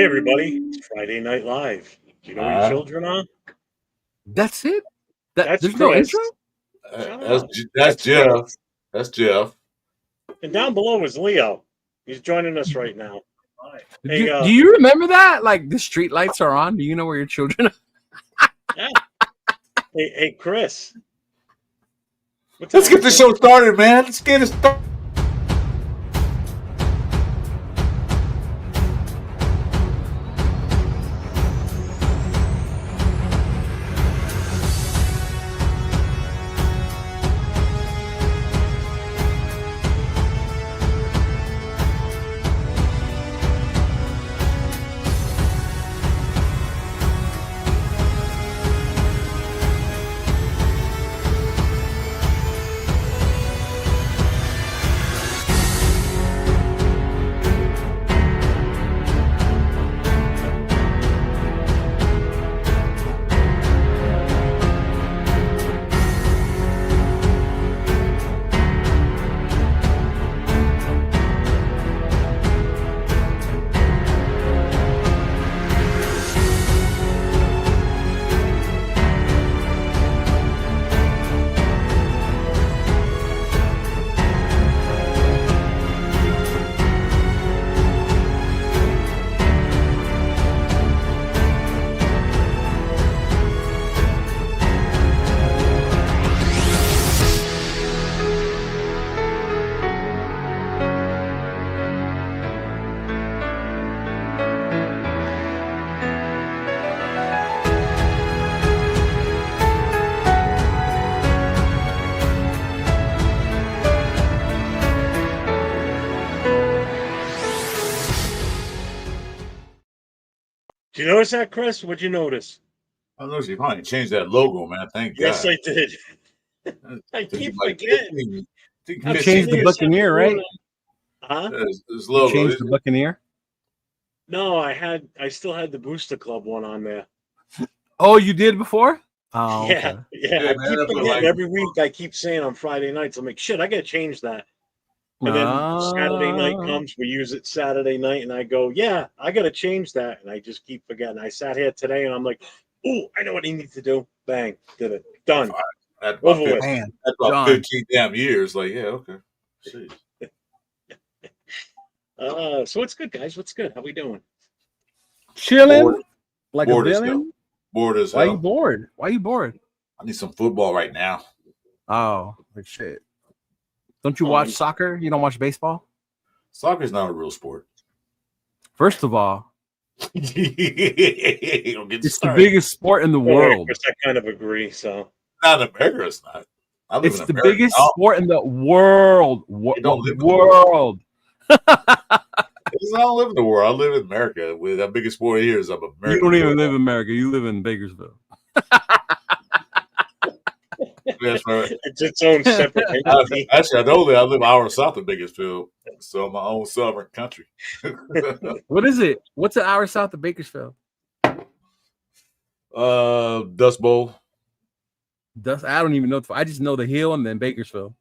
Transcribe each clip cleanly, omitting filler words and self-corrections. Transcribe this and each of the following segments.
Hey everybody, it's Friday Night Live. Do you know where your children are? That's it? That's There's no Chris. intro? Shut That's up. that's Jeff. Chris. That's Jeff. And down below is Leo. He's joining us right now. Hey, Do you remember that? Like the street lights are on. Do you know where your children are? yeah. Hey, Chris. Let's get the show started, man. Let's get it started. Do you notice that, Chris? What'd you notice? I know you probably changed that logo, man. Thank Yes, God. I did. I keep forgetting. You changed the Buccaneer, right? Huh? This logo. You changed the Buccaneer? No, I still had the Booster Club one on there. Oh, you did before? Oh, yeah, okay. yeah. I keep forgetting every week. I keep saying on Friday nights, I'm like, shit, I gotta change that. And then Saturday night comes, we use it Saturday night, and I go, yeah, I got to change that. And I just keep forgetting. I sat here today, and I'm like, oh, I know what I need to do. Bang, did it. Done. That's Over about, with. That's about 15 damn years. Like, yeah, okay. So what's good, guys? What's good? How we doing? Chilling? Like bored a villain? Bored as hell. Why are you bored? Why are you bored? I need some football right now. Oh, like shit. Don't you watch soccer? You don't watch baseball? Soccer's not a real sport. First of all, it's the biggest sport in the world. I kind of agree. So not in America, it's not. It's the biggest sport in the world. World. I don't live in the world. I live in America. With the biggest sport here is America. You don't even live in America. You live in Bakersville. That's right. It's its own separate entity. Actually, I know that I live an hour south of Bakersfield, so my own sovereign country. What is it? What's an hour south of Bakersfield? Dust Bowl. I don't even know. I just know the hill and then Bakersfield.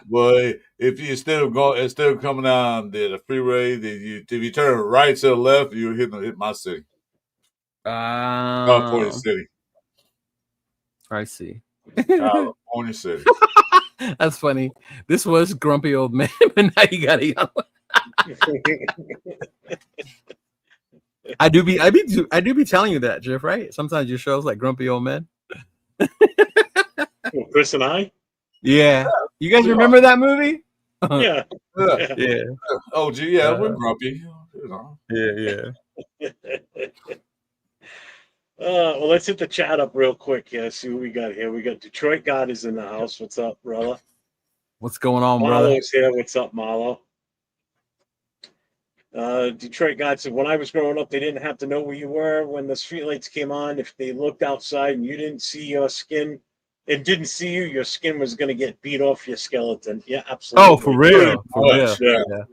Well, if you instead of coming down the freeway, if you turn right to the left, you hit my city. California City. I see. California City. That's funny. This was grumpy old man, but now you got a young one. I do be telling you that, Jeff, right? Sometimes your show's like grumpy old men. Chris and I? Yeah. You guys remember that movie? Yeah. Oh, gee, yeah, we're grumpy. Yeah. Well, let's hit the chat up real quick. Yeah, see what we got here. We got Detroit God is in the house. What's up, brother? What's going on, brother? Marlo's here. What's up, Marlo? Detroit God said, when I was growing up, they didn't have to know where you were when the streetlights came on. If they looked outside and you didn't see your skin, it didn't see you, your skin was going to get beat off your skeleton. Yeah, absolutely. Oh, for real? Yeah.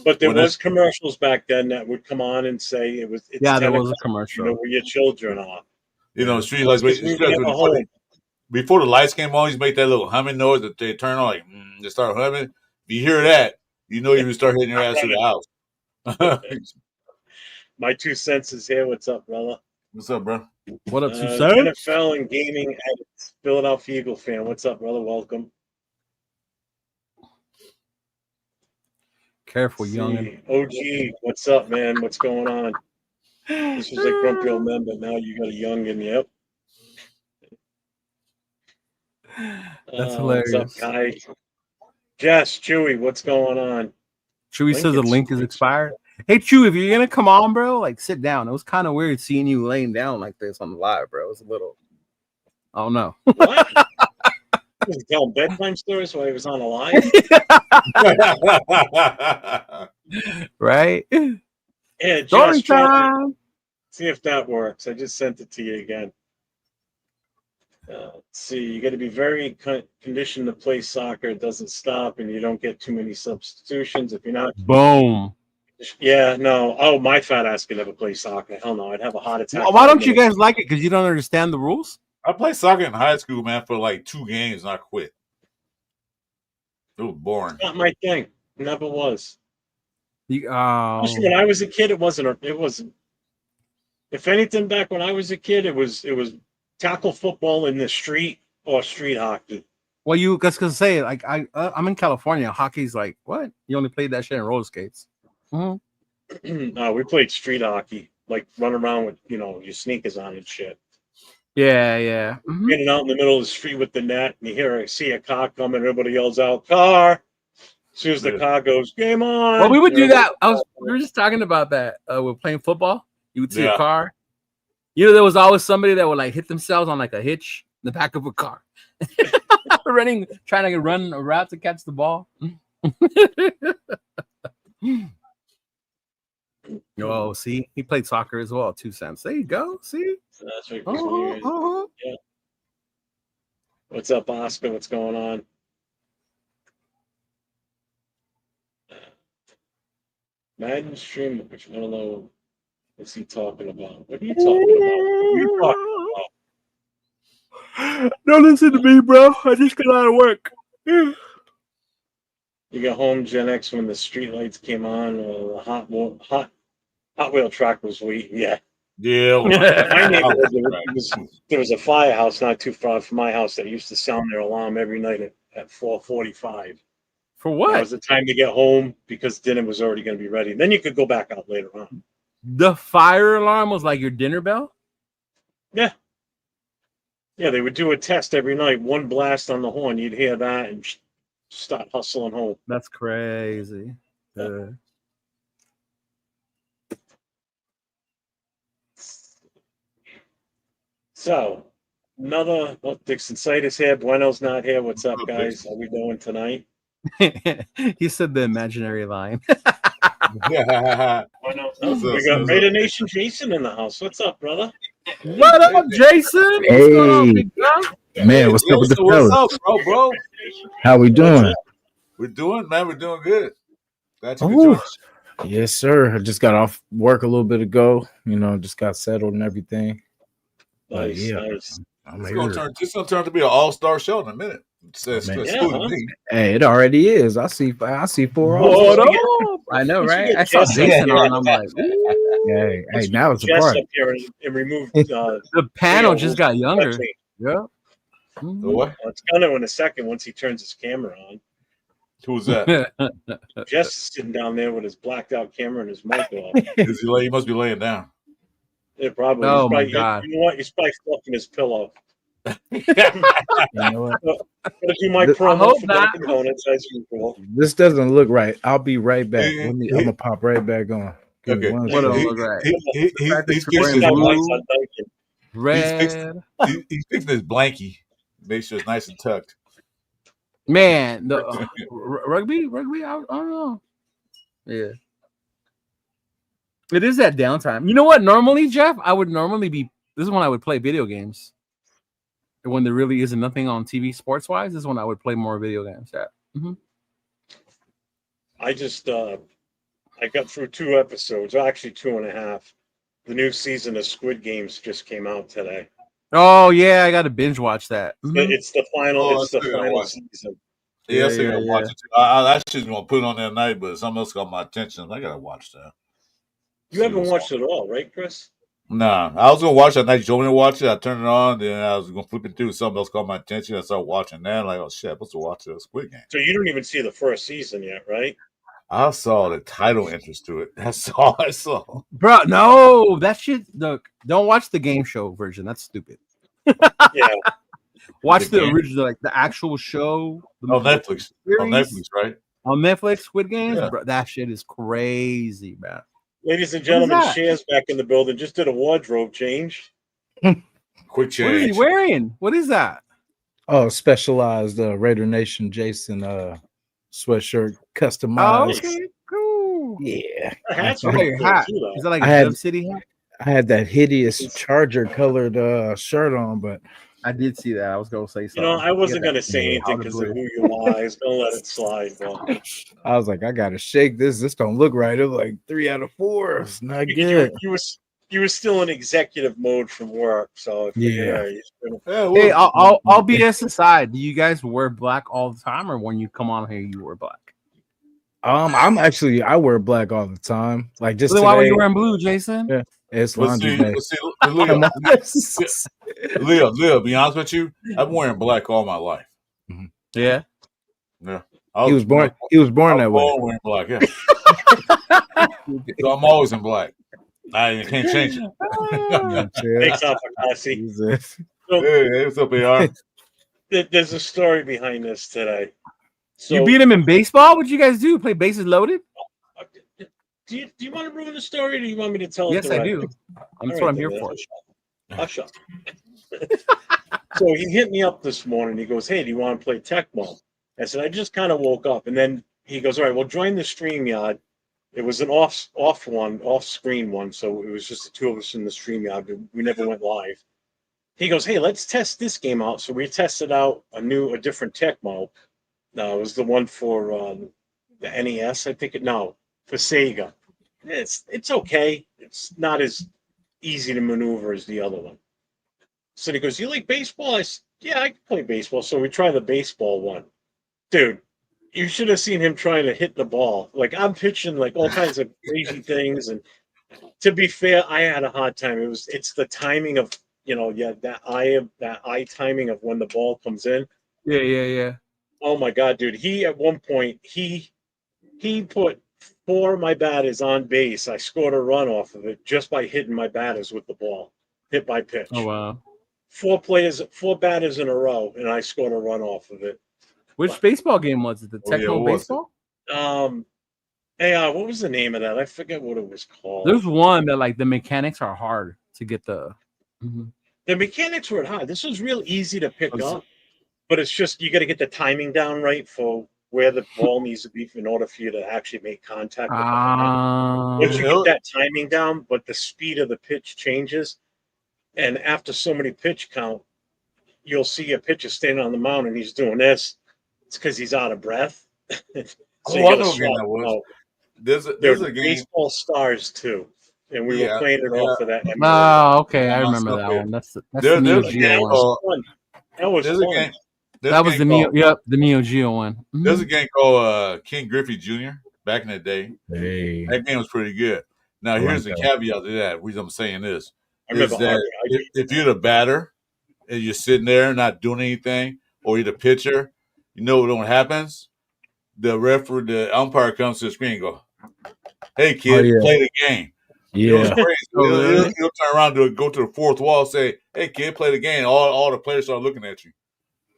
But there was commercials back then that would come on and say it was. There was a commercial. You know where your children are. You know, streetlights. Before the lights came on, you make that little humming noise that they turn on, like they start humming. If you hear that, you know you would start hitting your ass to the house. My 2 cents is here. What's up, brother? What's up, bro? What up, 2 cents? NFL and gaming addicts. Philadelphia Eagle fan. What's up, brother? Welcome. Careful, youngin. OG, what's up, man? What's going on? This was like grumpy old man, but now you got a youngin. Yep. That's hilarious. What's up, Kai? Jess, Chewy, what's going on? Chewy says the link is expired. Hey, Chewy, if you're gonna come on, bro, like sit down. It was kind of weird seeing you laying down like this on the live, bro. It was a little. I don't know. What? He was telling bedtime stories while he was on a live. Right? Yeah, Story Josh, time. see if that works. I just sent it to you again. Let's see. You got to be very conditioned to play soccer. It doesn't stop, and you don't get too many substitutions. If you're not, Boom. Yeah, no. Oh, my fat ass could never play soccer. Hell no, I'd have a heart attack. Why don't you guys like it? Because you don't understand the rules? I played soccer in high school, man, for like 2 games, and I quit. It was boring. Not my thing. Never was. When I was a kid, it wasn't. It wasn't. If anything, back when I was a kid, it was tackle football in the street or street hockey. Well, you guys can say like I'm in California. Hockey's like what? You only played that shit in roller skates. Mm-hmm. No, we played street hockey, like run around with your sneakers on and shit. Yeah. Mm-hmm. Getting out in the middle of the street with the net, and you see a car coming, everybody yells out, "Car!" As soon as the car goes, "Game on!" Well, we would do that. We were just talking about that. We're playing football. You would see a car. There was always somebody that would like hit themselves on like a hitch in the back of a car, trying to run a route to catch the ball. Oh, see, he played soccer as well. 2 cents. There you go. See, that's right. Yeah. What's up, Oscar? What's going on? Madden stream, which I don't know. What's he talking about? What are you talking about? Don't listen to me, bro. I just got out of work. You got home Gen X when the street lights came on, or the Hot Wheel track was waiting. Yeah. My neighborhood, there was a firehouse not too far from my house that used to sound their alarm every night at 4:45. For what? That was the time to get home because dinner was already going to be ready. Then you could go back out later on. The fire alarm was like your dinner bell? Yeah. Yeah, they would do a test every night. One blast on the horn, you'd hear that and start hustling home. That's crazy. Yeah. So, Dixon Sight is here. Bueno's not here. What's up, guys? How we doing tonight? He said the imaginary line. We got Raider Nation Jason in the house. What's up, brother? What up, Jason? Hey, what's going on, big guy? Man, what's up with the fellas? What's up, bro? How we doing? We're doing good. Glad you could Ooh. join us. Yes, sir. I just got off work a little bit ago. Just got settled and everything. Nice. It's gonna turn out to be an all-star show in a minute. Hey, it already is. I see 4 What up? I know, right? I saw Jason on. I'm like, hey, now it's a party. Up here and remove the panel just got younger. Yeah. What? It's gonna in a second once he turns his camera on. Who's that? Jess is sitting down there with his blacked out camera and his mic off. He must be laying down. Yeah, probably. Oh my God! You know what? He's probably fluffing his pillow. You know what? Gonna do my promo for Dunkin' Donuts as usual. This doesn't look right. I'll be right back. I'm gonna pop right back on. Okay. What look right? He's fixing his blankie. Make sure it's nice and tucked. Man, the rugby. I don't know. Yeah. It is that downtime. You know what? Normally, Jeff, I would normally be. This is when I would play video games. When there really isn't nothing on TV sports wise, this is when I would play more video games. Yeah. Mm-hmm. I just I got through 2 episodes, actually 2.5. The new season of Squid Games just came out today. Oh yeah, I got to binge watch that. Mm-hmm. It's the final. It's the final season. Yeah, I gotta watch it too. I actually was gonna put it on that night, but something else got my attention. I gotta watch that. You haven't watched it all, right, Chris? Nah, I was gonna watch it. I told me to watch it. I turned it on, then I was gonna flip it through. Something else caught my attention. I started watching that. Like, oh shit, I'm supposed to watch this Squid Game. So you don't even see the first season yet, right? I saw the title interest to it. That's all I saw. Bro, no, that shit. Look, don't watch the game show version. That's stupid. Yeah. Watch the original, like the actual show. On Netflix. On Netflix, right? On Netflix, Squid Games. Yeah. Bro, that shit is crazy, man. Ladies and gentlemen, Cher's back in the building. Just did a wardrobe change. Quick change. What is he wearing? What is that? Oh, specialized Raider Nation Jason sweatshirt, customized. Oh, okay, cool. Yeah. That's What about your hat? Is that like a Dub City hat? I had that hideous charger colored shirt on, but I did see that. I was gonna say something. You know, I wasn't going to say anything because of who you are. I was going to let it slide. But I was like, I got to shake this. This don't look right. It was like 3 out of 4. It's not good. You were still in executive mode from work, so Yeah. Hey, I'll BS aside. Do you guys wear black all the time, or when you come on here, you wear black? I wear black all the time. Like just why were you wearing blue, Jason? Yeah, it's laundry day. Leo, be honest with you, I've been wearing black all my life. Mm-hmm. Yeah. He was born that way. Wearing black, yeah. So I'm always in black. I can't change it. Thanks, Alpha. Hey, what's up, AR? There's a story behind this today. So, you beat him in baseball? What'd you guys do? Play bases loaded? Do you want to ruin the story, or do you want me to tell it? Yes, I do. That's what I'm here for. Hush up. So he hit me up this morning. He goes, "Hey, do you want to play Tecmo?" I said, "I just kind of woke up." And then he goes, "All right, well, join the StreamYard." It was an off-screen one, so it was just the two of us in the StreamYard. We never went live. He goes, "Hey, let's test this game out." So we tested out a different Tecmo. It was the one for the NES, I think. For Sega. It's okay. It's not as easy to maneuver as the other one. So he goes, "You like baseball?" I said, "Yeah, I can play baseball." So we try the baseball one. Dude, you should have seen him trying to hit the ball. Like, I'm pitching like all kinds of crazy things. And to be fair, I had a hard time. It's the timing of, that eye timing of when the ball comes in. Yeah. Oh my God, dude. He at one point he put 4 of my batters on base. I scored a run off of it just by hitting my batters with the ball. Hit by pitch. Oh wow. 4 batters in a row, and I scored a run off of it. Which baseball game was it? The Tecmo baseball? What was the name of that? I forget what it was called. There's one that like the mechanics are hard to get the. Mm-hmm. The mechanics were hard. This was real easy to pick up, but it's just you got to get the timing down right for where the ball needs to be in order for you to actually make contact with the ball. Once you get that timing down, but the speed of the pitch changes, and after so many pitch count, you'll see a pitcher standing on the mound and he's doing this. It's because he's out of breath. So you gotta swap. There's a game. Baseball Stars too, and we were playing it off of that. Oh, okay, I remember that one. That's the Neo Geo one. That was fun. That was the Neo. Yep, the Neo Geo one. Mm-hmm. There's a game called King Griffey Jr. back in the day. Hey. That game was pretty good. Now here's the caveat to that. The reason I'm saying this is that if you're the batter and you're sitting there not doing anything, or you're the pitcher, you know what happens? The referee, the umpire comes to the screen and go, "Hey kid, play the game." Yeah, it's crazy. He'll turn around go to the fourth wall, say, "Hey kid, play the game." All the players start looking at you.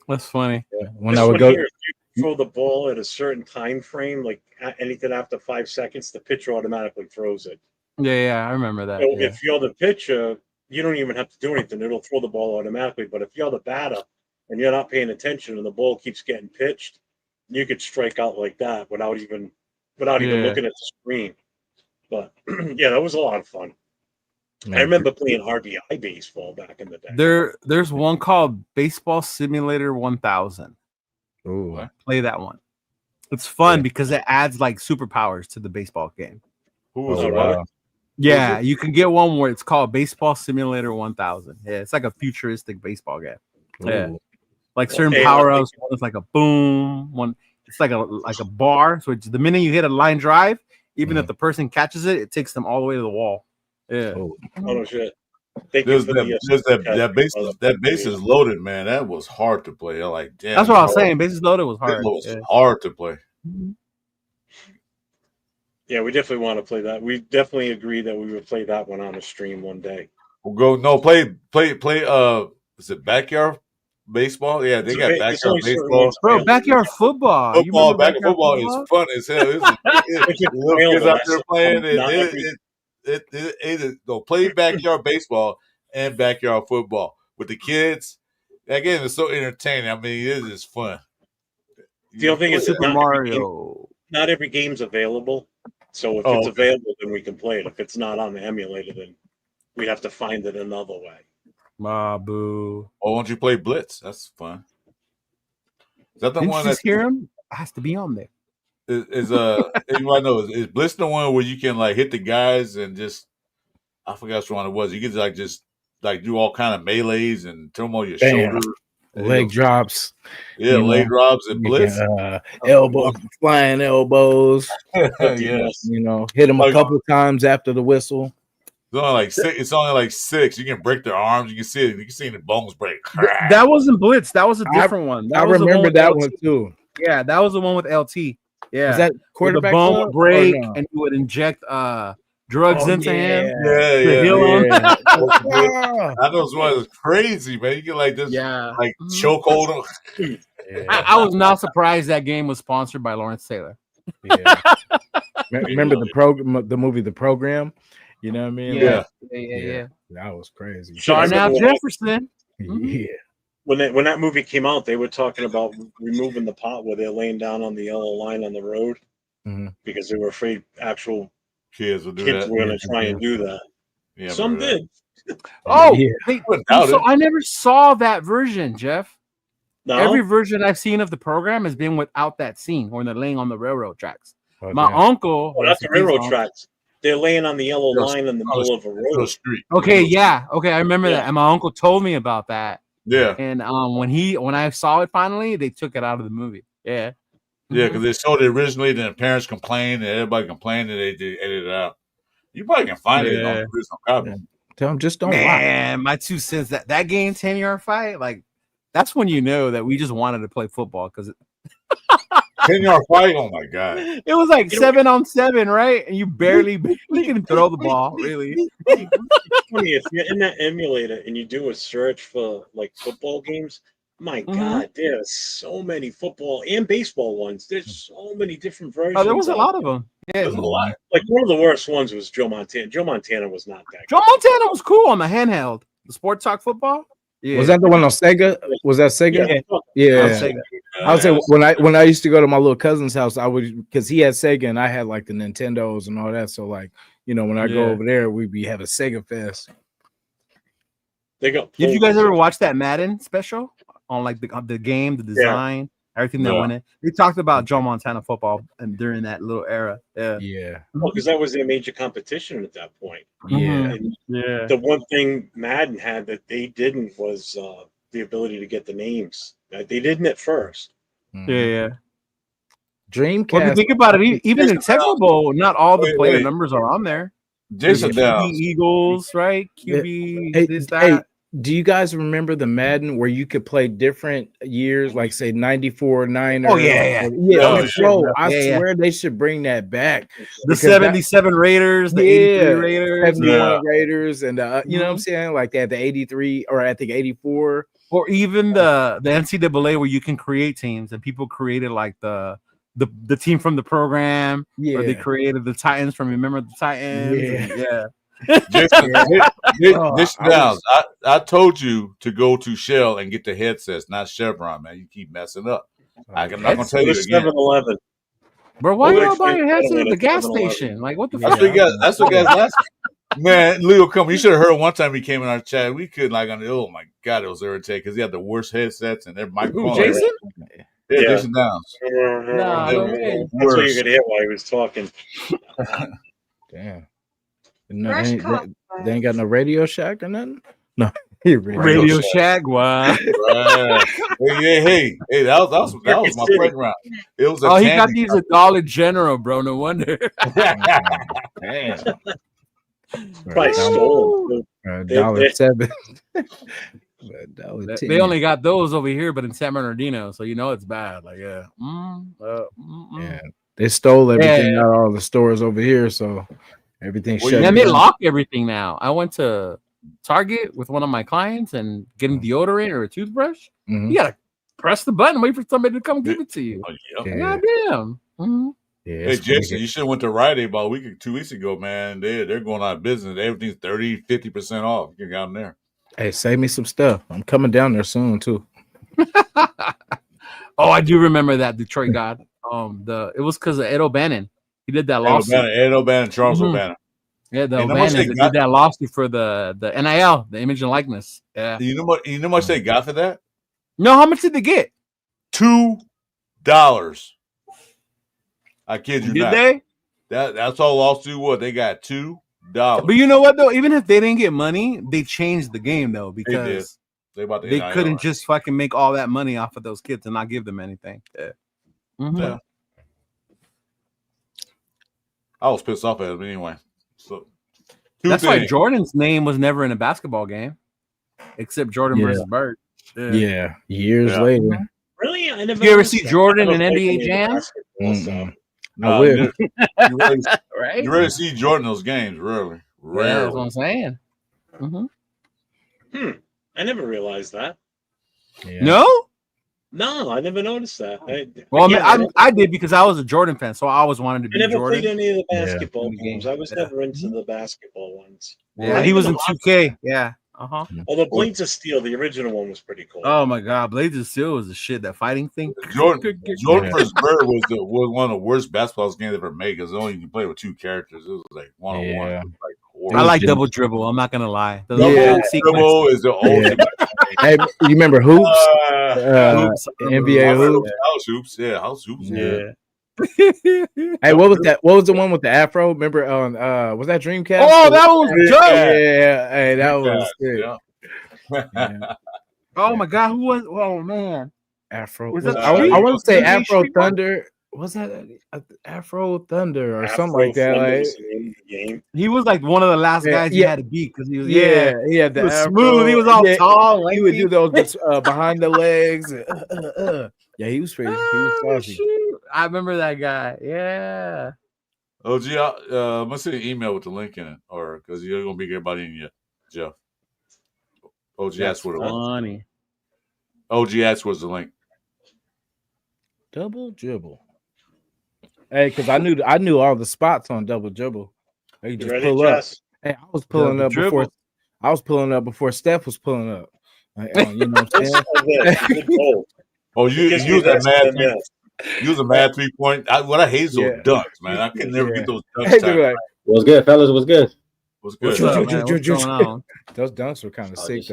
That's funny. Yeah. When I would go, if you throw the ball at a certain time frame, like anything after 5 seconds, the pitcher automatically throws it. Yeah, I remember that. So if you're the pitcher, you don't even have to do anything; it'll throw the ball automatically. But if you're the batter and you're not paying attention and the ball keeps getting pitched, you could strike out like that without even looking at the screen. But yeah, that was a lot of fun. Man, I remember playing RBI baseball back in the day. There's one called Baseball Simulator 1000. Ooh, play that one. It's fun because it adds like superpowers to the baseball game. Wow. Yeah, you can get one where it's called Baseball Simulator 1000. Yeah, it's like a futuristic baseball game. Ooh. Yeah, like certain power ups. One is like a boom. One it's like a bar. So the minute you hit a line drive, Even if the person catches it, it takes them all the way to the wall. Yeah. Oh no shit. That base is loaded, man. That was hard to play. I like, damn. That's what I was saying. Bases loaded was hard. It was hard to play. Yeah, we definitely want to play that. We definitely agree that we would play that one on the stream one day. We'll play. Is it backyard baseball? Yeah, they got backyard baseball. Bro, backyard football. Backyard football is fun as hell. Little kids out there playing. They'll play backyard baseball and backyard football with the kids. Again, it's so entertaining. I mean, it is fun. The only thing is Super Mario. Not every game's available. So if it's available, then we can play it. If it's not on the emulator, then we have to find it another way. Boo. Oh, why don't you play Blitz? That's fun. Is that the Didn't one you just hear him? It has to be on there. Anybody know, is Blitz the one where you can like hit the guys and just, I forgot which one it was. You can just do all kind of melees and throw them on your shoulder. Leg drops. Yeah, leg drops and Blitz. Flying elbows. Yes. Hit them a couple times after the whistle. It's only like 6. You can break their arms. You can see it. You can see the bones break. That wasn't Blitz. That was a different one. I remember that one too. Yeah, that was the one with LT. Yeah, is that quarterback? The bone would break, and you would inject drugs into him. Yeah. Him. I know this one is crazy, man. You can choke hold him. I was not surprised that game was sponsored by Lawrence Taylor. Yeah. Remember the movie The Program? You know what I mean? Yeah. That was crazy. Darnell Jefferson. Yeah. When that movie came out, they were talking about removing the pot where they're laying down on the yellow line on the road because they were afraid actual kids were going to try and do that. Yeah, some did. So I never saw that version, Jeff. No? Every version I've seen of the program has been without that scene when they're laying on the railroad tracks. My uncle. Oh, that's the railroad tracks. They're laying on the yellow line in the middle of a road. Okay, I remember that. And my uncle told me about that. Yeah. And when I saw it finally, they took it out of the movie. Yeah. Yeah, because they showed it originally, then the parents complained, and everybody complained, and they edited it out. You probably can find it on the original copy. Tell them just don't lie. Man, my 2 cents that game 10-yard fight, like that's when you know that we just wanted to play football because 10-yard fight. Oh my god! It was like 7-on-7, right? And you barely can throw the ball, really. It's funny if you're in that emulator and you do a search for like football games. My God, there's so many football and baseball ones. There's so many different versions. Oh, there was a lot of them. Yeah, there's a lot. Like one of the worst ones was Joe Montana. Joe Montana was not that. Joe Montana was cool on the handheld. The Sports Talk football. Yeah. Was that the one on Sega? Was that Sega? Yeah. I would say when I used to go to my little cousin's house, I would because he had Sega and I had like the Nintendos and all that. So like when I go over there, we'd be having Sega Fest. They go. Did you guys ever watch that Madden special on like the game, the design, everything that went in? They talked about Joe Montana football and during that little era. Yeah. Well, because that was their major competition at that point. Yeah. And the one thing Madden had that they didn't was the ability to get the names. They didn't at first. Yeah. Dreamcast. Well, if you think about it, even in Techno Bowl, not all the player numbers are on there. Jason QB Eagles, right? QB this, that. Hey, do you guys remember the Madden where you could play different years, like say 94 Niners? Oh yeah. Bro, I swear they should bring that back. The 77 Raiders, the 83 Raiders, 71 Raiders, and you know what I'm saying? Like they had the 83 or I think 84. Or even the NCAA where you can create teams and people created like the team from the program, or they created the Titans from Remember the Titans. I told you to go to Shell and get the headsets, not Chevron, man. You keep messing up. I'm not gonna tell you again. 7-Eleven. Bro, why y'all buying headsets at the gas station? Like what the fuck? That's what guys last. Man, Leo, come. You should have heard one time he came in our chat. We couldn't oh my god, it was irritating because he had the worst headsets and their microphone. Jason? Yeah, Jason Downs. That's what you could hear while he was talking. Damn. No, they ain't got no Radio Shack or nothing? No. Radio Shack. Wow. Hey, that was my playground. It was he got these at Dollar General, bro. No wonder. Damn. Probably stolen. $1.07. They only got those over here, but in San Bernardino, so it's bad. Like, yeah. Yeah. They stole everything out of all the stores over here, so everything shut down. They lock everything now. I went to Target with one of my clients and getting deodorant or a toothbrush. You gotta press the button, wait for somebody to come give it to you. God damn. Yeah, hey Jason, you should have went to Rite Aid about 2 weeks ago, man. They're going out of business. Everything's 30-50% off. You can get out there. Hey, save me some stuff. I'm coming down there soon too. I do remember that Detroit God. It was because of Ed O'Bannon. He did that lawsuit. Ed O'Bannon, Charles O'Bannon. Yeah, the O'Bannon did that lawsuit for the NIL, the image and likeness. Yeah. You know how much they got for that? No, how much did they get? $2. I kid you not. Did they? That's all lawsuit was. They got $2. But you know what though? Even if they didn't get money, they changed the game though because they couldn't just fucking make all that money off of those kids and not give them anything. Yeah. Yeah. I was pissed off at him anyway. So that's why Jordan's name was never in a basketball game, except Jordan versus Bird. Yeah, years later. Really? I never. You ever see Jordan in NBA Jam? I will. Right? You rarely see Jordan in those games, really. Yeah, that's what I'm saying. I never realized that. Yeah. No, I never noticed that. I did because I was a Jordan fan, so I always wanted to be Jordan. I never played any of the basketball games. I was never into the basketball ones. Yeah, he was in 2K. Yeah. Although Blades of Steel, the original one was pretty cool. Oh my god, Blades of Steel was the shit. That fighting thing. Jordan vs. Bird was one of the worst basketball games ever made because only you can play with 2 characters. It was like 1-on-1. I like double dribble. I'm not gonna lie. Double dribble is the ultimate. Hey, you remember Hoops? NBA Hoops. House Hoops. Yeah. Hey, what was that? What was the one with the afro? Remember on was that Dreamcast? Oh, that was dope. Yeah, hey, that was good. Yeah. Oh my god, who was? Oh man, Afro. I want to say Afro Thunder. Was that Afro Thunder or something like that? Like, he was like one of the last guys you had to beat because he was he had the Afro. Smooth. He was all tall. He would do those behind the legs. Yeah, he was pretty. He was classy. I remember that guy. Yeah. OG, I'm gonna send an email with the link in it, or because you're gonna be everybody in yet, Jeff. OG asked what it was. Funny. OG asked what's the link. Double dribble. Hey, because I knew all the spots on double dribble. They just pull up. Hey, I was pulling up before. I was pulling up before Steph was pulling up. You know what I'm saying? Oh, you was a mad. You was a mad 3-point. What I hate is those dunks, man. I could never get those dunks. Like, what's good, fellas? What's good? What's good? Those dunks were kind of sick. Just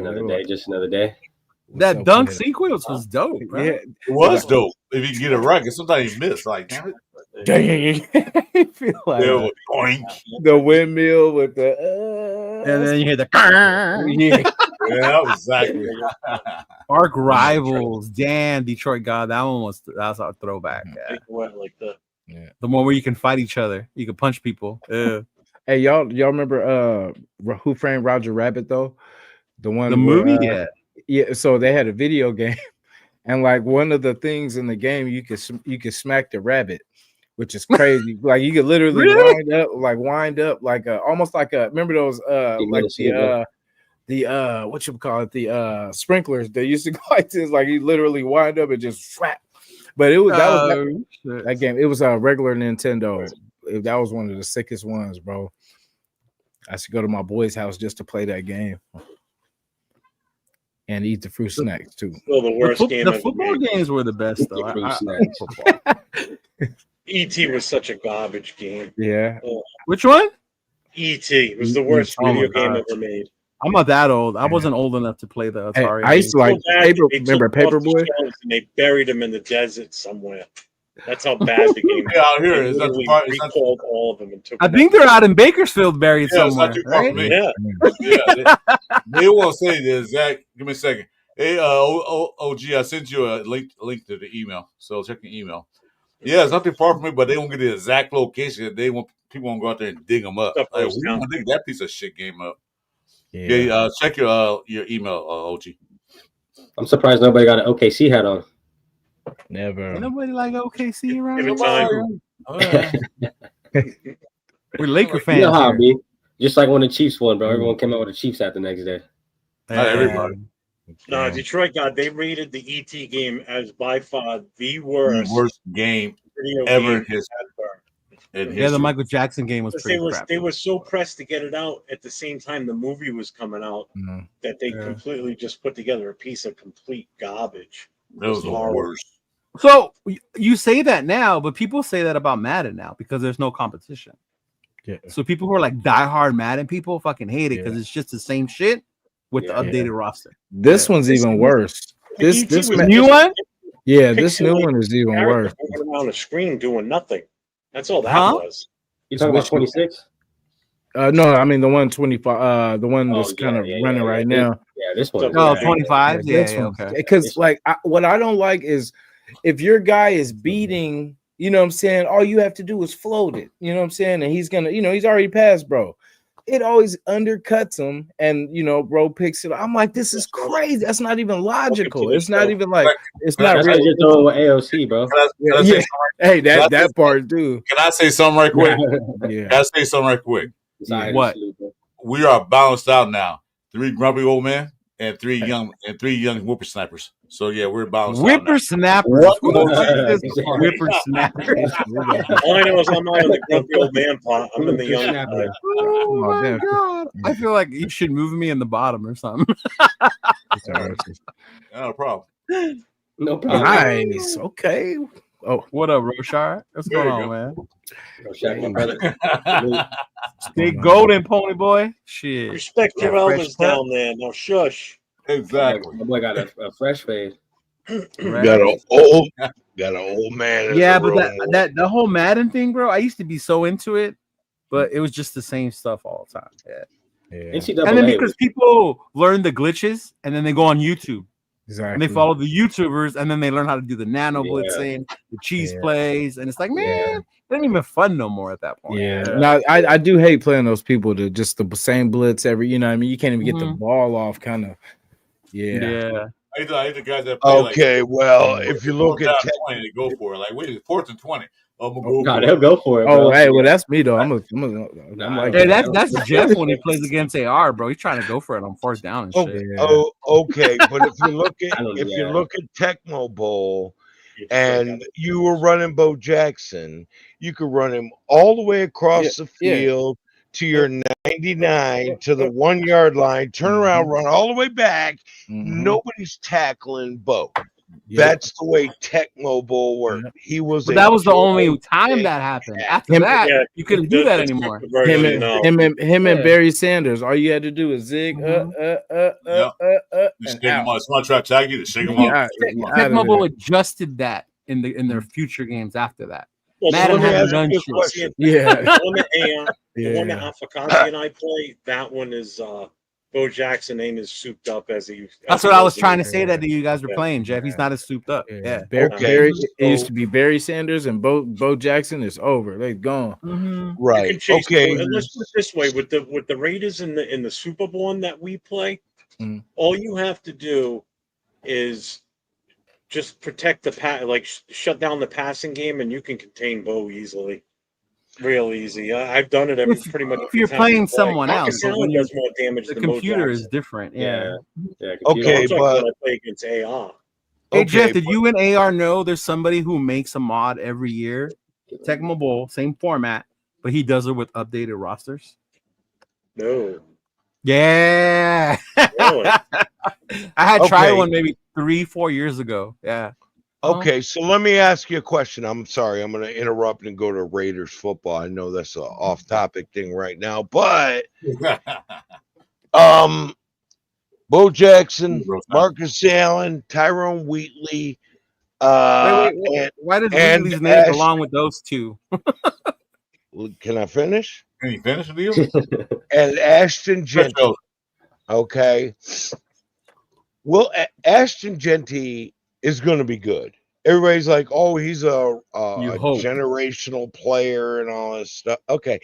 another day. That dunk sequence was dope, bro. Yeah, it was dope. If you get it right, because sometimes you miss. Like, damn it. Dang. Feel like the windmill with the and then you hear the yeah, exactly. Arc Rivals. Damn, Detroit God, that's a throwback. Yeah. The one where you can fight each other, you can punch people. Yeah. Hey, y'all remember Who Framed Roger Rabbit though? The movie, yeah. So they had a video game, and like one of the things in the game, you could smack the rabbit, which is crazy. Like you could literally wind up like almost like remember those like the what you call it, the sprinklers they used to go like this, like you literally wind up and just slap. But it was that game. It was a regular Nintendo. That was one of the sickest ones, bro. I used to go to my boy's house just to play that game. And eat the fruit snacks too. Still the worst game. The football games were the best though. E.T. was such a garbage game. Yeah. Which one? E.T. was the worst video game ever made. I'm not that old. I wasn't old enough to play the Atari. I used to like remember Paperboy? And they buried him in the desert somewhere. That's how bad the game. Yeah, out here They it's not too literally far. It's not, recalled all of them and took. I think they're out in Bakersfield buried yeah, it's somewhere, not too far right? from me. Yeah. Yeah, they won't say the exact. Give me a second. Hey, OG, I sent you a link to the email, so check your email. Yeah, it's not too far from me, but they won't get the exact location. They want people won't go out there and dig them up. Stuff Like, goes we down. want to dig that piece of shit game up. Yeah. Yeah, check your email, OG. I'm surprised nobody got an OKC hat on. Never. Ain't nobody like OKC around Give it here. time. We're Laker You fans know how here. it be. Just like when the Chiefs won, bro. Everyone came out with a Chiefs hat the next day. Not everybody. No, Detroit God, they rated the ET game as by far the The worst worst game video ever game in Yeah, the history. Michael Jackson game was Because pretty they crap. were so pressed to get it out at the same time the movie was coming out Mhm. that they Yeah. completely just put together a piece of complete garbage. That was the horrible. worst. So you say that now, but people say that about Madden now because there's no competition. Yeah. So people who are like diehard Madden people fucking hate it because it's just the same shit with the Yeah. updated roster. This one's even worse. This ET was New just one? yeah, this new pixelated one is even worse. character moving around a screen doing nothing. That's all that Huh? was. You talking about Which- 26? No, I mean the 125, the one that's Oh, kind of yeah, running yeah. right now. Yeah, this one. Oh, Yeah. 25? This Yeah, one. okay. Because like what I don't like is if your guy is beating, you know what I'm saying, all you have to do is float it. You know what I'm saying? And he's gonna, he's already passed, bro. It always undercuts him, and bro picks it. I'm like, this is crazy. That's not even logical. It's not even like it's not That's real. how you're throwing with AOC, bro. Can I say Yeah. something? Hey, Can I say that part too. Can I say something right quick? Yeah. Can I say something right quick? Yeah. What? We are balanced out now. 3 grumpy old men and 3 young whippersnappers. So yeah, we're balanced out now. Whippersnappers. What Who more the do fuck you is need? whippersnappers? All I know is I'm not in the grumpy old man pot. I'm in the young Snapper. pot. Oh my damn. god! I feel like you should move me in the bottom or something. No problem. No problem. Nice. Okay. Oh, What up, Roshar? What's There going you on, go. man? Go Shaq, my brother. Stay golden, pony boy. Shit. Respect your Fresh elders cut. down there. No shush. Exactly. My boy got a fresh fade. Right? Got an old man. in Yeah, the but room. that the whole Madden thing, bro. I used to be so into it, but it was just the same stuff all the time. Yeah. NCAA. And then because people learn the glitches, and then they go on YouTube exactly. and they follow the YouTubers, and then they learn how to do the nano Yeah. blitzing, the cheese Yeah. plays, and it's like, man, Yeah. it ain't even fun no more at that point. Yeah. Now I do hate playing those people to just the same blitz every. You know what I mean? You can't even get the Mhm. ball off. Kind of. Yeah. I hate the guys that play Okay, well, if you look at 20, they go for it. Like, wait, it's 4th and 20. I'm gonna go Nah, for they'll it. go for it. Oh, Bro. hey, well that's me though. I'm like Hey, that's Jeff when he plays against AR, bro. He's trying to go for it on 4th down and shit. okay, but if you look I don't at do that. Tecmo Bowl and you were running Bo Jackson, you could run him all the way across the field to your 99 to the 1 yard line, turn around, run all the way back. Nobody's tackling Bo. That's the way Tecmo Bowl worked. He was, but that was the only time that happened. After that, you couldn't do that anymore. Him and Barry Sanders. All you had to do is zig, You shake them up. Someone try to tag you to shake them up. Tecmo Bowl adjusted that in their future games after that. Well, Madden so let me hasn't ask done you a shit. question. Yeah. The one that the one that Alfacanti and I play, that one is Bo Jackson ain't as souped up as he used. That's what I was trying to say that you guys were playing, Jeff. He's not as souped up. Yeah. Barry, it used to be Barry Sanders and Bo Jackson is over. They're gone. Right. Okay. Let's put it this way: with the Raiders in the Super Bowl one that we play, all you have to do is just protect the shut down the passing game, and you can contain Bo easily, real easy. I've done it pretty much. If you're playing someone else, but when does more damage the than Bo computer Jackson. is different. Yeah. Okay, but I play against AR. Hey Jeff, did you and AR know there's somebody who makes a mod every year, Tecmo Bowl, same format, but he does it with updated rosters? No. Yeah. Really? I had tried one maybe 3-4 years ago. Yeah. Okay, so let me ask you a question. I'm sorry, I'm going to interrupt and go to Raiders football. I know that's an off-topic thing right now, but Bo Jackson, Marcus Allen, Tyrone Wheatley, Wait. Why does Wheatley's name along with those two? Can I finish? Can you finish the deal? And Ashton Genty. Okay. Well, Ashton Genty is going to be good. Everybody's like, oh, he's a generational player and all this stuff. Okay.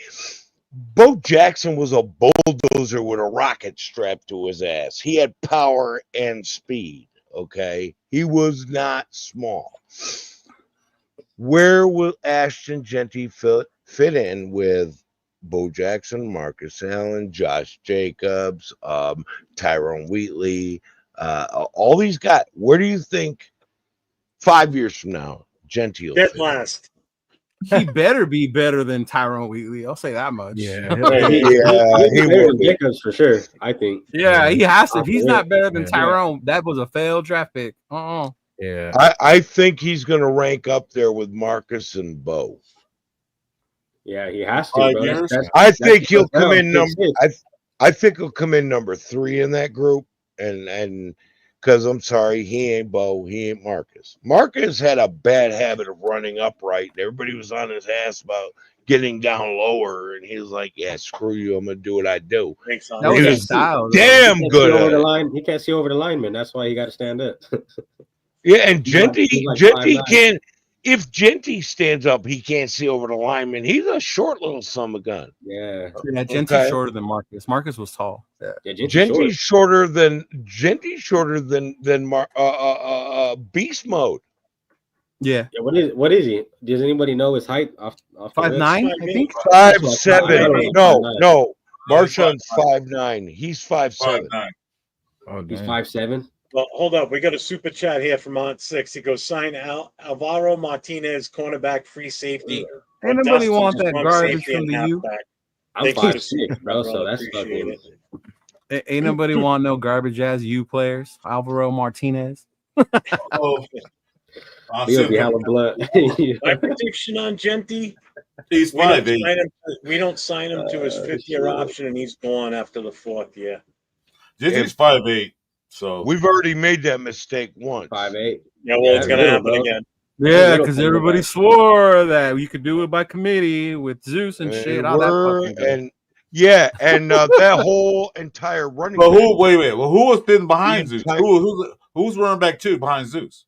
Bo Jackson was a bulldozer with a rocket strapped to his ass. He had power and speed. Okay. He was not small. Where will Ashton Genty fit in with Bo Jackson, Marcus Allen, Josh Jacobs, Tyrone Wheatley, all these guys? Where do you think 5 years from now Genty will dead last? He better be better than Tyrone Wheatley. I'll say that much. Yeah, he better than Jacobs for sure. I think. Yeah, he has to. If he's not better than Tyrone, that was a failed draft pick. Yeah, I think he's going to rank up there with Marcus and Bo. Yeah, he has to. Bro. I think he'll come in I think he'll come in number 3 in that group, and because I'm sorry, he ain't Bo, he ain't Marcus. Marcus had a bad habit of running upright, and everybody was on his ass about getting down lower, and he was like, "Yeah, screw you, I'm gonna do what I do." That was his style. Damn good over the line. He can't see over the lineman. That's why he got to stand up. Yeah, and Genty can. If Genty stands up, he can't see over the lineman. He's a short little son of a gun. Yeah, Genty's shorter than Marcus. Marcus was tall. Yeah, Genty's shorter than Beast Mode. Yeah. What is he? Does anybody know his height? Off 5'9", I think. 5'7". No. Marshawn's 5'9". He's 5'7". Oh, he's 5'7". Well, hold up. We got a super chat here from Aunt Six. He goes, sign Alvaro Martinez, cornerback, free safety. Ain't nobody want that garbage from the U. I'm 5'6", bro, so that's fucking. Ain't nobody want no garbage ass U players. Alvaro Martinez. He'll be hella blood. My prediction on Genty, he's we don't sign him to his 5th-year option, and he's gone after the 4th year. Genty's 5'8". So we've already made that mistake once. 5'8". Yeah, well, it's gonna happen again. Yeah, because everybody swore that you could do it by committee with Zeus and shit. All that fucking that whole entire running. But who? Wait. Well, who was sitting behind Zeus? Who's running back 2 behind Zeus?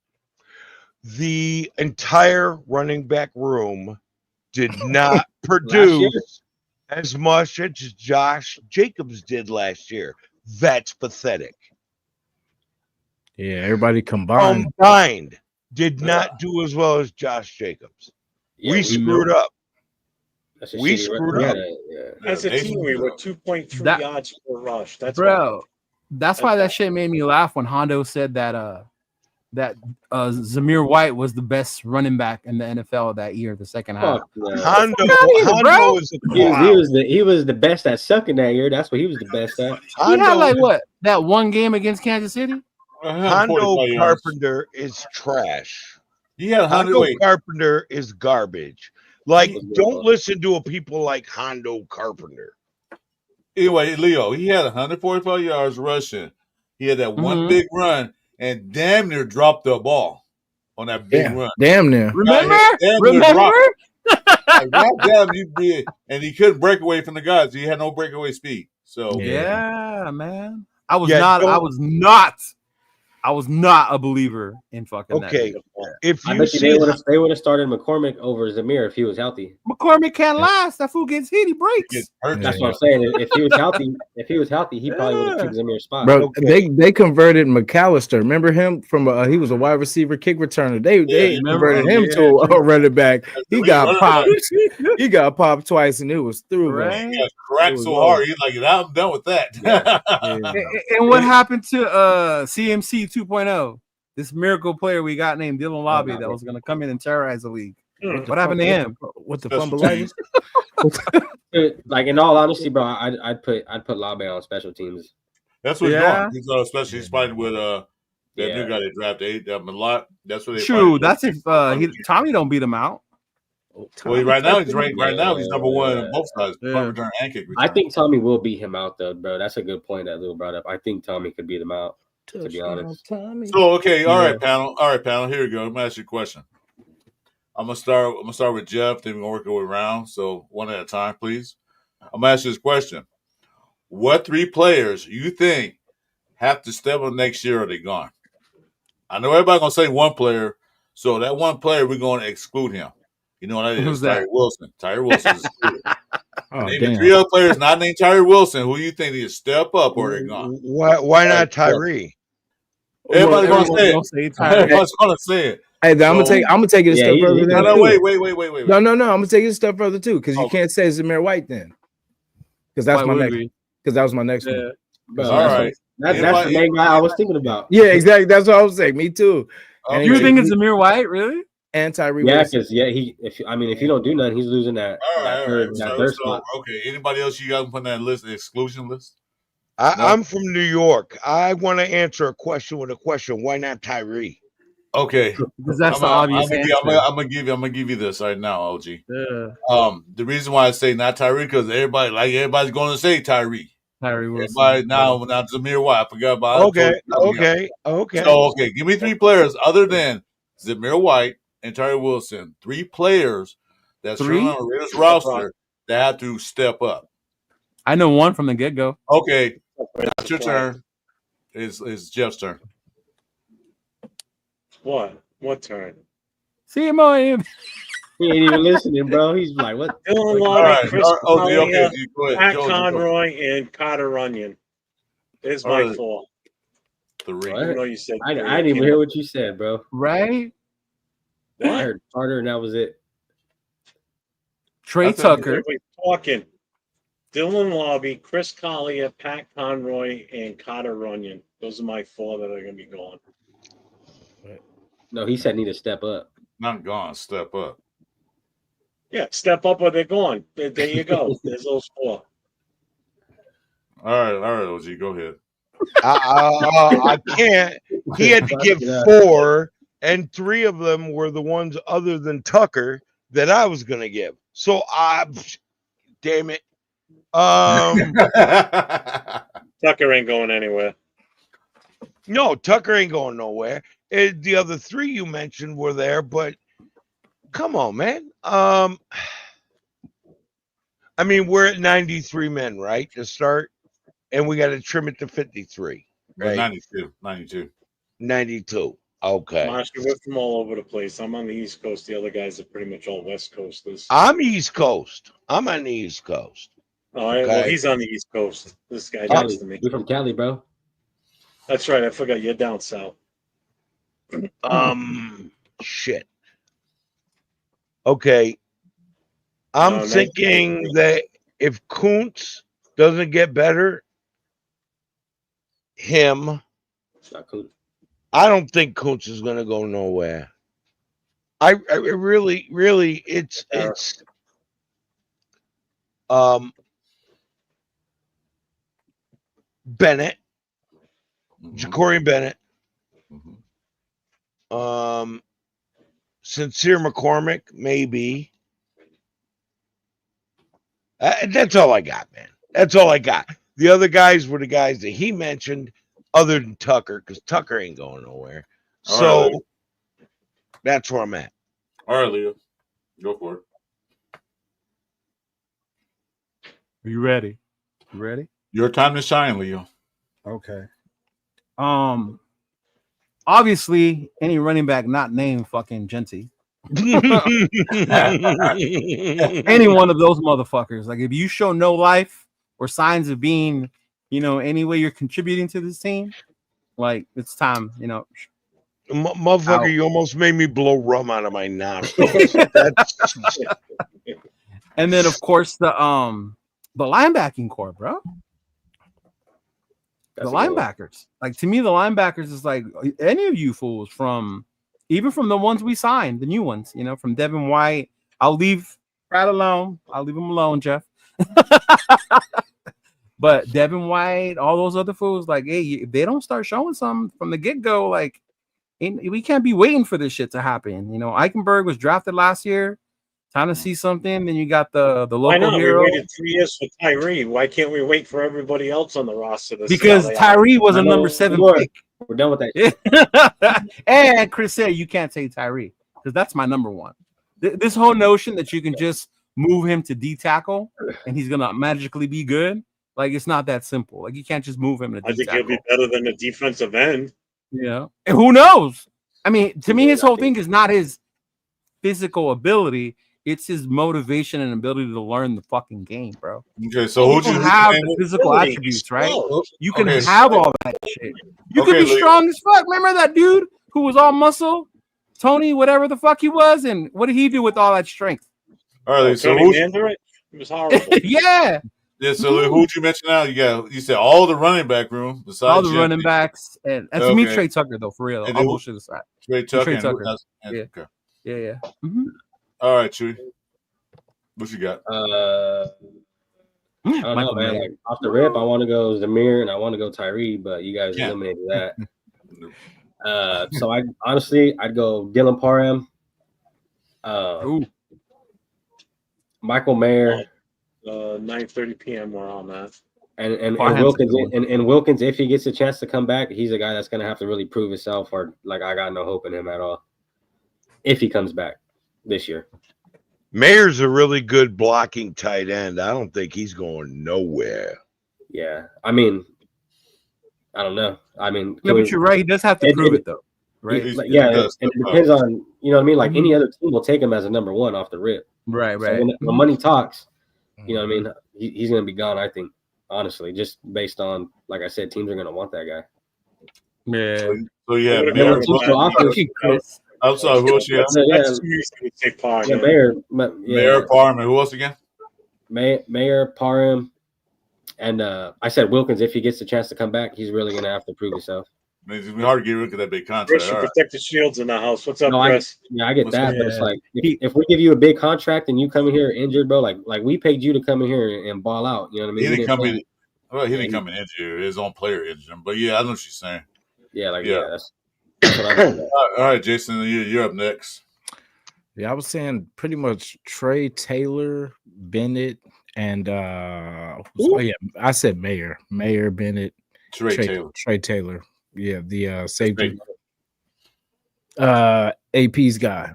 The entire running back room did not produce as much as Josh Jacobs did last year. That's pathetic. Yeah, everybody combined did not do as well as Josh Jacobs. Yeah, we screwed up. We screwed up. As a team, we were 2.3 yards per rush. That's why that shit made me laugh when Hondo said that Zamir White was the best running back in the NFL that year, the second half. Hondo is he was the best at sucking that year. That's what he was the best at. He had that one game against Kansas City. Hondo Carpenter is trash. Hondo Carpenter is garbage. Like, don't listen to people like Hondo Carpenter. Anyway, Leo, he had 145 yards rushing. He had that one big run and damn near dropped the ball on that big run. Damn near. Remember? Goddamn, you did. And he couldn't break away from the guys. He had no breakaway speed. So yeah, man. I was not a believer in fucking that. If I bet you they would have started McCormick over Zamir if he was healthy. McCormick can't last. That fool gets hit, he breaks. That's what I'm saying. If he was healthy, he probably would have took Zamir's spot. Bro, they converted McAllister. Remember him from he was a wide receiver kick returner. They converted him to a running back. He got popped. He got popped twice and it was through. Right? He got cracked so hard. He's like, I'm done with that. And what happened to CMC 2.0? This miracle player we got named Dylan Lobby that was going to come in and terrorize the league. What happened to him? What the fumbleitis? Like, in all honesty, bro, I'd put Lobby on special teams. That's what he's doing. He's especially he's fighting with that new guy they drafted a lot. That's what they. True. That's if Tommy don't beat him out. Well, right now he's ranked. Right now he's number 1 on both sides. Return and kick return. I think Tommy will beat him out, though, bro. That's a good point that Lou brought up. I think Tommy could beat him out. To be honest. So okay, all right, panel. All right, panel. Here we go. Let me ask you a question. I'm gonna start with Jeff. Then we're gonna work our way around. So one at a time, please. I'm gonna ask you this question: what 3 players you think have to step up next year, or are they gone? I know everybody's gonna say one player, so that one player we're gonna exclude him. You know what that is? Who's that? Tyree Wilson. Tyree Wilson is excluded. Name damn. 3 other players not named Tyree Wilson. Who you think need to step up, or they're gone? Why not Tyree? Everybody's gonna say gonna it. say Tyree. Everybody's gonna say it. Hey, I'm gonna take it a step further. No, too. wait. No. I'm gonna take it a step further too, because you can't say Zamir White then, because that's my next. Because that was my next one. Bro, all right. That's the main guy I was thinking about. Yeah, exactly. That's what I was saying. Me too. Okay. You were thinking Zamir White, really? And Tyree Yeah, Wilson. because if you don't do nothing, he's losing that. All right. Third spot. Okay. Anybody else you got to put on that list, the exclusion list? I'm from New York. I want to answer a question with a question. Why not Tyree? Okay, Because that's the obvious answer. I'm gonna give you this right now, OG. Yeah. The reason why I say not Tyree because everybody's going to say Tyree. Tyree Wilson. Everybody now Zamir White. I forgot about it. Okay. So give me 3 players other than Zamir White and Tyree Wilson. 3 players that's on the Raiders roster that have to step up. I know one from the get-go. Okay, that's your turn. It's Jeff's turn. What? What turn? CMO. He ain't even listening, bro. He's like, what? Dylan All right. Chris Okay. Go ahead. Pat Joe, Conroy, and Carter Runyon. There's my 4. 3. I know you said I didn't even hear what you said, bro. Right? I heard Carter, and that was it. Trey Tucker. We're talking Dylan Lobby, Chris Collier, Pat Conroy, and Carter Runyon. Those are my 4 that are going to be gone. No, he said need to step up. Not gone. Step up. Yeah, step up or they're gone. There you go. There's those 4. All right, OG, go ahead. I can't. He had to give 4, and 3 of them were the ones other than Tucker that I was going to give. So damn it. Tucker ain't going anywhere. No, Tucker ain't going nowhere. The other 3 you mentioned were there, but come on, man. I mean, we're at 93 men, right, to start, and we got to trim it to 53. Right? 92. Okay. Marshall, we're from all over the place. I'm on the East Coast. The other guys are pretty much all West Coasters. I'm East Coast. I'm on the East Coast. All right. Okay. Well, he's on the East Coast. This guy Cali. next to me. We're from Cali, bro. That's right. I forgot you're down south. Shit. Okay. I'm thinking that if Kuntz doesn't get better, him. It's not cool. I don't think Kuntz is going to go nowhere. I really, it's Bennett, Ja'Cory Bennett, Sincere McCormick, maybe. That's all I got, man. That's all I got. The other guys were the guys that he mentioned, other than Tucker, because Tucker ain't going nowhere. So that's where I'm at. All right, Leo. Go for it. Are you ready? You ready? Your time to shine, Leo. Okay. Obviously, any running back not named fucking Genty. Any one of those motherfuckers. Like, if you show no life or signs of being, any way you're contributing to this team, like, it's time, Motherfucker, you almost made me blow rum out of my nostrils. And then, of course, the linebacking core, bro. The linebackers. Like, to me, the linebackers is like any of you fools even from the ones we signed, the new ones, from Devin White. I'll leave Pratt alone. I'll leave him alone, Jeff. But Devin White, all those other fools, like, hey, if they don't start showing something from the get-go, like, we can't be waiting for this shit to happen. Eichenberg was drafted last year. Time to see something. Then you got the local Why not? hero. We waited 3 years for Tyree. Why can't we wait for everybody else on the roster? Because Tyree was a number 7 pick. We're done with that. And Chris said you can't take Tyree because that's my number one. This whole notion that you can just move him to D tackle and he's gonna magically be good, like it's not that simple. Like you can't just move him to D tackle. I think he'll be better than a defensive end. Yeah, and who knows? I mean, to me, his whole thing is not his physical ability; it's his motivation and ability to learn the fucking game, bro. Okay, so you can have the physical attributes, right? You can have all that shit. You can be strong as fuck. Remember that dude who was all muscle? Tony, whatever the fuck he was, and what did he do with all that strength? All right, so it was horrible. Yeah. So who'd you mention now? You said all the running back room besides all the running backs, and to me, Trey Tucker though, for real. All bullshit aside. Trey Tucker. Yeah. Okay. Yeah. Mm-hmm. All right, Chewy. What you got? I don't know, man. Like, off the rip, I want to go Zamir and I want to go Tyree, but you guys eliminated that. So I'd go Dylan Parham, Michael Mayer, 9:30 p.m. where I'm at. And Wilkins, and Wilkins, if he gets a chance to come back, he's a guy that's gonna have to really prove himself, or like I got no hope in him at all if he comes back this year. Mayer's a really good blocking tight end. I don't think he's going nowhere. Yeah, I mean, I don't know. I mean, but you're right. He does have to prove it though, right? And it depends on, you know what I mean. Like any other team will take him as a number one off the rip. Right. So when money talks, you know what I mean. He's going to be gone. I think, honestly, just based on, like I said, teams are going to want that guy. Yeah. So yeah, I'm sorry. Who else you got? Mayer, Parham, and who else again? Mayer, Parham. And I said Wilkins, if he gets a chance to come back, he's really going to have to prove himself. It's going to be hard to get rid of that big contract. Chris, you protect the Shields in the house. What's up, Chris? I get that, but it's like if we give you a big contract and you come in here injured, bro, like we paid you to come in here and ball out. You know what I mean? He didn't come in injured. His own player injured him. But yeah, I know what you're saying. Yeah, that's what I'm saying. All right, Jason, you're up next. Yeah, I was saying pretty much Trey Taylor, Bennett, and I said Mayer, Bennett, Trey Taylor. Yeah, the safety. AP's guy.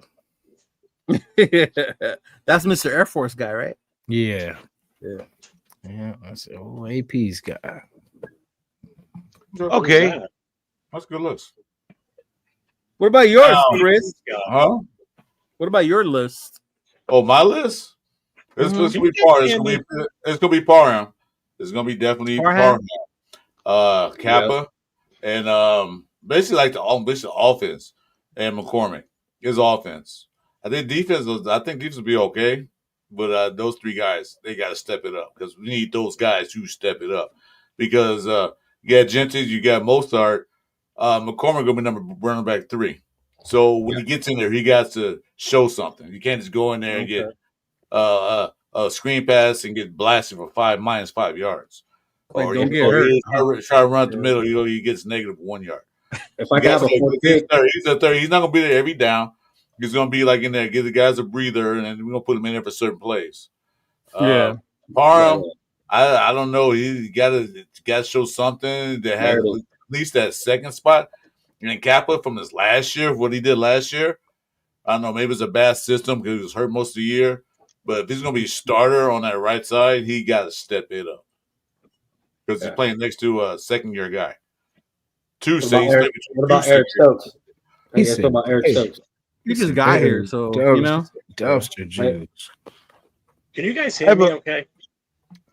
That's Mr. Air Force guy, right? Yeah. I said, AP's guy. Okay. That's good looks. What about yours, Chris? Huh? What about your list? Oh, my list? It's going to be Parham. It's going to be Parham. It's going to be definitely Parham. Kappa. And basically like the offense and McCormick, his offense. I think defense will be okay, but those three guys, they got to step it up because we need those guys who step it up. Because you got Jenkins, you got Mostert, McCormick going to be running back 3. So when he gets in there, he got to show something. You can't just go in there and get a screen pass and get blasted for -5 yards. Like, don't get hurt. Try to run at the middle, he gets -1 yard. If I got he's a third. He's not gonna be there every down. He's gonna be like in there, give the guys a breather, and then we're gonna put him in there for certain plays. Parham, I don't know. He got to show something that has at least that second spot. And then Kappa from his last year, what he did last year, I don't know. Maybe it's a bad system because he was hurt most of the year. But if he's gonna be a starter on that right side, he got to step it up. Because he's playing next to a second-year guy. What about Eric Stokes? You just got here, so Dumpster juice. Can you guys hear me okay?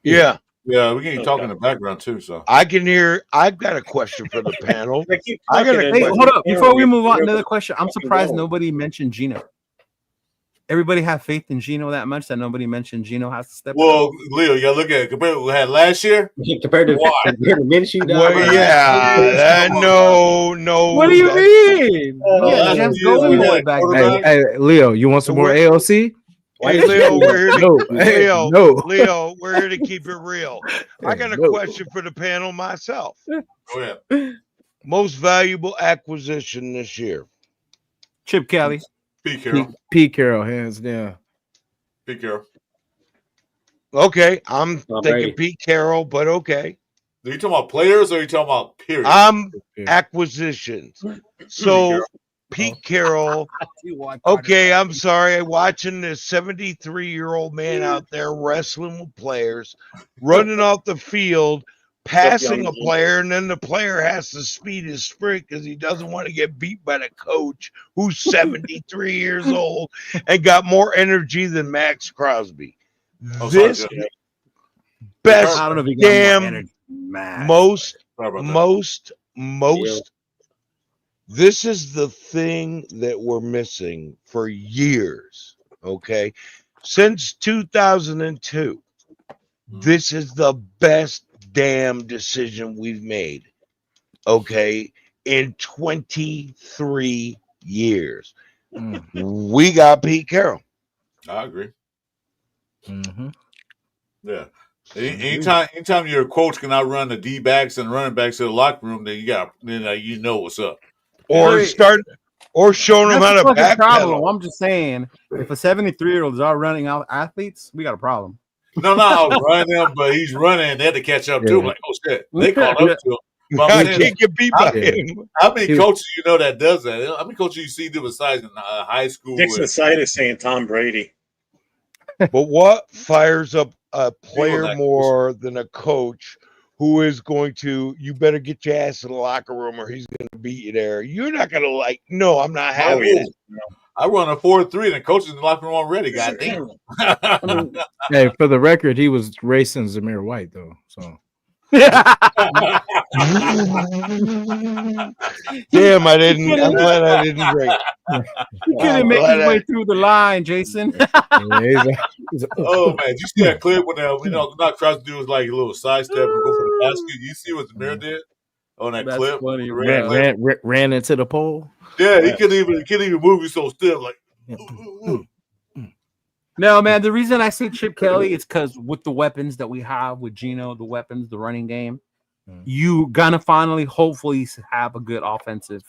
Yeah. Yeah, we can talk in the background too. So I can hear. I've got a question for the panel. Hold up before we move on. Another question. I'm surprised nobody mentioned Gino. Everybody have faith in Gino that much that nobody mentioned Gino has to step up. Well, Leo, you got to look at it. Compared to what we had last year. Compared to Minshew. No. What do you mean? James Golden Boy back then. Hey, Leo, you want some more AOC? Hey, Leo, we're here Leo, we're here to keep it real. I got a question for the panel myself. Oh, yeah. Most valuable acquisition this year? Chip Kelly. Pete Carroll, hands down. Pete Carroll. Okay, I'm thinking Pete Carroll, but okay. Are you talking about players or are you talking about period? Acquisitions. So Pete Carroll. Okay, I'm sorry. Watching this 73-year-old man out there wrestling with players, running off the field, passing a player, and then the player has to speed his sprint because he doesn't want to get beat by the coach who's 73 years old and got more energy than Max Crosby. This best I don't know if he got damn more energy. most. This is the thing that we're missing for years. Okay, since 2002, this is the best damn decision we've made. Okay, in 23 years, we got Pete Carroll. I agree. Mm-hmm. Yeah. Anytime your coach can outrun the D-backs and running backs to the locker room, then you know what's up. Or showing them how to backpedal. I'm just saying, if a 73-year-old is outrunning out athletes, we got a problem. No, outrun them, but he's running. They had to catch up to him. Like, oh shit, they caught up to him. I can't get beat by him. How many coaches you know that does that? How many coaches you see do besides in high school? Dixon Side is saying Tom Brady. But what fires up a player more than a coach who is going to, you better get your ass in the locker room or he's going to beat you there. You're not going to no, I'm not having it. I run a 4-3 and the coach is in the locker room already. God damn. Hey, for the record, he was racing Zamir White though. So damn, I didn't. I'm glad I didn't race. He couldn't make his way through the line, Jason. Oh man, you see that clip when not trying to do is like a little sidestep and go for the basket. You see what Zamir did on that clip? Funny, ran into the pole. Yeah, he couldn't even move. He's so stiff, like. No, man. The reason I say Chip Kelly is because with the weapons that we have with Geno, the weapons, the running game, you gonna finally, hopefully, have a good offensive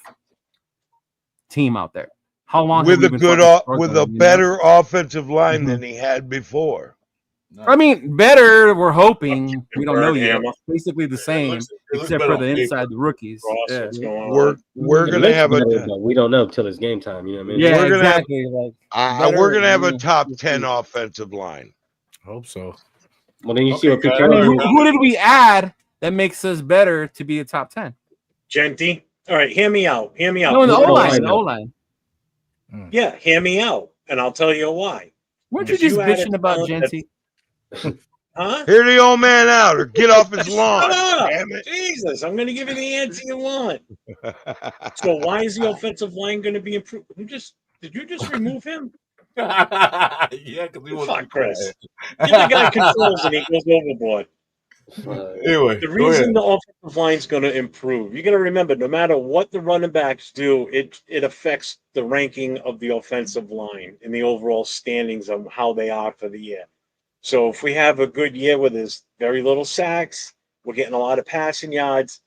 team out there. How long with a better offensive line than he had before? I mean, better. We're hoping. We don't know yet. It's basically the same, except for the inside, the rookies. Yeah. We're gonna have we don't know till it's game time. You know what I mean? Yeah, we're exactly. we're gonna have a top 10 offensive line. I hope so. Well, then you see what Pete who did we add that makes us better to be a top 10? Genty. All right, hear me out. No, in the O-line. Yeah, hear me out, and I'll tell you why. Weren't you just bitching about Genty? Huh? Hear the old man out or get off his lawn. Damn it. Jesus, I'm going to give you the answer you want. So why is the offensive line going to be improved? Did you just remove him? Yeah, because he was fuck Chris. Give the guy controls and he goes overboard. Anyway, the reason the offensive line is going to improve, you got to remember, no matter what the running backs do, it affects the ranking of the offensive line and the overall standings of how they are for the year. So if we have a good year with his very little sacks, we're getting a lot of passing yards,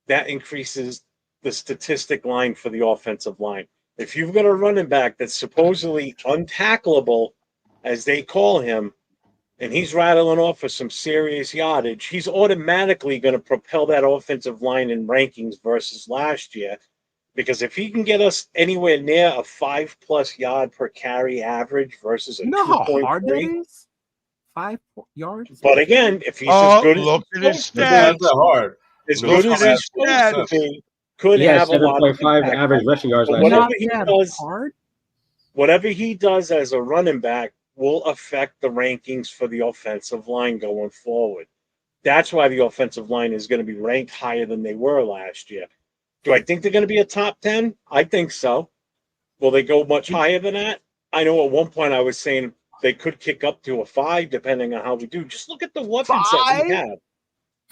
that increases the statistic line for the offensive line. If you've got a running back that's supposedly untackleable, as they call him, and he's rattling off for some serious yardage, he's automatically going to propel that offensive line in rankings versus last year. Because if he can get us anywhere near a 5+ yard per carry average versus a 2.3, 5 yards. But again, if he's as good look as at his stats, as good as he's supposed to be, could have a lot of 7.5 average rushing yards. Whatever he does as a running back will affect the rankings for the offensive line going forward. That's why the offensive line is going to be ranked higher than they were last year. Do I think they're going to be a top 10? I think so. Will they go much higher than that? I know at one point I was saying they could kick up to a 5 depending on how we do. Just look at the weapons that we have.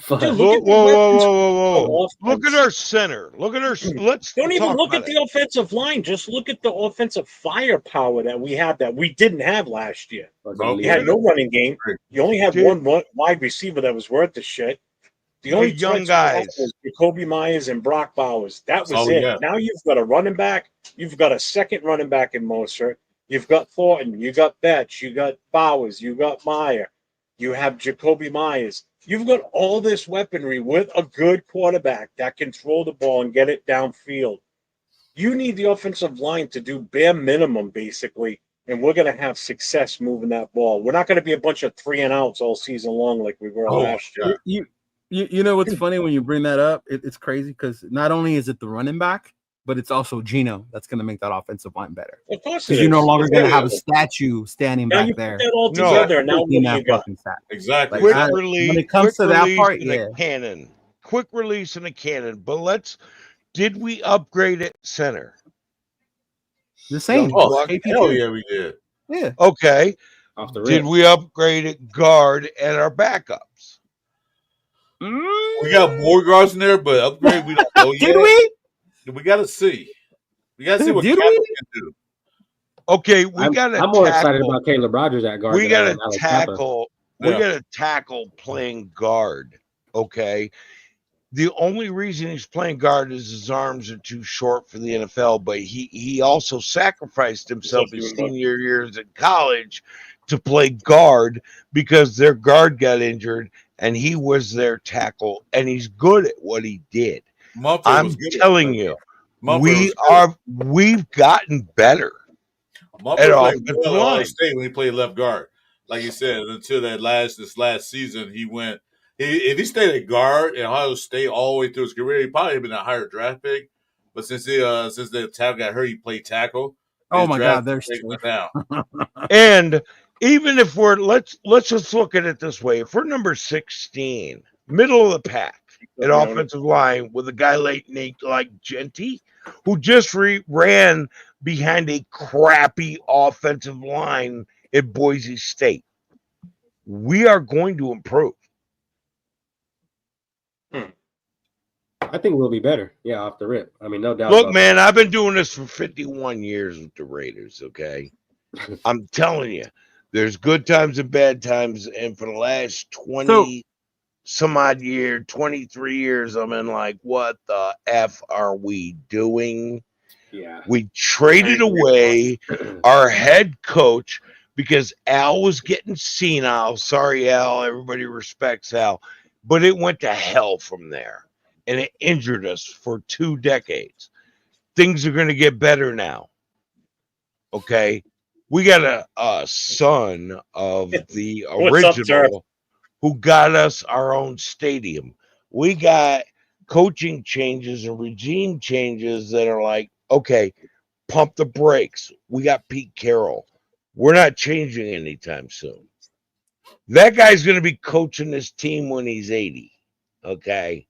Whoa. Look at our center. Look at our. Don't even look at the offensive line. Just look at the offensive firepower that we have that we didn't have last year. You had no running game. You only had one wide receiver that was worth the shit. The only young guys was Jacoby Myers and Brock Bowers. That was it. Yeah. Now you've got a running back. You've got a second running back in Moser. You've got Thornton. You got Betch. You got Bowers. You got Meyer. You have Jacoby Myers. You've got all this weaponry with a good quarterback that can throw the ball and get it downfield. You need the offensive line to do bare minimum, basically, and we're going to have success moving that ball. We're not going to be a bunch of 3 and outs all season long like we were last year. You know what's funny when you bring that up? It's crazy because not only is it the running back, but it's also Geno that's going to make that offensive line better. Of course, because you're no longer going to have a statue standing back there. Put that all together. Now what do you got? Exactly. Quick release. When it comes to that part, a cannon. Quick release and a cannon. But did we upgrade at center? The same. Oh, hell yeah, we did. Yeah. Okay. Did we upgrade at guard and our backups? We got more guards in there, but upgrade we don't know yet. Did we? We got to see. We got to see what Captain can do. Okay, we got to. I'm more excited about Caleb Rogers at guard. We got to tackle. We got to tackle playing guard. Okay. The only reason he's playing guard is his arms are too short for the NFL, but he also sacrificed himself his senior years in college to play guard because their guard got injured and he was their tackle and he's good at what he did. I'm telling you, we've gotten better at offensive line. State when he played left guard, like you said, until this last season, he went. If he stayed at guard at Ohio State all the way through his career, he probably been a higher draft pick. But since the tackle got hurt, he played tackle. Oh my God, they're down. And even if let's just look at it this way: if we're number 16, middle of the pack at offensive line with a guy like Genty, who just ran behind a crappy offensive line at Boise State, we are going to improve. I think we'll be better. Yeah, off the rip. I mean, no doubt. Look, man, I've been doing this for 51 years with the Raiders, okay? I'm telling you, there's good times and bad times. And for the last 23 years, I'm in like, what the F are we doing? Yeah. We traded away our head coach because Al was getting senile. Sorry, Al. Everybody respects Al. But it went to hell from there. And it injured us for 2 decades. Things are going to get better now. Okay? We got a son of the original who got us our own stadium. We got coaching changes and regime changes that are like, okay, pump the brakes. We got Pete Carroll. We're not changing anytime soon. That guy's going to be coaching this team when he's 80. Okay?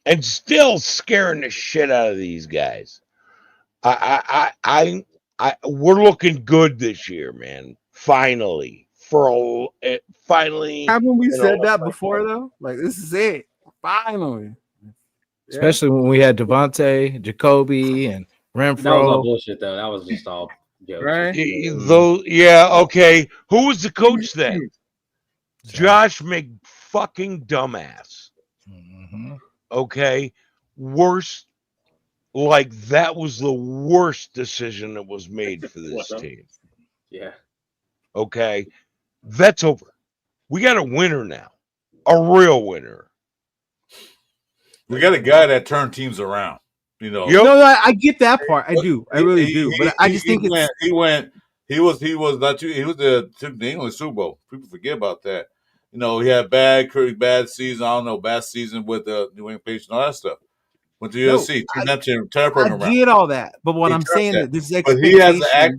And still scaring the shit out of these guys. We're looking good this year, man. Finally, finally. Haven't we said that before though? Like this is it. Finally. Especially when we had Devontae, Jacoby, and Renfro. That was all bullshit though. That was just all jokes. Right? Okay. Who was the coach then? Josh McFucking dumbass. Mm-hmm. Okay, worst. Like that was the worst decision that was made for this team. Yeah. Okay, that's over. We got a winner now, a real winner. We got a guy that turned teams around. You know. No, I get that part. I do. I really do. But I just think he was the England Super Bowl. People forget about that. You know, he had bad season. I don't know, bad season with the New England Patriots and all that stuff. Went to USC, turned that program around. I get all that, but what I'm saying is this expectation. But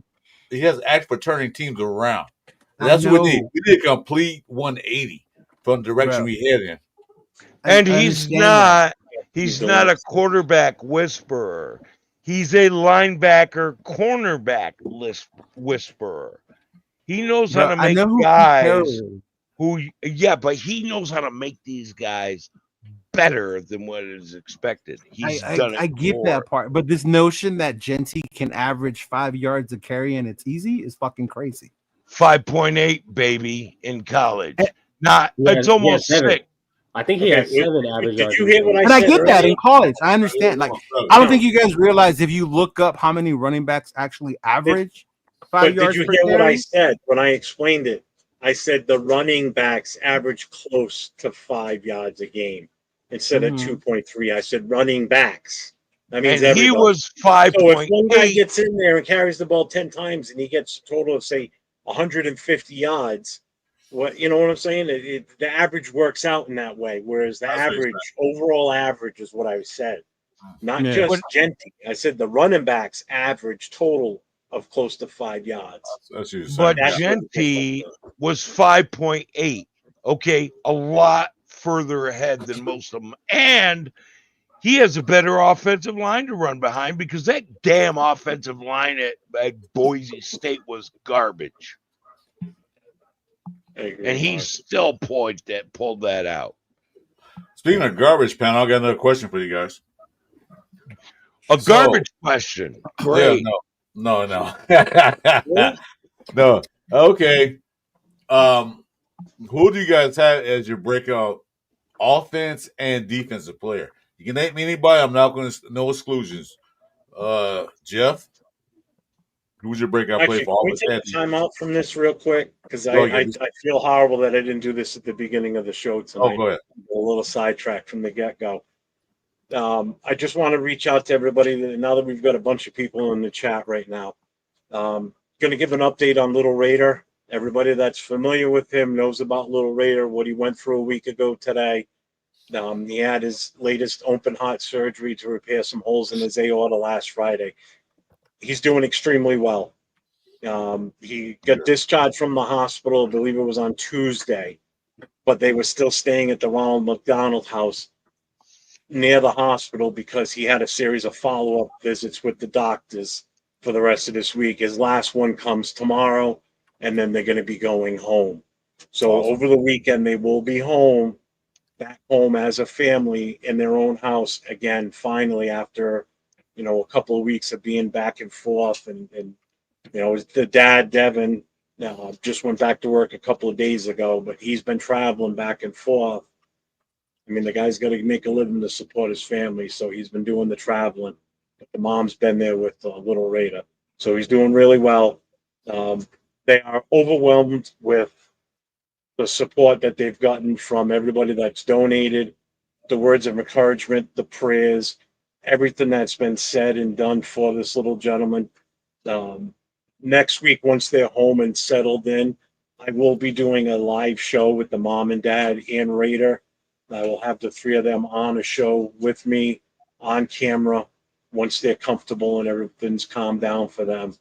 he has an act for turning teams around. And that's what we did. We did a complete 180 from the direction we head in. And he's not a quarterback whisperer. He's a linebacker, cornerback whisperer. He knows how to make guys. But he knows how to make these guys better than what is expected. He's done it. I get that part, but this notion that Genty can average 5 yards a carry and it's easy is fucking crazy. 5.8, baby, in college. It's almost 6. I think he had 7 average yards. Did you hear what I said? And I get that in college. I understand. Like, I don't think you guys realize if you look up how many running backs actually average 5 yards per carry. Did you hear what I said when I explained it? I said the running backs average close to 5 yards a game instead of 2.3. I said running backs. That means and he was 5.8. So if one guy gets in there and carries the ball 10 times and he gets a total of, say, 150 yards, you know what I'm saying? The average works out in that way, whereas the overall average is what I said. Not just Genty. I said the running backs average total of close to 5 yards. But Genty was 5.8. Okay, a lot further ahead than most of them. And he has a better offensive line to run behind because that damn offensive line at Boise State was garbage. And he still pulled that out. Speaking of garbage, panel, I got another question for you guys. Garbage question. Great. Yeah, no. No. Okay. Who do you guys have as your breakout offense and defensive player? You can name anybody. I'm not going to, no exclusions. Jeff, who's your breakout player for offense? Can we take time out from this real quick? Because I feel horrible that I didn't do this at the beginning of the show tonight. Oh, go ahead. A little sidetracked from the get-go. I just want to reach out to everybody now that we've got a bunch of people in the chat right now. Going to give an update on Little Raider. Everybody that's familiar with him knows about Little Raider, what he went through a week ago today. He had his latest open heart surgery to repair some holes in his aorta last Friday. He's doing extremely well. He got discharged from the hospital, I believe it was on Tuesday, but they were still staying at the Ronald McDonald House near the hospital because he had a series of follow-up visits with the doctors for the rest of this week. His last one comes tomorrow, and then they're going to be going home. So over the weekend, they will be back home as a family in their own house again, finally, after, a couple of weeks of being back and forth. And the dad, Devin, just went back to work a couple of days ago, but he's been traveling back and forth. I mean, the guy's got to make a living to support his family, so he's been doing the traveling. But the mom's been there with Little Raider, so he's doing really well. They are overwhelmed with the support that they've gotten from everybody that's donated, the words of encouragement, the prayers, everything that's been said and done for this little gentleman. Next week, once they're home and settled in, I will be doing a live show with the mom and dad and Raider. I will have the three of them on a show with me on camera once they're comfortable and everything's calmed down for them.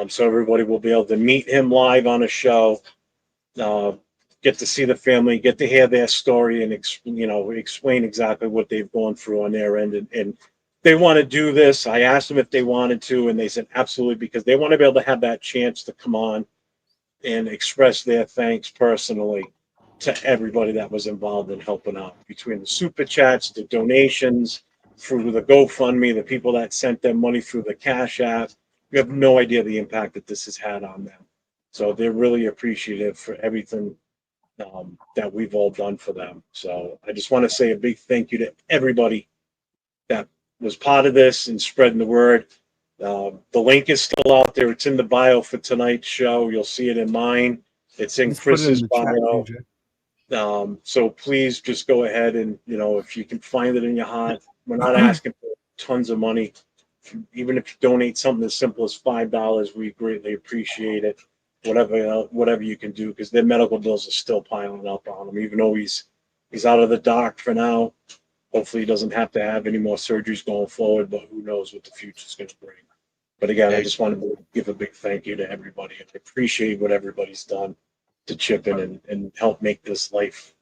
So everybody will be able to meet him live on a show, get to see the family, get to hear their story, and explain exactly what they've gone through on their end. And they want to do this. I asked them if they wanted to, and they said absolutely, because they want to be able to have that chance to come on and express their thanks personally to everybody that was involved in helping out, between the super chats, the donations, through the GoFundMe, the people that sent them money through the Cash App. You have no idea the impact that this has had on them. So they're really appreciative for everything that we've all done for them. So I just want to say a big thank you to everybody that was part of this and spreading the word. The link is still out there. It's in the bio for tonight's show. You'll see it in mine. It's in Chris's bio. So please just go ahead and, if you can find it in your heart, we're not asking for tons of money. Even if you donate something as simple as $5, we greatly appreciate it. Whatever you can do, because their medical bills are still piling up on him. Even though he's out of the dock for now, hopefully he doesn't have to have any more surgeries going forward. But who knows what the future's going to bring. But again, I just wanted to give a big thank you to everybody. I appreciate what everybody's done to chip in and help make this life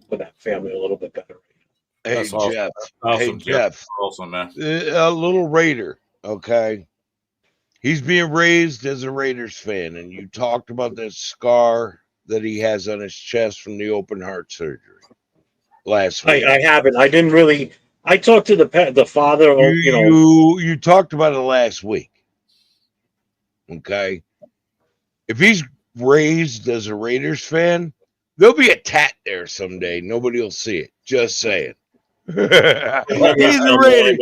for that family a little bit better. Hey, awesome. Jeff. Awesome, hey, Jeff. Awesome, man. A Little Raider, okay? He's being raised as a Raiders fan, and you talked about that scar that he has on his chest from the open heart surgery last week. I haven't. I didn't really. I talked to the father. You talked about it last week. Okay. If he's raised as a Raiders fan, there'll be a tat there someday. Nobody will see it. Just saying. He's a Raider.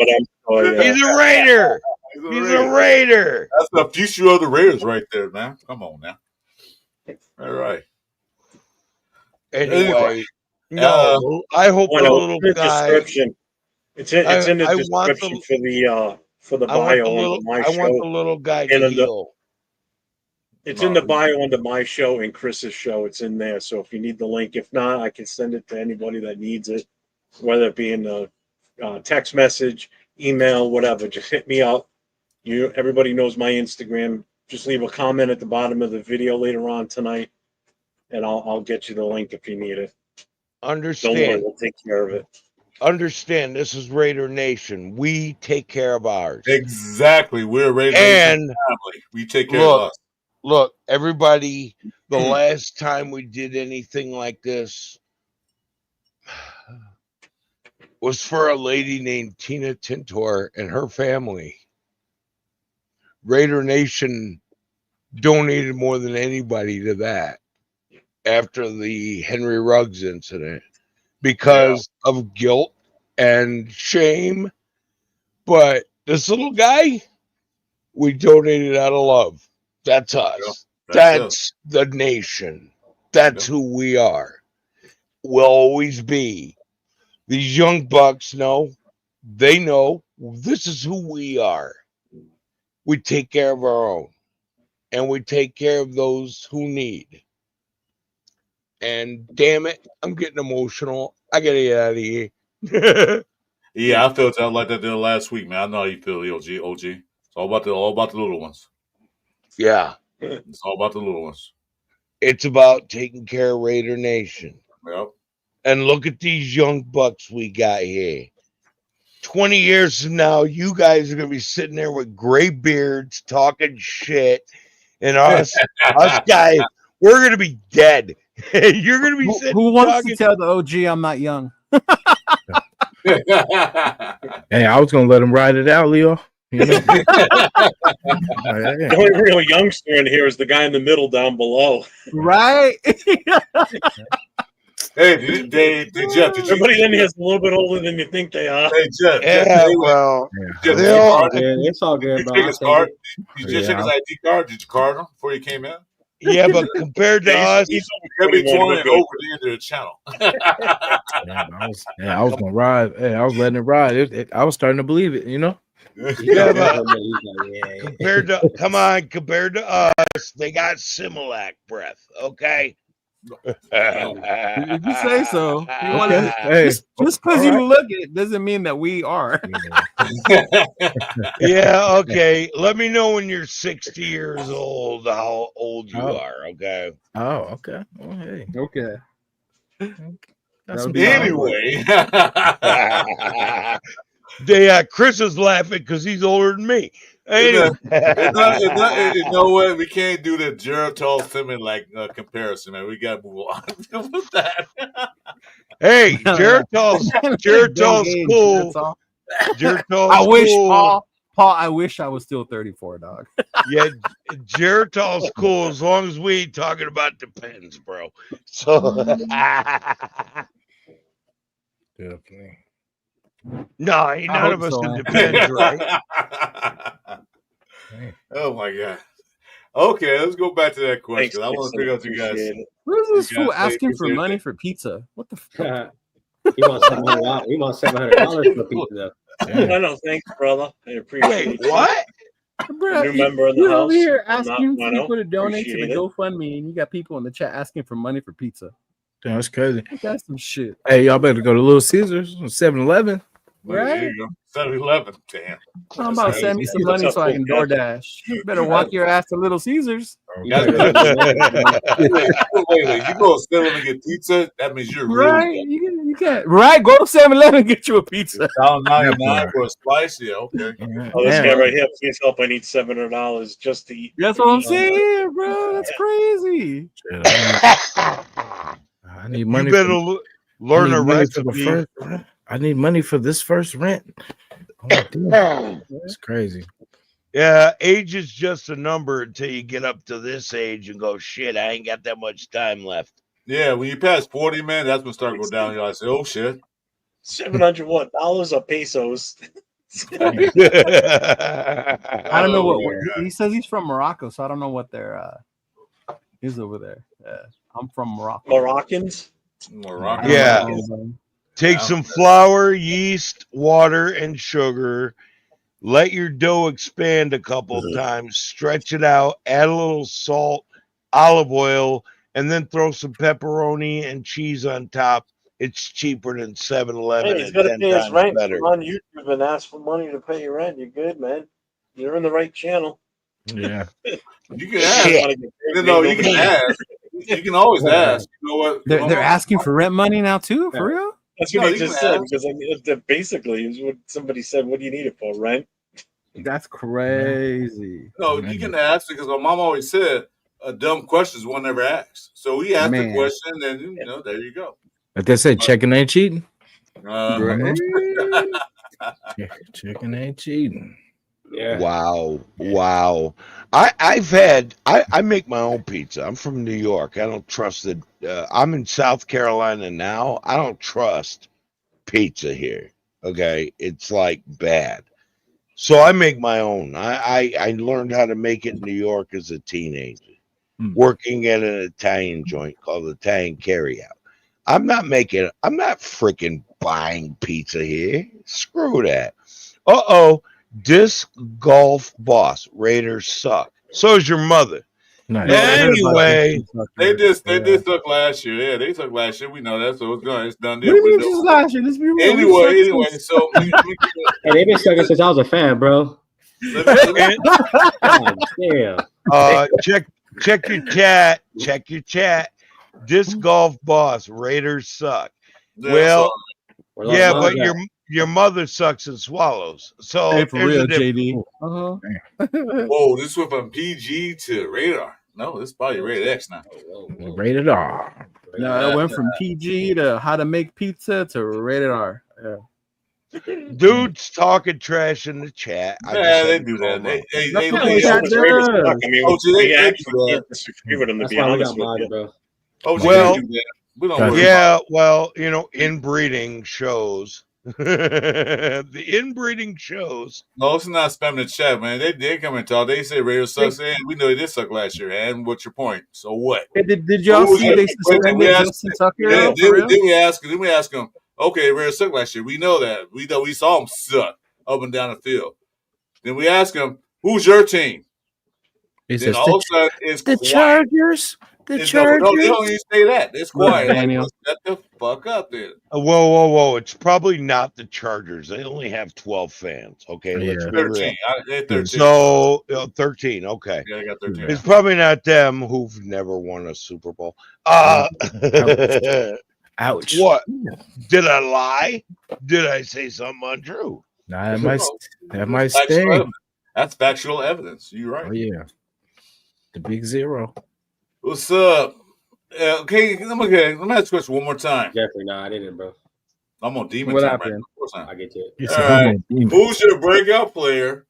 He's a Raider. He's a Raider. That's the future of the Raiders right there, man. Come on now. All right. Anyway, no, I hope the little guy. Description. It's in the description for the bio under my show. I want the little guy to heal. It's in the bio under my show and Chris's show. It's in there. So if you need the link, if not, I can send it to anybody that needs it, whether it be in a text message, email, whatever. Just hit me up. Everybody knows my Instagram. Just leave a comment at the bottom of the video later on tonight, and I'll get you the link if you need it. Understand? Don't worry, we'll take care of it. Understand? This is Raider Nation. We take care of ours. Exactly. We're Raider Nation family. We take care of us. Look, everybody, the last time we did anything like this was for a lady named Tina Tintor and her family. Raider Nation donated more than anybody to that after the Henry Ruggs incident because of guilt and shame. But this little guy, we donated out of love. That's us. That's the nation. That's who we are. We'll always be. These young bucks know. They know this is who we are. We take care of our own. And we take care of those who need. And damn it, I'm getting emotional. I gotta get out of here. Yeah, I felt like that last week, man. I know how you feel, OG. It's all about the little ones. Yeah. It's all about the little ones. It's about taking care of Raider Nation. Yep. And look at these young bucks we got here. 20 years from now, you guys are going to be sitting there with gray beards talking shit. And us guys, we're going to be dead. You're going to be sitting Who wants to tell the OG I'm not young? Hey, I was going to let him ride it out, Leo. You know? The only real youngster in here is the guy in the middle down below. Right? Hey, Jeff, everybody in here is a little bit older than you think they are. Hey, Jeff. It's all good, bro. Did you just check his ID card? Did you card him before you came in? Yeah, but compared to us, he's only 20 and over the end of the channel. I was gonna ride. Hey, I was letting it ride. I was starting to believe it, you know. Yeah, but compared to us, they got Similac breath. Okay. If you say so. Just because you look it doesn't mean that we are. Yeah, okay. Let me know when you're 60 years old how old you are, okay? Oh, okay. Oh, hey. Okay. Anyway. Chris is laughing because he's older than me. Anyway. You know what? We can't do the Geritol Similac comparison, man. We gotta move on with that. Hey, Geritol's cool. Geritol's I wish, Paul, I wish I was still 34, dog. Yeah, Geritol's cool as long as we ain't talking about Depends, bro. So definitely. No, ain't none of us in Depends, right? Oh my god. Okay, let's go back to that question. I want to figure out you guys. Who's this fool asking for money for pizza? What the fuck? He wants $700. He wants $700 for pizza. I know, thanks, brother. I appreciate it. What? Bro, new member in the house. Over here asking people to donate to the it. GoFundMe, and you got people in the chat asking for money for pizza. Damn, that's crazy. That's some shit. Hey, y'all better go to Little Caesars, 7-Eleven. Right? 7-Eleven. Damn. I'm about to send me some money so I can DoorDash. You better walk your ass to Little Caesars. You go to 7-Eleven and get pizza. That means you're right. Really you can't. Right. Go to 7-Eleven and get you a pizza. $1.99 for a slice. Yeah. Okay. Oh, this guy right here. Please help. I need $700 just to eat. That's what I'm saying, bro. That's crazy. I need money. You better learn a recipe. I need money for this first rent. Oh, it's crazy. Yeah, age is just a number until you get up to this age and go, shit, I ain't got that much time left. Yeah, when you pass 40, man, that's when start go down. I say, oh shit. $700 what? Dollars or pesos? I don't know what he says. He's from Morocco, so I don't know what their is over there. I'm from Morocco. Moroccans? Morocco. Yeah. Take some flour, yeast, water, and sugar. Let your dough expand a couple times. Stretch it out. Add a little salt, olive oil, and then throw some pepperoni and cheese on top. It's cheaper than 7-Eleven Hey, he's and got to 10 pay his times rent. better. Come on YouTube and ask for money to pay your rent. You're good, man. You're in the right channel. Yeah. You can ask. No, you can ask. You can always ask. You know what? They're asking for rent money now too, for real? That's what he just said. Because I mean, basically, is what somebody said. What do you need it for? Rent? That's crazy. No, you can ask because my mom always said a dumb question is one never asked. So we asked the question, and there you go. Like they said, chicken ain't cheating. Chicken ain't cheating. Yeah. Wow. I make my own pizza. I'm from New York. I don't trust it. I'm in South Carolina now. I don't trust pizza here. Okay. It's like bad. So I make my own. I learned how to make it in New York as a teenager, working at an Italian joint called Italian Carryout. I'm not freaking buying pizza here. Screw that. Disc golf boss. Raiders suck. So is your mother. Nice. Anyway, they did suck last year. Yeah, they suck last year. We know that, so it's done. What do you mean just last year? Let's be real. Anyway, so hey, they've been sucking since I was a fan, bro. God damn. Check your chat. Check your chat. Disc golf boss. Raiders suck. Yeah, but your mother sucks and swallows. So hey, for real, JD. Whoa, this went from PG to radar. No, this is probably rated X now. Rated R. No, it went from PG to how to make pizza to rated R. Yeah. Dudes talking trash in the chat. Yeah, they do that. They can't disagree with them, to be honest with you. Well, inbreeding shows. The inbreeding shows. No, it's not spamming the chat, man. They come and talk. They say Raiders sucks, and we know they did suck last year. And what's your point? So what? Hey, did y'all see they suspended Justin Tucker? Then we ask them. Okay, Raiders suck last year. We know that. We saw them suck up and down the field. Then we ask them, "Who's your team?" Then all of a sudden, it's the quiet. Chargers. The Chargers. No, they don't even say that. It's quiet. Like, shut the fuck up, then. Whoa! It's probably not the Chargers. They only have 12 fans. Okay, let's be 13. real. 13. So 13. Okay, yeah, I got 13. It's probably not them who've never won a Super Bowl. Ouch! What? Did I lie? Did I say something untrue? Nah, that might stay. That's factual evidence. You're right. Oh yeah, the big zero. What's up? Okay, let me ask a question one more time. Jeffrey, nah, I didn't, bro. I'm on demon what time happened? right now. Of course not. I get to it. All right. Who's your breakout player?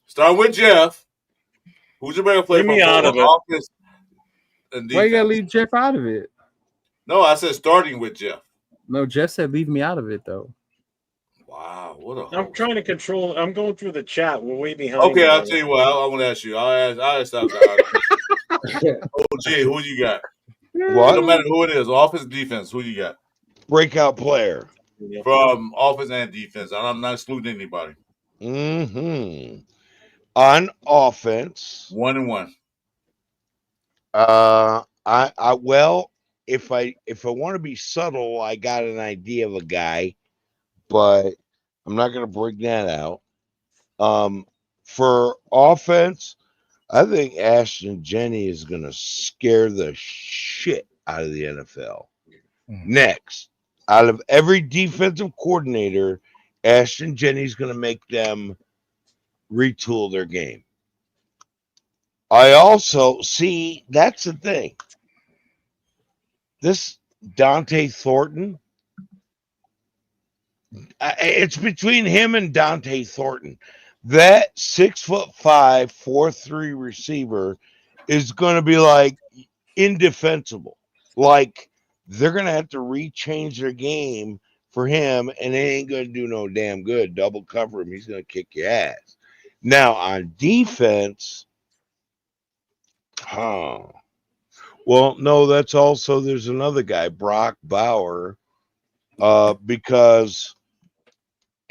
Start with Jeff. Who's your breakout player? Leave me out of it. Offense and Why you gotta leave Jeff out of it? No, I said starting with Jeff. No, Jeff said leave me out of it though. Wow, what a! I'm trying to control. I'm going through the chat. We're way behind. Okay, I'll tell you what. I want to ask you. I'll ask. OG, who you got? What? No matter who it is, offense, defense. Who you got? Breakout player from offense and defense. I'm not excluding anybody. On offense, 1-1. If I want to be subtle, I got an idea of a guy, but I'm not going to bring that out. For offense, I think Ashton Jenney is going to scare the shit out of the NFL. Next, out of every defensive coordinator, Ashton Jenney's going to make them retool their game. I also see that's the thing. This Dante Thornton, it's between him and Dante Thornton. That 6'5", 4'3" receiver is going to be like indefensible. Like they're going to have to rechange their game for him, and they ain't going to do no damn good. Double cover him. He's going to kick your ass. Now on defense, Well, no, that's also there's another guy, Brock Bauer,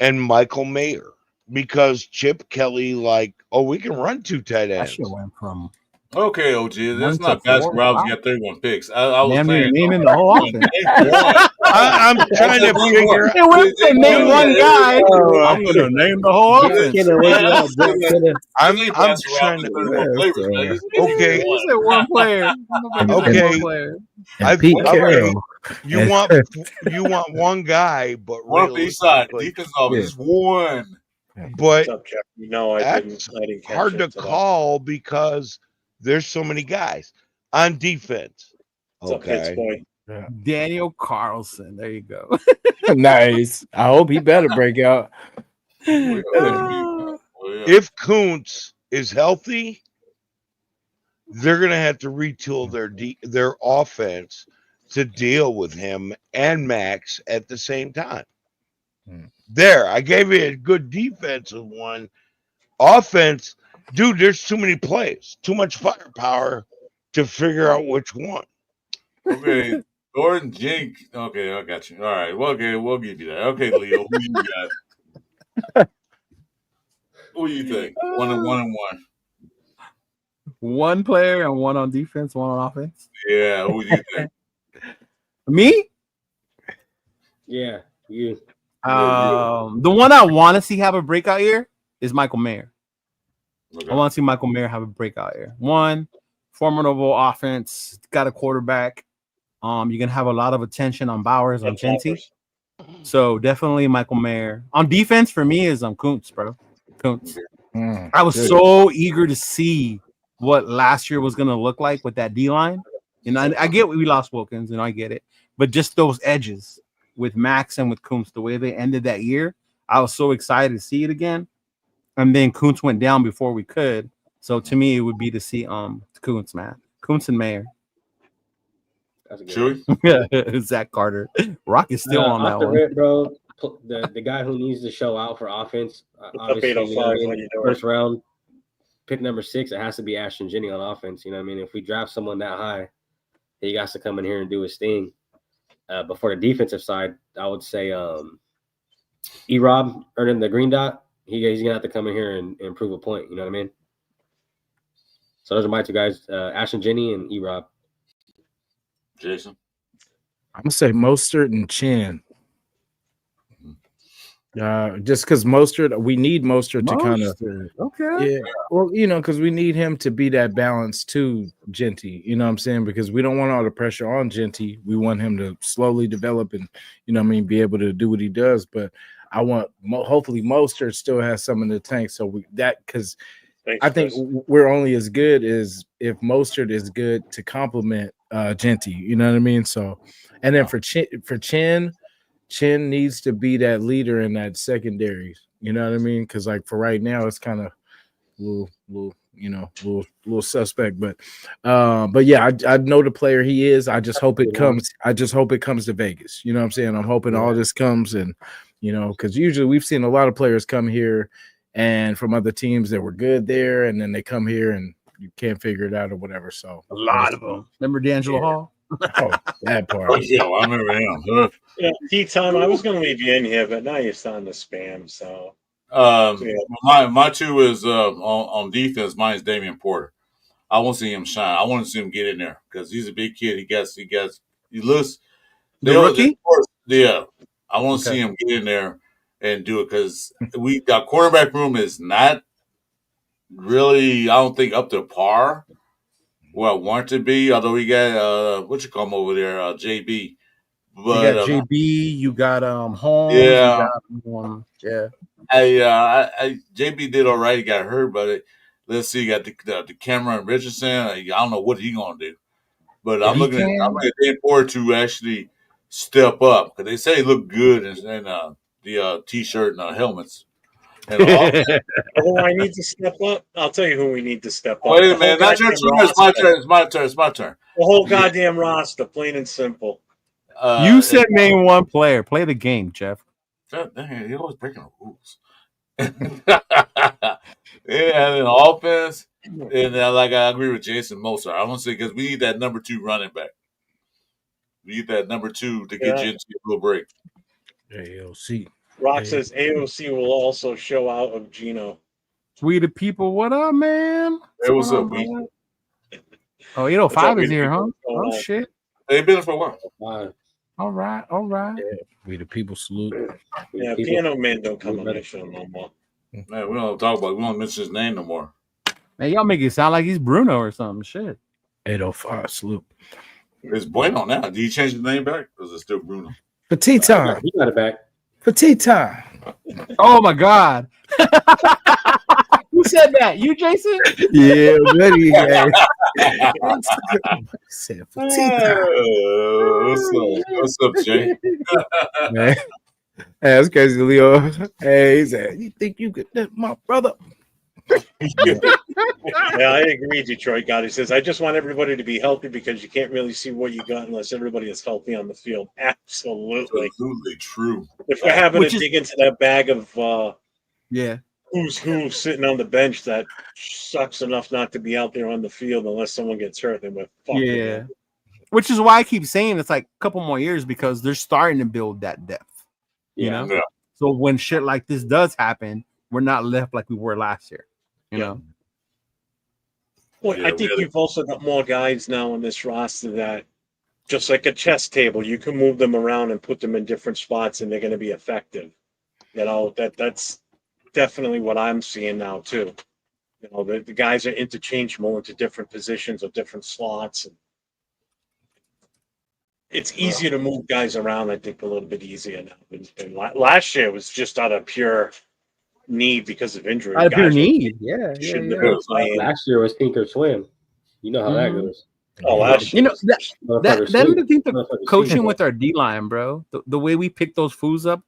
and Michael Mayer, because Chip Kelly we can run 2 tight That ends. shit went from Okay, OG, that's not basketball. Wow. You got 31 picks. I was saying naming the whole offense. I'm trying to figure out. It went to name one guy. I'm gonna name the whole offense. I'm trying to. Okay, you said one player. Okay, and Pete Carroll. You want one guy, but one piece side defense offense is one. But no, I didn't catch hard to call because there's so many guys on defense. Okay. Daniel Carlson. There you go. Nice. I hope he better break out. If Kuntz is healthy, they're going to have to retool their offense to deal with him and Max at the same time. There, I gave you a good defensive one. Offense, dude, there's too many plays, too much firepower to figure out which one. Okay, Gordon Jink. Okay, I got you. All right, well, okay, we'll give you that. Okay, Leo, who you got? Who you think? One and one. One player and one on defense, one on offense. Yeah, who do you think? Me? Yeah, you. The one I want to see have a breakout year is Michael Mayer. Okay. I want to see Michael Mayer have a breakout year. One, formidable offense, got a quarterback. You can have a lot of attention on Bowers, on Genty. So definitely Michael Mayer. On defense for me is Kuntz, bro. Kuntz. I was so eager to see what last year was gonna look like with that D line. And I get we lost Wilkins, and I get it, but just those edges with Max and with Kuntz, the way they ended that year, I was so excited to see it again. And then Kuntz went down before we could. So to me, it would be to see Kuntz, man. Kuntz and Mayer. That's a good one. Zach Carter. Rock is still on that one. Rip, bro, the guy who needs to show out for offense, obviously, first round, pick number 6, it has to be Ashton Jennings on offense. You know what I mean? If we draft someone that high, he got to come in here and do his thing. But for the defensive side, I would say E-Rob earning the green dot. He's gonna have to come in here and prove a point. You know what I mean? So those are my two guys, Ashton Jennings and E-Rob. Jason, I'm gonna say Mostert and Chin. Just because Mostert, we need Mostert to kind of yeah. Well, because we need him to be that balance to Genty. You know what I'm saying? Because we don't want all the pressure on Genty. We want him to slowly develop and be able to do what he does. But I want hopefully Mostert still has some in the tank. So because I think we're only as good as if Mostert is good to complement Genty. You know what I mean? So, and then for Chin needs to be that leader in that secondary. You know what I mean? Because for right now, it's kind of little suspect. But yeah, I know the player he is. I just hope it comes. I just hope it comes to Vegas. You know what I'm saying? I'm hoping all this comes and because usually we've seen a lot of players come here and from other teams that were good there, and then they come here and you can't figure it out or whatever. So a lot of them. Remember D'Angelo Hall? Oh, that part. Oh, yeah, I remember him. Yeah, T-Time, I was going to leave you in here, but now you're starting to spam. So, my two is on defense. Mine is Damian Porter. I want to see him shine. I want to see him get in there because he's a big kid. He looks the rookie. Yeah, I want to see him get in there and do it because our quarterback room is not really, I don't think, up to par. Well, want to be, although we got what you call him over there, JB. But you got JB, you got Holmes, yeah, yeah. JB did all right. He got hurt, but let's see, you got the Cameron Richardson. I don't know what he's gonna do, but I'm looking at Dan Porter to actually step up because they say he looked good in the t-shirt and helmets. And who I need to step up? I'll tell you who we need to step up. Wait a minute, not your turn. It's my turn. It's my turn. The whole goddamn roster, plain and simple. You said name one player. Play the game, Jeff. You're always breaking the rules. Yeah, and then offense. And like I agree with Jason Moser. I want to say because we need that number 2 running back. We need that number 2 to get you into a little break. AOC. Rock says AOC will also show out of Gino. We the people, what up, man? Hey, what's up, man? Oh, 805 is here, huh? Oh, shit. They've been here for a while. All right. Yeah, we the people salute. Yeah, Piano Man don't come on this show no more. Man, we don't talk about it. We don't mention his name no more. Man, y'all make it sound like he's Bruno or something. Shit. 805 salute. It's Bueno now. Do you change the name back? Or is it still Bruno? Petite time. He got it back. Petite time. Oh my God. Who said that? You, Jason? Yeah, buddy. Said petite time. What's up, Jay? Man. Hey, that's crazy, Leo. Hey, he said, "You think you could, my brother?" Yeah, I agree, Detroit God. He says, I just want everybody to be healthy because you can't really see what you got unless everybody is healthy on the field. Absolutely true. If we're having to dig into that bag of who's who sitting on the bench that sucks enough not to be out there on the field unless someone gets hurt, then we're fucked. Yeah. Which is why I keep saying it's like a couple more years because they're starting to build that depth. You know? Yeah. So when shit like this does happen, we're not left like we were last year. You know? Well, I think you've also got more guys now on this roster that, just like a chess table, you can move them around and put them in different spots, and they're going to be effective. You know, that's definitely what I'm seeing now too. You know, the guys are interchangeable into different positions or different slots, and it's easier to move guys around. I think a little bit easier now. Last year was just out of pure need because of injury. Out of pure need, yeah. Last year was sink or swim. You know how that goes. Oh, last year. You know that I think the coaching with our D line, bro. The way we picked those fools up,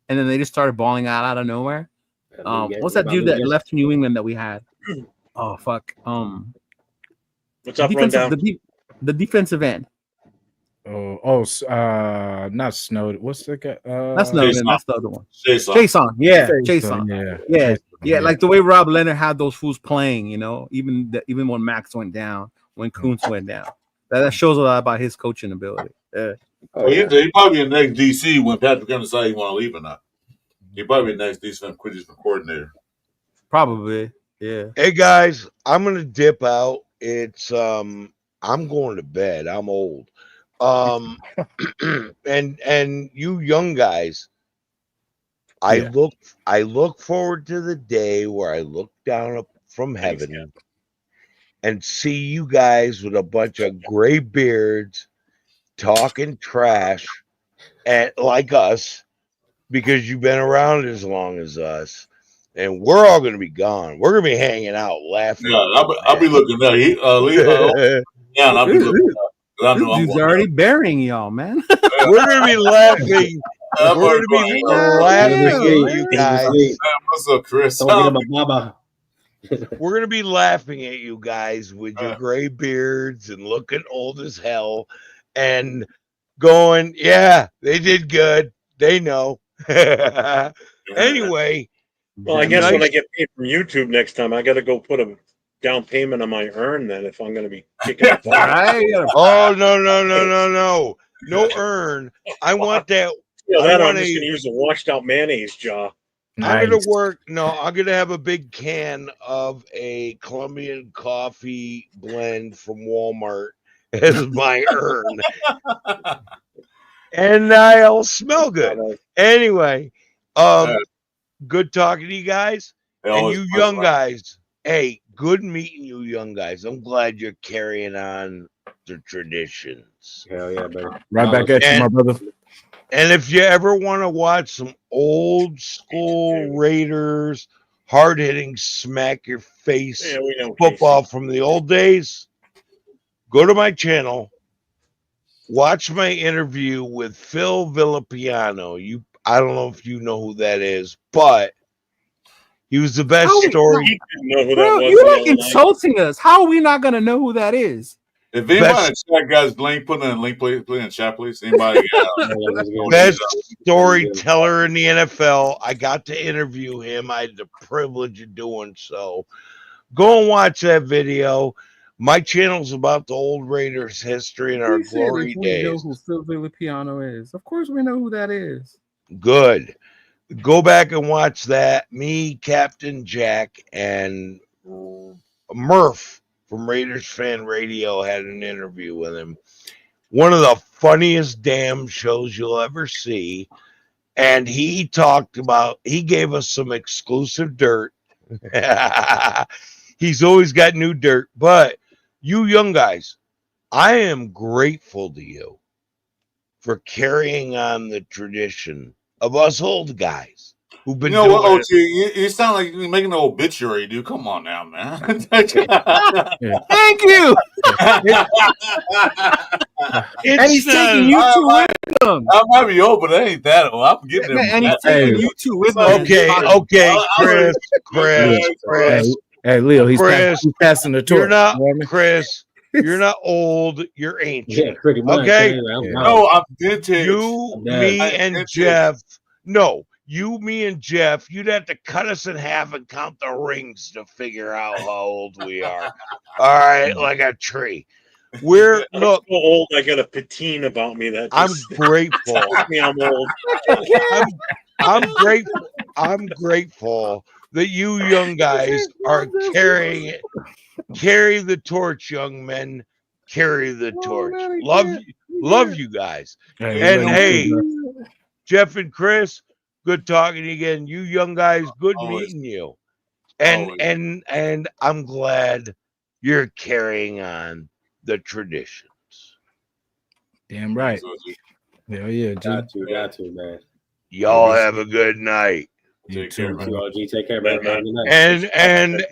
and then they just started balling out of nowhere. What's that dude that left New England that we had? Oh fuck. What's up, rundown? The defensive end. Not Snowden. What's the guy? That's Snowden. That's the other one. Jason. Yeah, Jason. Yeah. Like the way Rob Leonard had those fools playing, you know, even when Max went down, when Kuntz went down. That shows a lot about his coaching ability. Yeah. He probably be the next DC when Patrick going to decide he want to leave or not. He probably be the next defensive coordinator. Probably. Yeah. Hey guys, I'm gonna dip out. It's I'm going to bed. I'm old. And you young guys, I look forward to the day where I look down from heaven and see you guys with a bunch of gray beards talking trash like us because you've been around as long as us. And we're all going to be gone. We're going to be hanging out, laughing. Yeah, I'll be looking there. I'll be looking there. This dude's already burying y'all, man. We're going to be laughing. We're going to be laughing at you guys. What's up, Chris? We're going to be laughing at you guys with your gray beards and looking old as hell and going, yeah, they did good. They know. Anyway. Well, I guess when I get paid from YouTube next time, I got to go put a down payment on my earn then if I'm going to be kicking it. Oh, no earn. I want that. Yeah, I'm just going to use a washed out mayonnaise jar. I'm going to work. No, I'm going to have a big can of a Colombian coffee blend from Walmart as my earn. And I'll smell good. Anyway, good talking to you guys. And you young guys, hey, good meeting you young guys. I'm glad you're carrying on the traditions. Hell yeah, buddy. Right back at you, my brother. And if you ever want to watch some old school Raiders, hard-hitting, smack your face football from the old days, go to my channel. Watch my interview with Phil Villapiano. I don't know if you know who that is, but he was the best story. You're like insulting us. How are we not going to know who that is? If anybody in chat guys link, put in a link, please, in the chat, please. Anybody? Best storyteller in the NFL. I got to interview him. I had the privilege of doing so. Go and watch that video. My channel's about the old Raiders history and our glory we days. know who Phil Villapiano is. Of course, we know who that is. Good. Go back and watch that. Me, Captain Jack, and Murph from Raiders Fan Radio had an interview with him. One of the funniest damn shows you'll ever see. And he gave us some exclusive dirt. He's always got new dirt. But you young guys, I am grateful to you for carrying on the tradition of us old guys who've been doing what, OG, you sound like you're making an obituary, dude. Come on now, man. Thank you. And he's taking you two with him. I might be old, but I ain't that old. I'm getting there. And he's taking you two with him. Okay, Chris. Hey, Leo, he's passing the torch. You're not, Chris. You're not old. You're ancient. Yeah, pretty much. Okay. No, I'm vintage. You, me, and Jeff. You'd have to cut us in half and count the rings to figure out how old we are. All right, like a tree. We're look so old. I got a patine about me that I'm grateful. I'm old. I'm grateful. I'm grateful that you young guys are carrying it. Carry the torch, young men. Carry the torch. Love you guys. Hey, Jeff and Chris, good talking to you again. You young guys, good meeting you. And I'm glad you're carrying on the traditions. Damn right. Hell yeah, got to, man. Y'all have a good night. Take care, man.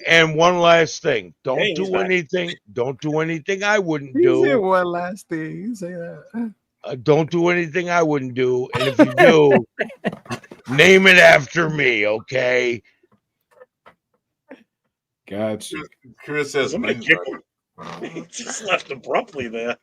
And one last thing. Don't do anything I wouldn't do. He said one last thing. You say that. Don't do anything I wouldn't do. And if you do, name it after me, okay? Gotcha. Chris says he just left abruptly there.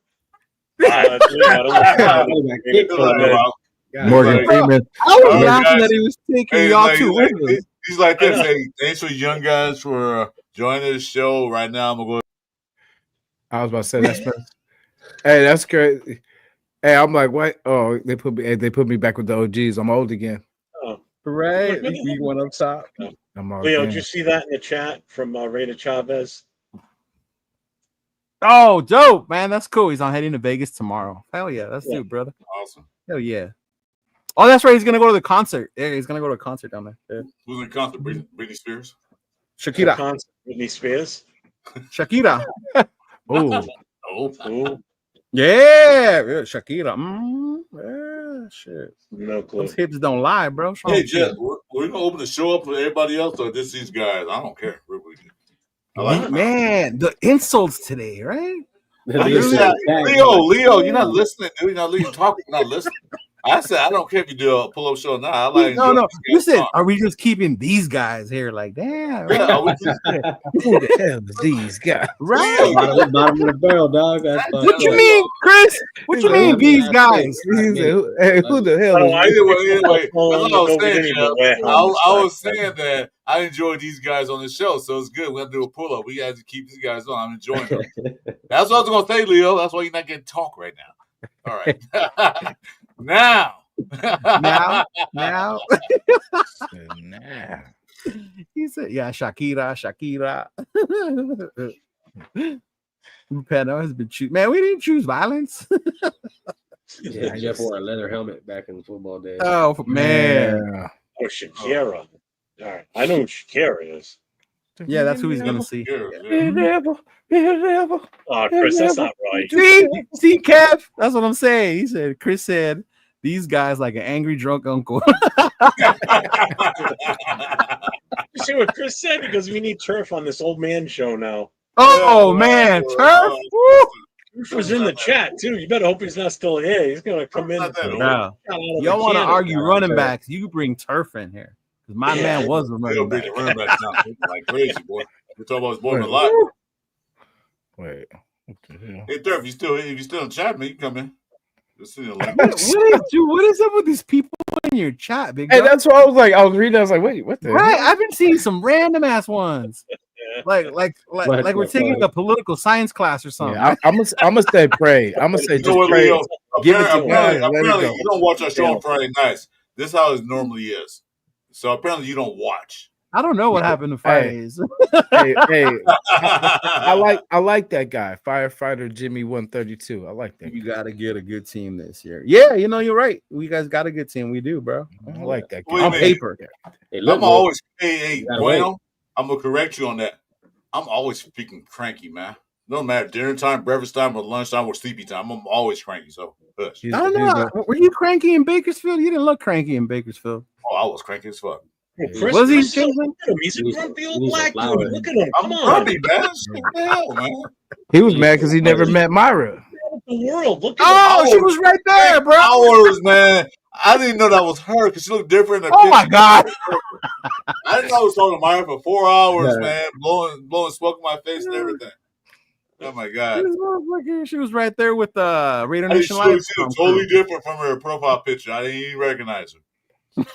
Morgan Freeman. I was laughing that he was taking y'all two with him. He's like this. Hey, thanks for young guys for joining the show. Right now, I'm gonna go. I was about to say that's. Hey, that's crazy. Hey, I'm like, what? Oh, they put me back with the OGs. I'm old again. Oh, right. We went up top. Leo, did you see that in the chat from Raider Chavez? Oh, dope, man. That's cool. He's on heading to Vegas tomorrow. Hell yeah. That's it, brother. Awesome. Hell yeah. Oh, that's right. He's gonna go to the concert. Yeah, he's gonna go to a concert down there. Yeah. Who's in the concert? Britney Spears. Shakira. Britney Spears. Shakira. Oh. Yeah, Shakira. Yeah, shit. No clue. Those hips don't lie, bro. Hey, Jeff, we're gonna open the show up for everybody else, or just these guys. I don't care. I like man, the insults today, right? Leo, you're not listening, dude. You're not talking. You're not listening. I said I don't care if you do a pull-up show now. I like no. You said, are we just keeping these guys here? Like, damn. Right? Who the hell are these guys? Right. Bottom of the barrel, dog. What you mean, Chris? What you mean, these guys? Hey, who the hell? Anyway, I was saying that I enjoy these guys on the show, so it's good. We have to do a pull-up. We have to keep these guys on. I'm enjoying them. That's what I was going to say, Leo. That's why you're not getting talk right now. All right. Now. He said, yeah, Shakira. Pano has been man, we didn't choose violence. Yeah, Jeff wore a leather helmet back in the football days. Oh, man. Oh, Shakira. All right. I know who Shakira is. Yeah, that's who he's going to see. Oh, Chris, that's not right. See, Kev? That's what I'm saying. He said, Chris said, these guys like an angry drunk uncle. You see what Chris said? Because we need turf on this old man show now. Oh, man. Turf? Turf was in the chat, too. You better hope he's not still here. He's going to come in. No. Y'all want to argue running backs, you bring turf in here. Because my man was a running back. Like crazy, boy. We're talking about his boy a lot. Wait. What the hell? Hey, Turf, if you're still in chat, man, you come in. What is up with these people in your chat, big guy? Hey, that's what I was like. I was reading. I was like, wait, what the? Right, I've been seeing some random ass ones. like we're taking a political science class or something. Yeah, I'm gonna say pray. I'm gonna say just pray. Leo, Give it to God. Apparently, you don't watch our show on Friday nights. This is how it normally is. So apparently, you don't watch. I don't know what happened to Fridays. Hey, I like that guy, firefighter Jimmy 132. I like that. You got to get a good team this year. Yeah, you're right. We guys got a good team. We do, bro. I like that guy. On paper. I'm always Bueno. I'm gonna correct you on that. I'm always freaking cranky, man. No matter dinner time, breakfast time, or lunchtime, or sleepy time. I'm always cranky. So I don't know. Were you cranky in Bakersfield? You didn't look cranky in Bakersfield. Oh, I was cranky as fuck. Was he? He's a grumpy old black dude. Look at him. Come on. Grumpy, man. What the hell, man? He was mad because he never met Myra. The world. Look at him. She was right there, bro. Hours, man. I didn't know that was her because she looked different. Oh my god! I didn't know I was talking to Myra for 4 hours, man. Blowing smoke in my face and everything. Oh my god! She was right there with Raider Nation Live. She was totally different from her profile picture. I didn't even recognize her.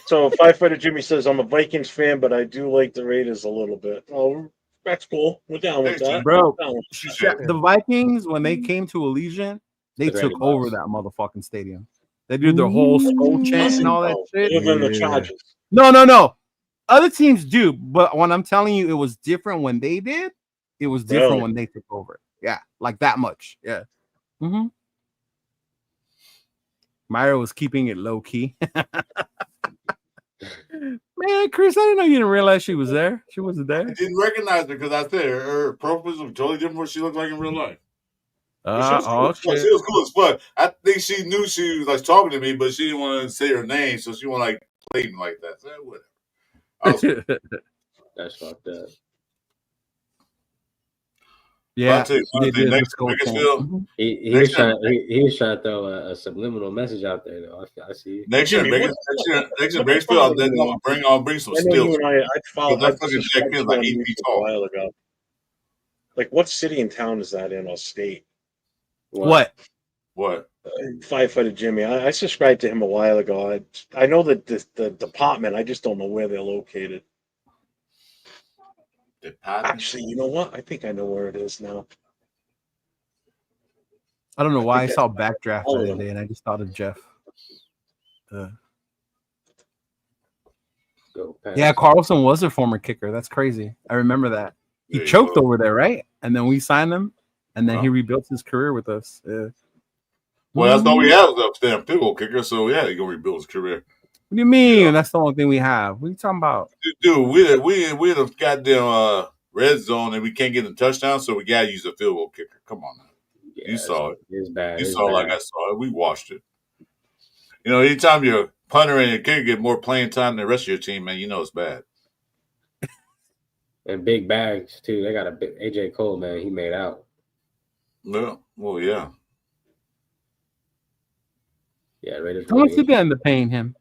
So Firefighter Jimmy says, I'm a Vikings fan, but I do like the Raiders a little bit. Oh, that's cool. We're down with that. Bro, the Vikings, when they came to Allegiant, they took over that motherfucking stadium. They did their whole skull chant and all that shit. Even the Chargers. No. Other teams do, but when I'm telling you it was different when they did, it was different when they took over. Yeah, like that much. Yeah. Mm-hmm. Myra was keeping it low key. Man, Chris, I didn't know you didn't realize she was there. She wasn't there. I didn't recognize her because I said her profile was totally different from what she looked like in real life. She was cool as fuck. I think she knew she was like talking to me, but she didn't want to say her name, so she wanted like play me like that. So whatever. That's fucked up. Yeah, he was trying to throw a subliminal message out there, though. I see. Next year, Bakersfield, I'll bring some stills. I followed that fucking Jack Pin like 8 feet tall. A while ago. Like, what city and town is that in, or state? What? Firefighter Jimmy. I subscribed to him a while ago. I know that the department. I just don't know where they're located. Actually, you know what? I think I know where it is now. I don't know why I saw Backdraft the other day, and I just thought of Jeff. Yeah, Carlson was a former kicker. That's crazy. I remember that. He choked over there, right? And then we signed him, and then he rebuilt his career with us. Yeah. Well, that's all we have was upstairs field goal kicker, so yeah, he's gonna rebuild his career. What do you mean? Yeah. That's the only thing we have. What are you talking about? Dude, we the goddamn red zone and we can't get a touchdown, so we gotta use a field goal kicker. Come on now. Yeah, you saw it. It's bad. You saw it like I saw it. We watched it. You know, anytime your punter and your kicker get more playing time than the rest of your team, man, you know it's bad. And big bags too. They got a big AJ Cole, man. He made out. Well, yeah. Yeah, Raiders. How much did they end up paying him?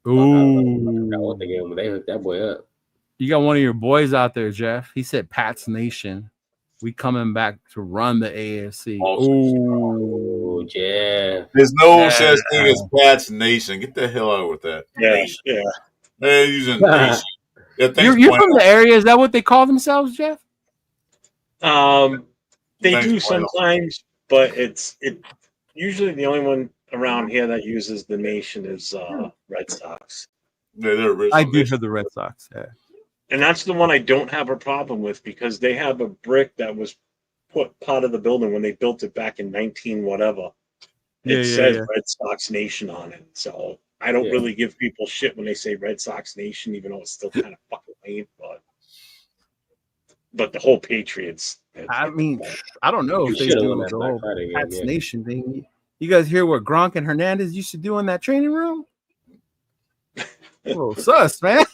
Ooh. They hooked that boy up. You got one of your boys out there, Jeff. He said Pat's Nation. We coming back to run the AFC. Oh, Jeff. There's no such thing as Pat's Nation. Get the hell out with that. Yeah. They're using Nation. Yeah, you're from the area. Is that what they call themselves, Jeff? They do sometimes, but it's usually the only one around here that uses the Nation is Red Sox. Yeah, I do for the Red Sox. Yeah. And that's the one I don't have a problem with because they have a brick that was put part of the building when they built it back in 19 whatever. It says Red Sox Nation on it. So I don't really give people shit when they say Red Sox Nation, even though it's still kind of fucking lame. But the whole Patriots. I mean, I don't know if they do the whole Pats Nation thing. You guys hear what Gronk and Hernandez used to do in that training room? Oh, sus, man.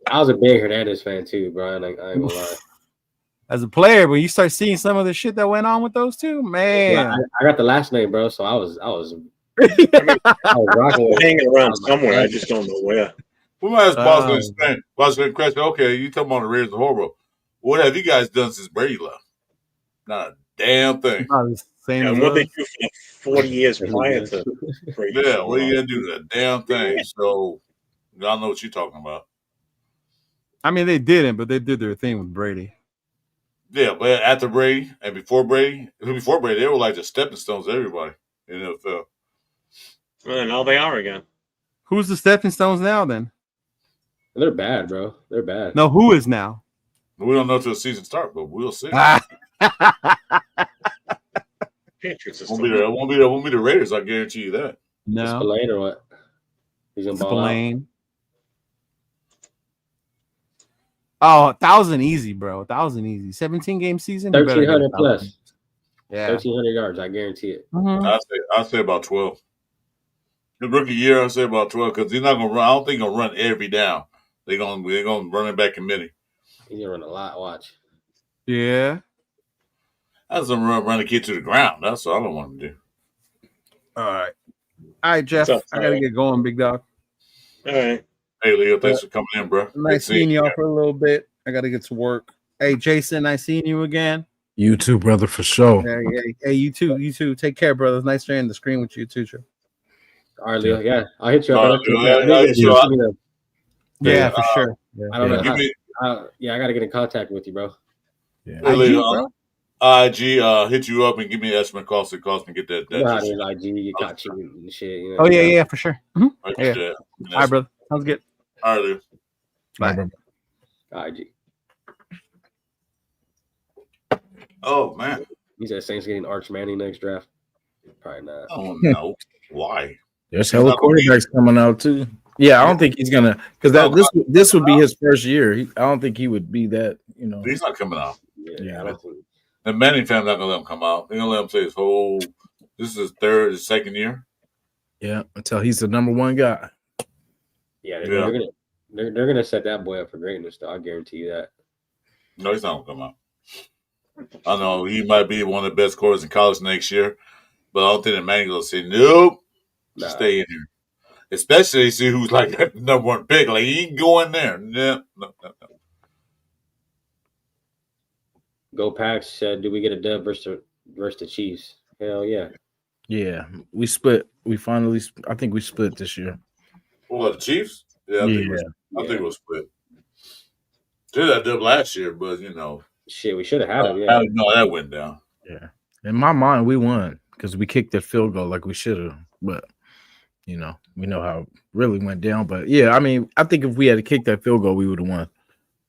I was a big Hernandez fan too, Brian. I ain't gonna lie. As a player, when you start seeing some of the shit that went on with those two, man. I got the last name, bro. So I was rocking hanging around somewhere. I just don't know where. We might ask Boston question. Okay, you talking about the Raiders are horrible. What have you guys done since Brady left? Not a damn thing. And what they do for the 40 years prior to Brady. Yeah, what are you gonna do? That damn thing. So I don't know what you're talking about. I mean, they didn't, but they did their thing with Brady. Yeah, but after Brady and before Brady, they were like the stepping stones to everybody in the NFL. Well, now they are again. Who's the stepping stones now? Then they're bad, bro. They're bad. No, who is now? We don't know till the season starts, but we'll see. Patriots won't be the Raiders. I guarantee you that. No, Spillane or what? He's gonna ball out. Oh, 1,000 easy, bro. 1,000 easy. 17-game season. 1,300 plus. Yeah, 1,300 yards. I guarantee it. Mm-hmm. I'll say about 12. The rookie year, I'll say about 12 because he's not gonna run. I don't think he'll run every down. They're gonna run it back committee. He's gonna run a lot. Watch. Yeah. That's a run the kid to the ground. That's all I want to do. All right, Jeff. I gotta get going, big dog. All right. Hey, Leo, thanks for coming in, bro. Nice seeing y'all for a little bit. I gotta get to work. Hey, Jason, nice seeing you again. You too, brother, for sure. Hey, you too. You too. Take care, brother. It's nice sharing the screen with you too, Joe. All right, Leo. Yeah, I'll hit you up. Yeah, for sure. I don't know. I gotta get in contact with you, bro. Yeah. Hey, Leo, IG, hit you up and give me an estimate cost. It costs me to get that. You know how it is, IG, you got you and shit. You know, oh yeah, for sure. Mm-hmm. Yeah. All right, brother. Sounds good. All right, Leo. Bye. IG. Oh man, he said Saints getting Arch Manning next draft. Probably not. Oh no, why? There's hella quarterbacks coming out too. Yeah, I don't think he's gonna because this would be his first year. I don't think he would be that. You know, he's not coming out. Yeah, I don't think. The Manning family not gonna let him come out. They're gonna let him play his whole. This is his second year. Yeah, until he's the number one guy. Yeah, they're gonna set that boy up for greatness. Though I guarantee you that. No, he's not gonna come out. I know he might be one of the best quarterbacks in college next year, but I don't think the Manning will say nope. Stay in here. Especially see who's like that number one pick. Like he ain't going there. No. Go Packs said, "Do we get a dub versus the Chiefs?" Hell yeah. Yeah, we split. I think we split this year. Well, the Chiefs? Yeah, I think it was split. Did that dub last year, but you know. Shit, we should have had it. Yeah. No, that went down. Yeah. In my mind, we won because we kicked that field goal like we should have. But you know, we know how it really went down. But yeah, I mean, I think if we had to kick that field goal, we would have won.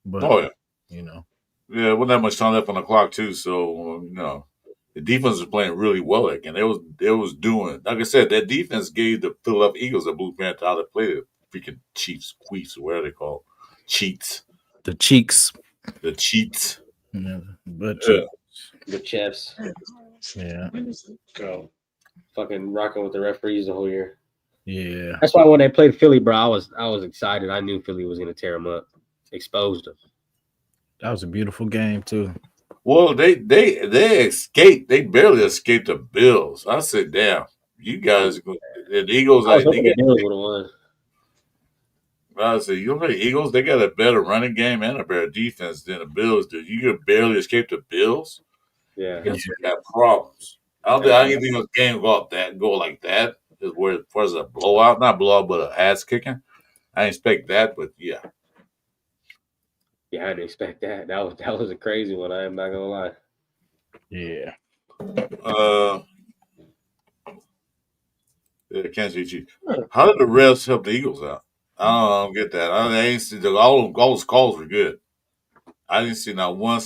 But you know. Yeah, wasn't that much time left on the clock too. So you know, the defense was playing really well again. It was doing, like I said, that defense gave the Philadelphia Eagles a blueprint how to play the freaking Chiefs, queefs, or whatever they call cheats. The cheeks. The cheats. Yeah, but the chefs. Yeah. Go. Fucking rocking with the referees the whole year. Yeah. That's why when they played Philly, bro, I was excited. I knew Philly was gonna tear them up, exposed them. That was a beautiful game too. Well, they escaped. They barely escaped the Bills. I said, "Damn, you guys." The Eagles. I was hoping the Bills would have won. I said, "You know the Eagles? They got a better running game and a better defense than the Bills do. You could barely escape the Bills. Yeah, you got problems. I don't think this game go like that. Is where as far as a blowout, not blowout, but a ass kicking. I didn't expect that, but yeah." Yeah, I didn't expect that. That was a crazy one. I am not gonna lie. Yeah. Kansas City Chiefs. How did the refs help the Eagles out? I don't get that. I ain't see all those calls were good. I didn't see not one.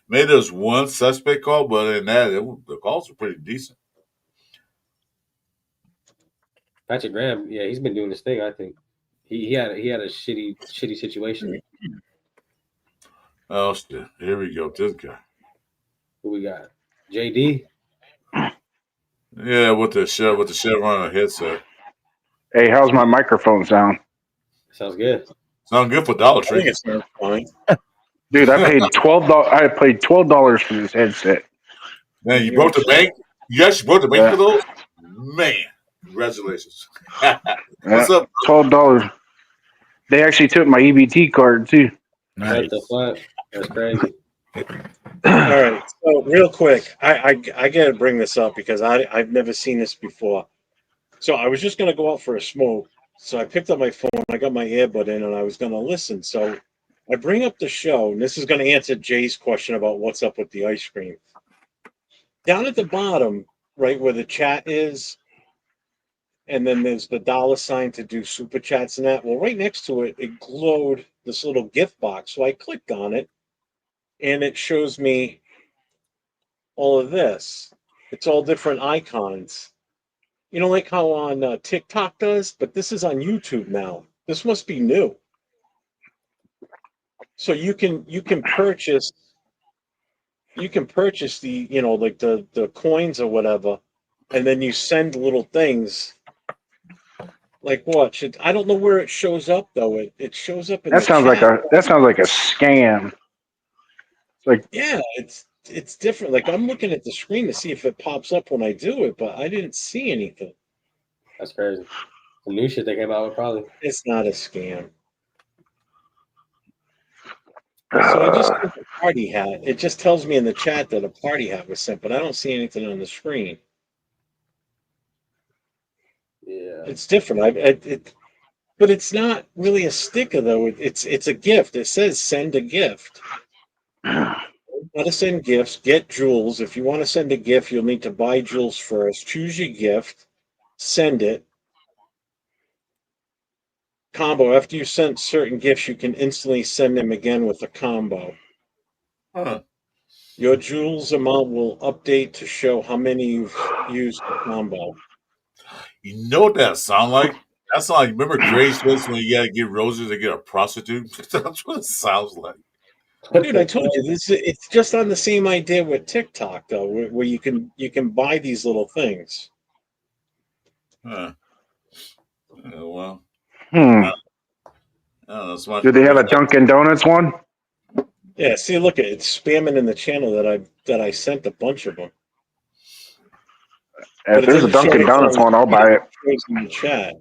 Maybe there's one suspect call, but in that, the calls were pretty decent. Patrick Graham, yeah, he's been doing this thing. I think he had a shitty situation. Oh shit! Here we go. This guy. Who we got? JD. Yeah, with the Chevron headset. Hey, how's my microphone sound? Sounds good. Sound good for Dollar Tree. I think it sounds fine. Dude, I paid $12. I paid $12 for this headset. Man, you broke the bank. You actually broke the bank for those. Man, congratulations. What's up? $12. They actually took my EBT card too. Nice. What the fuck? That's crazy. All right. So real quick, I gotta bring this up because I've never seen this before. So I was just gonna go out for a smoke. So I picked up my phone, I got my earbud in, and I was gonna listen. So I bring up the show, and this is going to answer Jay's question about what's up with the ice cream. Down at the bottom, right where the chat is, and then there's the $ to do super chats and that. Well, right next to it, it glowed this little gift box. So I clicked on it, and it shows me all of this. It's all different icons. You know, like how on TikTok does, but this is on YouTube now. This must be new. So you can purchase the, you know, like the coins or whatever, and then you send little things. Like what? I don't know where it shows up though. It shows up in That the sounds chat. like a scam. It's like, Yeah, it's different. Like I'm looking at the screen to see if it pops up when I do it, but I didn't see anything. That's crazy. Some new shit they came out with probably. It's not a scam. So I just clicked the party hat. It just tells me in the chat that a party hat was sent, but I don't see anything on the screen. Yeah, it's different. But it's not really a sticker though. It's a gift. It says send a gift. How to send gifts? Get jewels. If you want to send a gift, you'll need to buy jewels first. Choose your gift. Send it. Combo. After you send certain gifts, you can instantly send them again with a combo. Huh. Your jewels amount will update to show how many you've used the combo. You know what that sound like? That sound like, remember Craigslist when you gotta get roses to get a prostitute? That's what it sounds like. Dude, I told you this. It's just on the same idea with TikTok though, where you can buy these little things. Huh. Yeah, well, hmm. that's Do they have a Dunkin' Donuts one? Yeah, see, look at it. It's spamming in the channel that I sent a bunch of them. If there's a Dunkin' Donuts one, I'll buy it. It's in the chat.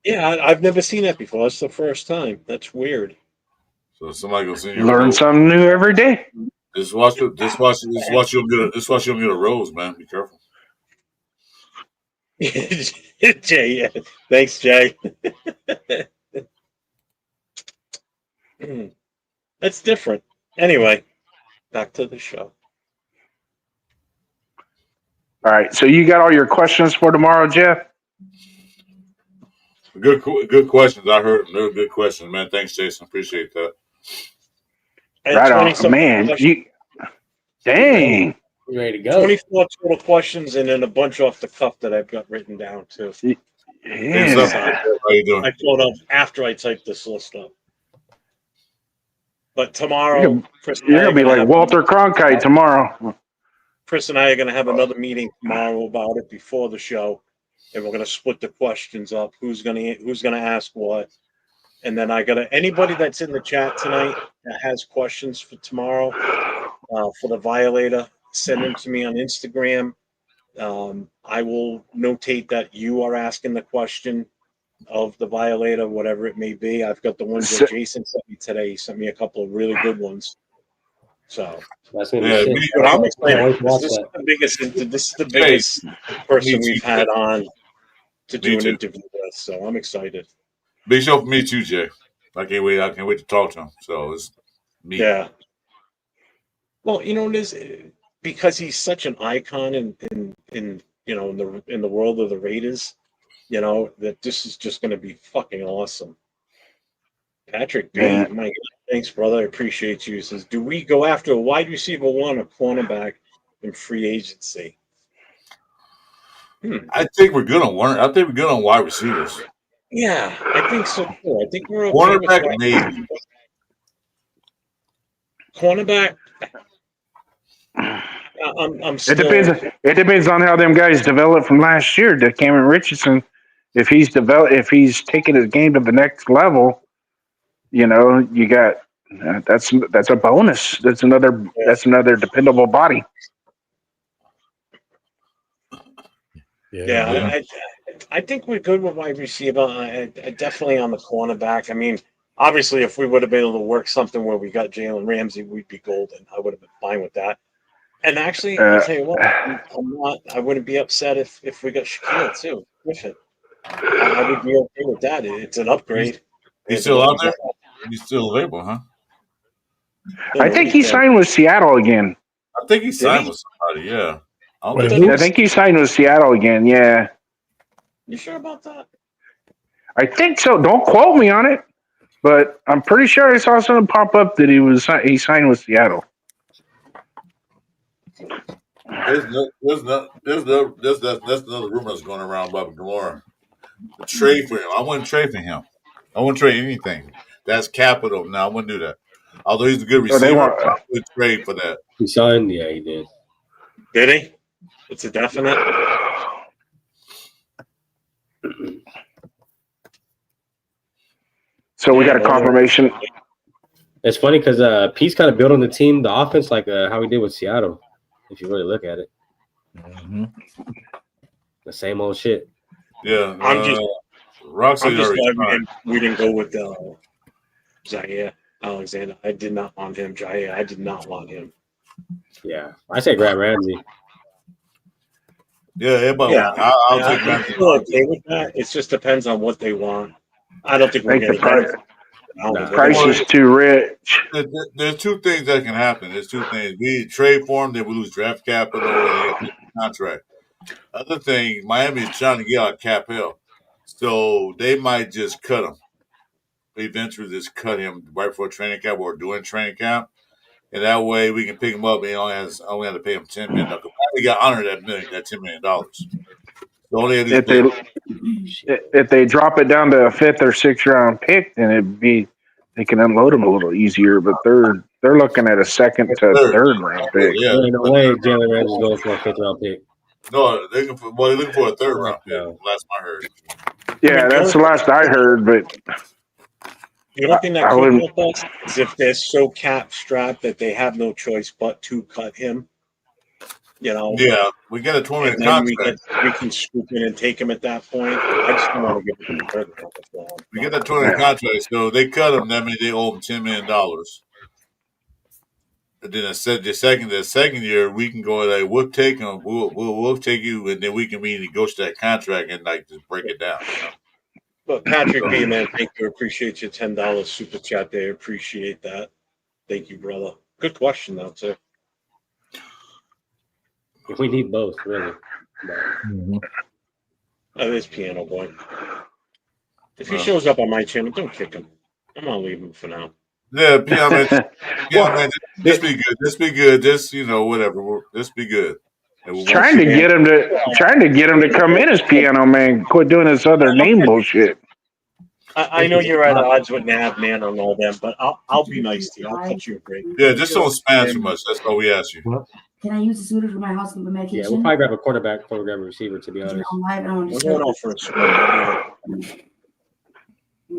Yeah, I've never seen that before. That's the first time. That's weird. So somebody gonna send you Learn something new every day. Just watch you don't get a rose, man. Be careful. Jay, yeah. Thanks, Jay. That's different. Anyway, back to the show. All right. So you got all your questions for tomorrow, Jeff? Good questions. I heard them. They were good questions, man. Thanks, Jason. Appreciate that. Right on, man. Dang. You ready to go? 24 total questions, and then a bunch off the cuff that I've got written down too. Yeah. How you doing? I pulled up after I typed this list up. But tomorrow, You're gonna be like Walter Cronkite tomorrow. Chris and I are going to have another meeting tomorrow about it before the show, and we're going to split the questions up. Who's going to ask what, and then anybody that's in the chat tonight that has questions for tomorrow for the violator, send them to me on Instagram. I will notate that you are asking the question of the violator, whatever it may be. I've got the ones that Jason sent me today. He sent me a couple of really good ones. So that's gonna be sick. I'm excited. This is the biggest person we've had on to do an interview with. So I'm excited. Big show for me too, Jay. I can't wait to talk to him. So it's me. Yeah. Well, you know, it is because he's such an icon in you know in the world of the Raiders. You know that this is just going to be fucking awesome. Patrick B, my God, thanks, brother. I appreciate you. He says, do we go after a wide receiver one or cornerback in free agency? I think we're good on one. I think we're good on wide receivers. Yeah, I think so too. I think we're okay cornerback, with maybe. Cornerback. I'm still. It depends on how them guys develop from last year. To Cameron Richardson, if he's taking his game to the next level, you know, you got that's a bonus. That's another dependable body. Yeah. I think we're good with wide receiver. I definitely on the cornerback. I mean, obviously, if we would have been able to work something where we got Jalen Ramsey, we'd be golden. I would have been fine with that. And actually, I'll tell you what, I wouldn't be upset if we got Shaquille too. Griffin. I would be okay with that. It's an upgrade. He's still out there? He's still available, huh? I think he signed with Seattle again. I think he signed with somebody, yeah. I think he signed with Seattle again, yeah. You sure about that? I think so. Don't quote me on it, but I'm pretty sure I saw something pop up that he signed with Seattle. There's another rumor that's going around about Gamora. The trade for him. I wouldn't trade for him. I wouldn't trade anything. That's capital. No, I wouldn't do that. Although he's a good receiver, I would trade for that. He signed? Yeah, he did. Did he? It's a definite. So we got a confirmation. It's funny because Pete's kind of built on the team, the offense, like how he did with Seattle. If you really look at it, the same old shit. Yeah, I'm just glad we didn't go with Jair Alexander. I did not want him. Jair, I did not want him. Yeah, I say grab Ramsey. Yeah, I'll take Ramsey. I'm okay with that. It just depends on what they want. I don't think we're going to. The price is too rich. There's two things that can happen. There's two things. We trade for him, then we lose draft capital and contract. Other thing, Miami is trying to get out of cap hell. So they might just cut him. Eventually just cut him right before training camp or during training camp. And that way we can pick him up and he only have to pay him $10 million. We got honored that $10 million. If they drop it down to a 5th or 6th round pick, then they can unload them a little easier. But they're looking at a 2nd to 3rd round pick. Yeah, there ain't no way Jalen Ramsey's going for a 5th round pick. No, they're looking for a 3rd round pick. Last I heard. Yeah, that's the last I heard. But the only thing that could help us is if they're so cap strapped that they have no choice but to cut him. You know, yeah, we get a 20 contract. We can scoop in and take him at that point. I just don't want to give him a third. We get that 20 contract, so they cut him. That means they owe him $10 million. And then the second year, we can go like we'll take him. We'll take you, and then we can renegotiate that contract and like just break it down. You know? But Patrick B, man, thank you. Appreciate your $10 super chat there. Appreciate that. Thank you, brother. Good question though, too. We need both, really. That is Piano Boy. If he shows up on my channel, don't kick him. I'm gonna leave him for now. Yeah, Piano Man, just be good. Just be good. Just whatever. Just be good. Trying to get him to come in as Piano Man. Quit doing this other name bullshit. I know you're at odds with Nav Man and all them, but I'll be nice to you. I'll cut you a break. Yeah, just don't spam too much. That's all we ask you. Can I use the scooter for my house and medication? Yeah, we'll probably grab a quarterback before we grab a receiver, to be honest. We're going off for a swim.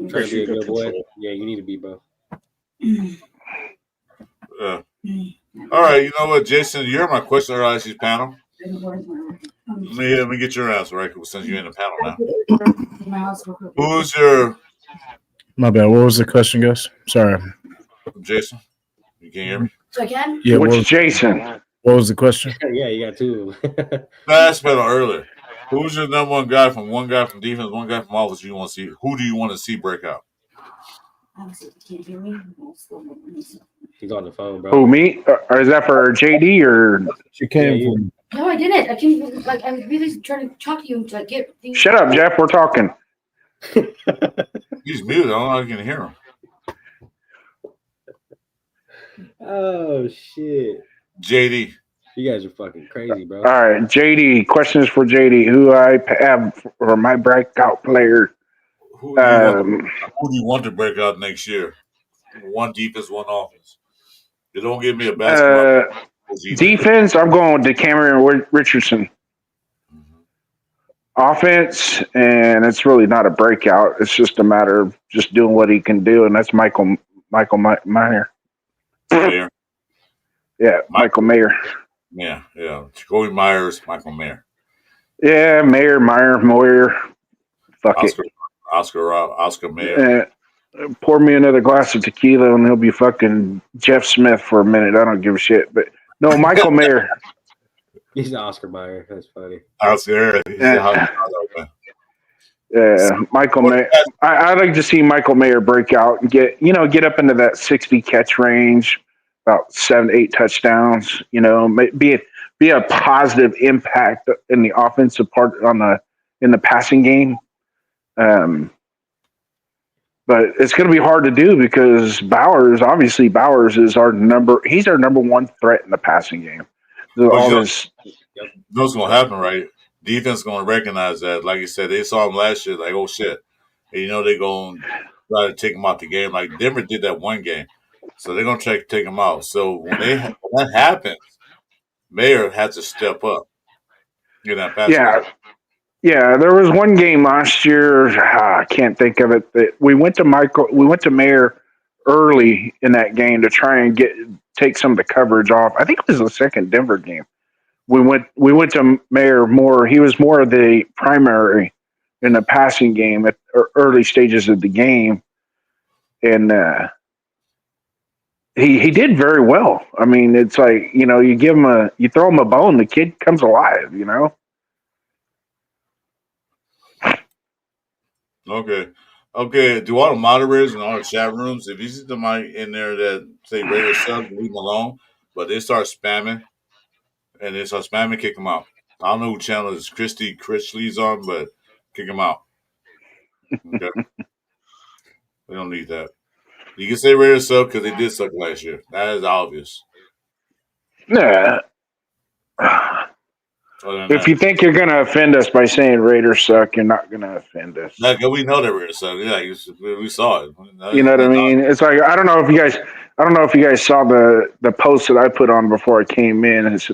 Trying to be a good boy. Yeah, you need to be, bro. All right, you know what, Jason? You're my question or ask you panel. Let me get your answer, right? Since you're in the panel now. Who's your? My bad. What was the question, guys? Sorry, Jason. You can hear me? So I can. Yeah. What's Jason? What was the question? Yeah, you got two. I asked about earlier. Who's your number one guy from defense, one guy from offense you want to see? Who do you want to see break out? Can't hear me. He's on the phone, bro. Who, me? Or is that for JD or? She came. No, I didn't. I can't. Like, I'm really trying to talk to you to get things. Shut up, Jeff. We're talking. He's muted. I don't know if I can hear him. Oh shit. JD. You guys are fucking crazy, bro. All right, JD. Questions for JD. Who I have for my breakout player? Who do you want to break out next year? One defense, one offense. You don't give me a basketball. Defense, I'm going with Cameron Richardson. Offense, and it's really not a breakout. It's just a matter of just doing what he can do, and that's Michael Mayer. Yeah, Michael Mayer. Yeah. Jacoby Myers, Michael Mayer. Yeah, Moyer. Fuck Oscar Mayer. Pour me another glass of tequila, and he'll be fucking Jeff Smith for a minute. I don't give a shit. But No, Michael Mayer. He's Oscar Mayer. That's funny. Oscar. Yeah, Michael Mayer. I'd like to see Michael Mayer break out and get up into that 60 catch range, about 7-8 touchdowns. Be a positive impact in the offensive part in the passing game. But it's going to be hard to do because Bowers is he's our number one threat in the passing game. What's going to happen, right? Defense going to recognize that. Like you said, they saw him last year. Like, oh shit, and they're going to try to take him out the game. Like Denver did that one game, so they're going to try to take him out. So when that happens, Mayer has to step up. That pass. Yeah, there was one game last year. I can't think of it. That we went to Mayer early in that game to try and take some of the coverage off. I think it was the second Denver game. We went to Mayer more. He was more of the primary in the passing game at early stages of the game, and he did very well. I mean, it's like you throw him a bone, the kid comes alive. Okay. Do all the moderators and all the chat rooms, if you see somebody in there that say Raiders suck, leave them alone. But they start spamming, kick them out. I don't know who channel is Christy Critchley's on, but kick them out. Okay. We don't need that. You can say Raiders suck because they did suck last year. That is obvious. Yeah. If you think you're going to offend us by saying Raiders suck, you're not going to offend us. We know that Raiders suck. Yeah, we saw it. You know what I mean? It's like I don't know if you guys saw the post that I put on before I came in. And it's,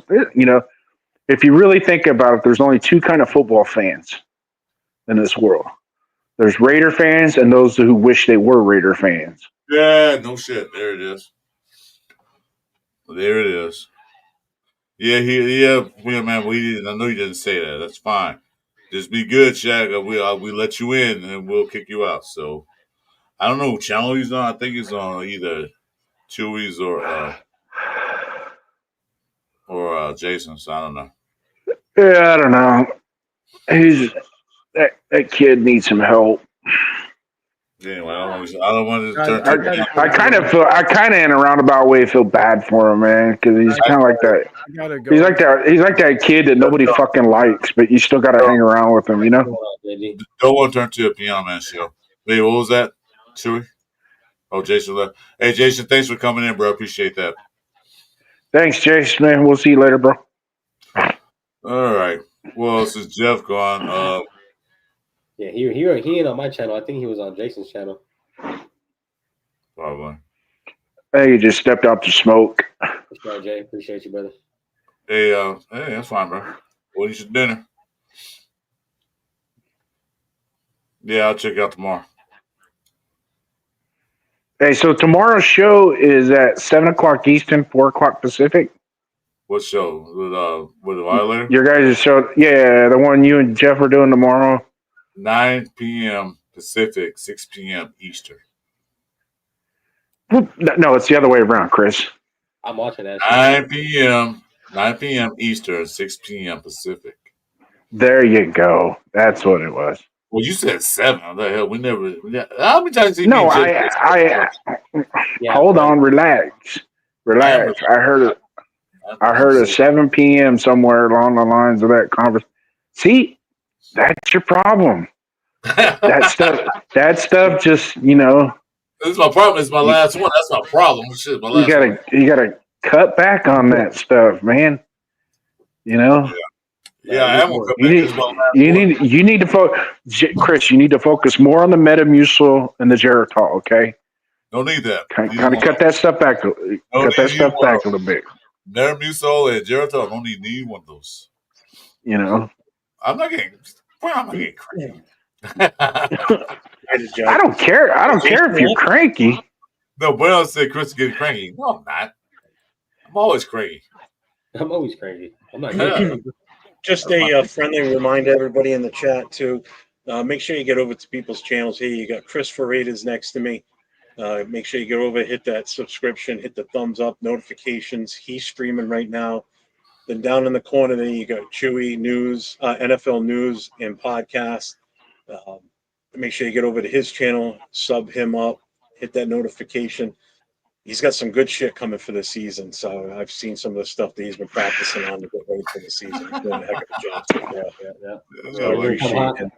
if you really think about it, there's only two kind of football fans in this world. There's Raider fans and those who wish they were Raider fans. Yeah, no shit. There it is. Yeah, man. I know you didn't say that. That's fine. Just be good, Shaq. We let you in, and we'll kick you out. So I don't know what channel he's on. I think he's on either Chewy's or Jason's. I don't know. Yeah, I don't know. That kid needs some help. Anyway, I don't want to turn. I kind of in a roundabout way feel bad for him, man, because he's kind of like that. He's like that kid that nobody fucking likes, but you still got to hang around with him, Don't want to turn to a Piano Man show. Wait, what was that? Chewy? Oh, Jason left. Hey, Jason, thanks for coming in, bro. Appreciate that. Thanks, Jason, man. We'll see you later, bro. All right. Well, since Jeff gone, yeah, he ain't on my channel. I think he was on Jason's channel. Probably. Hey, you just stepped out to smoke. That's right, Jay. Appreciate you, brother. Hey, that's fine, bro. What is your dinner? Yeah, I'll check out tomorrow. Hey, so tomorrow's show is at 7:00 Eastern, 4:00 Pacific. What show? With the Violator? Your guys' show, yeah, the one you and Jeff are doing tomorrow. 9 p.m. Pacific, 6 p.m. Eastern. No, it's the other way around, Chris. I'm watching that. 9 p.m. Eastern, 6 p.m. Pacific. There you go. That's what it was. Well, you said 7. What the hell? We never. How many times? No, hold on, relax. I heard a 7 p.m. somewhere along the lines of that conversation. See, that's your problem. That stuff just, This is my problem. It's my last one. That's my problem. Shit, my last you gotta cut back on that stuff, man. Yeah, I am gonna cut back. You need to focus, Chris. You need to focus more on the Metamucil and the Geritol. Okay. Don't need that. Kind of cut that stuff back. Cut that stuff back a little bit. Metamucil and Geritol. I don't need one of those. I'm not getting crazy. I don't care. I don't care if you're cranky. No, but I said Chris is getting cranky. No, I'm not. I'm always cranky. I'm always cranky. I'm not. Just a friendly reminder, everybody in the chat too. Make sure you get over to people's channels here. You got Chris Faritas next to me. Make sure you go over, hit that subscription, hit the thumbs up, notifications. He's streaming right now. Then down in the corner, then you got Chewy News, NFL News, and podcast. Make sure you get over to his channel, sub him up, hit that notification. He's got some good shit coming for the season. So I've seen some of the stuff that he's been practicing on to get ready for the season. He's doing a heck of a job so far. So I appreciate him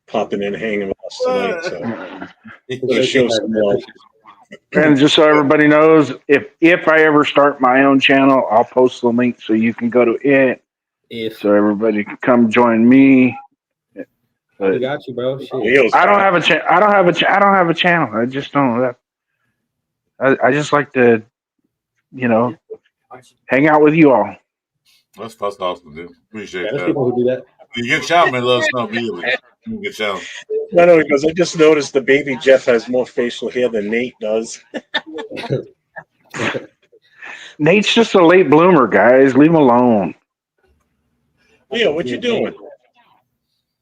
popping in, hanging with us tonight. So the show's and just so everybody knows, if I ever start my own channel, I'll post the link so you can go to it. So everybody can come join me. We got you, bro. Shit. I don't have a I don't have a channel. I just don't. I just like to, hang out with you all. That's awesome, dude. Appreciate there's that. people who do that. You get shout, man. Let us know immediately. You get shout. No, no, because I just noticed the baby Jeff has more facial hair than Nate does. Nate's just a late bloomer, guys. Leave him alone. Leo, what you doing?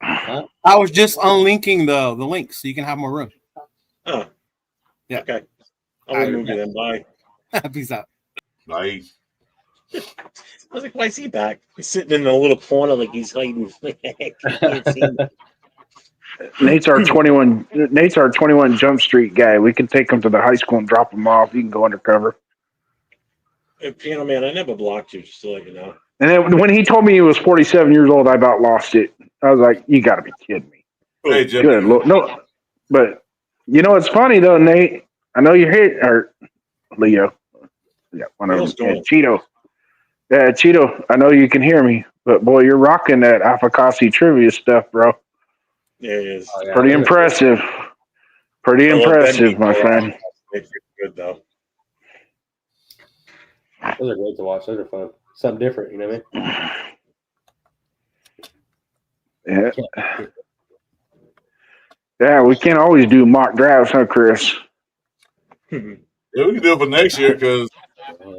I was just unlinking the link so you can have more room. Oh. Yeah. Okay. I'll remove you then. Bye. Peace out. Bye. I was like, why is he back? He's sitting in a little corner like he's hiding. Can't see him. Nate's our 21 Jump Street guy. We can take him to the high school and drop him off. You can go undercover. Hey, Piano Man, I never blocked you, just to let you know. And then when he told me he was 47 years old, I about lost it. I was like, you got to be kidding me. Hey, Jeff. Good Lord. No, but it's funny though, Nate. I know you're here, or Leo. Yeah, one of them. Cheeto. Yeah, Cheeto. I know you can hear me, but boy, you're rocking that Afakasi trivia stuff, bro. Yeah, it is. Oh, yeah. Pretty impressive. Pretty impressive, my friend. It's good though. Those are great to watch. Those are fun. Something different, you know what I mean? Yeah. Yeah, we can't always do mock drafts, huh, Chris? Yeah, we can do it for next year because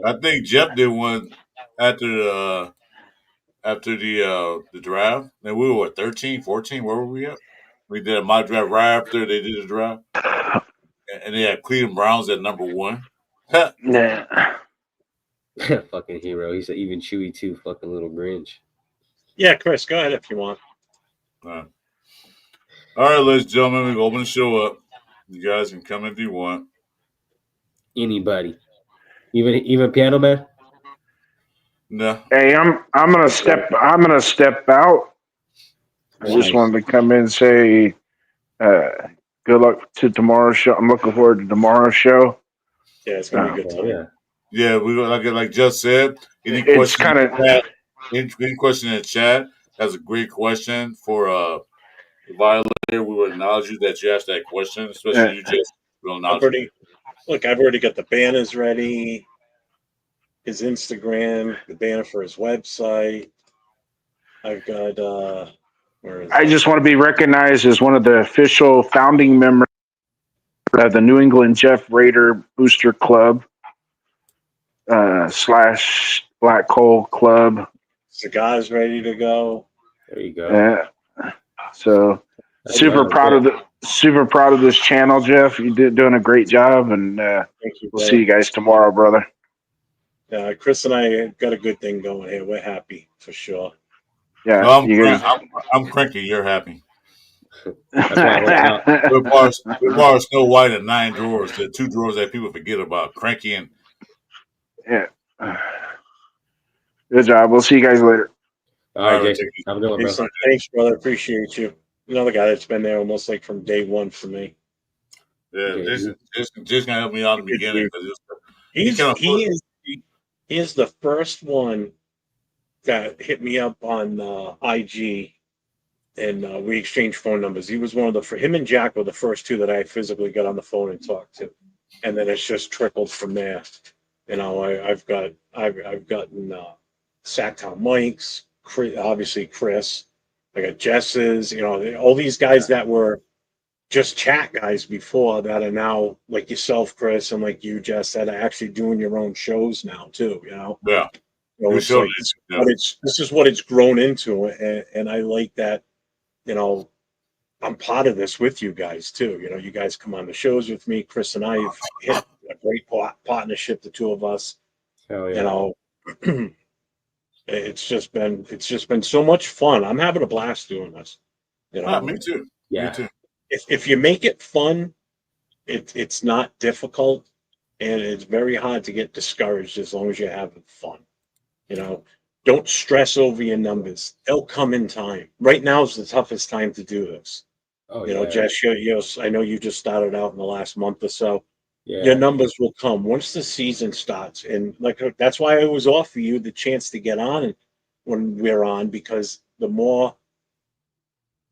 I think Jeff did one after the draft. And we were 13, 14. Where were we at? We did a mock draft right after they did the draft. And they had Cleveland Browns at number 1. Yeah. Fucking hero. He's even Chewy too. Fucking little Grinch. Yeah, Chris, go ahead if you want. All right, ladies and gentlemen, we open the show up. You guys can come if you want. Anybody, even Piano Man. No. Hey, I'm gonna step out. I just wanted to come in and say, good luck to tomorrow's show. I'm looking forward to tomorrow's show. Yeah, it's gonna be a good time. Yeah, we like just said. Any question in the chat? That's a great question for Violator. We will acknowledge you that you asked that question, especially you just will acknowledge. I've already got the banners ready. His Instagram, the banner for his website. I've got I just want to be recognized as one of the official founding members of the New England Jeff Raider Booster Club / Black Hole Club. Cigars ready to go. There you go. Yeah. So super proud of this channel, Jeff. You're doing a great job, and we'll see you guys tomorrow, brother. Chris and I got a good thing going here. We're happy for sure. Yeah, no, I'm cranky. You're happy. With bar Snow White and 9 drawers, the 2 drawers that people forget about. Cranky and yeah. Good job. We'll see you guys later. All right, Jason. Have a good one, bro. Thanks, brother. Appreciate you. Another guy that's been there almost like from day one for me. Yeah, Jason gonna help me out in the beginning because he is the first one that hit me up on IG, and we exchanged phone numbers. He was one of him and Jack were the first 2 that I physically got on the phone and talked to, and then it's just trickled from there. You know, I've gotten Sacktown Mike's, obviously Chris. I got Jess's. You know, all these guys that were just chat guys before that are now like yourself, Chris, and like you, Jess, that are actually doing your own shows now too. You know. Yeah. You know, this is what it's grown into, and I like that. You know, I'm part of this with you guys too. You know, you guys come on the shows with me. Chris and I have hit a great partnership, the two of us. Hell yeah. You know, it's just been so much fun. I'm having a blast doing this. You know, me too. Yeah. Me too. If you make it fun, it's not difficult, and it's very hard to get discouraged as long as you're having fun. You know, don't stress over your numbers. They'll come in time. Right now is the toughest time to do this. Oh You yeah. know, Jess, I know you just started out in the last month or so. Yeah. Your numbers will come once the season starts, and like that's why I always offer you the chance to get on and when we're on, because the more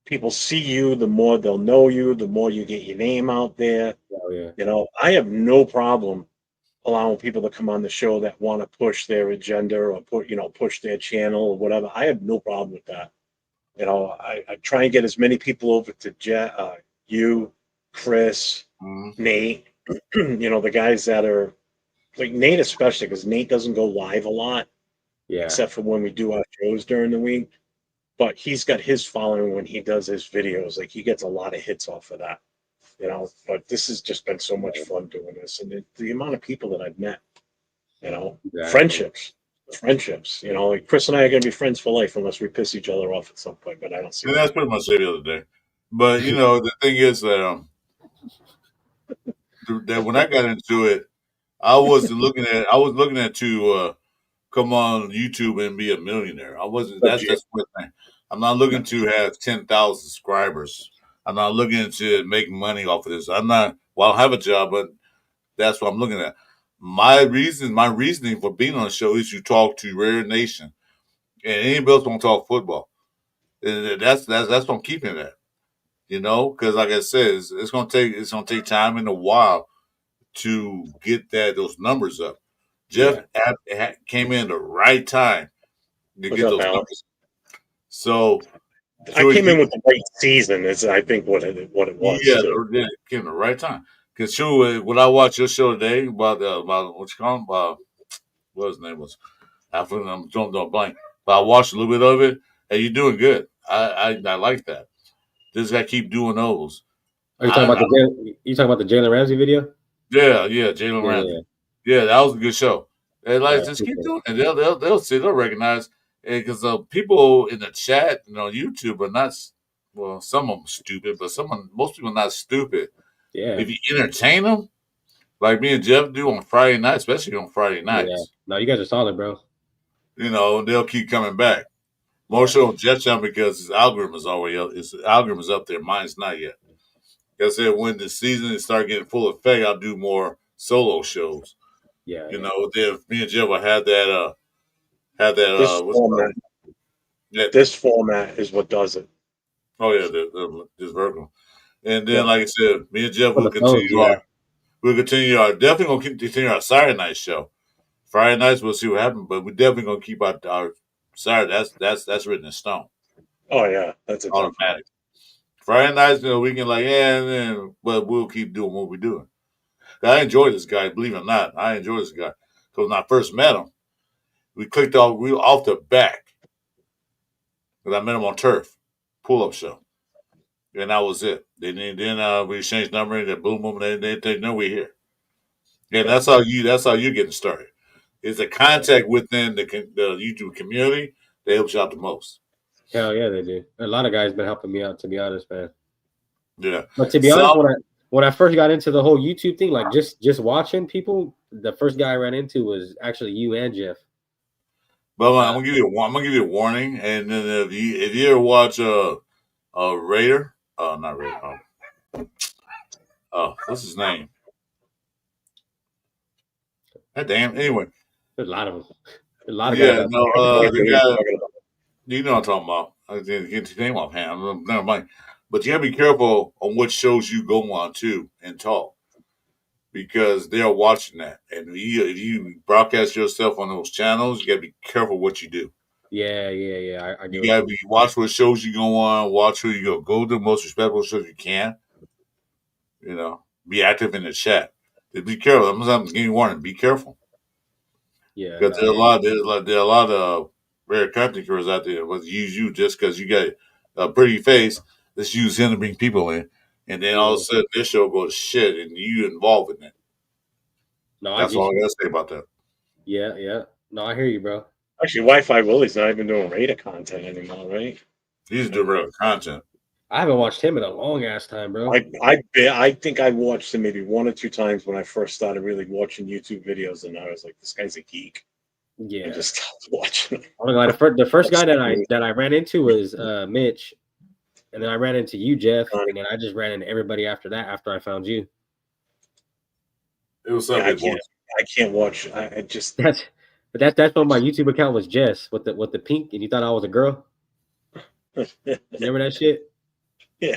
people see you, the more they'll know you, the more you get your name out there. Oh yeah. You know, I have no problem allowing people to come on the show that want to push their agenda or push their channel or whatever. I have no problem with that. You know, I try and get as many people over to you, Chris, Nate, you know, the guys that are like Nate, especially because Nate doesn't go live a lot, except for when we do our shows during the week. But he's got his following when he does his videos. Like he gets a lot of hits off of that, you know. But this has just been so much fun doing this, and the amount of people that I've met, you know, friendships. You know, like Chris and I are going to be friends for life unless we piss each other off at some point. But I don't see. And that's pretty much it the other day. But you know, the thing is that that when I got into it, I was looking at to come on YouTube and be a millionaire. I wasn't. That's one thing. I'm not looking to have 10,000 subscribers. I'm not looking to make money off of this. I'm not. Well, I have a job, but that's what I'm looking at. My reasoning for being on the show is to talk to Rare Nation, and anybody else don't talk football. And that's what I'm keeping that. You know, because like I said, it's gonna take time and a while to get those numbers up. Jeff came in the right time to get those numbers. So I came in with the right season. Is I think what it was. Yeah, came in the right time. Because sure, when I watched your show today about what you call him, what his name was, I'm drawing blank. But I watched a little bit of it, and you're doing good. I like that. Just got to keep doing those. Are you talking about the Jalen Ramsey video? Yeah, Jalen Ramsey. Yeah, that was a good show. And like, just keep doing it. They'll see, they'll recognize, because people in the chat and on YouTube are not. Well, some of them stupid, but most people are not stupid. Yeah. If you entertain them, like me and Jeff do on Friday night, especially on Friday nights. Yeah. No, you guys are solid, bro. You know, they'll keep coming back. More so on Jeff channel because his algorithm is already up. His algorithm is up there. Mine's not yet. Like I said, when the season start getting full effect, I'll do more solo shows. Yeah. You know, then me and Jeff will have that. This format is what does it. Oh yeah, this vertical. And then, like I said, me and Jeff will continue definitely gonna continue our Saturday night show. Friday nights we'll see what happens, but we're definitely gonna keep our Saturday. That's written in stone. Oh yeah, that's automatic. Friday nights, we can but we'll keep doing what we're doing. I enjoy this guy, believe it or not. I enjoy this guy because when I first met him, we were off the back. Because I met him on Turf, pull-up show. And that was it. Then we exchanged number and then boom, they know we're here. And that's how you getting started. It's a contact within the YouTube community that helps you out the most. Hell yeah, they do. A lot of guys been helping me out, to be honest, man. Yeah. But to be honest, when I first got into the whole YouTube thing, like just watching people, the first guy I ran into was actually you and Jeff. But I'm gonna give you a warning, and then if you ever watch Raider, not Raider, what's his name? God damn. Anyway, there's a lot of them. A lot of guys. Yeah, no, the guy. You know what I'm talking about. I didn't get his name offhand. Never mind. But you gotta be careful on what shows you go on too and talk, because they're watching that. And if you broadcast yourself on those channels, you gotta be careful what you do. Yeah. You gotta watch what shows you go on, watch who you go. Go to the most respectable shows you can. You know, be active in the chat. Just be careful. I'm giving you warning. Be careful. Yeah, because there are a lot of rare content creators out there that use you just because you got a pretty face, Let's use him to bring people in. And then all of a sudden, this show goes shit, and you involved in it. No, that's all I gotta say about that. Yeah, yeah. No, I hear you, bro. Actually, Wi-Fi Willie's not even doing Raider content anymore, right? He's doing real content. I haven't watched him in a long ass time, bro. I think I watched him maybe 1 or 2 times when I first started really watching YouTube videos, and I was like, this guy's a geek. Yeah, I just stopped watching. The first guy that I ran into was Mitch, and then I ran into you, Jeff, and then I just ran into everybody after that. After I found you, it was something. Yeah, I can't watch. I just that's what my YouTube account was, Jess, with the pink, and you thought I was a girl. Remember that shit? Yeah.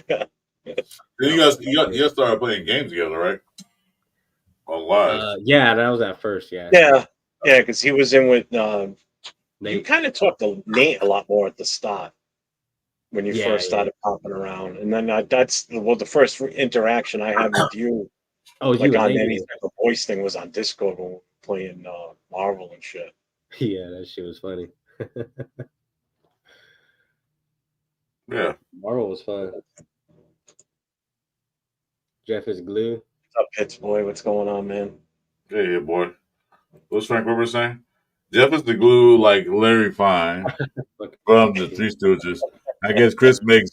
You guys started playing games together, right? Live. Yeah, that was at first. Yeah. Yeah, because he was in with. You kind of talked to Nate a lot more at the start when you first started popping around, and then that's the first interaction I had with you. Oh, like you on any type of voice thing was on Discord when we were playing Marvel and shit. Yeah, that shit was funny. Yeah, Marvel was fun. Jeff is glue. What's up, Pitts boy? What's going on, man? Yeah, boy. What's Frank Weber saying? Jeff is the glue like Larry Fine from the Three Stooges. I guess Chris makes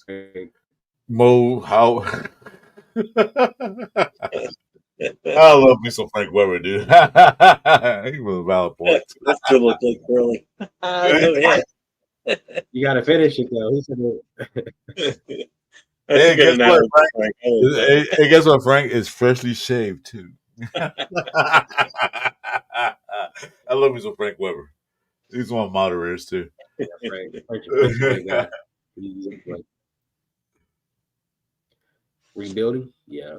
Mo how. I love me some Frank Weber, dude. He was a valid point. That still look like Curly. You got to finish it though. He said Hey, guess what, Frank? Hey, guess what, Frank? Is freshly shaved too. I love me some Frank Weber. He's one of my moderators too. Rebuilding? Yeah,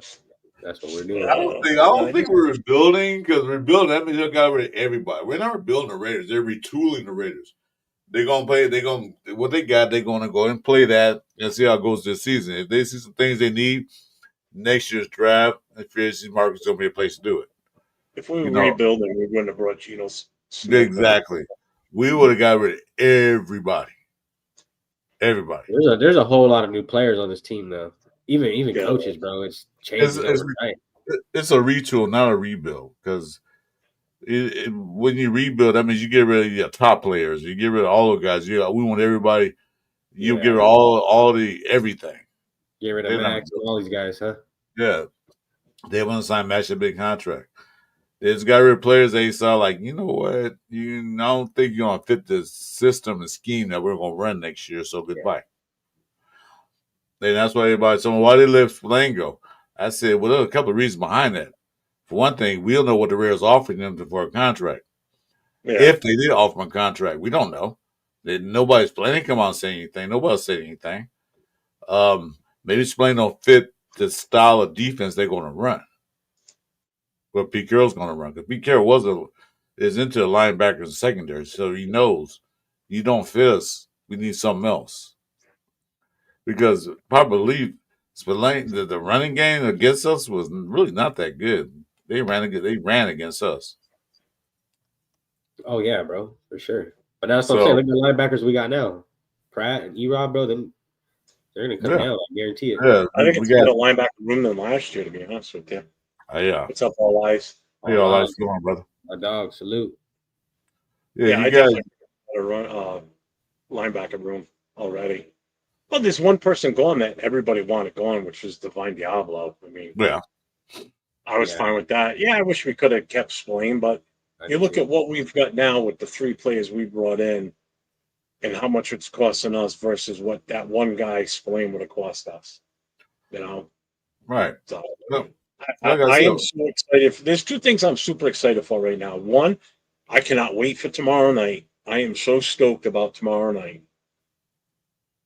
that's what we're doing. I don't think we're rebuilding, because rebuilding, that means you got rid of everybody. We're not rebuilding the Raiders. They're retooling the Raiders. They're gonna play. What they got. They're gonna go and play that and see how it goes this season. If they see some things they need next year's draft, if free market's gonna be a place to do it. If we were rebuilding, we wouldn't have brought Geno Smith. Exactly. We would have got rid of everybody. Everybody. There's a whole lot of new players on this team though. Even coaches, bro. It's changing overnight. It's a retool, not a rebuild. Because when you rebuild, that means you get rid of your top players. You get rid of all the guys. We want everybody. You get rid of all the everything. Get rid of Max and all these guys, huh? Yeah. They want to sign Max a big contract. They just got rid of players they saw like, you know what? I don't think you're going to fit the system and scheme that we're going to run next year, so goodbye. And that's why everybody told me, why they let Spillane go? I said, well, there's a couple of reasons behind that. For one thing, we don't know what the Raiders offering them for a contract. Yeah. If they did offer him a contract, we don't know. Nobody's Spillane come out and say anything. Nobody said anything. Maybe Spillane don't fit the style of defense they're going to run. What Pete Carroll's going to run. Because Pete Carroll is into the linebackers and secondary, so he knows you don't fit us. We need something else. Because probably Spillane, the running game against us was really not that good. They ran against us. Oh yeah, bro, for sure. But that's what I'm saying. Look at the linebackers we got now. Pratt and E-Rob, bro. They're gonna come down. I guarantee it. Yeah, I think it's a better linebacker room than last year, to be honest with you. Yeah. What's up, all eyes? Hey, all eyes, come on, brother. My dog, salute. Yeah, I definitely got a run linebacker room already. Well, there's one person gone that everybody wanted gone, which was Divine Diablo. I mean, I was fine with that. Yeah, I wish we could have kept Spillane, but you look at what we've got now with the 3 players we brought in and how much it's costing us versus what that one guy Spillane would have cost us. You know? Right. So, I am so excited. There's 2 things I'm super excited for right now. One, I cannot wait for tomorrow night. I am so stoked about tomorrow night.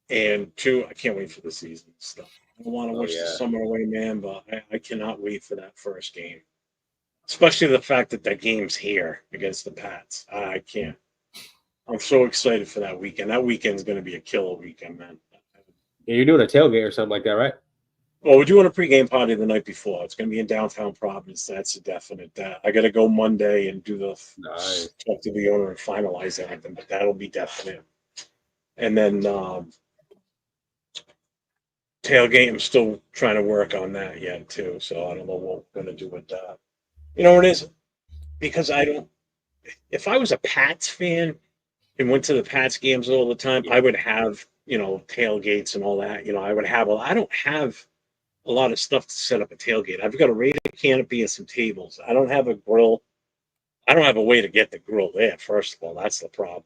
And 2, I can't wait for the season stuff. I don't want to wish the summer away, man, but I cannot wait for that first game. Especially the fact that that game's here against the Pats. I can't. I'm so excited for that weekend. That weekend's going to be a killer weekend, man. Yeah, you're doing a tailgate or something like that, right? Well, we're doing a pregame party the night before. It's going to be in downtown Providence. That's a definite. I got to go Monday and do talk to the owner and finalize everything, but that'll be definite. And then tailgate. I'm still trying to work on that yet too. So I don't know what we're gonna do with that. You know what it is? Because I don't. If I was a Pats fan and went to the Pats games all the time, I would have tailgates and all that. I would have. I don't have a lot of stuff to set up a tailgate. I've got a rated canopy and some tables. I don't have a grill. I don't have a way to get the grill there. First of all, that's the problem.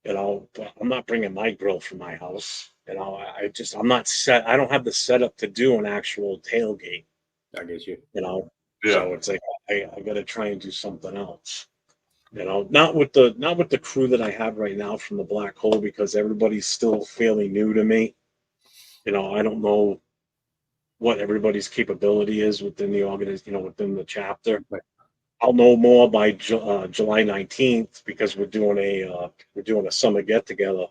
I'm not bringing my grill from my house. I'm not set. I don't have the setup to do an actual tailgate. I get you. So it's like I got to try and do something else. Not with the crew that I have right now from the Black Hole, because everybody's still fairly new to me. I don't know what everybody's capability is within the organization, within the chapter. Right. I'll know more by July 19th, because we're doing a summer get together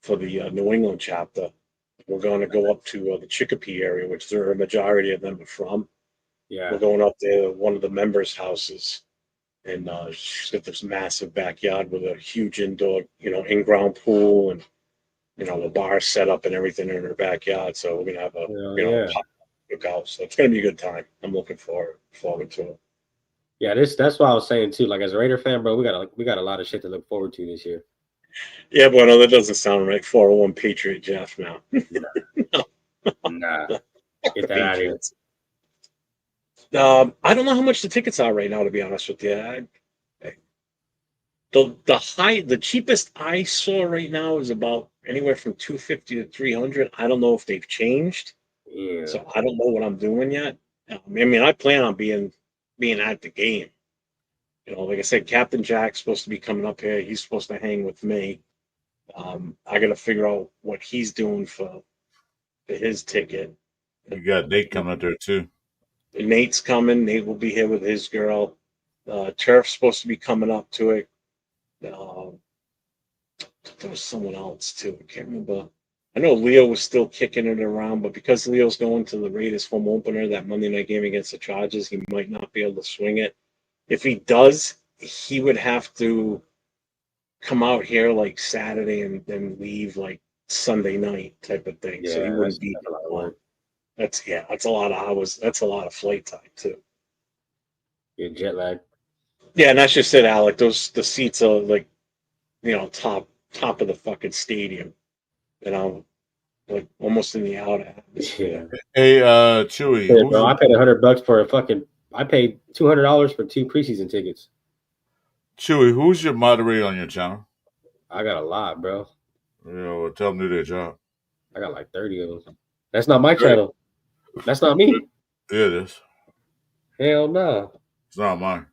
for the New England chapter. We're going to go up to the Chicopee area, which there are a majority of them are from. Yeah. We're going up to one of the members' houses, and she's got this massive backyard with a huge indoor, in-ground pool, and a bar set up and everything in her backyard. So we're gonna have a cookout. So it's gonna be a good time. I'm looking forward to it. Yeah, that's what I was saying too. Like, as a Raider fan, bro, we got a lot of shit to look forward to this year. Yeah, but no, that doesn't sound right. 401 Patriot Jeff now. Nah, get that out of here. I don't know how much the tickets are right now, to be honest with you. The cheapest I saw right now is about anywhere from $250 to $300. I don't know if they've changed. Yeah. So I don't know what I'm doing yet. I mean, I plan on being at the game. Like I said, Captain Jack's supposed to be coming up here. He's supposed to hang with me. I got to figure out what he's doing for his ticket. You got Nate coming up there too. Nate's coming. Nate will be here with his girl. Turf's supposed to be coming up to it. There was someone else too. I can't remember. I know Leo was still kicking it around, but because Leo's going to the Raiders home opener, that Monday night game against the Chargers, he might not be able to swing it. If he does, he would have to come out here like Saturday and then leave like Sunday night type of thing. Yeah, so he wouldn't be. a lot of work. That's a lot of hours. That's a lot of flight time too. Yeah, jet lag. Yeah, and that's just it, Alec. The seats are like, top of the fucking stadium. Like almost in the outer atmosphere. Yeah. Hey, Chewy. Yeah, bro, I paid $100 for I paid $200 for 2 preseason tickets. Chewy, who's your moderator on your channel? I got a lot, bro. Well, tell them to do their job. I got like 30 of them. That's not my channel. That's not me. Yeah, it is. Hell no. It's not mine.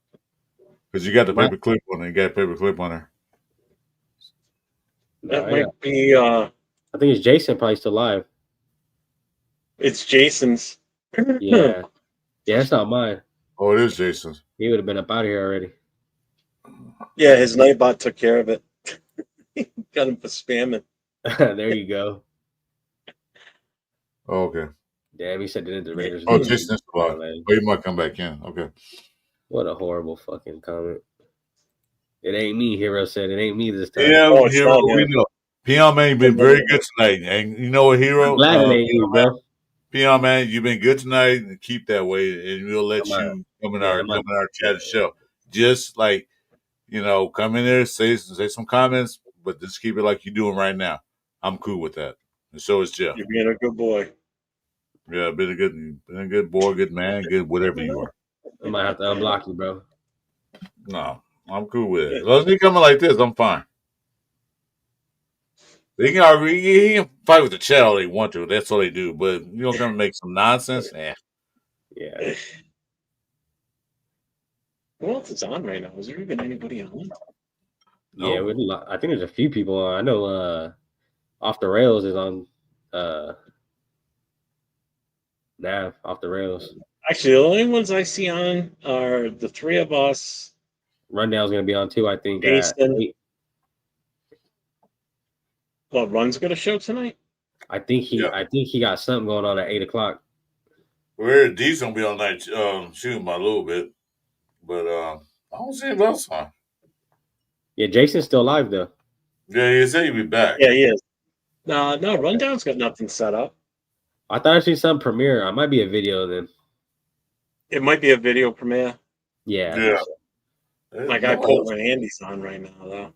Because you got the paper clip on it. You got a paper clip on there. That might be. I think it's Jason probably still live. It's Jason's. Yeah. Yeah, that's not mine. Oh, it is Jason's. He would have been up out of here already. Yeah, his Nightbot took care of it. Got him for spamming. There you go. Oh, okay. Damn, he said that the Raiders. Oh, Jason's live. Oh, you might come back in. Okay. What a horrible fucking comment. It ain't me, Hero said. It ain't me this time. Yeah, Hero, we know. Peon Man, you've been very good tonight. And you know what, Hero? I'm glad it ain't you, bro. Peon Man, you've been good tonight, and keep that way, and we'll let you come in our chat show. Just like, come in there, say some comments, but just keep it like you're doing right now. I'm cool with that. And so is Jeff. You're being a good boy. Yeah, been a good boy, good man, good whatever you are. I might have to unblock you, bro. No, I'm cool with it. As long as you coming like this, I'm fine. He can fight with the chat all they want to. That's all they do. But you don't come and make some nonsense. Yeah. Who else is on right now? Is there even anybody on? No. Yeah, I think there's a few people on. I know Off the Rails is on Nav, Off the Rails. Actually, the only ones I see on are the three of us. Rundown's going to be on too, I think. What, Run's got a show tonight? I think he got something going on at 8:00. We're D's gonna be on night shooting by a little bit, but I don't see him else on. Yeah, Jason's still live though. Yeah, he said he'd be back. Yeah, he is. No, Rundown's got nothing set up. I thought I seen some premiere. I might be a video then. It might be a video premiere. Yeah. My guy Portland Andy's on right now, though.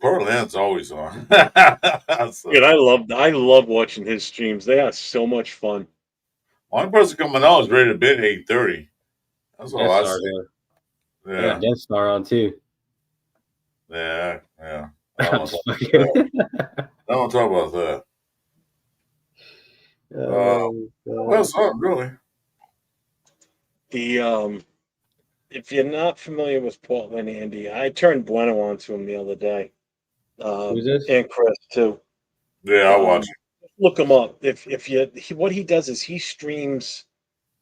Portland's always on. So. Dude, I love watching his streams. They are so much fun. One person coming out is ready to bid 8:30. That's all I see. Yeah, got Death Star on too. Yeah. I don't want to talk about that. What's up, really? If you're not familiar with Portland Andy, I turned Bueno on to him the other day. Who's this? And Chris too. Yeah, I watch it. Look him up. What he does is he streams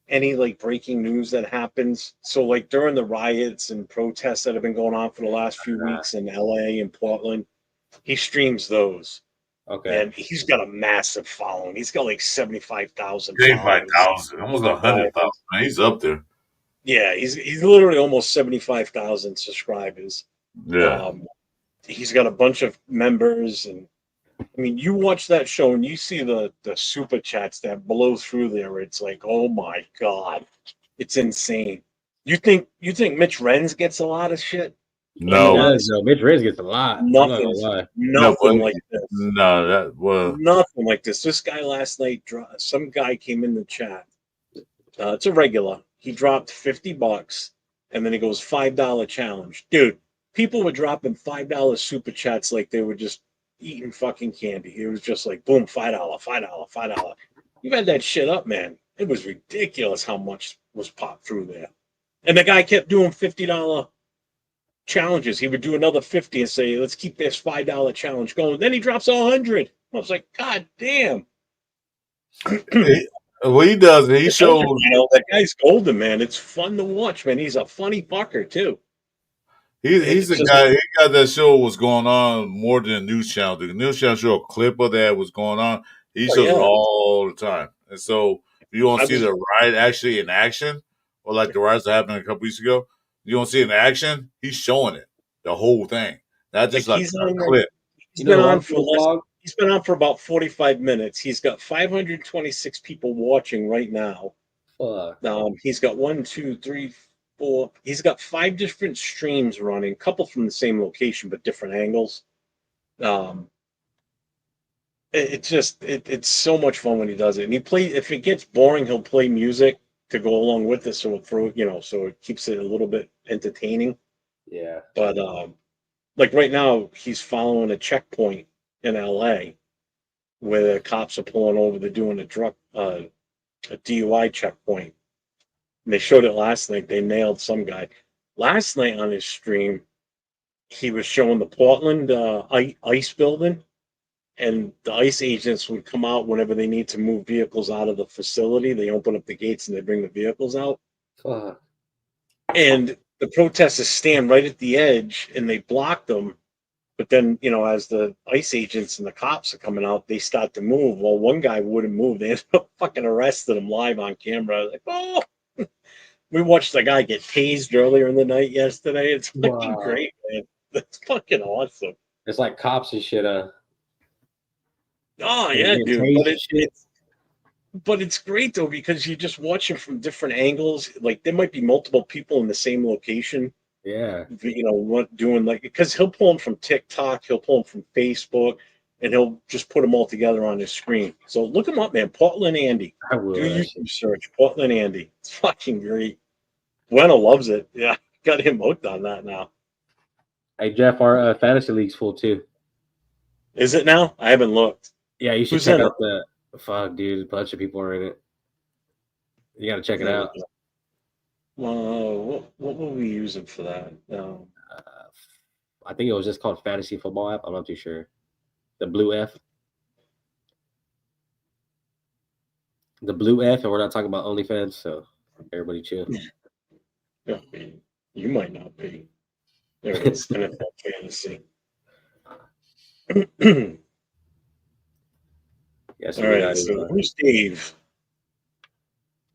any like breaking news that happens. So like during the riots and protests that have been going on for the last few weeks in LA and Portland, he streams those. Okay. And he's got a massive following. He's got like 75,000. 75,000, almost 100,000. He's up there. Yeah, he's literally almost 75,000 subscribers. Yeah. He's got a bunch of members, and I mean, you watch that show and you see the super chats that blow through there. It's like, oh my god, it's insane. You think Mitch Renz gets a lot of shit? No, Mitch Renz gets a lot. Nothing like this. Nothing like this. This guy last night, some guy came in the chat. It's a regular. He dropped $50, and then he goes $5 challenge, dude. People were dropping $5 super chats like they were just eating fucking candy. It was just like boom, $5. You had that shit up, man. It was ridiculous how much was popped through there. And the guy kept doing $50 challenges. He would do another 50 and say, let's keep this $5 challenge going. Then he drops 100. I was like, God damn. What he does, he shows. That guy's golden, man. It's fun to watch, man. He's a funny fucker, too. He's the guy. He got that show was going on more than a news channel. The news channel show a clip of that was going on. He shows it all the time. And so if you want to see the riot actually in action, or like the riots that happened a couple weeks ago, you don't see it in action. He's showing it, the whole thing, not just like a clip. He's been on for about 45 minutes. He's got 526 people watching right now. He's got 1, 2, 3, 4. He's got 5 different streams running, a couple from the same location but different angles. It's so much fun when he does it. And if it gets boring, he'll play music to go along with it, so it keeps it a little bit entertaining. Yeah. But like right now, he's following a checkpoint in LA where the cops are pulling over. They're doing a DUI checkpoint. And they showed it last night. They nailed some guy. Last night on his stream, he was showing the Portland ICE building, and the ICE agents would come out whenever they need to move vehicles out of the facility. They open up the gates and they bring the vehicles out. And the protesters stand right at the edge and they block them. But then, as the ICE agents and the cops are coming out, they start to move. Well, one guy wouldn't move. They ended up fucking arrested him live on camera. Like, oh, we watched the guy get tased earlier in the night yesterday. It's fucking great, man. That's fucking awesome. It's like cops and shit. Oh yeah, dude. But it's great though, because you just watch it from different angles. Like there might be multiple people in the same location. Yeah. Because he'll pull them from TikTok, he'll pull them from Facebook, and he'll just put them all together on his screen. So look him up, man. Portland Andy. I will. Do YouTube search Portland Andy. It's fucking great. Bueno loves it. Yeah, got him hooked on that now. Hey Jeff, our fantasy league's full too. Is it now? I haven't looked. Yeah, you should check out the fuck, dude. A bunch of people are in it. You gotta check it out. Well, what were we using for that? I think it was just called Fantasy Football App. I'm not too sure. The Blue F. The Blue F, and we're not talking about OnlyFans, so everybody chill. Yeah, you might not be. There it is. NFL Fantasy. Yes. All right. So who's Dave?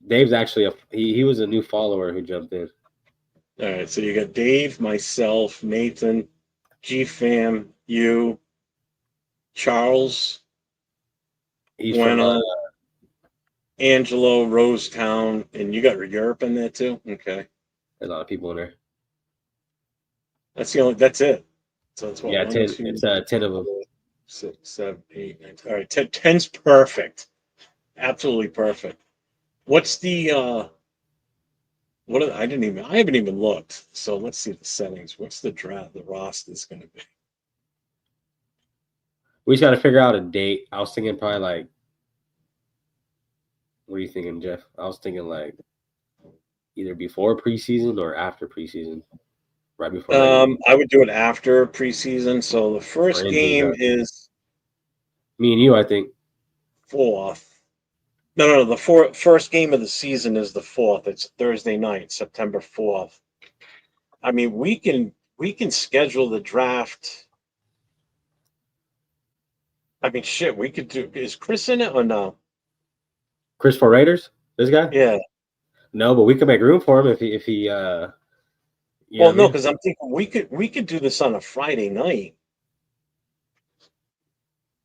Dave's actually he was a new follower who jumped in. All right. So you got Dave, myself, Nathan, G-Fam, you, Charles. He's Bueno, from Angelo, Rosetown, and you got Europe in there too. Okay, a lot of people in there. that's the only. That's it. So it's what, Yeah, 1, 10. 2, It's 10 of them. 6, 7, 8, 9. All right, 10's perfect. Absolutely perfect. What's the I haven't even looked. So let's see the settings. What's the roster is gonna be? We just got to figure out a date. I was thinking probably like, what are you thinking, Jeff? I was thinking like either before preseason or after preseason, right before I would do it after preseason. So the first game is me and you, I think. 4th. No. The first game of the season is the 4th. It's Thursday night, September 4th. I mean, we can schedule the draft. I mean, shit, we could do. Is Chris in it or no? Chris for Raiders, this guy? Yeah. No, but we could make room for him if he. Well, no, because I'm thinking we could do this on a Friday night.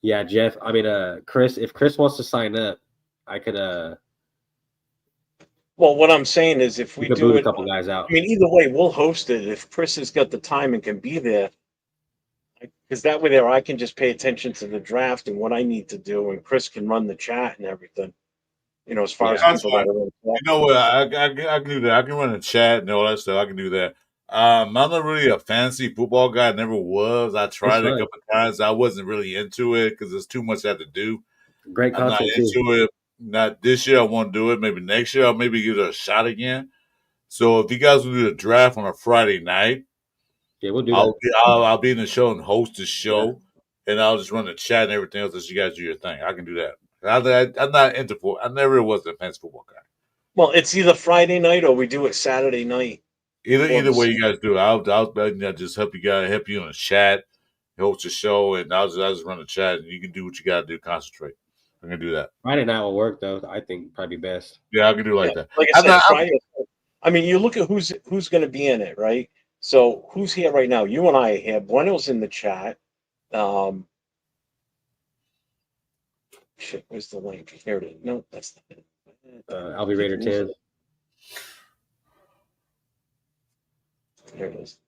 Yeah, Jeff. I mean, Chris. If Chris wants to sign up, I could. Well, what I'm saying is, if we do boot it, a couple guys out. I mean, either way, we'll host it. If Chris has got the time and can be there, because that way there, I can just pay attention to the draft and what I need to do, and Chris can run the chat and everything. You know, as far as people that are in. You know what? I can do that. I can run a chat and all that stuff. I can do that. I'm not really a fancy football guy. I never was. I tried it a couple of times. I wasn't really into it because there's too much I have to do. Great content. I'm not into it. Not this year. I won't do it. Maybe next year. I'll maybe give it a shot again. So if you guys will do the draft on a Friday night, yeah, we'll do that. I'll be in the show and host the show, and I'll just run the chat and everything else as you guys do your thing. I can do that. I'm not into football. I never was a fancy football guy. Well, it's either Friday night or we do it Saturday night. Either way you guys do it. I'll just help you in the chat, host the show, and I'll just run the chat, and you can do what you got to do. Concentrate. I'm gonna do that. Friday night will work though. I think probably best. Yeah, I can do it like that. Like I said, Friday. I mean, you look at who's going to be in it, right? So who's here right now? You and I are here. Bueno's in the chat. Shit, where's the link? Here it is. No, that's not it. I'll be Raider 10. There it is.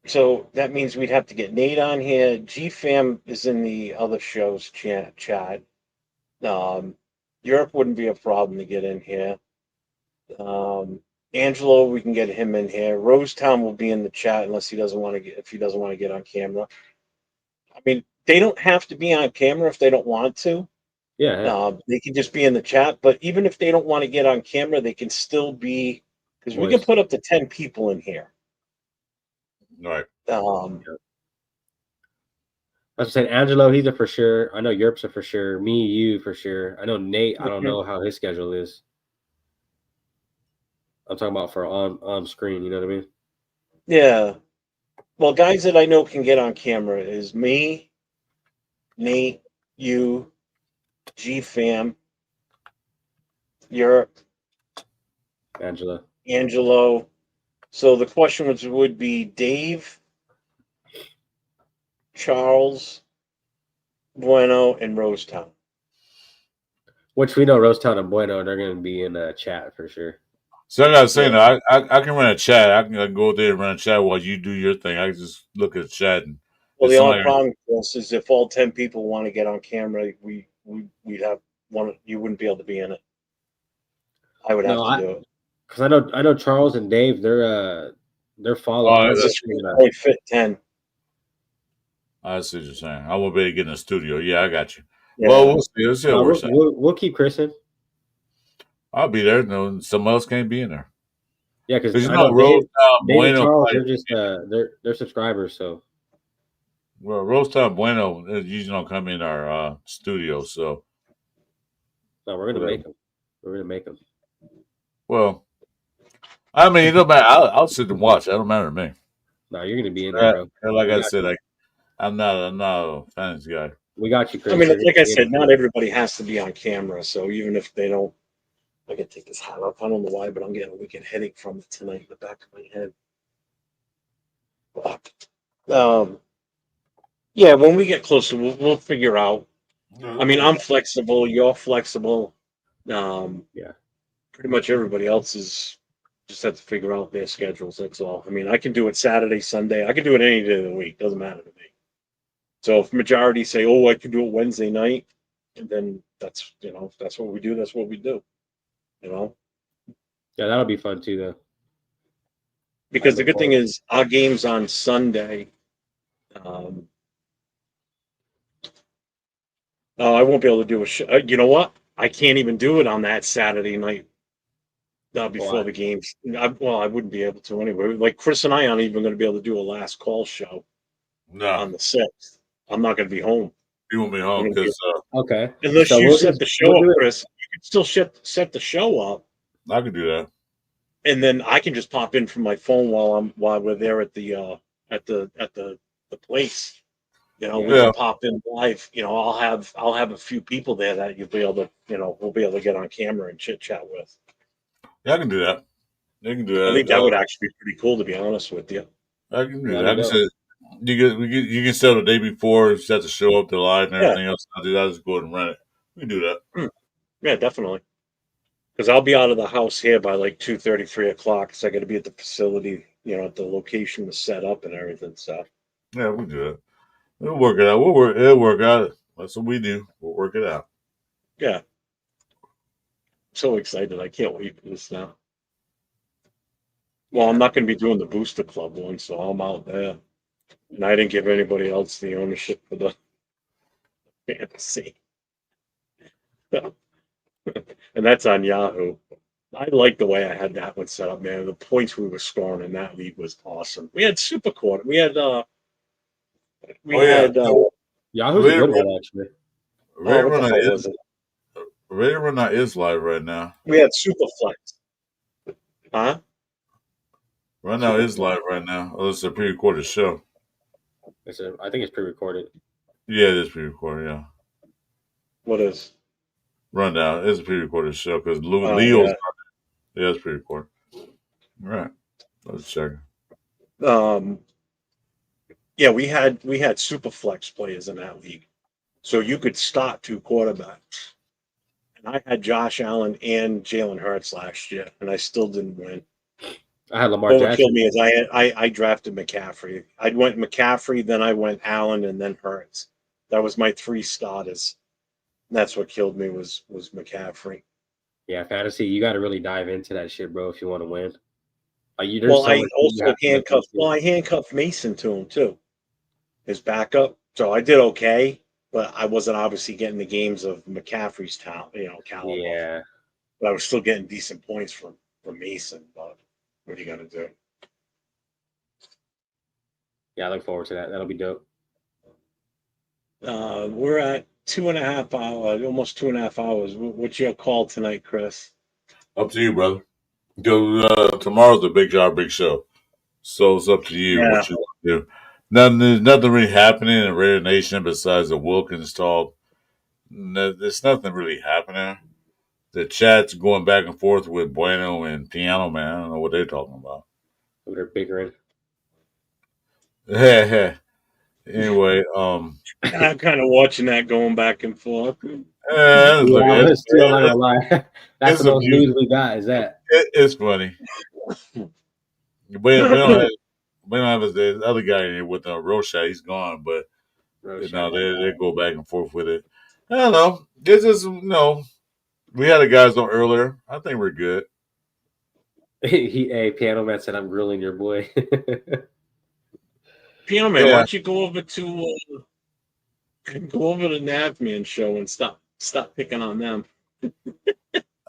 So that means we'd have to get Nate on here. GFam is in the other show's chat. Europe wouldn't be a problem to get in here. Angelo, we can get him in here. Rosetown will be in the chat unless he doesn't want to get on camera. I mean, they don't have to be on camera if they don't want to. Yeah. They can just be in the chat. But even if they don't want to get on camera, they can still be, because we can put up to 10 people in here. Right. As I said, Angelo, he's a for sure. I know Europe's a for sure. Me, you for sure. I know Nate. I don't know how his schedule is. I'm talking about for on screen. You know what I mean? Yeah. Well, guys that I know can get on camera is me, Nate, you, GFam, Europe, Angelo. So the question would be Dave, Charles, Bueno, and Rosetown. Which we know Rosetown and Bueno, they're going to be in the chat for sure. So I got to say, I can run a chat. I can go there and run a chat while you do your thing. I can just look at the chat. And well, the only problem with this is if all 10 people want to get on camera, we'd have one. You wouldn't be able to be in it. I would have to do it. Because I know Charles and Dave, they're following. Only fit 10. I see what you're saying. I won't be able to get in the studio. Yeah, I got you. Yeah. Well, we'll see. Let's see how it works out. We'll keep Chris in. I'll be there. No, someone else can't be in there. Yeah, because you know, Dave and Charles, they're just they're subscribers. So, well, Rosetown Bueno usually don't come in our studio. So, no, we're gonna make them. We're gonna make them. Well, I mean, it don't matter. I'll sit and watch. That don't matter to me. No, you're gonna be in there, bro. Like I said, I'm not a fantasy guy. We got you, Chris. I mean, like I said, not everybody has to be on camera. So even if they don't, I can take this hat off. I don't know why, but I'm getting a wicked headache from it tonight in the back of my head. Yeah, when we get closer, we'll figure out. I mean, I'm flexible. You're flexible. Yeah. Pretty much everybody else is just have to figure out their schedules. That's all. I mean, I can do it Saturday, Sunday. I can do it any day of the week. Doesn't matter to me. So if majority say, "Oh, I can do it Wednesday night," and then that's if that's what we do. That's what we do. Yeah, that'll be fun too, though. Because the good thing is our game's on Sunday. Oh, I won't be able to do a show. You know what? I can't even do it on that Saturday night before the games. I wouldn't be able to anyway. Like Chris and I aren't even going to be able to do a last call show on the 6th. I'm not going to be home. You won't be home because okay. Unless you set the show up, Chris, you can still set the show up. I can do that. And then I can just pop in from my phone while we're there at the place. We can pop in live. I'll have a few people there that you'll be able to, we'll be able to get on camera and chit chat with. Yeah, I can do that. You can do that. I think that would actually be pretty cool, to be honest with you. I can do that. I can say, you can set the day before, set the show up, the live, and everything else. I'll just go ahead and run it. We can do that. Yeah, definitely. Because I'll be out of the house here by like 2:30, 3 o'clock. So I got to be at the facility, at the location to set up and everything. So yeah, we'll do it. We'll work it out. It'll work out. That's what we do. We'll work it out. Yeah. I'm so excited. I can't wait for this now. Well, I'm not going to be doing the Booster Club one, so I'm out there. And I didn't give anybody else the ownership for the fantasy. And that's on Yahoo. I like the way I had that one set up, man. The points we were scoring in that league was awesome. We had super quarter. We had Yahoo's a good one, actually. Ready Run That is live right now. We had Superflex. Huh? Run Now is live right now. Oh, it's a pre-recorded show. I think it's pre-recorded. Yeah, it is pre-recorded, yeah. What is? Rundown. It's a pre-recorded show because Leo's yeah, it's pre-recorded. All right. Let's check. Yeah, we had Superflex players in that league. So you could start 2 quarterbacks. And I had Josh Allen and Jalen Hurts last year, and I still didn't win. I had Lamar Jackson. What killed me is I drafted McCaffrey. I went McCaffrey, then I went Allen, and then Hurts. That was my 3 starters. And that's what killed me was McCaffrey. Yeah, fantasy. You got to really dive into that shit, bro, if you want to win. I handcuffed Mason to him too, his backup. So I did okay, but I wasn't obviously getting the games of McCaffrey's talent, caliber. Yeah, but I was still getting decent points from Mason. But what are you gonna do? Yeah, I look forward to that. That'll be dope. We're at 2.5 hours, almost 2.5 hours. What's your call tonight, Chris? Up to you, brother. Tomorrow's a big job, big show. So it's up to you what you want to do. There's nothing really happening in Raider Nation besides the Wilkins talk. There's nothing really happening. The chat's going back and forth with Bueno and Piano Man. I don't know what they're talking about. They're bickering. Anyway, I'm kind of watching that going back and forth. I'm not gonna lie. That's the most news we got. Is that? It's funny. We don't have the other guy in here with Rosha. He's gone, but they go back and forth with it. I don't know. This is we had a guys on earlier. I think we're good. Piano Man said, "I'm grilling your boy." Piano Man, why don't you go over to the Navman show and stop picking on them? I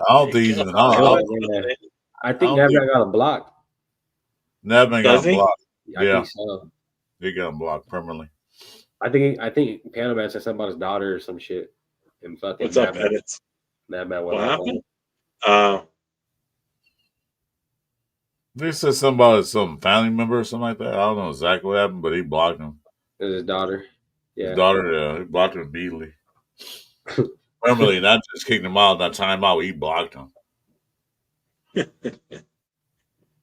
don't think he's. I think Navman got him blocked. Navman got him blocked. I think so. He got him blocked permanently. I think Piano Man said something about his daughter or some shit. And fucking what's up, edits? Navman what happened? They said something about some family member or something like that. I don't know exactly what happened, but he blocked him. It was his daughter. Yeah. His daughter, he blocked him immediately. Permanently, not just kicked him out, not time out, he blocked him.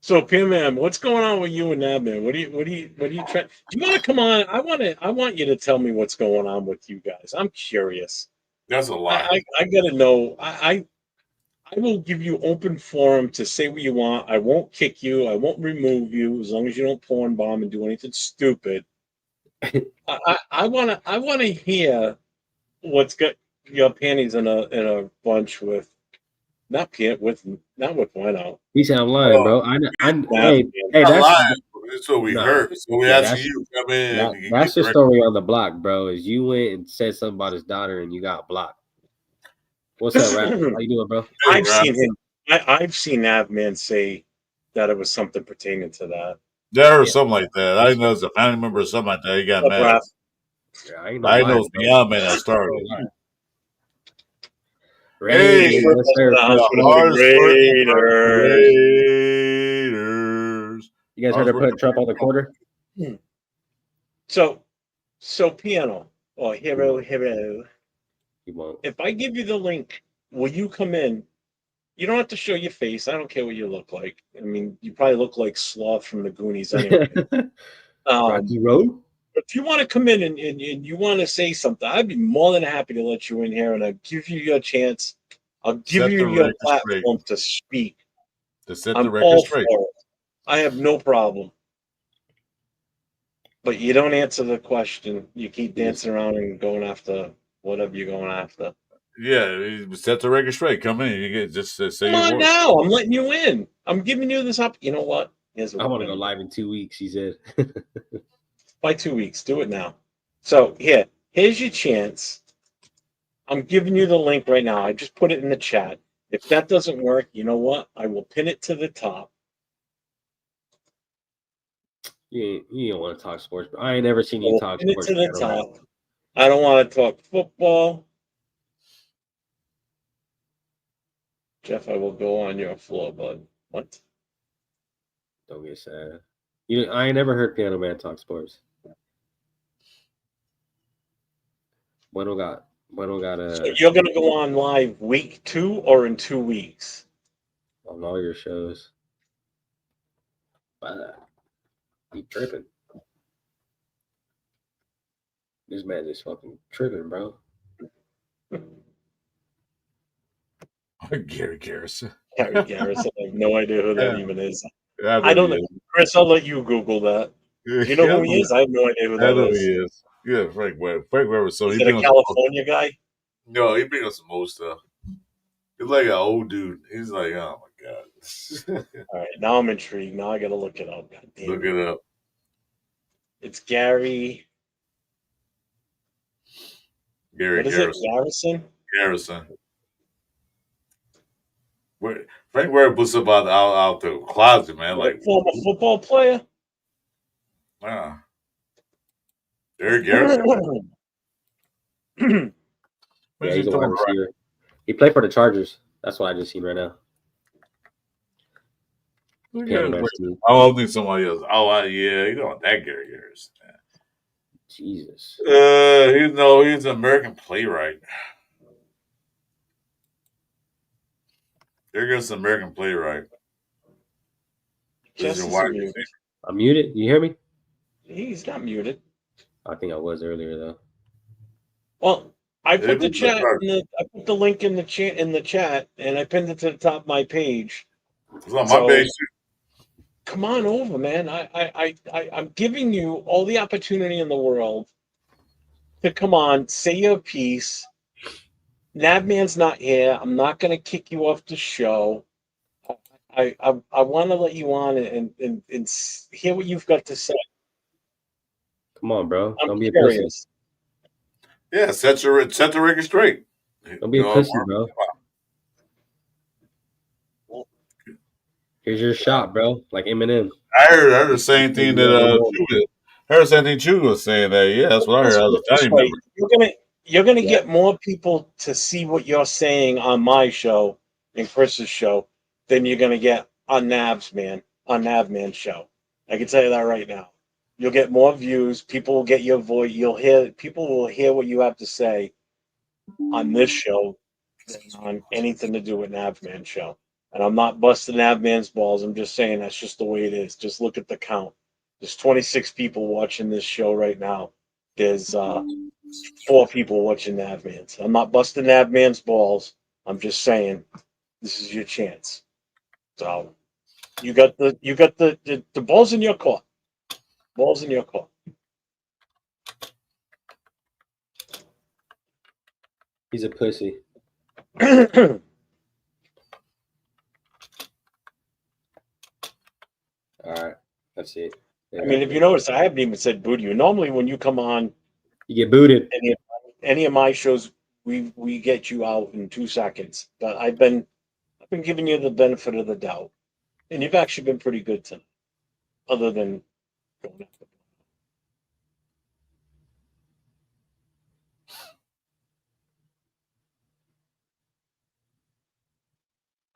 So, Pam, what's going on with you and Nabman? What do you try? Do you want to come on? I want you to tell me what's going on with you guys. I'm curious. That's a lie. I gotta know. I will give you open forum to say what you want. I won't kick you. I won't remove you as long as you don't porn bomb and do anything stupid. I wanna hear what's got your panties in a bunch with not with Wino. He said I'm lying, bro. Hey, Not that's lying. That's what we heard. So we asking you to come in. That's the story on the block, bro. Is you went and said something about his daughter and you got blocked. What's up, Rap? How you doing, bro? I've seen him. I've seen Navman say that it was something pertaining to that. There was something like that. I know it's a family member or something like that. He got mad. Yeah, I know it's beyond man that started. Raiders. You guys heard her put Trump on the quarter? So piano or hero. He won't. If I give you the link, will you come in? You don't have to show your face. I don't care what you look like. I mean, you probably look like Sloth from the Goonies anyway. Rocky Road? If you want to come in and you want to say something, I'd be more than happy to let you in here and I'll give you your chance. I'll give you your platform to speak. To set I'm the record all straight. for it. I have no problem. But you don't answer the question. You keep dancing around and going after whatever you're going after. Yeah, set the record straight. Come in. You get just say Come your on voice. now. I'm letting you in. I'm giving you this up. You know what? I want to go live in 2 weeks, he said. By 2 weeks. Do it now. So here's your chance. I'm giving you the link right now. I just put it in the chat. If that doesn't work, you know what? I will pin it to the top. You don't want to talk sports, but I ain't never seen you talk sports. To the top. I don't want to talk football. Jeff, I will go on your floor, bud. What? Don't get sad. I ain't never heard Piano Man talk sports. Bueno got So you're gonna go on live week 2 or in 2 weeks? On all your shows. He tripping. This man is fucking tripping, bro. Gary Garrison. Gary Garrison. I have no idea who that even is. I don't know. Chris, I'll let you Google that. Do you know who he is? I have no idea who that is. He is. Yeah, Frank Webb. Frank Webb. So is it a California guy? No, he brings up some old stuff. He's like an old dude. He's like, oh my god. All right, now I'm intrigued. Now I gotta look it up. God damn look it up. It's Gary. Gary Garrison. Garrison. Frank Ware puts up out the closet, man. Like former football player. Wow. Gary Garrison. Yeah, he's a wide receiver. He played for the Chargers. That's what I just seen right now. I don't think somebody else. Oh, yeah, you don't want that Gary Garrison. Man. Jesus. He's an American playwright. There goes an American playwright. I'm muted. You hear me? He's not muted. I think I was earlier though. Well, I put the chat. I put the link in the chat, and I pinned it to the top of my page. It's on my page. Come on over, man. I'm giving you all the opportunity in the world to come on, say your piece. Nabman's not here. I'm not going to kick you off the show. I want to let you on and hear what you've got to say. Come on, bro. I'm Don't be curious. a pussy. Yeah, set the record straight. Don't be a pussy, bro. Here's your shot, bro. Like Eminem. I heard the same thing that Chu was saying. That that's what I heard. You're gonna get more people to see what you're saying on my show and Chris's show than you're gonna get on Navman's show. I can tell you that right now. You'll get more views. People will get your voice. People will hear what you have to say on this show than on anything to do with Navman's show. And I'm not busting Avman's balls. I'm just saying that's just the way it is. Just look at the count. There's 26 people watching this show right now. There's 4 people watching Avman's. I'm not busting Avman's balls. I'm just saying this is your chance. So you got the balls in your court. Balls in your court. He's a pussy. All right, that's it. I mean, if you notice, I haven't even said boo to you. Normally, when you come on, you get booted. Any of my shows, we get you out in 2 seconds. But I've been giving you the benefit of the doubt, and you've actually been pretty good tonight, other than going after.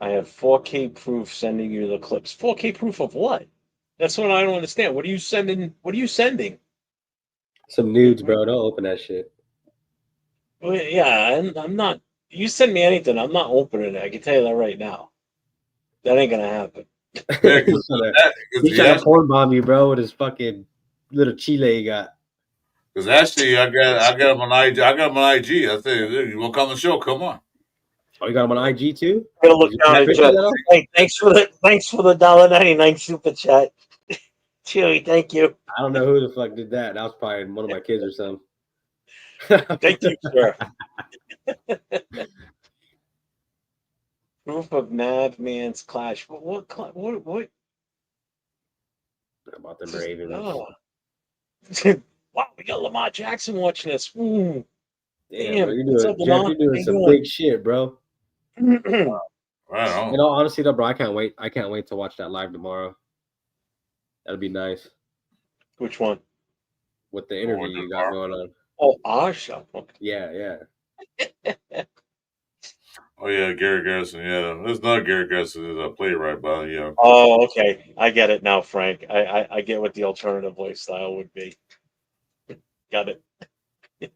I have 4K proof sending you the clips. 4K proof of what? That's what I don't understand. What are you sending? What are you sending? Some nudes, bro. Don't open that shit. Well, yeah, I'm not. You send me anything, I'm not opening it. I can tell you that right now. That ain't gonna happen. Yeah, he's trying to porn bomb you, bro, with his fucking little chile he got. Because actually, I got him on IG. I got him on IG. I said, "You want to come on the show? Come on." Oh, you got him on IG too? I'm gonna look down at chat. Hey, thanks for the $1.99 super chat. Chewy, thank you. I don't know who the fuck did that. That was probably one of my kids or something. Thank you, sir. Proof of Madman's clash. What? About the Ravens. Oh. Wow, we got Lamar Jackson watching us. Ooh. Damn, bro, you're doing some big shit, bro. Right. You know, honestly though, bro, I can't wait. I can't wait to watch that live tomorrow. That'll be nice. Which one? With the interview you got going on. Oh, our show. Okay. Yeah. Oh yeah, Gary Garrison. Yeah, there's not Gary Garrison. There's a playwright, but yeah. Oh, okay. I get it now, Frank. I get what the alternative voice style would be. Got it. Yeah.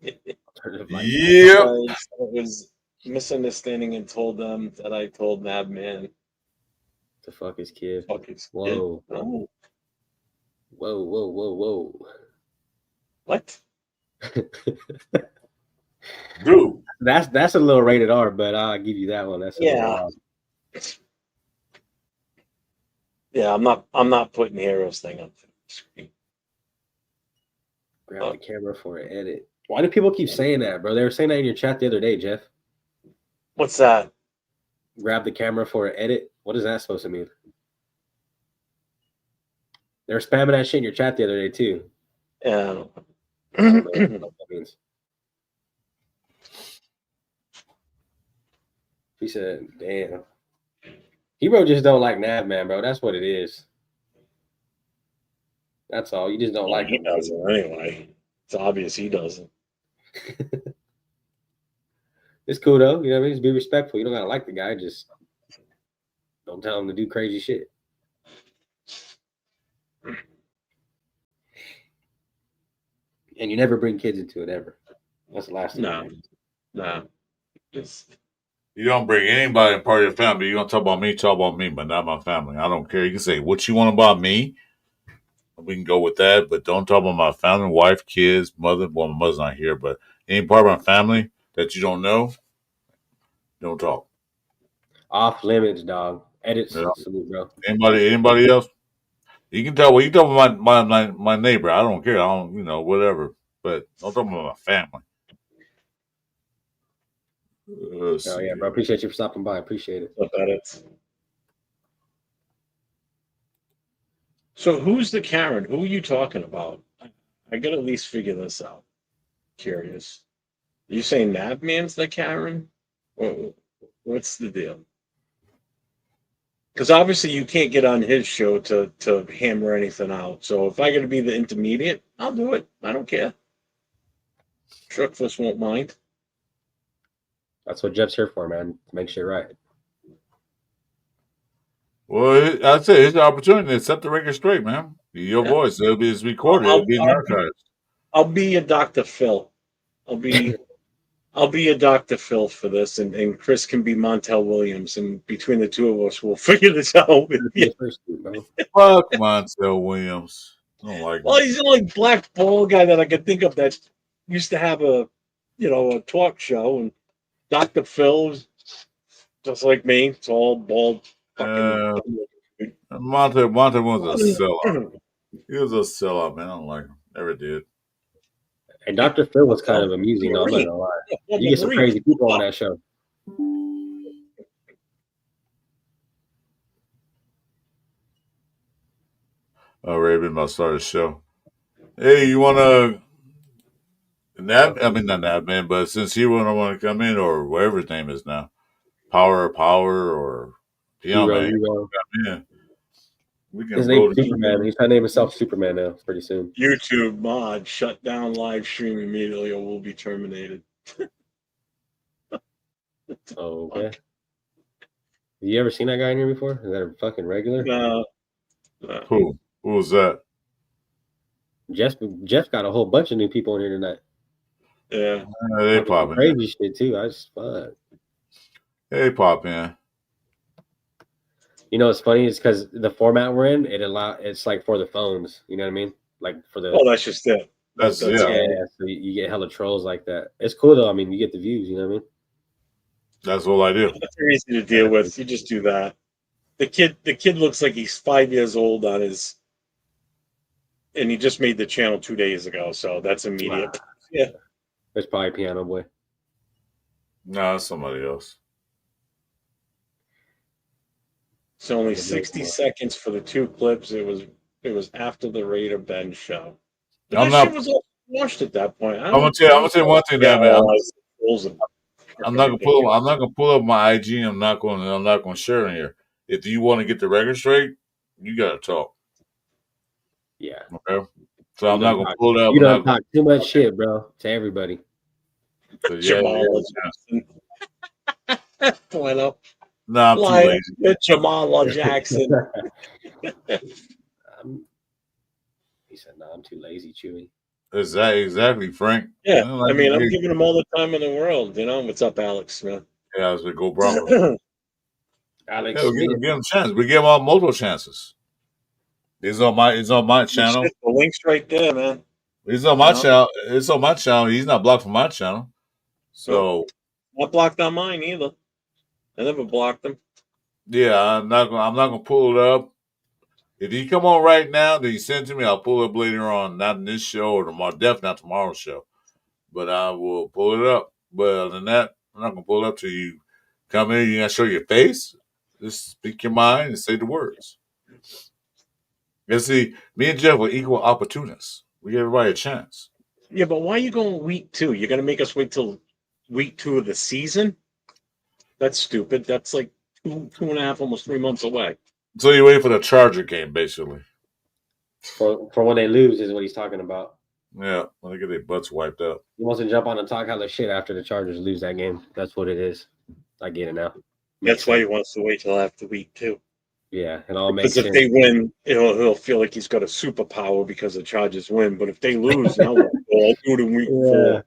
It was misunderstanding and told them that I told Madman to fuck his kid. Fuck his kid. Whoa. Oh. Whoa. What? Dude. That's a little rated R, but I'll give you that one. That's Yeah, I'm not putting Hero's thing up the screen. Grab the camera for an edit. Why do people keep saying that, bro? They were saying that in your chat the other day, Jeff. What's that? Grab the camera for an edit. What is that supposed to mean? They were spamming that shit in your chat the other day too. Yeah. I don't know what that means. He said, "Damn, Hero just don't like Nav, man, bro. That's what it is. That's all. You just don't like him. He doesn't anyway. It's obvious he doesn't. It's cool though. You know what I mean? Just be respectful. You don't gotta like the guy. Just don't tell him to do crazy shit. And you never bring kids into it ever. That's the last thing. No. You don't bring anybody in part of your family. You don't talk about me, but not my family. I don't care. You can say what you want about me. We can go with that, but don't talk about my family, wife, kids, mother. Well, my mother's not here, but any part of my family that you don't know, don't talk. Off limits, dog. Edit, yeah. Salute, bro. Anybody else? You can tell. Well, you talk about my neighbor. I don't care. I don't, whatever. But don't talk about my family. Oh yeah, bro. Appreciate you for stopping by. Appreciate it. Look at it. So who's the Karen? Who are you talking about? I gotta at least figure this out. Curious. Are you saying Navman's the Karen? What's the deal? Because obviously you can't get on his show to hammer anything out. So if I got to be the intermediate, I'll do it. I don't care. Truckfuss won't mind. That's what Jeff's here for, man. To make shit right. Well, I'd say it's an opportunity to set the record straight, man. Your voice, it's recorded. It'll be in archives. I'll be a Dr. Phil. I'll I'll be a Dr. Phil for this, and Chris can be Montel Williams, and between the two of us, we'll figure this out. Fuck Montel Williams. I don't like him. Well, he's the only black bald guy that I could think of that used to have a talk show, and Dr. Phil's just like me. It's all bald. Montel was a sellout. He was a sellout, man. I don't like him. Never did. And Dr. Phil was kind of amusing, though. I'm not gonna lie. You get some crazy people on that show. Raven about to start a show. Hey, you wanna nap? I mean not nap, man, but since you want to come in or whatever his name is now, Power or Man. We can his name is Superman. He's trying to name himself Superman now. Pretty soon. YouTube mod shut down live stream immediately, or will be terminated. Oh, okay. Have you ever seen that guy in here before? Is that a fucking regular? No. Who was that? Jeff got a whole bunch of new people in here tonight. Yeah, they pop in. Crazy shit too. I just fuck. They pop in. You know what's funny is because the format we're in, it's like for the phones. You know what I mean? Like for the. Oh, that's just it. That's yeah. So you get hella trolls like that. It's cool though. I mean, you get the views. You know what I mean? That's all I do. It's easy to deal with. You just do that. The kid looks like he's 5 years old on his, and he just made the channel 2 days ago. So that's immediate. Wow. Yeah. It's probably Piano Boy. No, it's somebody else. It's only 60 seconds for the two clips. It was after the Raider Ben show. But that shit was all washed at that point. I'm gonna tell you one thing, man. I'm not gonna pull up my IG. I'm not gonna share it in here. If you want to get the record straight, you gotta talk. Yeah. Okay. So I'm not gonna pull it up. You don't talk too much shit, bro, to everybody. So, Jamal Jackson. Bueno. No, I'm too lazy. Jamal Jackson. He said, "No, I'm too lazy, Chewy." Exactly, Frank. Yeah, I mean, I'm giving him all the time in the world. You know, what's up, Alex Smith? Yeah, I was gonna go Broncos. Alex, we give him a chance. We give him all multiple chances. It's on my channel. The link's right there, man. It's on my channel. It's on my channel. He's not blocked from my channel. So not blocked on mine either. I never blocked him. Yeah, I'm not gonna pull it up. If you come on right now, then you send it to me. I'll pull it up later on. Not in this show or tomorrow. Definitely not tomorrow's show. But I will pull it up. But other than that, I'm not gonna pull it up till you come in. You gotta show your face. Just speak your mind and say the words. And see, me and Jeff are equal opportunists. We give everybody a chance. Yeah, but why are you going week 2? You're gonna make us wait till week 2 of the season? That's stupid. That's like 2.5, almost 3 months away. So you wait for the Charger game, basically. For when they lose is what he's talking about. Yeah, when they get their butts wiped out. He wants to jump on and talk hella shit after the Chargers lose that game. That's what it is. I get it now. That's why he wants to wait till after week 2. Yeah, it all makes sense. Because if they win, he'll feel like he's got a superpower because the Chargers win. But if they lose, now I'll do it in week 4.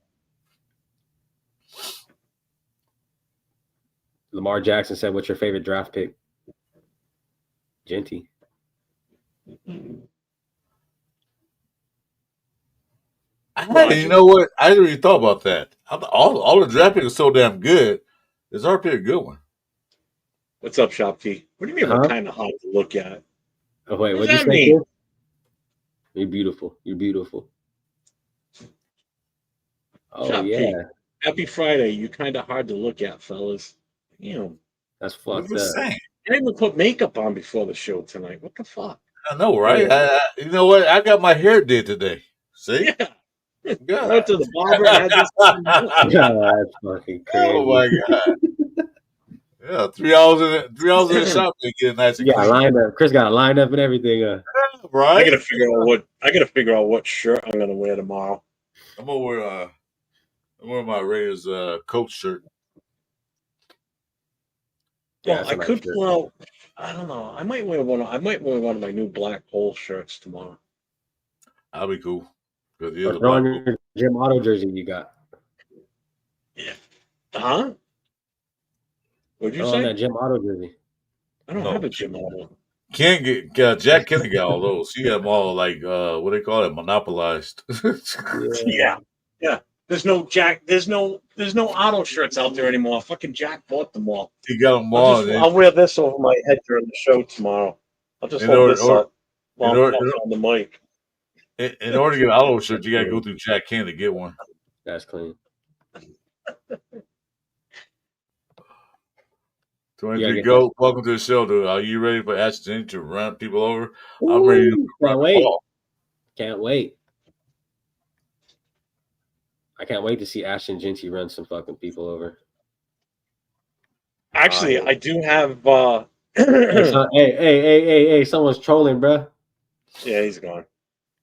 Lamar Jackson said, "What's your favorite draft pick?" Genty. You know what? I didn't really thought about that. All the draft picks are so damn good. Is our pick a good one? What's up, Shopkey? What do you mean we're kind of hard to look at? Oh, wait, what do you say? You're beautiful. You're beautiful. Oh, Shopkey. Yeah. Happy Friday. You're kind of hard to look at, fellas. Damn. That's fucked up. I didn't even put makeup on before the show tonight. What the fuck? I know, right? Yeah. You know what? I got my hair did today. See? Yeah. I went to the barber. Yeah, that's fucking crazy. Oh my god! Yeah, 3 hours in the shop to get nice. And clean. Lined up. Chris got a lined up and everything. Right? I gotta figure out what shirt I'm gonna wear tomorrow. I'm gonna wear my Raiders coach shirt. Well, I could pull out. I don't know. I might wear one of my new black pole shirts tomorrow. That'll be cool. Throw on your Jim Otto jersey you got. Yeah, Huh? What'd you Throw on say? that Jim Otto jersey. I don't have a Jim Otto. Can't get Jack Kenny got all those. He got them all like what do they call it? Monopolized. Yeah. There's no Jack. There's no Otto shirts out there anymore. Fucking Jack bought them all. He got them all. I'll wear this over my head during the show tomorrow. I'll just hold this up while I'm talking on the mic. In order to get an Otto shirt, you gotta go through Jack Kenny to get one. That's clean. 23 Go. Welcome to the show, dude. Are you ready for Ashton to run people over? I'm ready to run the ball. Can't wait. I can't wait to see Ashton Genty run some fucking people over. Actually, I do have. Hey! Someone's trolling, bro. Yeah, he's gone.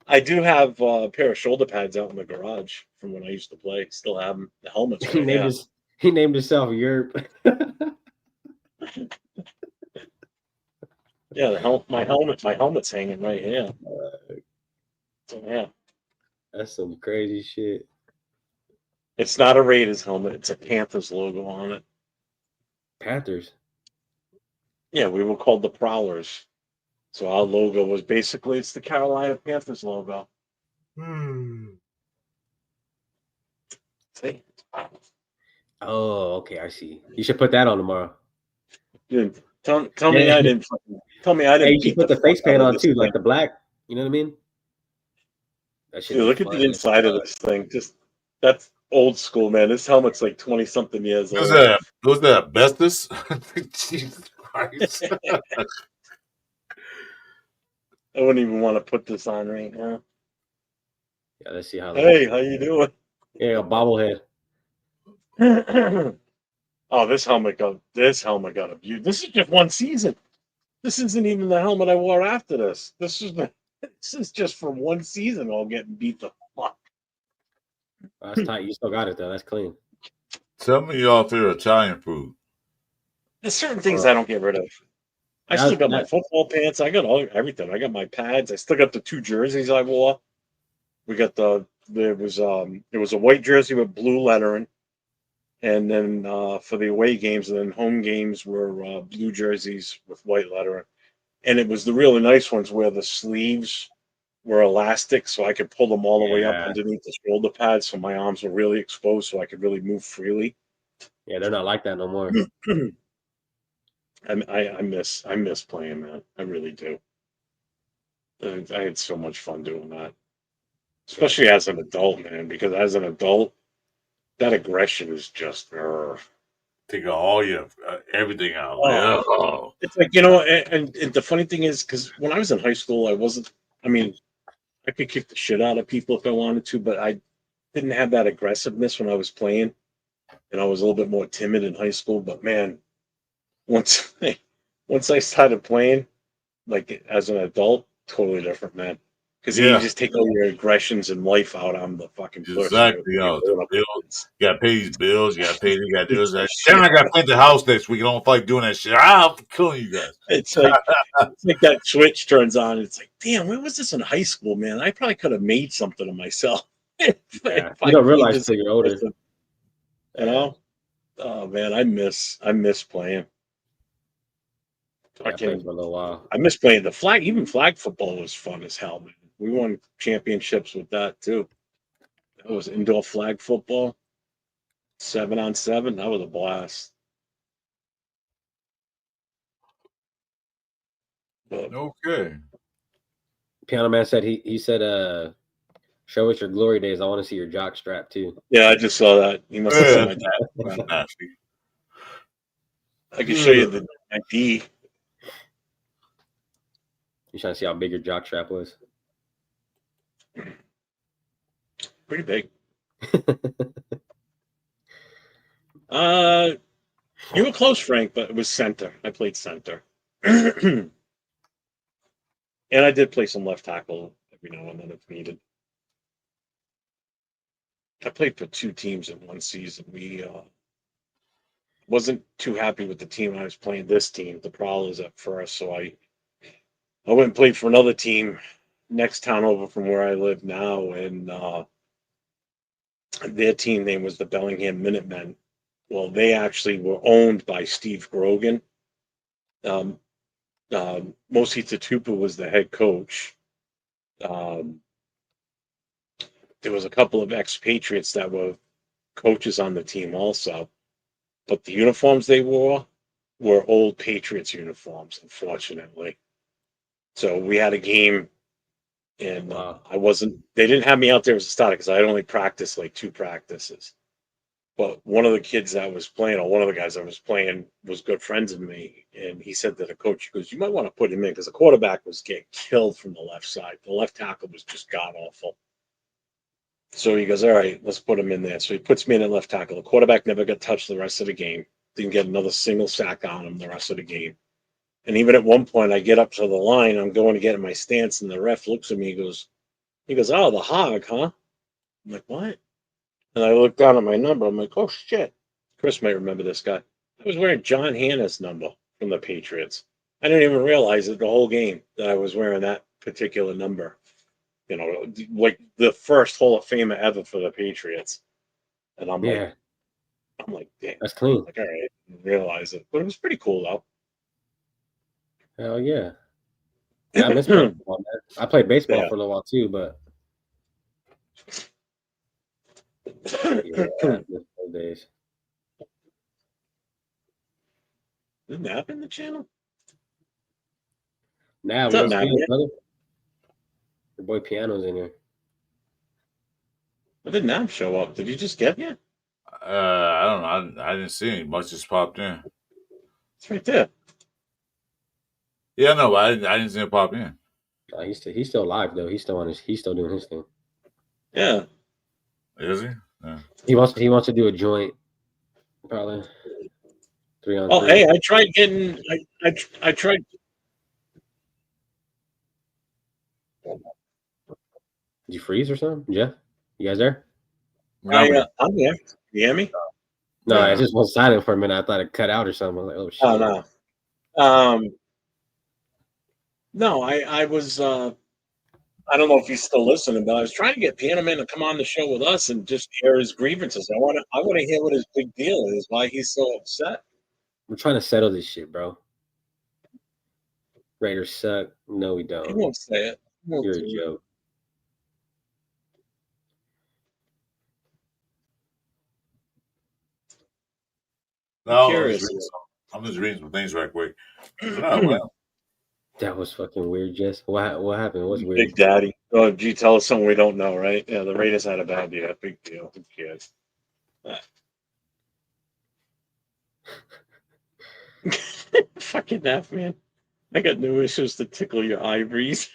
I do have a pair of shoulder pads out in the garage from when I used to play. Still have them. The helmets. He named himself Europe. Yeah, my helmet's hanging right here. So, yeah. That's some crazy shit. It's not a Raiders helmet. It's a Panthers logo on it. Panthers? Yeah, we were called the Prowlers. So our logo was basically, it's the Carolina Panthers logo. See? Oh, okay, I see. You should put that on tomorrow. Dude, tell me I didn't. Tell me I didn't. Hey, you should put the face paint on too, like the black. You know what I mean? That shit. Dude, look at the inside of this thing. Just that's old school, man. This helmet's like 20-something years old. Was that asbestos? Jesus Christ! I wouldn't even want to put this on right now. Yeah, let's see how. Hey, how you doing? Yeah, a bobblehead. Oh, this helmet got abused. This is just one season. This isn't even the helmet I wore after this. This is just from one season all getting beat the fuck. That's tight. You still got it though. That's clean. Tell me y'all favorite Italian food. There's certain things I don't get rid of. I still got my football pants. I got everything. I got my pads. I still got the 2 jerseys I wore. We got it was a white jersey with blue lettering. And then for the away games and then home games were blue jerseys with white lettering. And it was the really nice ones where the sleeves were elastic so I could pull them all the way up underneath the shoulder pads so my arms were really exposed so I could really move freely. Yeah, they're not like that no more. I miss playing, man. I really do. I had so much fun doing that. Especially as an adult, man, because as an adult, that aggression is just take all your everything out. It's like, and the funny thing is, because when I was in high school, I could kick the shit out of people if I wanted to, but I didn't have that aggressiveness when I was playing, and I was a little bit more timid in high school. But man, once I started playing, like as an adult, totally different, man. Because you just take all your aggressions in life out on the fucking person. Exactly. The bills. You got to pay these bills. You got to pay. You got to do this. Then I got to paint the house next week. I don't feel like doing that shit. I'm killing you guys. It's like that switch turns on. It's like, damn, where was this in high school, man? I probably could have made something of myself. You don't realize until you're older. You know? Oh man, I miss playing. I played for a little while. I miss playing the flag. Even flag football was fun as hell, man. We won championships with that too. That was indoor flag football, 7-on-7. That was a blast. But, okay. Piano Man said he said show us your glory days. I want to see your jock strap too. Yeah, I just saw that. He must have seen my jock. I can show you my D. You trying to see how big your jock strap was? Pretty big. You were close, Frank, but it was center. I played center. And I did play some left tackle every now and then if needed. I played for 2 teams in one season. We wasn't too happy with the team I was playing. This team, the Prowlers, at first, so I went and played for another team next town over from where I live now, and their team name was the Bellingham Minutemen, Well, they actually were owned by Steve Grogan. Mosi Tatupu was the head coach. There was a couple of expatriates that were coaches on the team also, but the uniforms they wore were old Patriots uniforms, unfortunately. So we had a game, and I wasn't. They didn't have me out there as a starter because I had only practiced like 2 practices. But one of the kids that was playing, or one of the guys that was playing, was good friends of me, and he said to the coach, he goes, "You might want to put him in because the quarterback was getting killed from the left side. The left tackle was just god awful." So he goes, "All right, let's put him in there." So he puts me in at left tackle. The quarterback never got touched the rest of the game. Didn't get another single sack on him the rest of the game. And even at one point, I get up to the line. I'm going to get in my stance, and the ref looks at me. He goes, "Oh, the hog, huh?" I'm like, "What?" And I look down at my number. I'm like, "Oh shit!" Chris might remember this guy. I was wearing John Hanna's number from the Patriots. I didn't even realize it the whole game that I was wearing that particular number. You know, like the first Hall of Famer ever for the Patriots. And I'm like, damn, that's clean. Like, all right, I didn't realize it, but it was pretty cool though. Hell yeah. I miss playing football, man. I played baseball for a little while too, but yeah, I miss those days. Is Nap in the channel? Now, what's good, brother? Your boy Piano's in here. When did Nap show up? Did he just get here? I don't know. I didn't see him. Much just popped in. It's right there. Yeah, no, but I didn't see him pop in. He's still live though. He's still doing his thing. Yeah. Is he? Yeah. He wants to do a joint. Probably 3-on-3. Oh, hey, I tried getting. I tried. Did you freeze or something, Jeff? You guys there? I'm there. You hear me? No, I just was silent for a minute. I thought it cut out or something. I was like, oh shit. Oh no. No, I was. I don't know if he's still listening, but I was trying to get Piano Man to come on the show with us and just air his grievances. I want to hear what his big deal is, why he's so upset. We're trying to settle this shit, bro. Raiders suck. No, we don't. He won't say it. You're a joke. No, I'm just reading some things right quick. Oh, well. That was fucking weird, Jess. What happened? What's weird? Big Daddy. Oh, gee, tell us something we don't know, right? Yeah, the Raiders had a bad year. Big deal. Who cares? Fucking F, man. I got no issues to tickle your ivories.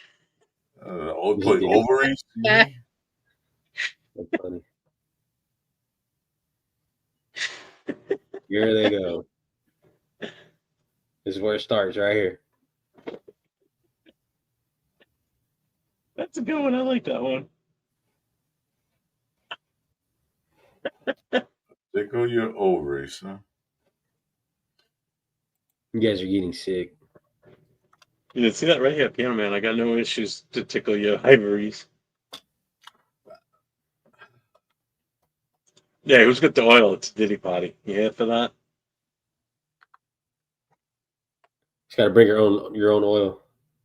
Ovaries? That's funny. Here they go. This is where it starts, right here. That's a good one. I like that one. Tickle your ovaries, huh? You guys are getting sick. You didn't see that right here, Piano Man. I got no issues to tickle your ivories. Yeah, who's got the oil? It's Diddy Potty. You here for that? Just got to bring your own oil.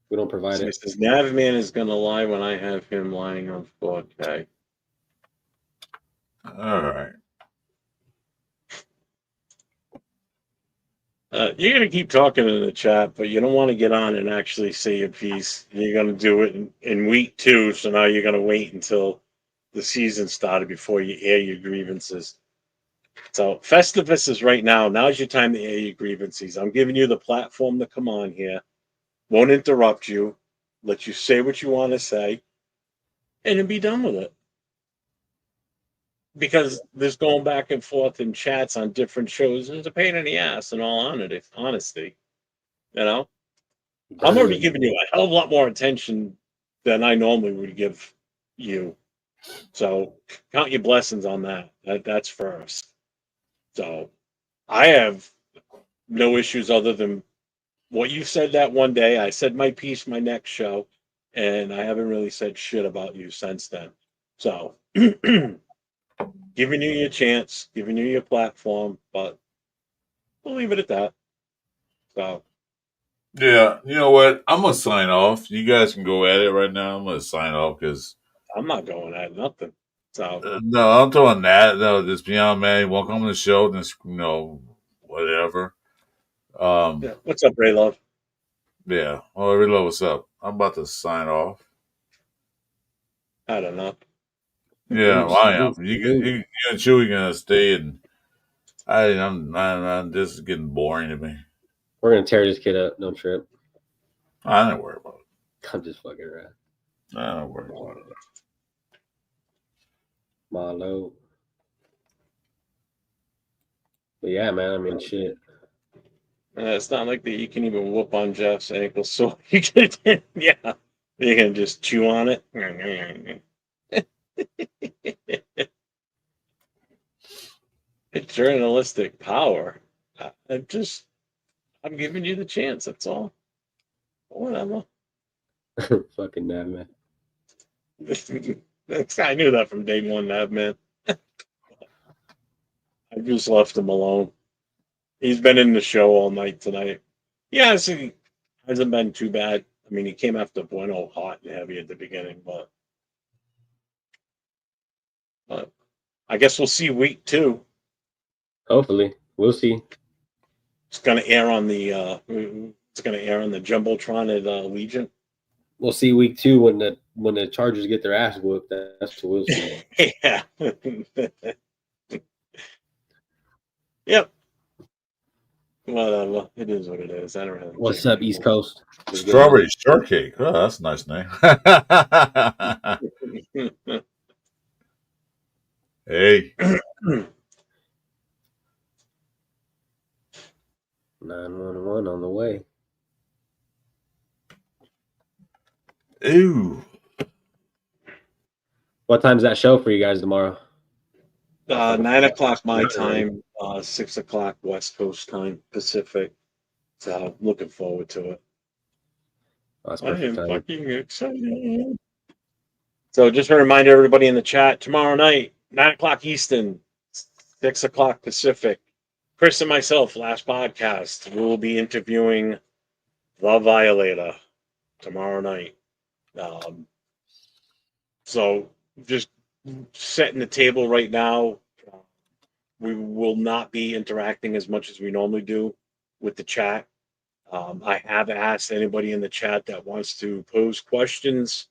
We don't provide it. Says Navman is gonna lie when I have him lying on 4K. All right. You're gonna keep talking in the chat, but you don't want to get on and actually say your piece. You're gonna do it in week 2, so now you're gonna wait until the season started before you air your grievances. So Festivus is right now. Now's your time to air your grievances. I'm giving you the platform to come on here. Won't interrupt you. Let you say what you want to say, and then be done with it. Because there's going back and forth in chats on different shows, and it's a pain in the ass. In all honesty, you know, I'm already giving you a hell of a lot more attention than I normally would give you. So count your blessings on that. That's first. So I have no issues other than what you said that one day. I said my piece my next show, and I haven't really said shit about you since then. So give giving you your chance, giving you your platform, but we'll leave it at that. So. Yeah, you know what? I'm gonna sign off. You guys can go at it right now. I'm gonna sign off because I'm not going at nothing. So no, I'm doing that. No, just beyond man. Welcome to the show. Just whatever. yeah. What's up, Ray Love? Yeah. Well, Reload, what's up? I'm about to sign off. I don't know. Yeah, well, I am. You and Chewy gonna stay, and I'm this is getting boring to me. We're gonna tear this kid up. No trip. I don't worry about it. I'm just fucking around. I don't worry about it. Malo. But yeah, man. I mean, shit. It's not like that you can even whoop on Jeff's ankle, so you can, yeah, you can just chew on it. It's journalistic power. I'm giving you the chance. That's all. Whatever. Fucking Nav man. I knew that from day one, Nav man. I just left him alone. He's been in the show all night tonight. Yeah, he hasn't been too bad. I mean, he came after Bueno hot and heavy at the beginning, but I guess we'll see week 2. Hopefully, we'll see. It's going to air on the Jumbotron at Legion. We'll see week 2 when the Chargers get their ass whooped. That's what we'll see. Yeah. Yep. Whatever. It is what it is. I don't know. What's up, East Coast? Strawberry shortcake. Oh, that's a nice name. Hey. 911 on the way. Ooh. What time's that show for you guys tomorrow? 9 o'clock my time, 6 o'clock West Coast time, Pacific. So looking forward to it. That's I am time. fucking excited. So just a reminder, everybody in the chat, tomorrow night, 9 o'clock Eastern, 6 o'clock Pacific. Chris and myself, last podcast, we will be interviewing The Violator tomorrow night. So just setting the table right now. We will not be interacting as much as we normally do with the chat. I have asked anybody in the chat that wants to pose questions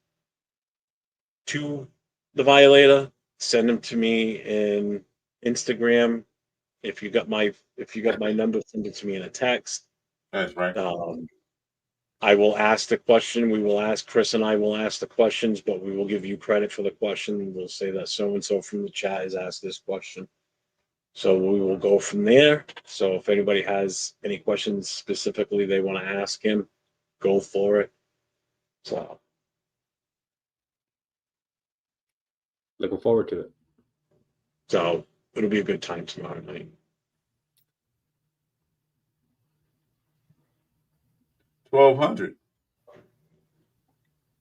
to the Violator, send them to me in Instagram. If you got my number, send it to me in a text. That's right. I will ask the question. We will ask, Chris and I will ask the questions, but we will give you credit for the question. We'll say that so-and-so from the chat has asked this question. So we will go from there. So if anybody has any questions specifically they want to ask him, go for it. So looking forward to it. So it'll be a good time tomorrow night. 1,200.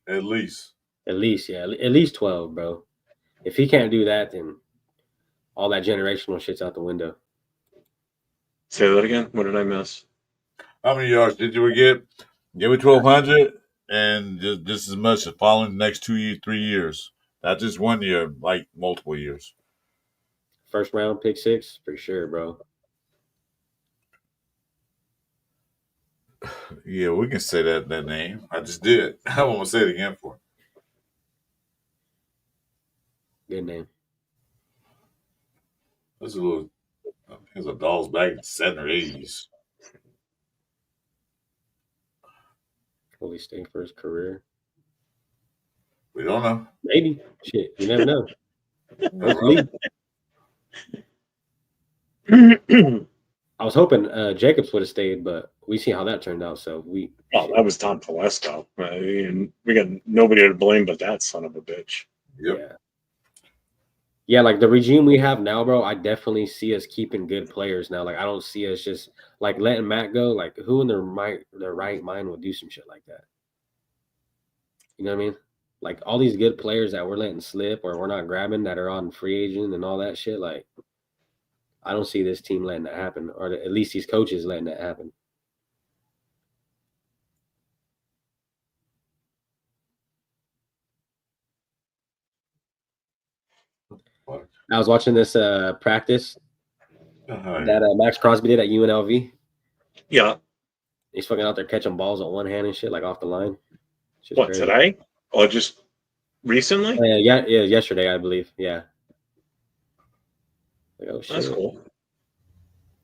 At least. At least 12, bro. If he can't do that, then all that generational shit's out the window. Say that again. What did I miss? How many yards did you get? Give me 1,200 and just as much the following the next 3 years. Not just 1 year, like multiple years. First round pick 6 for sure, bro. Yeah, we can say that name. I just did. I won't say it again for it. Good name. That's a little. I think it's a doll's back in the 70s or 80s. Will he stay for his career? We don't know. Maybe. Shit, you never know. I was hoping Jacobs would have stayed, but we see how that turned out. So that was Tom Telesco. And we got nobody to blame but that son of a bitch. Yep. Yeah, like the regime we have now, bro, I definitely see us keeping good players now. Like I don't see us just like letting Matt go. Like who in their right mind would do some shit like that? You know what I mean? Like all these good players that we're letting slip or we're not grabbing that are on free agent and all that shit. Like, I don't see this team letting that happen, or at least these coaches letting that happen. I was watching this practice that Max Crosby did at UNLV. Yeah. He's fucking out there catching balls with one hand and shit, like off the line. What, crazy. Today? Or just recently? Yeah, yesterday, I believe. Yeah. Like, oh, shit. That's cool.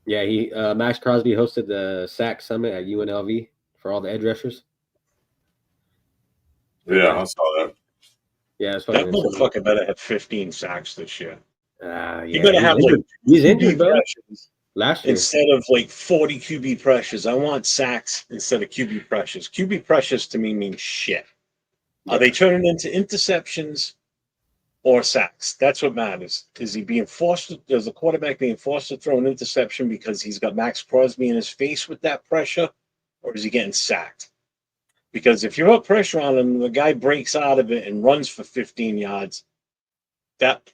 Yeah, he Max Crosby hosted the SAC Summit at UNLV for all the edge rushers. Yeah, I saw that. Yeah, it's that motherfucker better have 15 sacks this year. Yeah, he better have injured. like he's injured, bro. Last year, instead of like 40 QB pressures, I want sacks instead of QB pressures. QB pressures to me means shit. Are they turning into interceptions or sacks? That's what matters. Is he being forced? Is the quarterback being forced to throw an interception because he's got Max Crosby in his face with that pressure, or is he getting sacked? Because if you put pressure on him, the guy breaks out of it and runs for 15 yards. That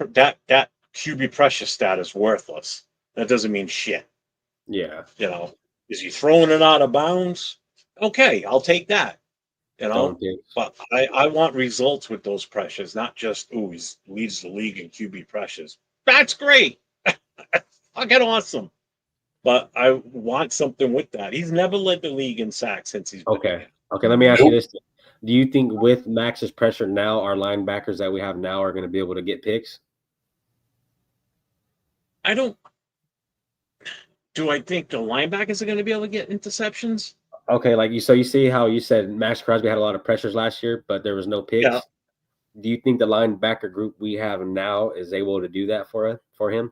QB pressure stat is worthless. That doesn't mean shit. Yeah. You know, is he throwing it out of bounds? Okay, I'll take that. You know, but I want results with those pressures, not just, he leads the league in QB pressures. That's great. Fucking awesome. But I want something with that. He's never led the league in sacks since he's been Okay, let me ask you this. Do you think with Max's pressure now, our linebackers that we have now are going to be able to get picks? Do I think the linebackers are going to be able to get interceptions? Okay, like you see how you said Max Crosby had a lot of pressures last year, but there was no picks. Yeah. Do you think the linebacker group we have now is able to do that for him?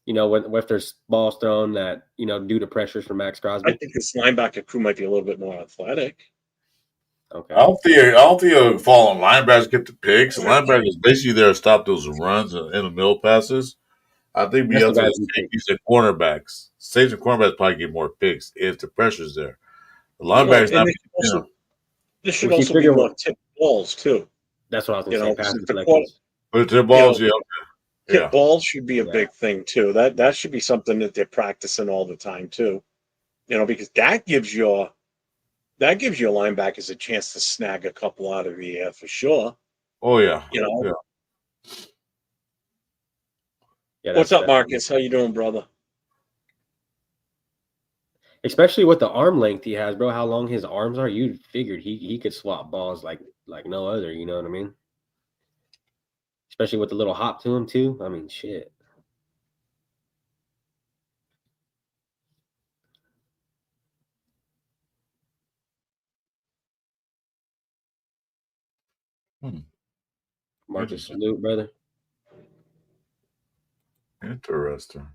You know, if there's balls thrown that, you know, due to pressures from Max Crosby? I think this linebacker crew might be a little bit more athletic. Okay. I don't think it'll fall on linebackers get the picks. Linebackers basically there to stop those runs and in the middle passes. I think we have to safeties and cornerbacks. Safeties and cornerbacks probably get more picks if the pressure's there. The linebackers this should also be more tip balls too. That's what I was going to say. Tip balls, Tip balls should be a big thing too. That should be something that they're practicing all the time too. You know, because that gives your linebackers a chance to snag a couple out of the air for sure. Oh yeah. You know. Yeah, what's up, Marcus? How you doing, brother? Especially with the arm length he has, bro. How long his arms are? You figured he could swap balls like no other. You know what I mean? Especially with the little hop to him too. I mean, shit. Marcus, salute, brother. Interesting.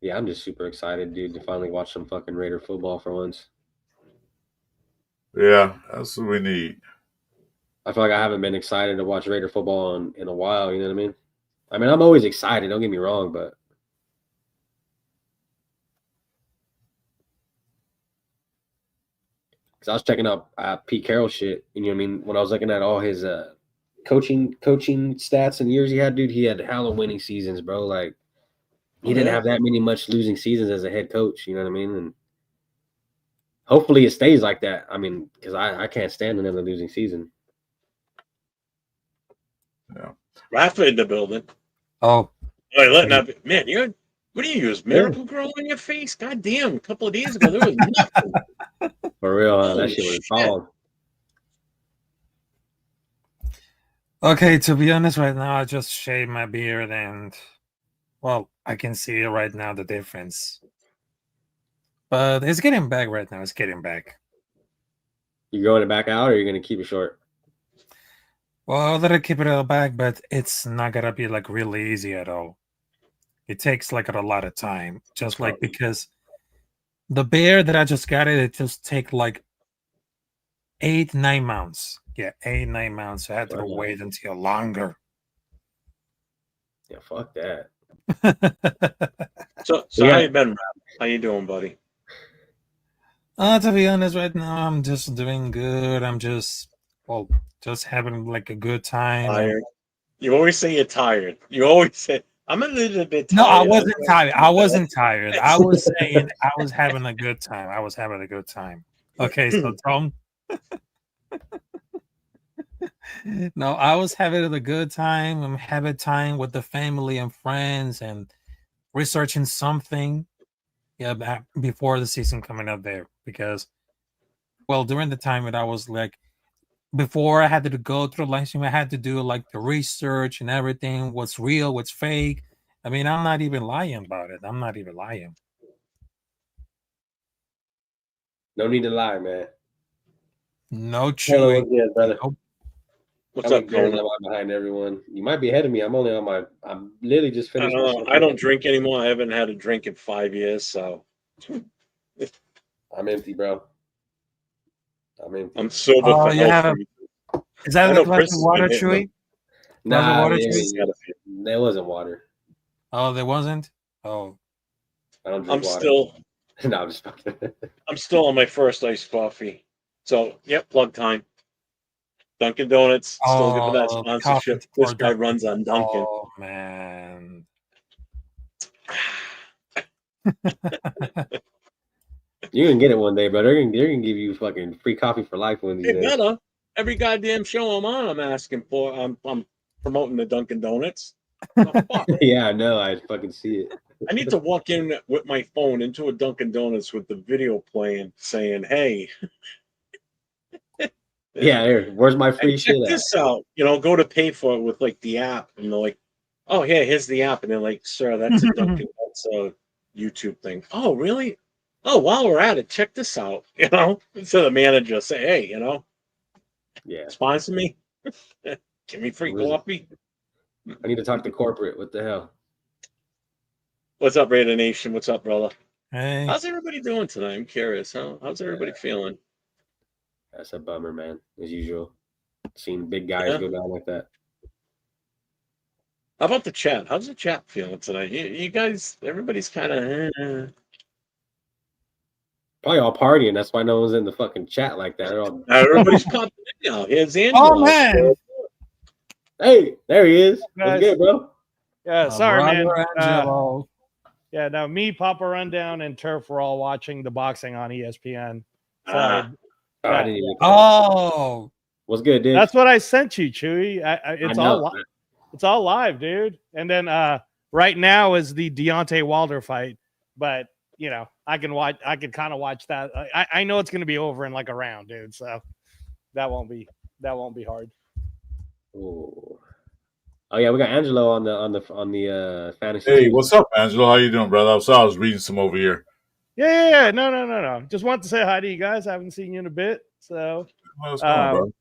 Yeah, I'm just super excited, dude, to finally watch some fucking Raider football for once. Yeah, that's what we need. I feel like I haven't been excited to watch Raider football in a while, you know what I mean? I mean, I'm always excited, don't get me wrong, but because I was checking out Pete Carroll shit, you know what I mean? When I was looking at all his coaching stats and years he had, dude, he had hella winning seasons, bro. Like, he didn't have that many much losing seasons as a head coach, you know what I mean? And hopefully it stays like that. I mean, because I can't stand another losing season. Yeah. Rafa in the building. Oh. Man, what do you use? Miracle Grow on your face? God damn, a couple of days ago there was nothing. For real, that shit was falling. Okay, to be honest, right now I just shaved my beard and, well, I can see right now the difference. But it's getting back right now. It's getting back. You growing it back out, or you're gonna keep it short? Well, let it keep it all back, but it's not gonna be like really easy at all. It takes like a lot of time, just like because the beard that I just got it just take like 8-9 months. Yeah, 8-9 months. I had to wait until longer. Yeah, fuck that. So how you been, Rob? How you doing, buddy? To be honest, right now I'm just doing good. I'm just just having like a good time. Tired. You always say you're tired. You always say I'm a little bit tired. No, I wasn't tired. I wasn't tired. I was saying I was having a good time. I was having a good time. Okay, so Tom. No, I was having a good time. I'm having time with the family and friends and researching something. Yeah, before the season coming up there because, well, during the time that I was like, before I had to go through the live stream, I had to do like the research and everything. What's real? What's fake? I mean, I'm not even lying about it. I'm not even lying. No need to lie, man. No chewy. Yeah, brother. Nope. What's up, Conan? I'm behind everyone. You might be ahead of me. I'm only on my. I'm literally just finished. I don't drink anymore. I haven't had a drink in 5 years, so I'm empty, bro. I'm sober Oh, for you health have reasons. is that I a know glass Chris of has water, been hitting Chewy? them. Nah, water, there wasn't water. Oh, there wasn't. Oh, I don't drink water. Still. No, I'm just fucking. I'm still on my first iced coffee. So, yep, plug time. Dunkin' Donuts, still looking for that sponsorship. This guy runs on Dunkin'. Oh, man. You can get it one day, bro. They're gonna give you fucking free coffee for life one of these days. Better. Every goddamn show I'm on, I'm asking for. I'm promoting the Dunkin' Donuts. Yeah, I know. I fucking see it. I need to walk in with my phone into a Dunkin' Donuts with the video playing, saying, "Hey, yeah, where's my free check shit this out?" You know, go to pay for it with like the app, and they're like, "Oh yeah, here's the app," and they're like, "Sir, that's a Dunkin', that's a YouTube thing." Oh really? Oh, while we're at it, check this out. You know, so the manager say, "Hey, you know, yeah, sponsor me, give me free coffee." I need to talk to corporate. What the hell? What's up, Raider Nation? What's up, brother? Hey. How's everybody doing tonight? I'm curious. How's everybody feeling? That's a bummer, man. As usual, seeing big guys go down like that. How about the chat? How's the chat feeling tonight? You guys, everybody's kind of probably all partying. That's why no one's in the fucking chat like that. Everybody's popping in now. Here's Angelo. Oh man! Hey, there he is. What's good, bro? Yeah, sorry, man. Angelo. Yeah, no, me, Papa Rundown, and Turf were all watching the boxing on ESPN. So what's good, dude? That's what I sent you, Chewy. It's all live, dude. And then right now is the Deontay Wilder fight, but you know I can kind of watch that. I know it's going to be over in like a round, dude. So that won't be hard. Ooh. Oh yeah, we got Angelo on the fantasy. Hey, what's up, Angelo? How you doing, brother? I was reading some over here. Yeah. No. Just want to say hi to you guys. I haven't seen you in a bit, so what's going on, bro?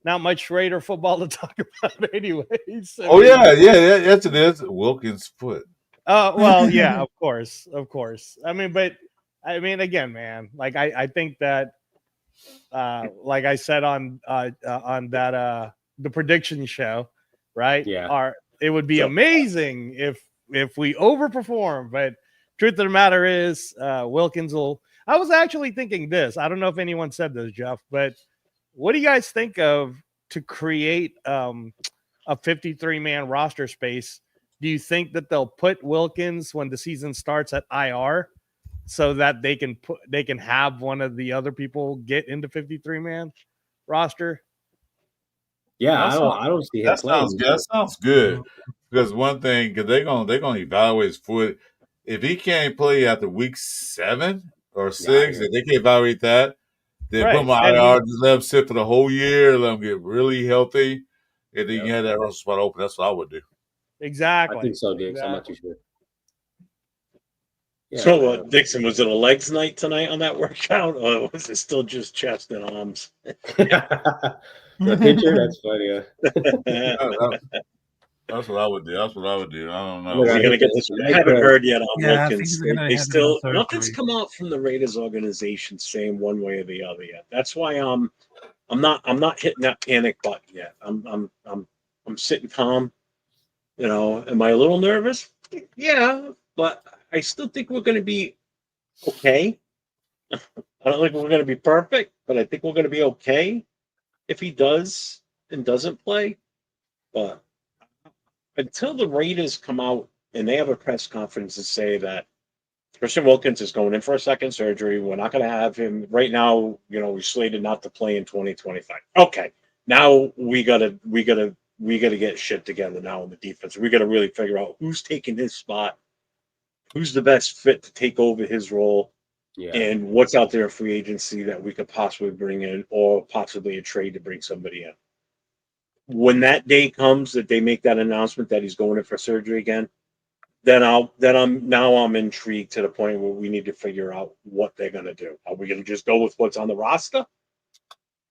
Not much Raider football to talk about, anyways. Yeah, yes it is. Wilkins' foot. Well, yeah, of course. I mean, again, man, like I think that, like I said on that the prediction show, right? Yeah. It would be amazing if we overperform, but truth of the matter is, Wilkins will. I was actually thinking this. I don't know if anyone said this, Jeff, but what do you guys think of to create a 53-man roster space? Do you think that they'll put Wilkins when the season starts at IR so that they can have one of the other people get into 53-man roster? Yeah, I don't see him playing. That sounds good. Because one thing, because they're gonna evaluate his foot. If he can't play after week 7 or 6, if they can evaluate that, then put him on IR, just let him sit for the whole year, let him get really healthy, and then you can have that roster spot open. That's what I would do. Exactly. I think so, Dix. I'm not too sure. Yeah, so, Dixon, was it a legs night tonight on that workout, or was it still just chest and arms? The picture? That's funny. That's what I would do. I don't know. We're gonna get this. I haven't heard yet on Wilkins. They still nothing's come out from the Raiders organization saying one way or the other yet. That's why I'm not hitting that panic button yet. I'm sitting calm. You know, am I a little nervous? Yeah, but I still think we're going to be okay. I don't think we're going to be perfect, but I think we're going to be okay if he does and doesn't play. But until the Raiders come out and they have a press conference to say that Christian Wilkins is going in for a second surgery, we're not going to have him right now. He's slated not to play in 2025. Okay, now we gotta get shit together now in the defense. We got to really figure out who's taking his spot, who's the best fit to take over his role. Yeah. And what's out there in free agency that we could possibly bring in, or possibly a trade to bring somebody in. When that day comes that they make that announcement that he's going in for surgery again, then I'm intrigued to the point where we need to figure out what they're going to do. Are we going to just go with what's on the roster,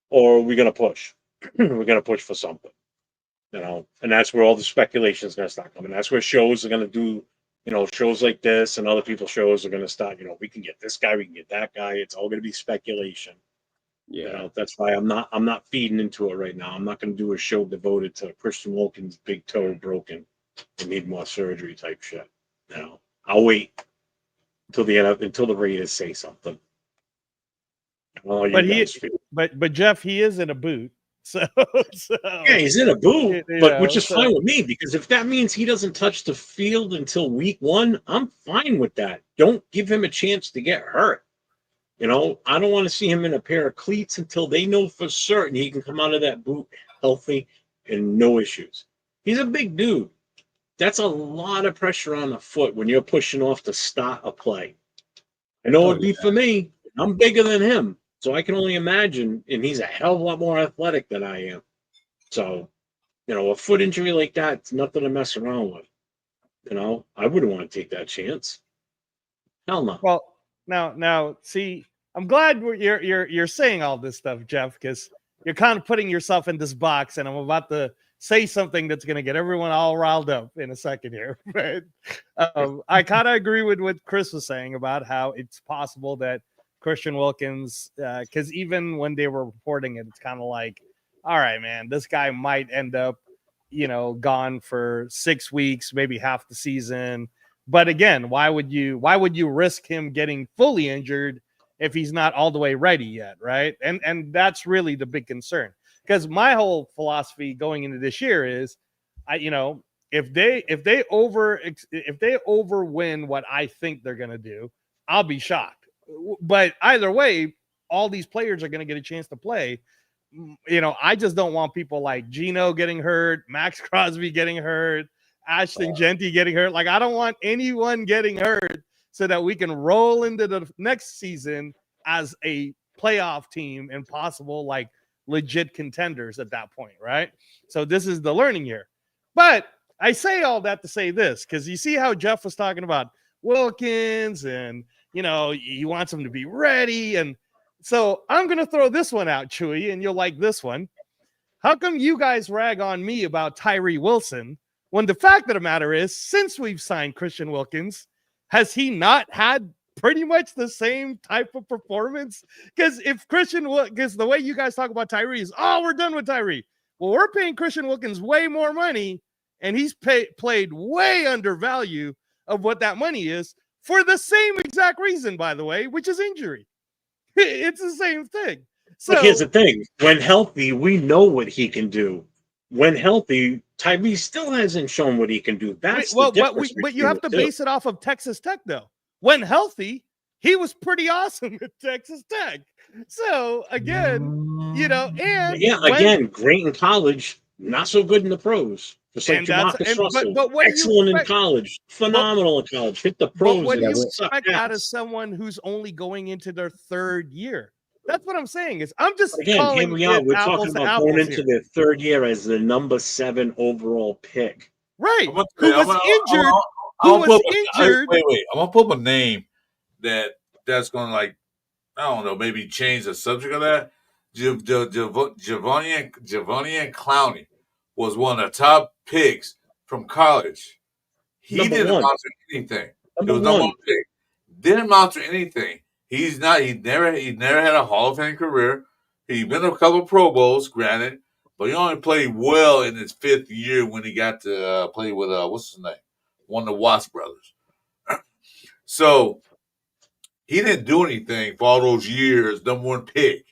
or are we going to push? We're going to push for something, and that's where all the speculation is going to start coming. That's where shows are going to do. Shows like this and other people's shows are going to start, we can get this guy, we can get that guy. It's all going to be speculation. Yeah. That's why I'm not feeding into it right now. I'm not going to do a show devoted to Christian Wilkins' big toe broken and need more surgery type shit. I'll wait until the Raiders say something. But Jeff, he is in a boot. So yeah, he's in a boot, which is fine with me, because if that means he doesn't touch the field until week 1, I'm fine with that. Don't give him a chance to get hurt. I don't want to see him in a pair of cleats until they know for certain he can come out of that boot healthy and no issues. He's a big dude. That's a lot of pressure on the foot when you're pushing off to start a play. I know it'd be for me. I'm bigger than him. So I can only imagine, and he's a hell of a lot more athletic than I am. So, a foot injury like that, it's nothing to mess around with. I wouldn't want to take that chance. Hell no. Well, now, see, I'm glad you're saying all this stuff, Jeff, because you're kind of putting yourself in this box, and I'm about to say something that's going to get everyone all riled up in a second here. But I kind of agree with what Chris was saying about how it's possible that Christian Wilkins, because even when they were reporting it, it's kind of like, all right, man, this guy might end up, gone for 6 weeks, maybe half the season. But again, why would you risk him getting fully injured if he's not all the way ready yet, right? And that's really the big concern, because my whole philosophy going into this year is, if they overwin what I think they're gonna do, I'll be shocked. But either way, all these players are going to get a chance to play. I just don't want people like Gino getting hurt, Max Crosby getting hurt, Ashton Genty getting hurt. Like, I don't want anyone getting hurt so that we can roll into the next season as a playoff team and possible, like, legit contenders at that point, right? So this is the learning year. But I say all that to say this, because you see how Jeff was talking about Wilkins and he wants him to be ready. And so I'm going to throw this one out, Chewy, and you'll like this one. How come you guys rag on me about Tyree Wilson when the fact of the matter is, since we've signed Christian Wilkins, has he not had pretty much the same type of performance? Because the way you guys talk about Tyree is, we're done with Tyree. Well, we're paying Christian Wilkins way more money, and he's played way undervalue of what that money is, for the same exact reason, by the way, which is injury. It's the same thing. So but here's the thing. When healthy, we know what he can do. When healthy, Tyree still hasn't shown what he can do. That's the difference. But you have to base it off of Texas Tech, though. When healthy, he was pretty awesome at Texas Tech. So, again, and great in college, not so good in the pros. Just like Jamarcus Russell, but excellent in college, phenomenal in college. Hit the pros. But what do you expect out of someone who's only going into their 3rd year? That's what I'm saying. Is I'm just calling here we are. We're talking about going into their 3rd year as the number 7 overall pick. Right. Who was injured? Wait. I'm gonna put up a name that's gonna, maybe change the subject of that. Javonian Clowney was one of the top picks from college. He didn't amount to anything. It was number 1 pick. Didn't amount to anything. He never had a Hall of Fame career. He's been to a couple of Pro Bowls, granted, but he only played well in his 5th year when he got to play with what's his name? One of the Watts brothers. So He didn't do anything for all those years. Number 1 pick.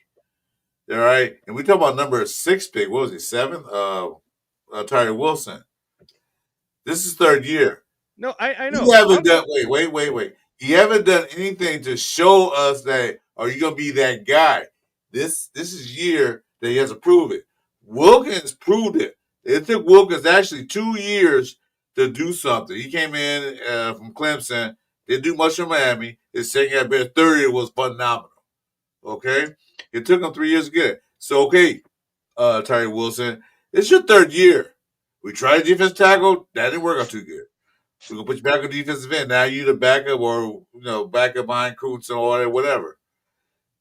All right, and we talk about number 6 pick. What was he? 7? Tyree Wilson. This is 3rd year. No, I know. You haven't done. Wait. You haven't done anything to show us that. Are you gonna be that guy? This is year that he has to prove it. Wilkins proved it. It took Wilkins actually 2 years to do something. He came in from Clemson. Didn't do much in Miami. His second year, but 3rd year was phenomenal. Okay, it took him 3 years to get it. So okay, Tyree Wilson, it's your 3rd year. We tried defense tackle, that didn't work out too good. We're gonna put you back on defensive end. Now you the backup, or backup behind Kuntz or whatever.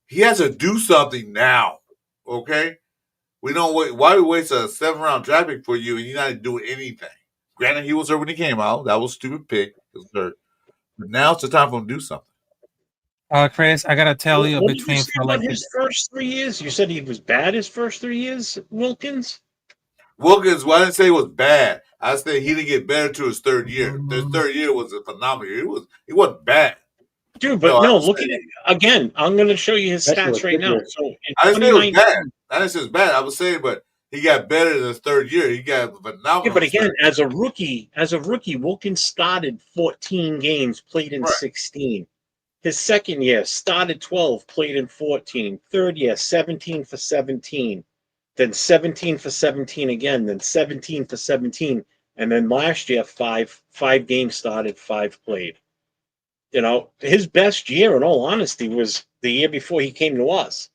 He has to do something now. Okay, we don't wait. Why we waste a 7th-round draft pick for you and you're not doing anything? Granted, he was hurt when he came out. That was a stupid pick. He was hurt. But now it's the time for him to do something. Chris, I gotta tell you, What between did you say about his first 3 years? You said he was bad his first 3 years, Wilkins? Wilkins, well, I didn't say it was bad. I said he didn't get better to his 3rd year. His 3rd year was a phenomenal year. He wasn't bad. Dude, but no, look at it again. I'm going to show you his stats right now. So I didn't say it was bad. I didn't say it was bad. I was saying, but he got better in his 3rd year. He got phenomenal. Yeah, but again, as a rookie, Wilkins started 14 games, played in 16. His 2nd year started 12, played in 14. 3rd year, 17 for 17. Then 17 for 17 again. Then 17 for 17. And then last year, five games started, 5 played. His best year, in all honesty, was the year before he came to us.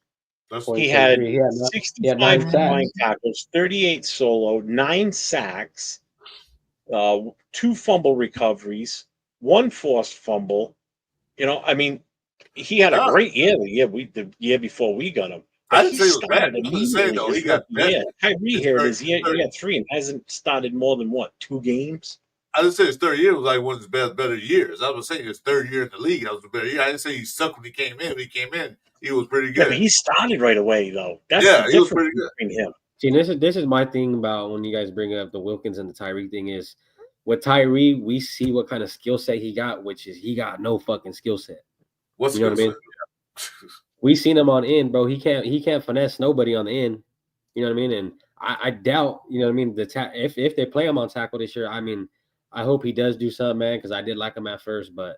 He had 65 combined tackles, 38 solo, 9 sacks, 2 fumble recoveries, 1 forced fumble. He had a great year the year before we got him. I didn't say it was bad. I'm just saying, though, he got better. Kyrie here it is. He had 3 and hasn't started more than 2 games? I didn't say his 3rd year was like one of his better years. I was saying his 3rd year in the league, that was a better year. I didn't say he sucked when he came in. When he came in, he was pretty good. Yeah, but he started right away, though. That's the he was difference pretty good. between him. See, this is my thing about when you guys bring up the Wilkins and the Tyree thing is, with Tyree, we see what kind of skill set he got, which is he got no fucking skill set. What's you know what I mean? We seen him on end, bro. He can't finesse nobody on the end. You know what I mean? And I doubt, you know what I mean, if they play him on tackle this year, I mean, I hope he does do something, man, because I did like him at first, but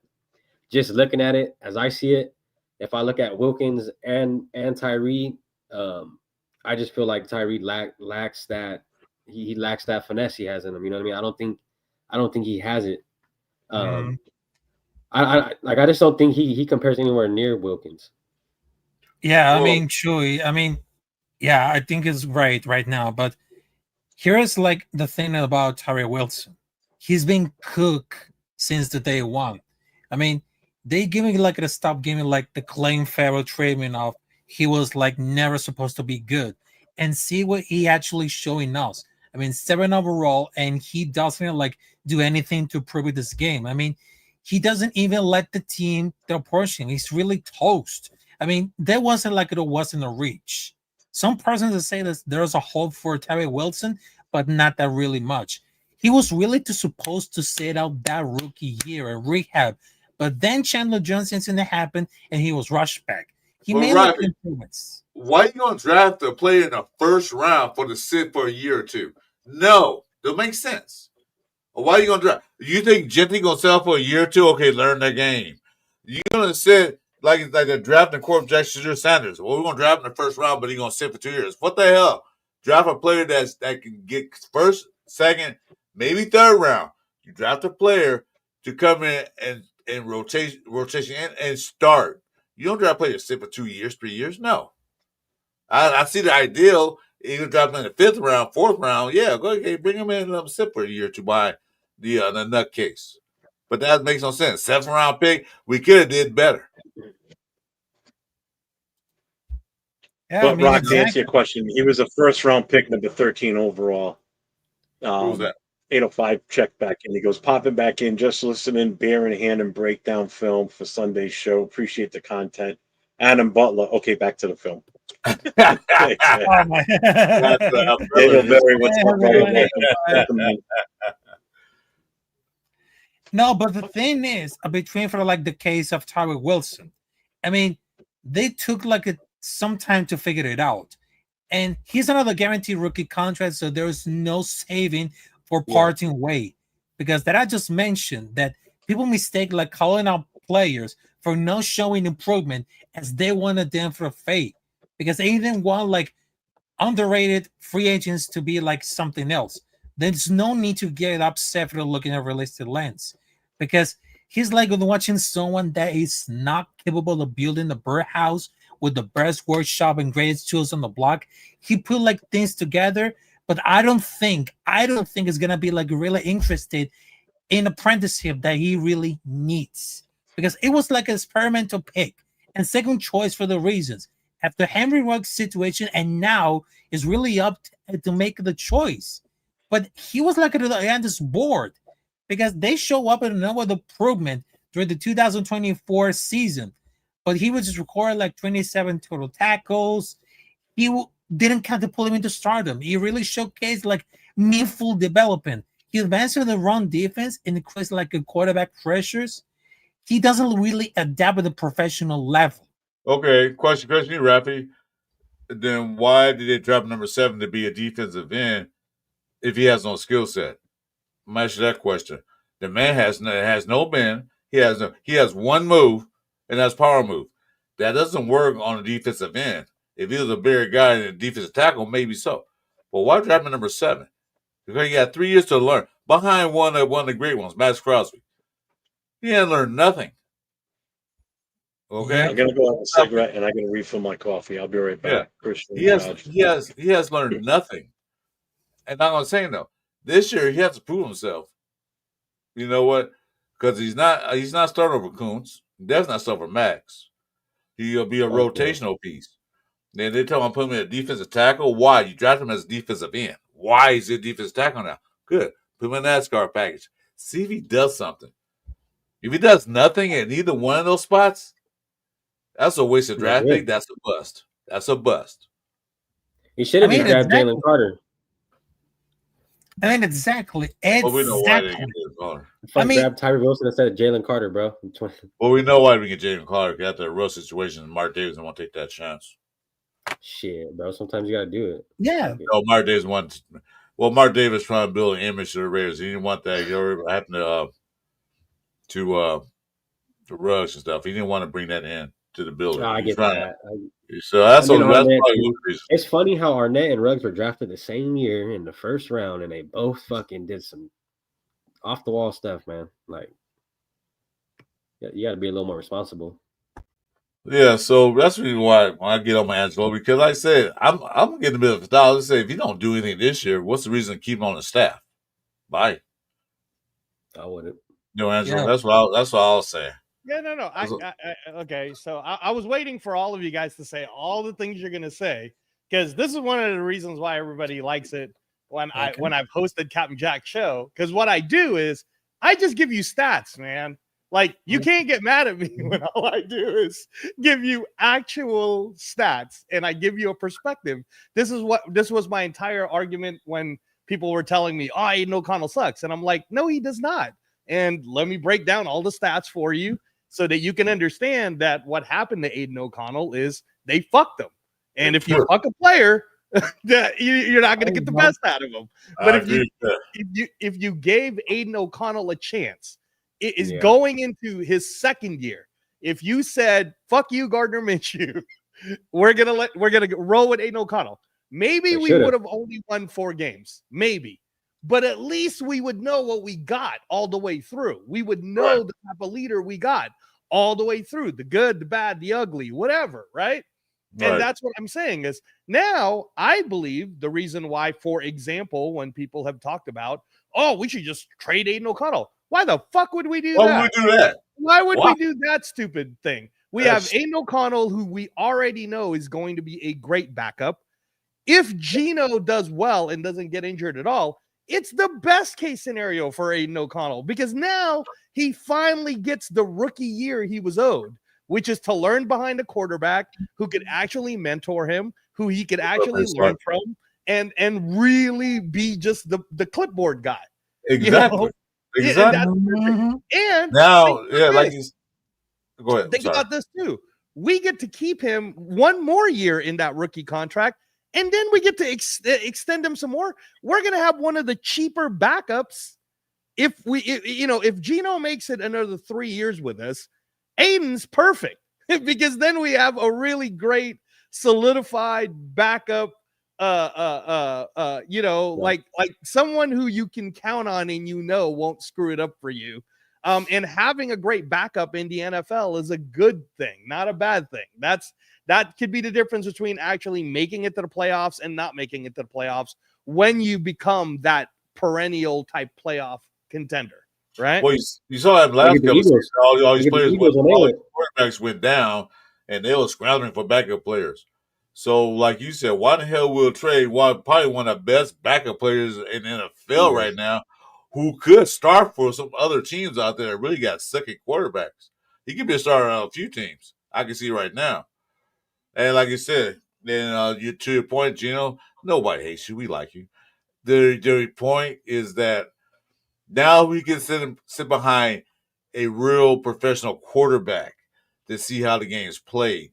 just looking at it as I see it, if I look at Wilkins and Tyree, I just feel like Tyree lacks that he lacks that finesse he has in him. You know what I mean? I don't think he has it. I just don't think he compares anywhere near Wilkins. Yeah, I mean, Chewy, I think it's right now, but here's like the thing about Tyree Wilson. He's been cooked since the day one. I mean, they giving like to stop giving like the Clayton Farrell treatment of he was like never supposed to be good, and see what he actually showing us. I mean, 7 overall, and he doesn't like do anything to prove it this game. I mean, he doesn't even let the team their portion. He's really toast. I mean, there wasn't like it wasn't a reach. Some persons say that there's a hope for Tyree Wilson, but not that really much. He was really supposed to sit out that rookie year and rehab, but then Chandler Jones incident happened and he was rushed back. He made like improvements. Why are you going to draft a player in the 1st round for to sit for a year or 2? No, that makes sense. Or why are you going to draft? You think Gentry going to sell for a year or 2? Okay, learn the game. You're going to sit like they're drafting Corbin Jackson Sanders. Well, we're going to draft in the 1st round, but he's going to sit for 2 years. What the hell? Draft a player that can get 1st, 2nd, maybe 3rd round. You draft a player to come in and rotation and start. You don't draft a player to sit for 2 years, 3 years. No. I see the ideal. You can draft him in the 5th round, 4th round. Yeah, go ahead, bring him in and let him sit for a year or 2 by the nutcase. But that makes no sense. 7th round pick, we could have did better. Yeah, but Rock, to answer your question, he was a 1st round pick, number 13 overall. Who's that? 805 check back in. He goes, popping back in, just listening, beer in hand and breakdown film for Sunday's show. Appreciate the content. Adam Butler. Okay, back to the film. No, but the thing is, between for like the case of Tyree Wilson, I mean, they took like some time to figure it out. And he's another guaranteed rookie contract, so there's no saving for parting way. Because that I just mentioned that people mistake like calling out players for no showing improvement as they wanted them for fate. Because they didn't want like underrated free agents to be like something else. There's no need to get upset for looking at a realistic lens. Because he's like watching someone that is not capable of building the birdhouse with the best workshop and greatest tools on the block. He put like things together, but I don't think it's gonna be like really interested in apprenticeship that he really needs, because it was like an experimental pick and second choice for the reasons after Henry Ruggs situation, and now is really up to make the choice. But he was like on this board because they show up in no other improvement during the 2024 season. But he would just record like 27 total tackles. He didn't count to pull him into stardom. He really showcased like meaningful development. He advanced in the run defense and increased like a quarterback pressures. He doesn't really adapt at the professional level. Okay, question, Rafi. Then why did they drop number 7 to be a defensive end if he has no skill set? I'm asking that question. The man has no bend. He has one move, and that's power move. That doesn't work on a defensive end. If he was a bigger guy in a defensive tackle, maybe so. But why drop him number 7? Because he got 3 years to learn behind one of the great ones, Max Crosby. He hadn't learned nothing. Okay, I'm gonna go have a cigarette and I'm gonna refill my coffee. I'll be right back. Yeah. Christian, he has learned nothing. And I'm saying though, this year he has to prove himself. You know what? Because he's not starting over Kuntz. That's not starting over Max. He'll be a rotational piece. Then they tell him put him in a defensive tackle. Why? You draft him as a defensive end. Why is he a defensive tackle now? Good. Put him in that NASCAR package. See if he does something. If he does nothing at either one of those spots, that's a waste of draft pick. That's a bust. That's a bust. He should have grabbed Jalen Carter. I mean, exactly. Well, we know why they get Jalen Carter. Grab Tyree Wilson instead of Jalen Carter, bro. Well, we know why we get Jalen Carter. After a real situation, Mark Davis didn't want to take that chance. Shit, bro. Sometimes you got to do it. Yeah. No, Mark Davis wanted. Well, Mark Davis trying to build an image to the Raiders. He didn't want that. It happened to Ruggs and stuff. He didn't want to bring that in to the building. I get that. So that's probably one reason. It's funny how Arnett and Ruggs were drafted the same year in the first round, and they both fucking did some off the wall stuff, man. Like, you got to be a little more responsible. Yeah, so that's the reason why I get on my Angelo, because like I said, I'm getting a bit of a style. Let's say if you don't do anything this year, what's the reason to keep him on the staff? Bye. I wouldn't. You know, Angelo, yeah. That's what I'll say. Yeah, no. Okay, so I was waiting for all of you guys to say all the things you're gonna say, because this is one of the reasons why everybody likes it when I've hosted Captain Jack's show. Because what I do is I just give you stats, man. Like, you can't get mad at me when all I do is give you actual stats and I give you a perspective. This was my entire argument when people were telling me, "Oh, Aiden O'Connell sucks," and I'm like, "No, he does not." And let me break down all the stats for you so that you can understand that what happened to Aiden O'Connell is they fucked him. And if you fuck a player, you're not going to get the best out of him. But if you gave Aiden O'Connell a chance, it is going into his second year. If you said, "Fuck you, Gardner Minshew," we're gonna roll with Aiden O'Connell. Maybe we would have only won 4 games, maybe. But at least we would know what we got all the way through. We would know the type of leader we got all the way through, the good, the bad, the ugly, whatever, right? And that's what I'm saying is now I believe the reason why, for example, when people have talked about, "Oh, we should just trade Aiden O'Connell." Why the fuck would we do that? Why would we do that? Why would we do that stupid thing? We have Aiden O'Connell, who we already know is going to be a great backup. If Geno does well and doesn't get injured at all, it's the best case scenario for Aiden O'Connell, because now he finally gets the rookie year he was owed, which is to learn behind a quarterback who could actually mentor him, who he could actually learn from, and really be just the clipboard guy. Exactly. You know? Exactly. And now, like you go ahead. Think about this too. we get to keep him one more year in that rookie contract, and then we get to extend him some more. We're going to have one of the cheaper backups. If Gino makes it another 3 years with us, Aiden's perfect because then we have a really great solidified backup. Like someone who you can count on and won't screw it up for you. And having a great backup in the NFL is a good thing, not a bad thing. That could be the difference between actually making it to the playoffs and not making it to the playoffs when you become that perennial type playoff contender, right? Well, you saw that last couple of seasons. All these players, all the quarterbacks went down, and they were scrounging for backup players. So, like you said, why the hell will trade probably one of the best backup players in the NFL right now, who could start for some other teams out there that really got second quarterbacks? He could be a starter on a few teams. I can see right now. And like you said, then to your point, Gino, nobody hates you. We like you. The point is that now we can sit behind a real professional quarterback to see how the game is played.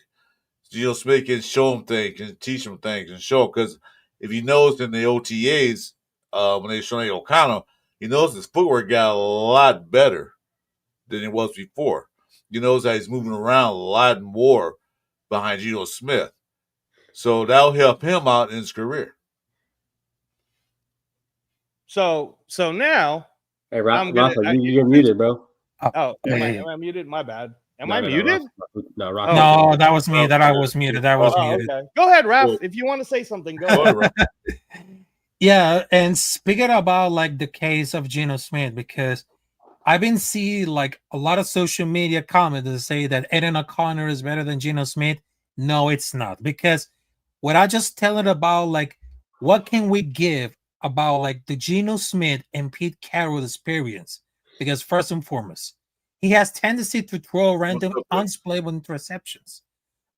Geno Smith can show him things, can teach him things, and show. Because if you notice in the OTAs, when they showing O'Connell, you notice his footwork got a lot better than it was before. You notice that he's moving around a lot more behind Geno Smith. So that'll help him out in his career. So now, hey, Rafa, you're muted, bro. Am I muted? My bad. Am I muted? No, that was me. I was muted. Okay. Go ahead, Raph. If you want to say something, go ahead. Yeah, and speaking about like the case of Geno Smith, because I've been seeing like a lot of social media comments that say that Aiden O'Connor is better than Geno Smith. No, it's not, because what I just telling about like what can we give about like the Geno Smith and Pete Carroll experience, because first and foremost, he has tendency to throw random unplayable interceptions,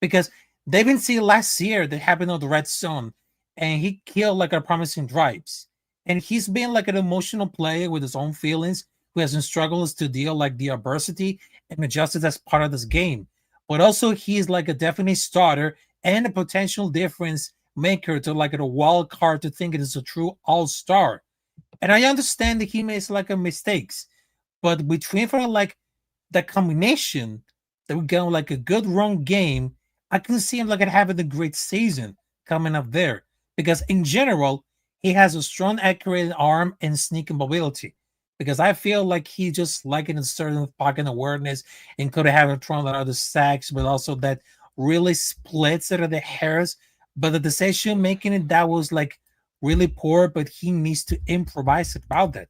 because they've been seeing last year that happened on the red zone and he killed like a promising drives. And he's been like an emotional player with his own feelings who has been struggling to deal like the adversity and adjust it as part of this game. But also he's like a definite starter and a potential difference maker to like a wild card to think it is a true all-star. And I understand that he makes like a mistakes, but between for like the combination that we get like a good run game, I can see him like having a great season coming up there, because in general he has a strong, accurate arm and sneaking mobility. Because I feel like he just like in a certain pocket awareness and could have thrown a lot of the sacks, but also that really splits out of the hairs. But the decision making it that was like really poor, but he needs to improvise about that.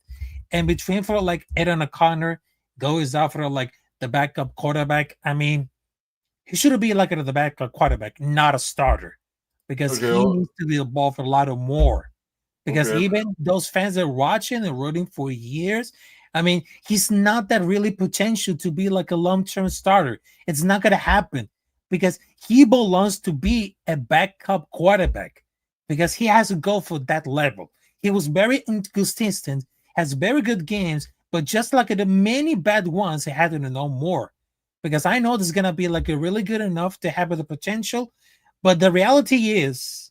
And between for like Aiden O'Connor goes out for like the backup quarterback, I mean, he should be like the backup quarterback, not a starter, because he needs to be involved a lot more. Because even those fans that are watching and rooting for years, I mean, he's not that really potential to be like a long-term starter. It's not going to happen, because he belongs to be a backup quarterback, because he has to go for that level. He was very inconsistent, has very good games, but just like the many bad ones, he had to know more. Because I know this is going to be like a really good enough to have the potential, but the reality is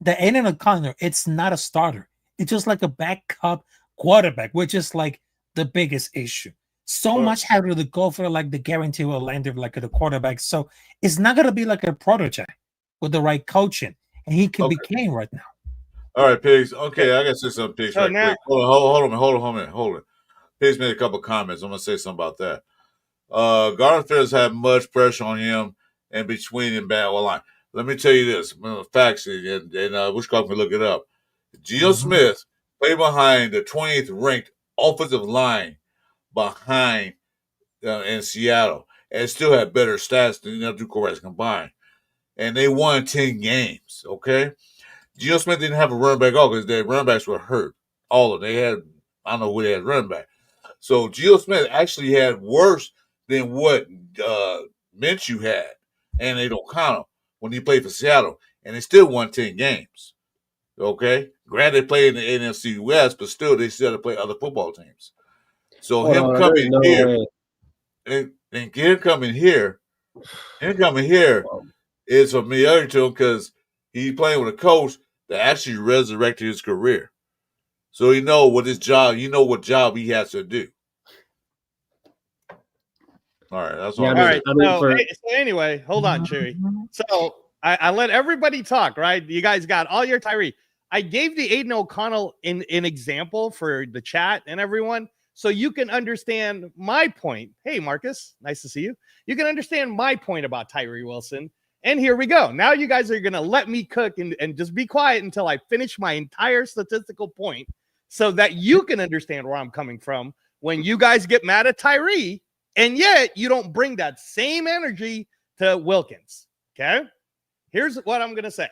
that Aiden O'Connor, it's not a starter. It's just like a backup quarterback, which is like the biggest issue. So much how to go for like the guarantee will land of like the quarterback. So it's not gonna be like a protege with the right coaching, and he can be king right now. All right, Pigs. Okay, I gotta say something, Pigs, right quick. Hold on. Pigs made a couple comments. I'm gonna say something about that. Garden Fairs had much pressure on him and between him bad line. Let me tell you this, facts, and which can look it up. Geno Smith played behind the 20th ranked offensive line behind in Seattle, and still had better stats than the other two quarterbacks combined. And they won 10 games. Okay, Geno Smith didn't have a running back all because their running backs were hurt. All of them. They had, I don't know who they had running back. So Geno Smith actually had worse than what Minshew had, and they don't count him when he played for Seattle, and they still won 10 games. Okay? Granted, they played in the NFC West, but still, they still had to play other football teams. So him coming here, and him coming here Him coming here is familiar to him because he's playing with a coach that actually resurrected his career. So he know what his job. You know what job he has to do. All right, that's all. All right. So anyway, hold on, Chewy. So I let everybody talk, right? You guys got all your Tyree. I gave the Aiden O'Connell an example for the chat and everyone, so you can understand my point. Hey, Marcus, nice to see you. You can understand my point about Tyree Wilson. And here we go. Now you guys are gonna let me cook and just be quiet until I finish my entire statistical point, so that you can understand where I'm coming from when you guys get mad at Tyree. And yet you don't bring that same energy to Wilkins. Okay. Here's what I'm going to say.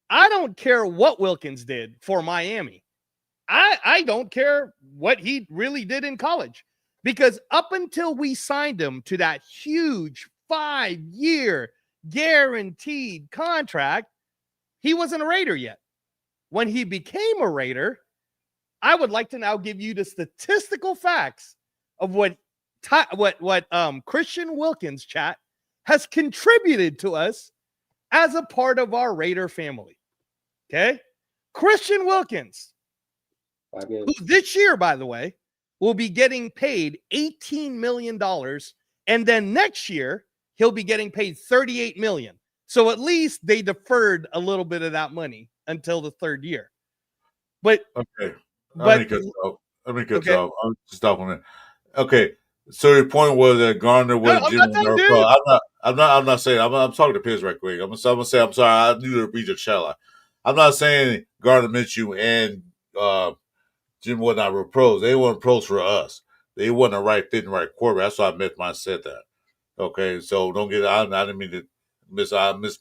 I don't care what Wilkins did for Miami. I don't care what he really did in college, because up until we signed him to that huge 5-year guaranteed contract, he wasn't a Raider yet. When he became a Raider, I would like to now give you the statistical facts of what Christian Wilkins, chat, has contributed to us as a part of our Raider family. Okay? Christian Wilkins, who this year, by the way, will be getting paid $18 million. And then next year, he'll be getting paid $38 million. So at least they deferred a little bit of that money until the third year. But okay. Let me cut you off. I'll just stop on it. Okay. So your point was that Gardner was I'm not saying I'm talking to Piz right quick. I'm gonna say I'm sorry. I knew to read your chat. I'm not saying Gardner Minshew and Jim Wood were pros. They weren't pros for us. They wasn't a right fit and right quarterback. That's what I meant when I said that. Okay, so don't get. I didn't mean to miss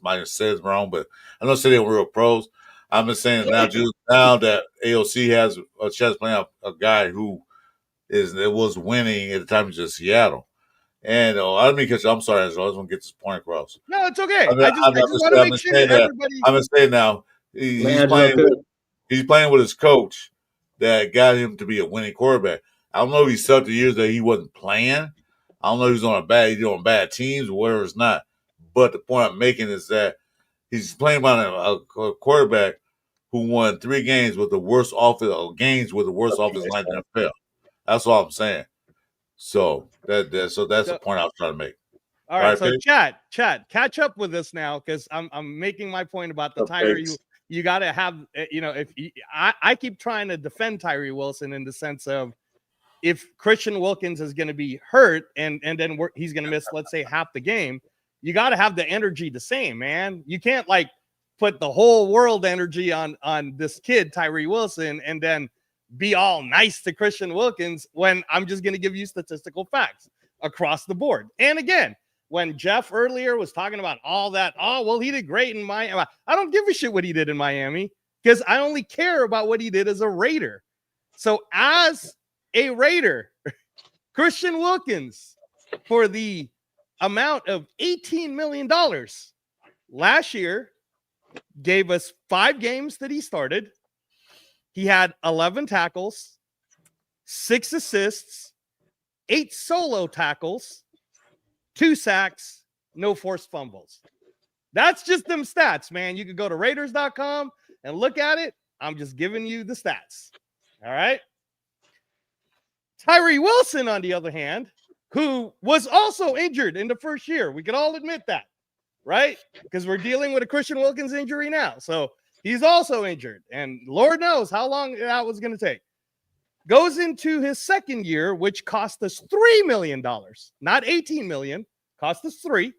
my sense wrong, but I'm not saying they were real pros. I'm just saying now that AOC has a chance playing a guy who was winning at the time of Seattle. And I don't mean because I'm sorry, Angelo, I just want to get this point across. No, it's okay. I just want to make sure that everybody. I'm gonna say now he's playing with his coach that got him to be a winning quarterback. I don't know if he sucked the years that he wasn't playing. I don't know if he's on bad teams or whatever it's not. But the point I'm making is that he's playing by a quarterback who won 3 games with the worst offense line in the NFL. That's all I'm saying. So that's the point I was trying to make. All right, so chat, catch up with us now, because I'm making my point about the Tyree. You got to have, I keep trying to defend Tyree Wilson in the sense of, if Christian Wilkins is going to be hurt and then he's going to miss, let's say, half the game, you got to have the energy the same, man. You can't put the whole world energy on this kid Tyree Wilson and then be all nice to Christian Wilkins when I'm just going to give you statistical facts across the board. And again, when Jeff earlier was talking about all that, he did great in Miami. I don't give a shit what he did in Miami, because I only care about what he did as a Raider. So as a Raider, Christian Wilkins, for the amount of $18 million last year, gave us 5 games that he started. He had 11 tackles, 6 assists, 8 solo tackles, 2 sacks, no forced fumbles. That's just them stats, man. You could go to Raiders.com and look at it. I'm just giving you the stats. All right. Tyree Wilson, on the other hand, who was also injured in the first year. We could all admit that, right? Because we're dealing with a Christian Wilkins injury now. So he's also injured, and Lord knows how long that was going to take. Goes into his second year, which cost us $3 million, not $18 million, cost us 3,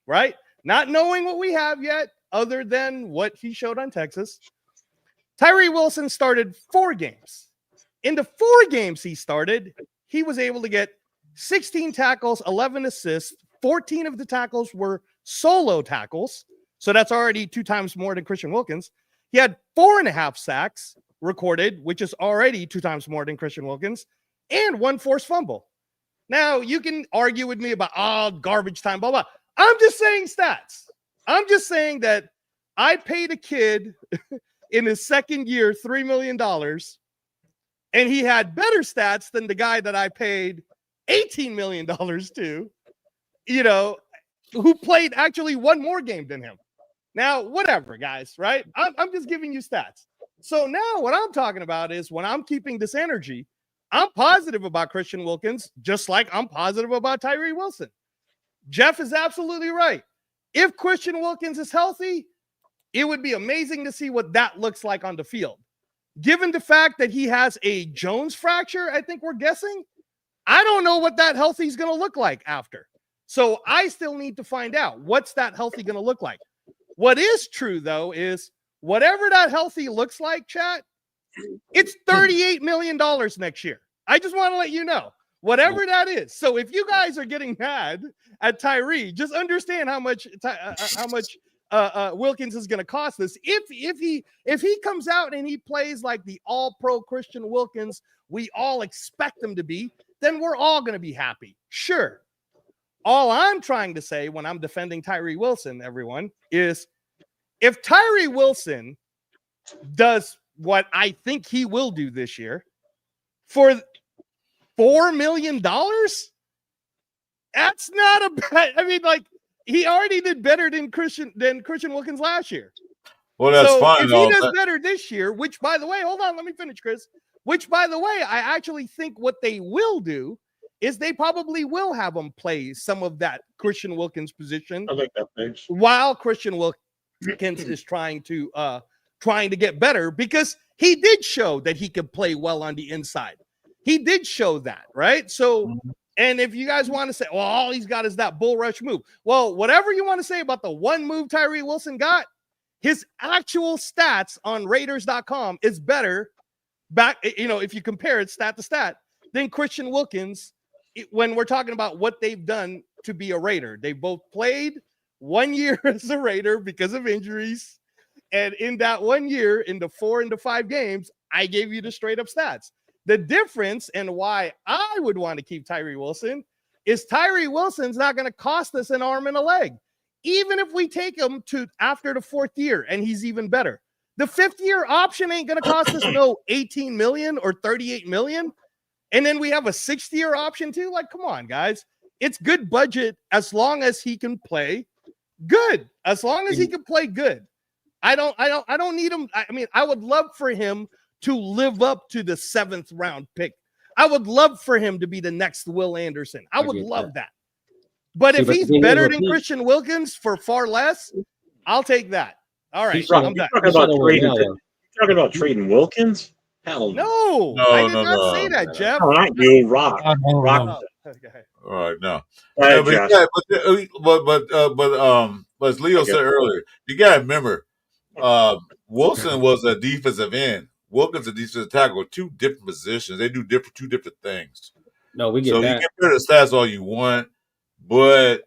right? Not knowing what we have yet, other than what he showed on Texas. Tyree Wilson started 4 games. In the 4 games he started, he was able to get 16 tackles, 11 assists. 14 of the tackles were solo tackles. So that's already 2 times more than Christian Wilkins. He had 4.5 sacks recorded, which is already 2 times more than Christian Wilkins, and 1 forced fumble. Now, you can argue with me about, garbage time, blah, blah. I'm just saying stats. I'm just saying that I paid a kid in his second year $3 million, and he had better stats than the guy that I paid $18 million to. who played actually one more game than him. Now, whatever, guys, right? I'm just giving you stats. So now what I'm talking about is when I'm keeping this energy, I'm positive about Christian Wilkins, just like I'm positive about Tyree Wilson. Jeff is absolutely right. If Christian Wilkins is healthy, it would be amazing to see what that looks like on the field. Given the fact that he has a Jones fracture, I think we're guessing, I don't know what that healthy is going to look like after. So I still need to find out what's that healthy going to look like. What is true, though, is whatever that healthy looks like, chat, it's $38 million next year. I just want to let you know, whatever that is. So if you guys are getting mad at Tyree, just understand how much Wilkins is going to cost us. If he comes out and he plays like the all-pro Christian Wilkins we all expect him to be, then we're all going to be happy. Sure. All I'm trying to say when I'm defending Tyree Wilson, everyone, is if Tyree Wilson does what I think he will do this year for $4 million, that's not a bad. I mean, like, he already did better than Christian Wilkins last year. Well, that's fine. If he does better this year, which, by the way, hold on, let me finish, Chris. Which, by the way, I actually think what they will do is they probably will have him play some of that Christian Wilkins position. I like that page. While Christian Wilkins is trying to get better, because he did show that he could play well on the inside. He did show that, right? So, and if you guys want to say, well, all he's got is that bull rush move. Well, whatever you want to say about the one move Tyree Wilson got, his actual stats on Raiders.com is better back, if you compare it stat to stat, than Christian Wilkins when we're talking about what they've done to be a Raider. They both played 1 year as a Raider because of injuries. And in that 1 year, in the 4 and the 5 games, I gave you the straight up stats. The difference and why I would want to keep Tyree Wilson is Tyree Wilson's not going to cost us an arm and a leg. Even if we take him to after the 4th year and he's even better. The 5th year option ain't going to cost us no 18 million or 38 million. And then we have a 6th year option too. Like, come on, guys. It's good budget as long as he can play good. As long as he can play good. I don't need him. I mean, I would love for him to live up to the 7th round pick. I would love for him to be the next Will Anderson. I would love that. But if he's better than Christian Wilkins for far less, I'll take that. All right. I'm done. Talking about trading Wilkins? Hell no. I did not say that, Jeff. No, not you, Rock. Rock. Okay. All right, no. But as Leo said earlier, you got to remember, Wilson was a defensive end. Wilkins a defensive tackle. 2 different positions. They do two different things. No, we get so that. You can compare the stats all you want, but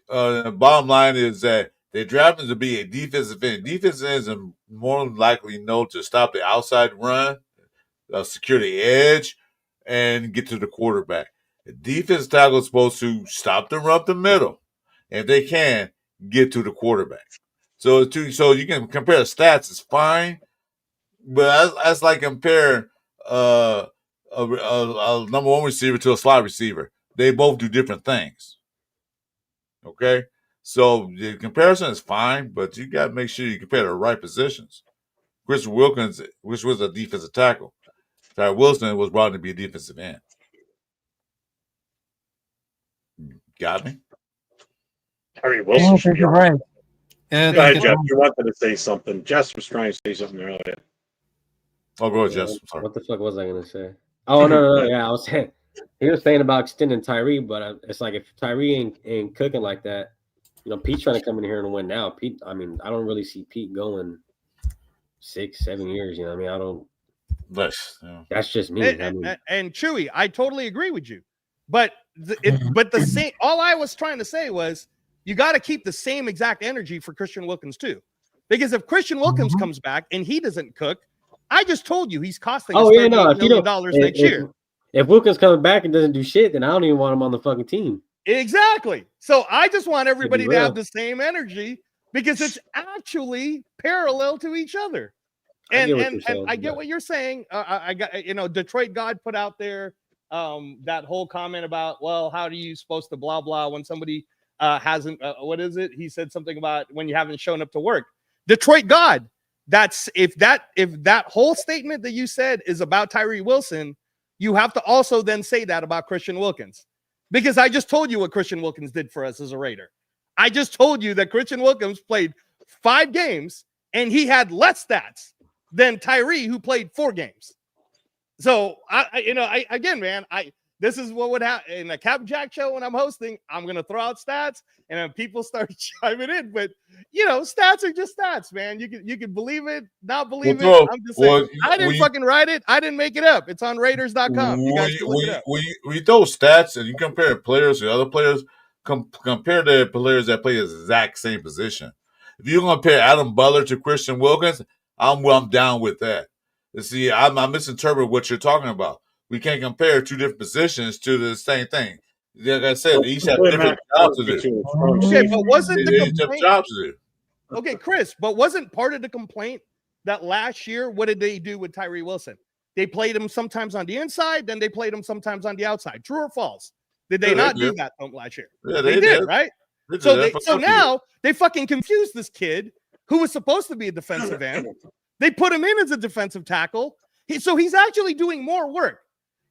the bottom line is that they drafted him to be a defensive end. Defensive ends are more likely known to stop the outside run, secure the edge, and get to the quarterback. The defensive tackle is supposed to stop the run up the middle, and if they can, get to the quarterback. So you can compare the stats, it's fine, but that's like comparing a number 1 receiver to a slot receiver. They both do different things. Okay? So the comparison is fine, but you got to make sure you compare the right positions. Chris Wilkins, which was a defensive tackle. Tyree Wilson was brought in to be a defensive end. Got me? Tyree Wilson. You're right. Go ahead, Jeff. You wanted to say something. Jess was trying to say something earlier. Oh, go ahead, Jess. Sorry. What the fuck was I going to say? Oh, no. Yeah, I was saying, he was saying about extending Tyree, but it's like if Tyree ain't cooking like that, Pete's trying to come in here and win now. Pete, I mean, I don't really see Pete going 6-7 years. I mean, I don't. That's just me. And Chewy, I totally agree with you. But the same. All I was trying to say was you got to keep the same exact energy for Christian Wilkins too, because if Christian Wilkins comes back and he doesn't cook, I just told you he's costing us $38 million next year. If Wilkins comes back and doesn't do shit, then I don't even want him on the fucking team. Exactly. So I just want everybody to have the same energy because it's actually parallel to each other. And I get what you're saying. I got, Detroit God put out there that whole comment about, well, how are you supposed to blah, blah, when somebody hasn't. What is it? He said something about when you haven't shown up to work. Detroit God. That's if that whole statement that you said is about Tyree Wilson, you have to also then say that about Christian Wilkins, because I just told you what Christian Wilkins did for us as a Raider. I just told you that Christian Wilkins played 5 games and he had less stats than Tyree, who played 4 games. So again, man, this is what would happen in a Cap Jack show when I'm hosting. I'm gonna throw out stats, and then people start chiming in. But stats are just stats, man. You can believe it, not believe it. I'm just saying. I didn't fucking write it. I didn't make it up. It's on Raiders.com. You guys can look it up. When you throw stats and you compare players to other players, compare the players that play the exact same position. If you're gonna compare Adam Butler to Christian Wilkins, I'm down with that. You see, I'm misinterpreting what you're talking about. We can't compare 2 different positions to the same thing. Like I said, each have different jobs to do. Okay, but wasn't the complaint? Okay, Chris, but wasn't part of the complaint that last year, what did they do with Tyree Wilson? They played him sometimes on the inside, then they played him sometimes on the outside. True or false? Did they not do that last year? Yeah, they did, right? So now they fucking confused this kid who was supposed to be a defensive end. They put him in as a defensive tackle. So he's actually doing more work.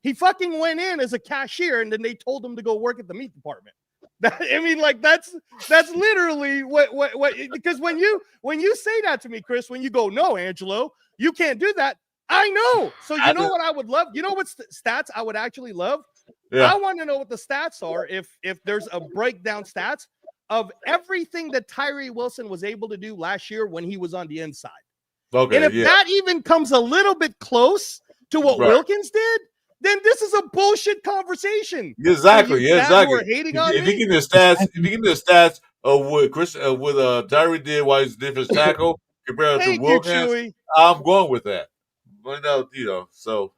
He fucking went in as a cashier, and then they told him to go work at the meat department. That's literally what because when you say that to me, Chris, when you go, no, Angelo, you can't do that. I know. So you know what I would love? You know what stats I would actually love? Yeah. I want to know what the stats are if there's a breakdown stats of everything that Tyree Wilson was able to do last year when he was on the inside. Okay, and if that even comes a little bit close to what Wilkins did, then this is a bullshit conversation. Exactly. Yeah, exactly. If you get the stats of what Tyree did while he's a defensive tackle compared to Wilkins, I'm going with that. But so.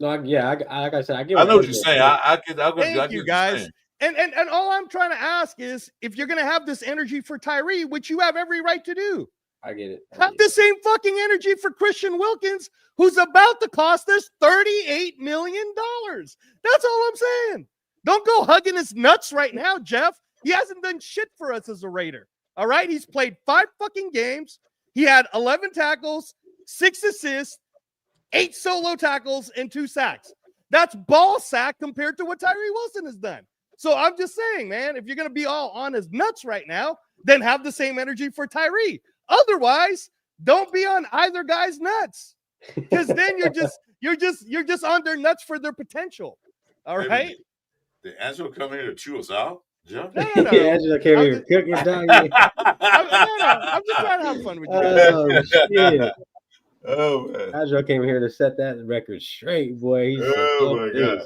No, like I said, I get. I know what you're saying. I get you guys. And all I'm trying to ask is, if you're gonna have this energy for Tyree, which you have every right to do, I get it. Have the same fucking energy for Christian Wilkins, who's about to cost us $38 million. That's all I'm saying. Don't go hugging his nuts right now, Jeff. He hasn't done shit for us as a Raider. All right. He's played 5 fucking games. He had 11 tackles, 6 assists, 8 solo tackles, and 2 sacks. That's ball sack compared to what Tyree Wilson has done. So I'm just saying, man, if you're going to be all on his nuts right now, then have the same energy for Tyree. Otherwise, don't be on either guy's nuts, because then you're just on their nuts for their potential. All right. Did Angelo come here to chew us out, Jeff? No. Angelo came here to cook it down. I'm just trying to have fun with you guys. Oh shit! Oh man, Angelo came here to set that record straight, boy. Oh my god.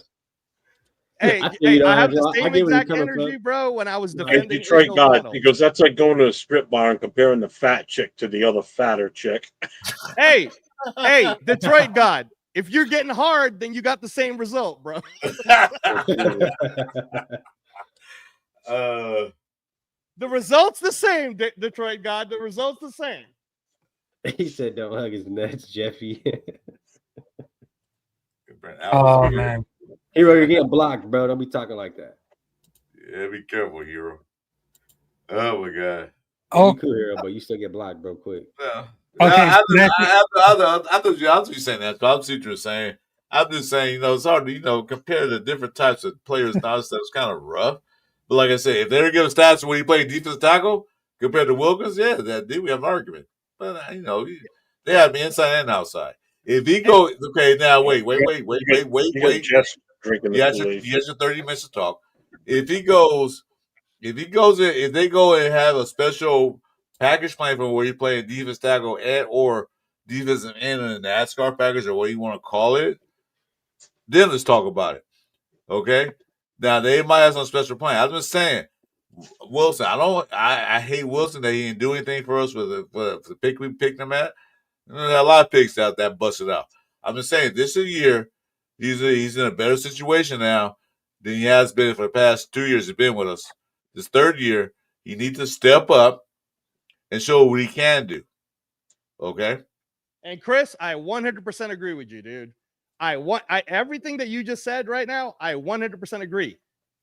Hey, I have the same exact energy, bro, when I was defending Detroit God, because that's like going to a strip bar and comparing the fat chick to the other fatter chick. Hey, Detroit God, if you're getting hard, then you got the same result, bro. The result's the same, Detroit God. The result's the same. He said, "Don't hug his nuts, Jeffy." Oh man. Hero, you're getting blocked, bro. Don't be talking like that. Yeah, be careful, Hero. Oh my god. Oh, you cool, Hero, but you still get blocked, bro. Quick. Yeah. Okay. I thought you saying that. So I see what you're saying. I'm just saying, it's hard to, compare the different types of players. Now, it's kind of rough. But like I said, if they're giving stats when he played defensive tackle compared to Wilkins, yeah, we have an argument. But they have inside and outside. If he goes, okay, now wait. Just drinking the Kool-Aid. He has your 30 minutes to talk. If they go and have a special package plan for where you play a defense tackle or defensive end in the NASCAR package or what you want to call it, then let's talk about it. Okay? Now they might have some special plan. I was just saying, Wilson. I hate Wilson that he didn't do anything for us with the pick we picked him at. There are a lot of picks out that busted out. I'm just saying, this is a year. He's in a better situation now than he has been for the past 2 years. He's been with us. This third year, he needs to step up and show what he can do. Okay. And Chris, I 100% agree with you, dude. Everything that you just said right now, I 100% agree.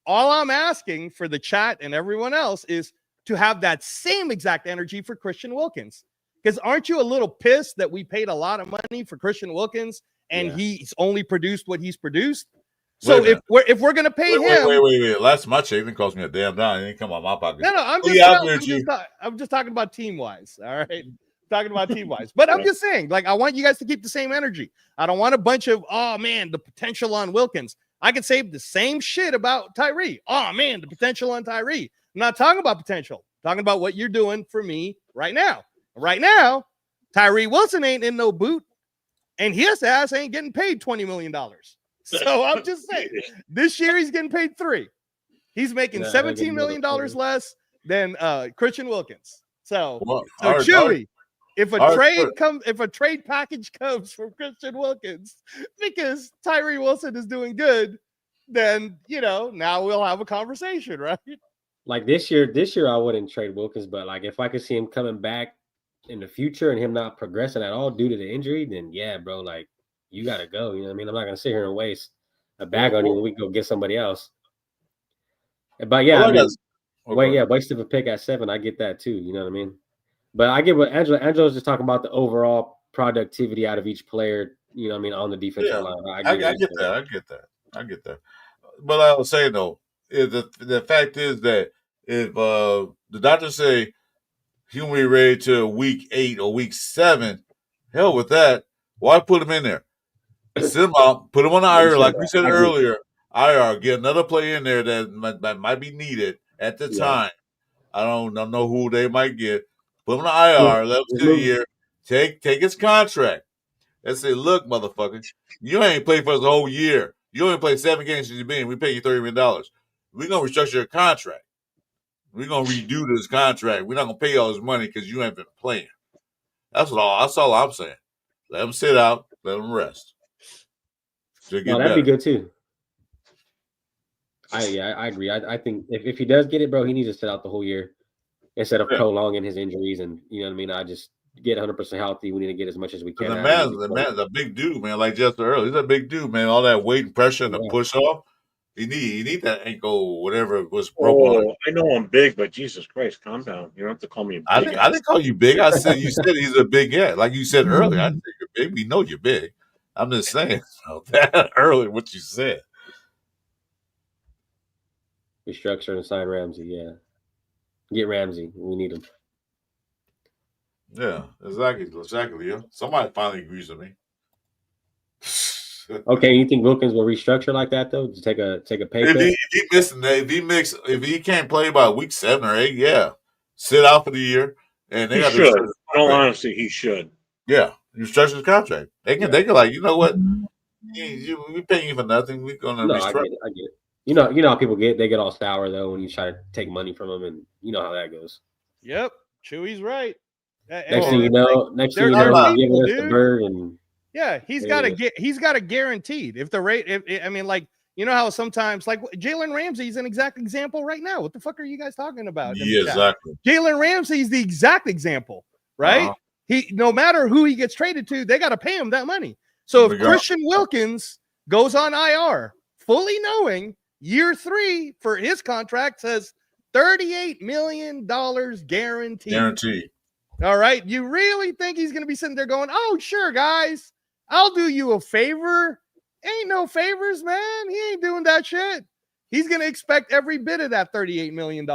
all I'm asking for the chat and everyone else is to have that same exact energy for Christian Wilkins. Because aren't you a little pissed that we paid a lot of money for Christian Wilkins and he's only produced what he's produced? So if we're gonna pay him, wait. Last my check didn't cost me a damn dime. It didn't come out of my pocket. No, I'm just talking about team wise. All right, talking about team wise. But I'm just saying, like, I want you guys to keep the same energy. I don't want a bunch of the potential on Wilkins. I could say the same shit about Tyree. Oh man, the potential on Tyree. I'm not talking about potential. I'm talking about what you're doing for me right now. Right now, Tyree Wilson ain't in no boot, and his ass ain't getting paid $20 million. So I'm just saying, this year he's getting paid $3 million. He's making $17 million less than Christian Wilkins. So Chewy, if a trade package comes from Christian Wilkins because Tyree Wilson is doing good, then now we'll have a conversation, right? Like this year I wouldn't trade Wilkins, but like if I could see him coming back in the future and him not progressing at all due to the injury, then yeah, bro, like you gotta go. You know what I mean? I'm not gonna sit here and waste a bag on you when we go get somebody else. But yeah, waste of a pick at 7. I get that too. You know what I mean? But I get what Angela's just talking about, the overall productivity out of each player. You know what I mean, on the defensive line. I get that. But I was saying though, the fact is that if the doctors say he won't be ready to week 8 or week 7, hell with that. Why put him in there? Send him out, put him on the IR, like we said earlier. IR, get another player in there that might be needed at the time. I don't know who they might get. Put him on the IR, let him see a year. Take his contract and say, look, motherfucker, you ain't played for us the whole year. You only played 7 games since you've been. We pay you $30 million. We're gonna restructure your contract. We're gonna redo this contract. We're not gonna pay you all this money because you ain't been playing. That's all I'm saying. Let him sit out. Let him rest. That'd be good too. I agree. I think if he does get it, bro, he needs to sit out the whole year instead of prolonging his injuries. And you know what I mean? I just get 100% healthy. We need to get as much as we can. The man's a big dude, man. Like just earlier, he's a big dude, man. All that weight and pressure and the push off. You need that ankle, whatever was broken. I know I'm big, but Jesus Christ, calm down. You don't have to call me big. I didn't call you big. I said you said he's a big guy. Like you said earlier, I said you're big. We know you're big. I'm just saying that earlier what you said. Restructure and sign Ramsey, yeah. Get Ramsey. We need him. Yeah, exactly. Yeah. Somebody finally agrees with me. Okay, you think Wilkins will restructure like that though? To take a pay cut? If he can't play by week 7 or 8, yeah, sit out for the year. And they should. In all honesty, he should. Yeah, restructure his contract. They can like, you know what? We paying you for nothing. We're gonna restructure. I get it. You know how people get all sour though when you try to take money from them, and you know how that goes. Yep, Chewy's right. Next thing you know, he's giving us the bird, and he's got a guaranteed. If the rate, you know how sometimes like Jalen Ramsey's an exact example right now. What the fuck are you guys talking about? Yeah, exactly. Jalen Ramsey's the exact example, right? He no matter who he gets traded to, they got to pay him that money. So if Christian Wilkins goes on IR, fully knowing year 3 for his contract says $38 million guaranteed. All right. You really think he's going to be sitting there going, oh, sure, guys, I'll do you a favor. Ain't no favors, man. He ain't doing that shit. He's going to expect every bit of that $38 million,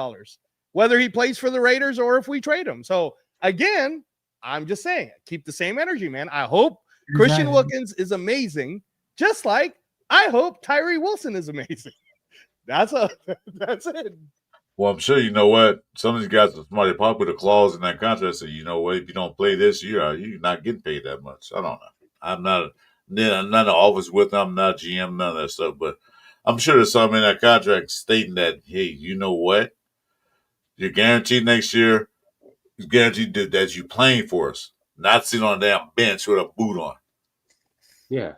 whether he plays for the Raiders or if we trade him. So, again, I'm just saying, keep the same energy, man. I hope Christian Wilkins is amazing, just like I hope Tyree Wilson is amazing. That's it. Well, I'm sure you know what. Some of these guys are smart. They probably put a clause in that contract say, you know what, if you don't play this year, you're not getting paid that much. I don't know. I'm not in the office with them. I'm not GM, none of that stuff. But I'm sure there's something in that contract stating that, hey, you know what? You're guaranteed next year. It's guaranteed that you're playing for us, not sitting on a damn bench with a boot on. Yeah.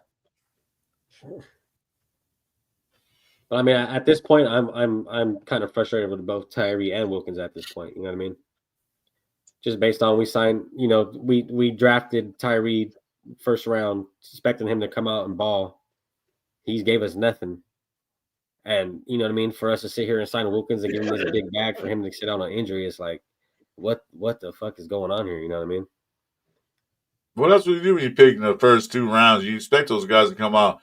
But I mean, at this point, I'm kind of frustrated with both Tyree and Wilkins at this point. You know what I mean? Just based on we drafted Tyree first round, expecting him to come out and ball. He gave us nothing. And you know what I mean? For us to sit here and sign Wilkins and give him this big bag for him to sit out on injury, it's like, what the fuck is going on here? You know what I mean? Well, that's what you do when you pick in the first 2 rounds. You expect those guys to come out,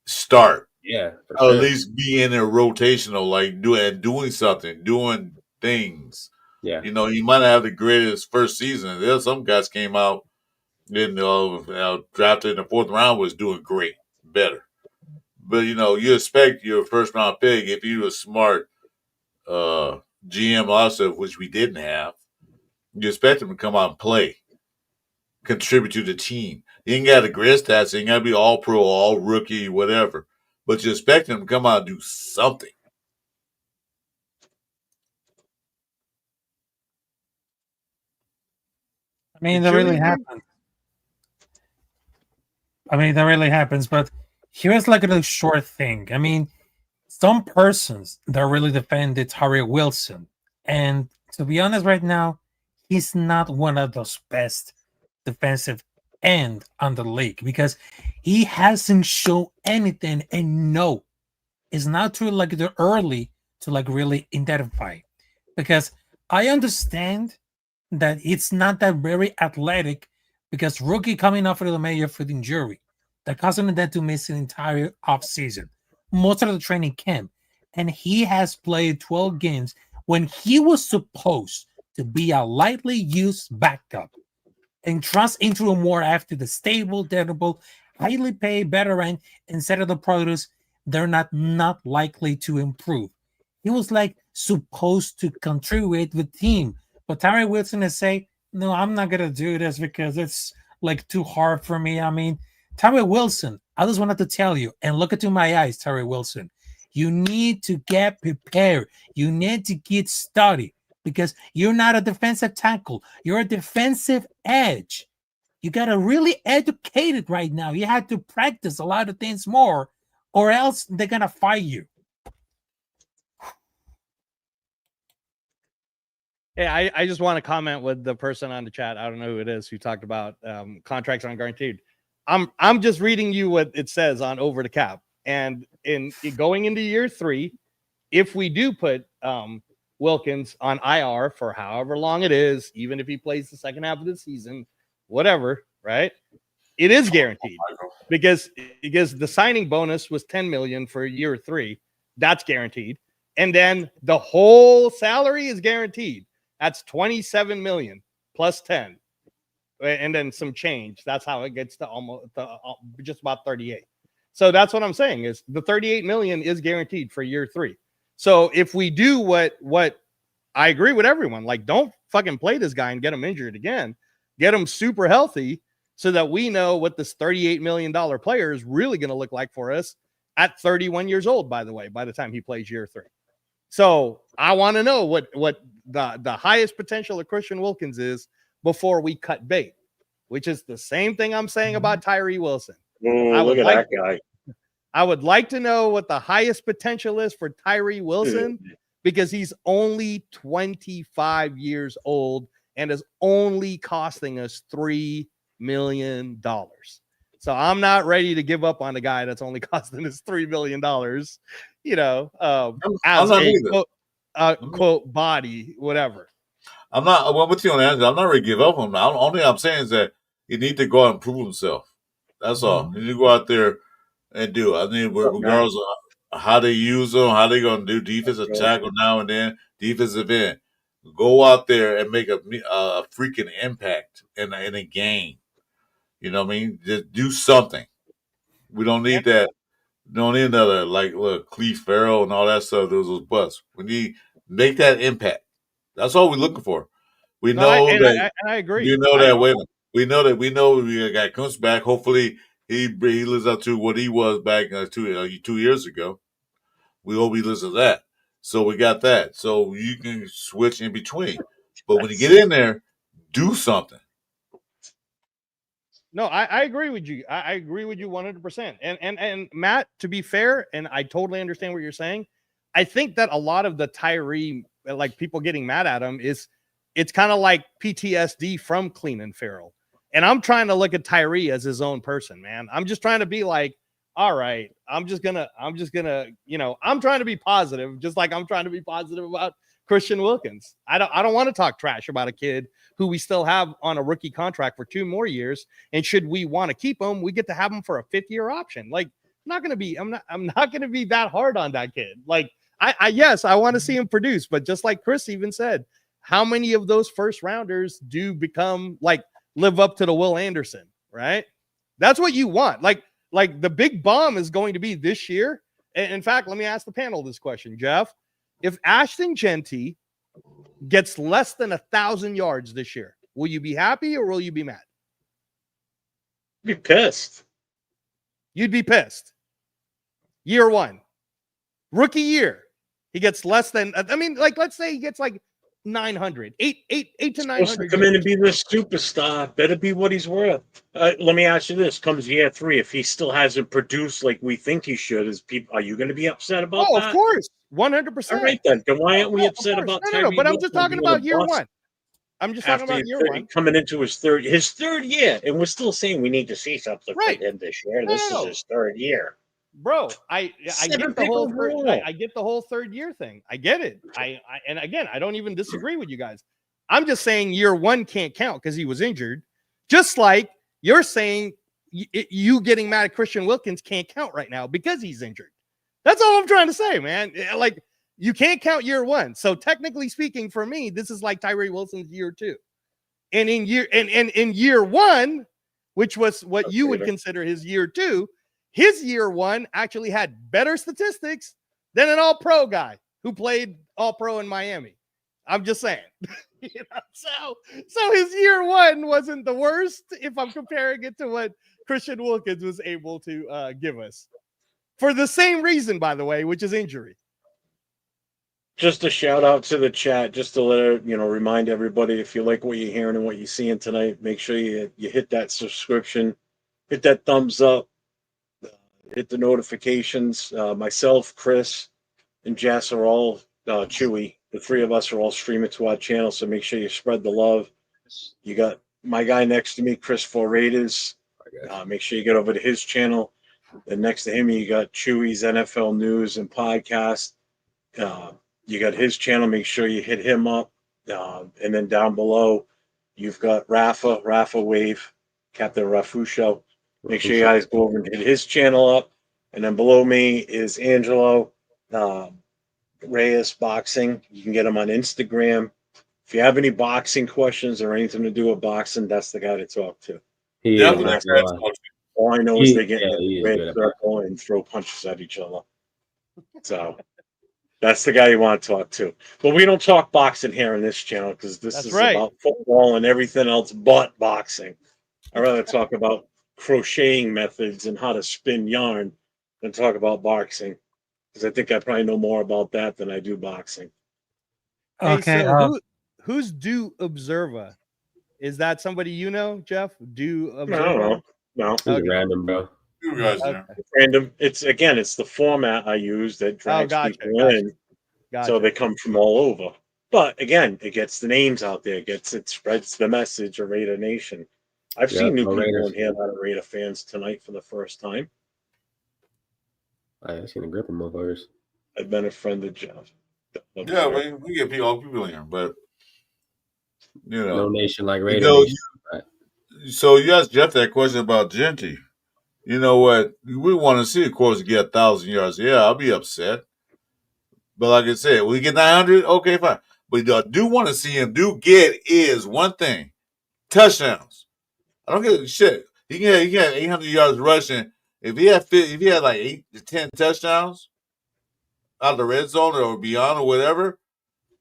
start, Yeah, for or sure. at least be in their rotational, like doing something, doing things. Yeah. You know, you might not have the greatest first season. There's some guys came out, drafted in the 4th round was doing great, better. But you expect your first round pick, if you're a smart GM also, which we didn't have, you expect them to come out and play, contribute to the team. You ain't got the great stats, you ain't got to be all pro, all rookie, whatever. But you expect them to come out and do something. I mean, that really happens. That really happens. But here's like a short thing. I mean, some persons that really defended Tyree Wilson, and to be honest, right now, he's not one of those best defensive end on the league because he hasn't shown anything. And no, it's not too the early to really identify, because I understand that it's not that very athletic, because rookie coming off of the major foot injury that caused him then to miss an entire offseason, most of the training camp, and he has played 12 games when he was supposed to be a lightly used backup and trust into a more after the stable, dependable, highly paid veteran instead of the produce they're not likely to improve. He was supposed to contribute with the team. But Tyree Wilson is say, no, I'm not gonna do this because it's too hard for me. I mean, Tyree Wilson, I just wanted to tell you, and look into my eyes, Tyree Wilson, you need to get prepared. You need to get studied, because you're not a defensive tackle. You're a defensive edge. You got to really educate it right now. You have to practice a lot of things more, or else they're going to fire you. Hey, I just want to comment with the person on the chat. I don't know who it is who talked about contracts aren't guaranteed. I'm just reading you what it says on Over the Cap. And in going into year 3, if we do put Wilkins on IR for however long it is, even if he plays the second half of the season, whatever, right? It is guaranteed because the signing bonus was $10 million for year 3. That's guaranteed. And then the whole salary is guaranteed. That's $27 million plus 10. And then some change. That's how it gets to just about 38. So that's what I'm saying is the 38 million is guaranteed for year 3. So if we do what I agree with everyone, don't fucking play this guy and get him injured again, get him super healthy so that we know what this $38 million player is really going to look like for us at 31 years old, by the way, by the time he plays year 3. So I want to know what the highest potential of Christian Wilkins is before we cut bait, which is the same thing I'm saying about Tyree Wilson. Look at that guy. I would like to know what the highest potential is for Tyree Wilson, because he's only 25 years old and is only costing us $3 million. So I'm not ready to give up on a guy that's only costing us $3 million, as a quote body, whatever. I'm not. Well, with you on that, I'm not ready to give up on him. The only thing I'm saying is that he need to go out and prove himself. That's all. You need to go out there and do it. I mean, regardless of how they use them, how they going to do defensive tackle now and then, defensive end. Go out there and make a freaking impact in a game. You know what I mean? Just do something. We don't need that. We don't need another Cleve Farrell and all that stuff. Those busts. We need make that impact. That's all we're looking for. We know that. I agree. You know that. We know we got comes back. Hopefully, he lives up to what he was back 2 years ago. We hope he lives to that. So we got that. So you can switch in between. But when you get in there, do something. No, I agree with you. I agree with you 100%. And Matt, to be fair, and I totally understand what you're saying, I think that a lot of the Tyree, people getting mad at him, it's kind of like PTSD from Clean and Farrell. And I'm trying to look at Tyree as his own person, man. I'm just trying to be like, all right, I'm just gonna, I'm trying to be positive, just like I'm trying to be positive about Christian Wilkins. I don't want to talk trash about a kid who we still have on a rookie contract for 2 more years. And should we want to keep him, we get to have him for a 5th-year option. Like, I'm not gonna be that hard on that kid. Like, yes, I want to see him produce, but just like Chris even said, how many of those first rounders do become like live up to the Will Anderson, right? That's what you want. Like the big bomb is going to be this year. And in fact, let me ask the panel this question, Jeff. If Ashton Genty gets less than 1,000 yards this year, will you be happy or will you be mad? Be pissed. You'd be pissed. Year 1, rookie year, he gets less than. I mean, like, let's say he gets like 900, 8 to 900. Come in and be this superstar. Better be what he's worth. Let me ask you this: comes year 3, if he still hasn't produced like we think he should, are you going to be upset about that? Of course, 100%. All right, then why aren't we upset about? No, but I'm just talking about year 1. I'm just talking about year 1 coming into his third year, and we're still saying we need to see something from him this year. This is his 3rd year. Bro, I get the whole I get the whole 3rd year thing. I get it. And again, I don't even disagree with you guys. I'm just saying year 1 can't count because he was injured. Just like you're saying you getting mad at Christian Wilkins can't count right now because he's injured. That's all I'm trying to say, man. Like, you can't count year 1. So technically speaking, for me, this is like Tyree Wilson's year 2. And in year 1, which was what you would consider his year 2, his year 1 actually had better statistics than an all-pro guy who played all-pro in Miami. I'm just saying. So his year 1 wasn't the worst if I'm comparing it to what Christian Wilkins was able to give us. For the same reason, by the way, which is injury. Just a shout out to the chat, just to let remind everybody, if you like what you're hearing and what you're seeing tonight, make sure you hit that subscription, hit that thumbs up, hit the notifications. Myself, Chris, and Jess are all Chewy. The 3 of us are all streaming to our channel, so make sure you spread the love. You got my guy next to me, Chris for Raiders. Make sure you get over to his channel. And next to him, you got Chewy's NFL News and Podcast. You got his channel. Make sure you hit him up. And then down below, you've got Rafa Wave, Captain Rafu Show. Make sure you guys go over and hit his channel up. And then below me is Angelo, Realest Boxing. You can get him on Instagram. If you have any boxing questions or anything to do with boxing, that's the guy to talk to. All I know is they get in the red circle and throw punches at each other. So that's the guy you want to talk to. But we don't talk boxing here on this channel because this is about football and everything else but boxing. I'd rather talk about crocheting methods and how to spin yarn than talk about boxing, because I think I probably know more about that than I do boxing. Okay, so who's Do Observa? Is that somebody you know, Jeff? Do Observa? I don't know. No, it's random, bro. Random. It's the format I use that drags people in, so they come from all over. But again, it gets the names out there. It spreads the message of Raider Nation. I've seen new people in here that are Raider fans tonight for the first time. I've seen a grip of motherfuckers. I've been a friend of Jeff. Yeah, we get people in here, but no nation like Raider Nation. So you asked Jeff that question about Genty. You know what? We want to see, of course, get 1,000 yards. Yeah, I'll be upset. But like I said, we get 900, okay, fine. But I do want to see him get is one thing: touchdowns. I don't give a shit. He can have 800 yards rushing. If he had like 8 to 10 touchdowns out of the red zone or beyond or whatever,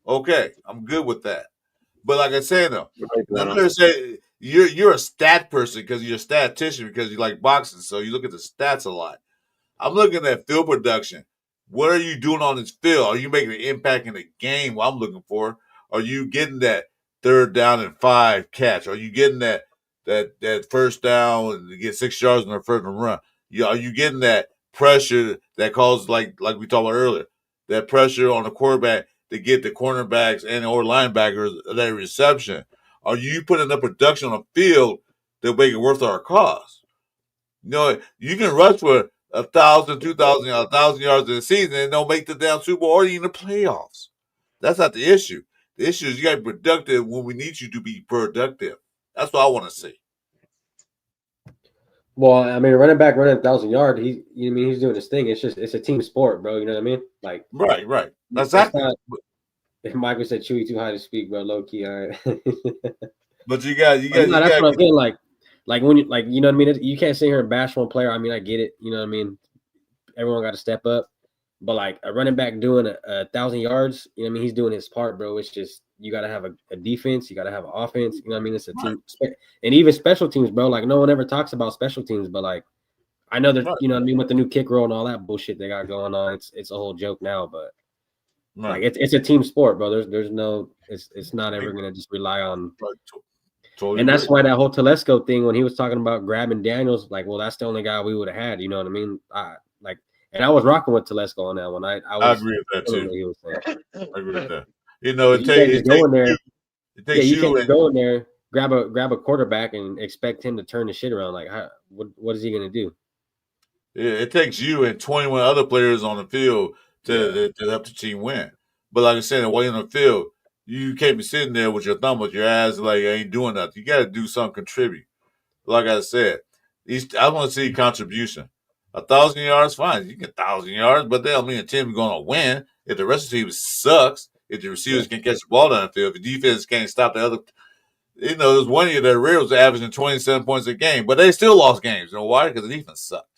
okay, I'm good with that. But like I said, though, I'm gonna say you're a stat person because you're a statistician because you like boxing, so you look at the stats a lot. I'm looking at field production. What are you doing on this field? Are you making an impact in the game? What I'm looking for. Are you getting that 3rd down and 5 catch? Are you getting that first down and to get 6 yards in the first run? Are you getting that pressure that causes like we talked about earlier, that pressure on the quarterback to get the cornerbacks and or linebackers that reception? Are you putting up production on the field that make it worth our cost? You know, you can rush for 1,000, 2,000, 1,000 yards in the season and don't make the damn Super Bowl or even the playoffs. That's not the issue. The issue is you got to be productive when we need you to be productive. That's what I want to see. Well, I mean, running back running 1,000 yards, he's doing his thing. It's a team sport, bro. You know what I mean? Like, right. Exactly. If Michael said Chewy too high to speak, bro, low key, all right. But you got. No, that's what I'm getting. Like when you know what I mean. You can't sit here and bash one player. I mean, I get it. You know what I mean. Everyone got to step up, but like a running back doing 1,000 yards, you know what I mean. He's doing his part, bro. It's just you got to have a defense. You got to have an offense. You know what I mean. It's a team, and even special teams, bro. Like no one ever talks about special teams, but like I know that you know what I mean with the new kick roll and all that bullshit they got going on. It's a whole joke now, but. Like it's a team sport, bro. There's no it's not ever gonna just rely on. Totally and that's why that whole Telesco thing when he was talking about grabbing Daniels, like, well, that's the only guy we would have had. You know what I mean? And I was rocking with Telesco on that one. I agree with that too. He was saying. I agree with that. You know, it takes you you can't go in there, grab a quarterback and expect him to turn the shit around. Like, what is he gonna do? Yeah, it takes you and 21 other players on the field to help the team win. But like I said, while you're on the field, you can't be sitting there with your thumb with your ass like I ain't doing nothing. You got to do something, contribute. Like I said, I want to see contribution. 1,000 yards, fine. You get 1,000 yards, but that don't mean the team is going to win. If the rest of the team sucks, if the receivers can catch the ball down the field, if the defense can't stop the other, there's one year that the Raiders were averaging 27 points a game, but they still lost games. You know why? Because the defense sucked.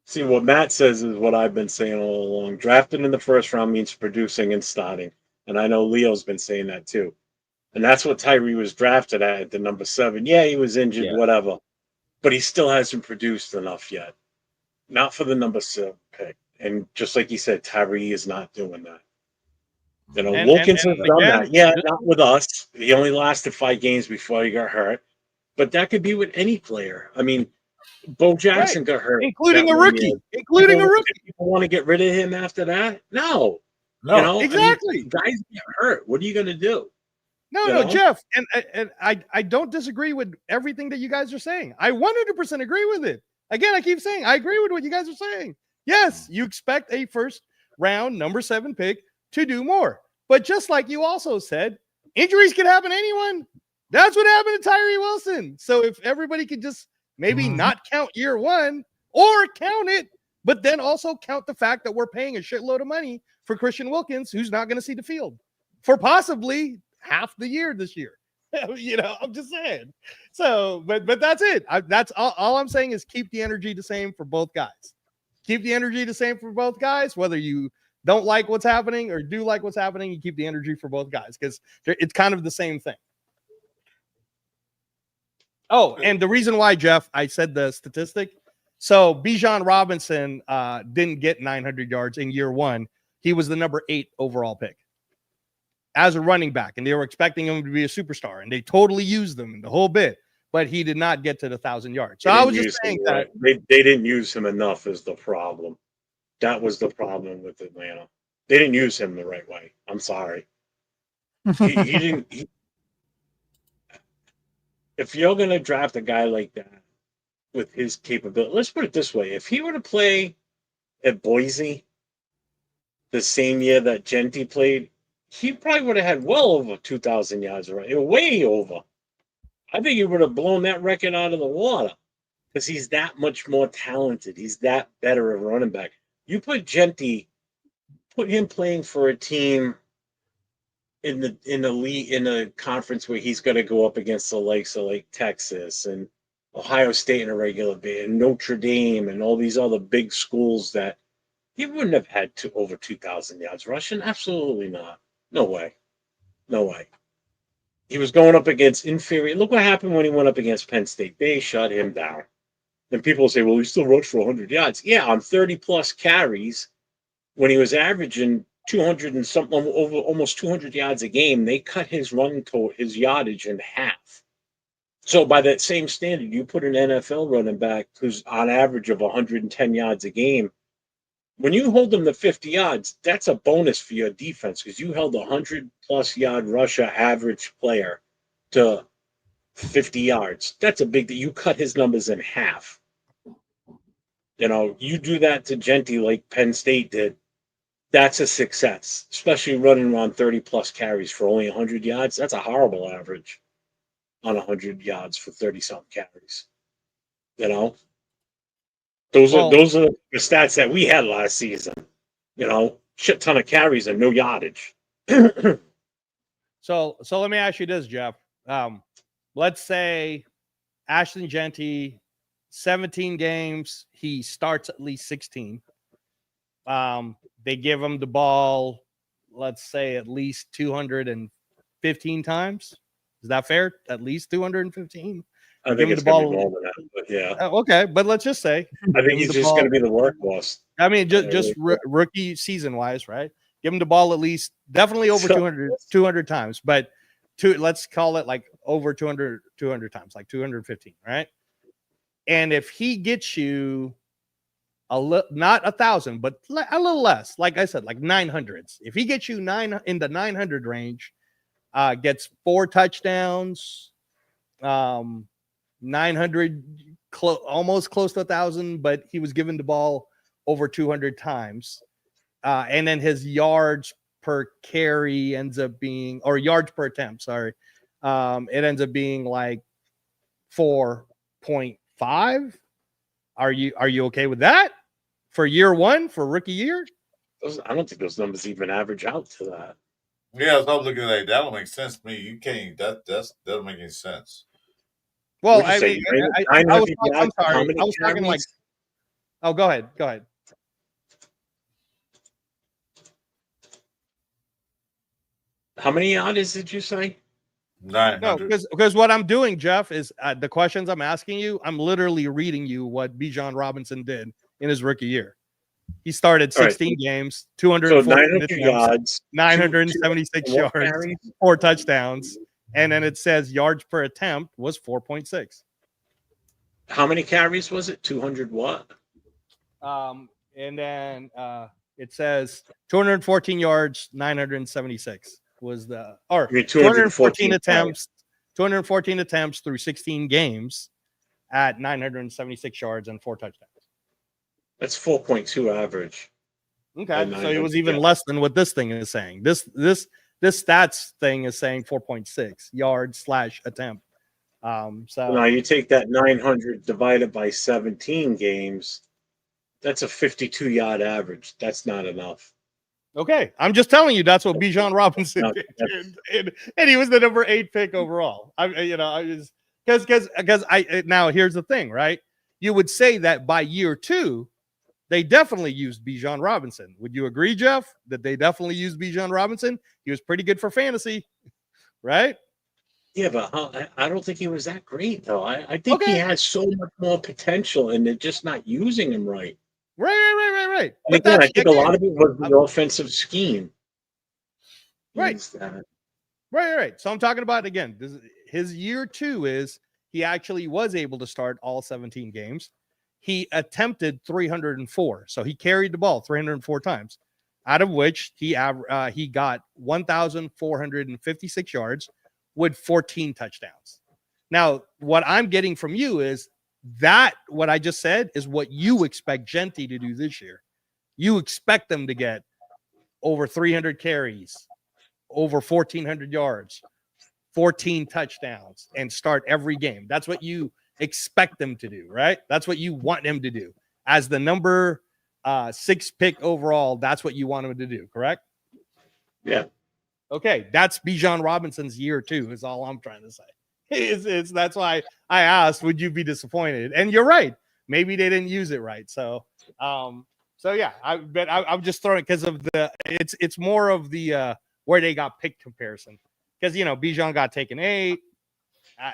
See, what Matt says is what I've been saying all along. Drafting in the first round means producing and starting. And I know Leo's been saying that too. And that's what Tyree was drafted at the number 7. Yeah, he was injured, whatever. But he still hasn't produced enough yet. Not for the number 7 pick. And just like he said, Tyree is not doing that. You know, Wilkinson's done that. Yeah, not with us. He only lasted 5 games before he got hurt. But that could be with any player. I mean, Bo Jackson got hurt, including a rookie. People want to get rid of him after that? No, you know, exactly. I mean, guys get hurt. What are you going to do? No, Jeff, and I don't disagree with everything that you guys are saying. I 100% agree with it. Again, I keep saying I agree with what you guys are saying. Yes, you expect a first round number 7 pick to do more, but just like you also said, injuries can happen to anyone. That's what happened to Tyree Wilson. So if everybody could just maybe not count year 1 or count it, but then also count the fact that we're paying a shitload of money for Christian Wilkins, who's not going to see the field for possibly half the year this year. You know, I'm just saying. So, but that's it. That's all I'm saying is keep the energy the same for both guys. Keep the energy the same for both guys, whether you don't like what's happening or do like what's happening, you keep the energy for both guys because it's kind of the same thing. Oh, and the reason why, Jeff, I said the statistic. So Bijan Robinson didn't get 900 yards in year 1. He was the number 8 overall pick as a running back, and they were expecting him to be a superstar, and they totally used him the whole bit, but he did not get to the 1,000 yards. So I was just saying that they didn't use him enough is the problem. That was the problem with Atlanta. They didn't use him the right way. I'm sorry. He didn't. If you're going to draft a guy like that with his capability, let's put it this way. If he were to play at Boise the same year that Genti played, he probably would have had well over 2,000 yards, right? Way over. I think he would have blown that record out of the water because he's that much more talented. He's that better of a running back. You put Genti, put him playing for a team in the league, in a conference where he's going to go up against the likes of like Texas and Ohio State in a regular bid, and Notre Dame and all these other big schools that he wouldn't have had over 2,000 yards rushing. Absolutely not. No way. No way. He was going up against inferior. Look what happened when he went up against Penn State. They shut him down. Then people say, well, he still rushed for 100 yards. Yeah, on 30-plus carries, when he was averaging 200 and something, over almost 200 yards a game, they cut his his yardage in half. So by that same standard, you put an NFL running back who's on average of 110 yards a game. When you hold them to 50 yards, that's a bonus for your defense because you held a 100-plus yard rusher average player to 50 yards. That's a big deal. You cut his numbers in half. You know, you do that to Genty like Penn State did. That's a success, especially running around 30 plus carries for only 100 yards. That's a horrible average on 100 yards for 30 something carries. You know, those are the stats that we had last season. You know, shit ton of carries and no yardage. So let me ask you this, Jeff. Let's say Ashton Genty, 17 games, he starts at least 16. They give him the ball, let's say at least 215 times. Is that fair? At least 215? I think it's going to be more than that, but yeah. Okay, but let's just say. I think he's just going to be the workhorse. I mean, just rookie season-wise, right? Give him the ball at least, definitely over 200 times, but let's call it like over 200 times, like 215, right? And if he gets you not 1,000, but a little less, like I said, like 900s. If he gets you in the 900 range, gets 4 touchdowns, 900, almost close to 1,000, but he was given the ball over 200 times. And then his yards per carry ends up being, or yards per attempt, sorry. It ends up being like 4.5. Are you okay with that for year one, for rookie year? I don't think those numbers even average out to that. Yeah, I was looking at that. That don't make sense to me. You can't. That doesn't make any sense. Well, I mean, I'm sorry. I was talking like. Oh, go ahead. Go ahead. How many yards did you say? 900. No, because what I'm doing, Jeff, is the questions I'm asking you. I'm literally reading you what Bijan Robinson did in his rookie year. He started 16 games, 240 yards, 976 yards, 4 touchdowns, and then it says yards per attempt was 4.6. How many carries was it? 200 what? And then it says 214 yards, 976 was the, or 214 attempts, 214 attempts through 16 games at 976 yards and 4 touchdowns. That's 4.2 average. Okay, so it was even less than what this thing is saying. This stats thing is saying 4.6 yards / attempt. So now you take that 900 divided by 17 games. That's a 52-yard average. That's not enough. Okay, I'm just telling you that's what Bijan Robinson did, and he was the number 8 pick overall. Because now here's the thing, right? You would say that by year 2, they definitely used Bijan Robinson. Would you agree, Jeff, that they definitely used Bijan Robinson? He was pretty good for fantasy, right? Yeah, but I don't think he was that great, though. I think he has so much more potential, and they're just not using him right. Right. And again, I think a lot of it was the offensive scheme. Right. So I'm talking about, again, his year 2 is he actually was able to start all 17 games. He attempted 304. So he carried the ball 304 times, out of which he got 1,456 yards with 14 touchdowns. Now, what I'm getting from you is that what I just said is what you expect Genty to do this year. You expect them to get over 300 carries, over 1,400 yards, 14 touchdowns, and start every game. That's what you expect them to do, right? That's what you want them to do. As the number 6 pick overall, that's what you want them to do, correct? Yeah. Okay, that's Bijan Robinson's year 2, is all I'm trying to say. That's why I asked, would you be disappointed? And you're right. Maybe they didn't use it right. So yeah, I'm just throwing it because of it's more of the where they got picked comparison. Because Bijan got taken 8,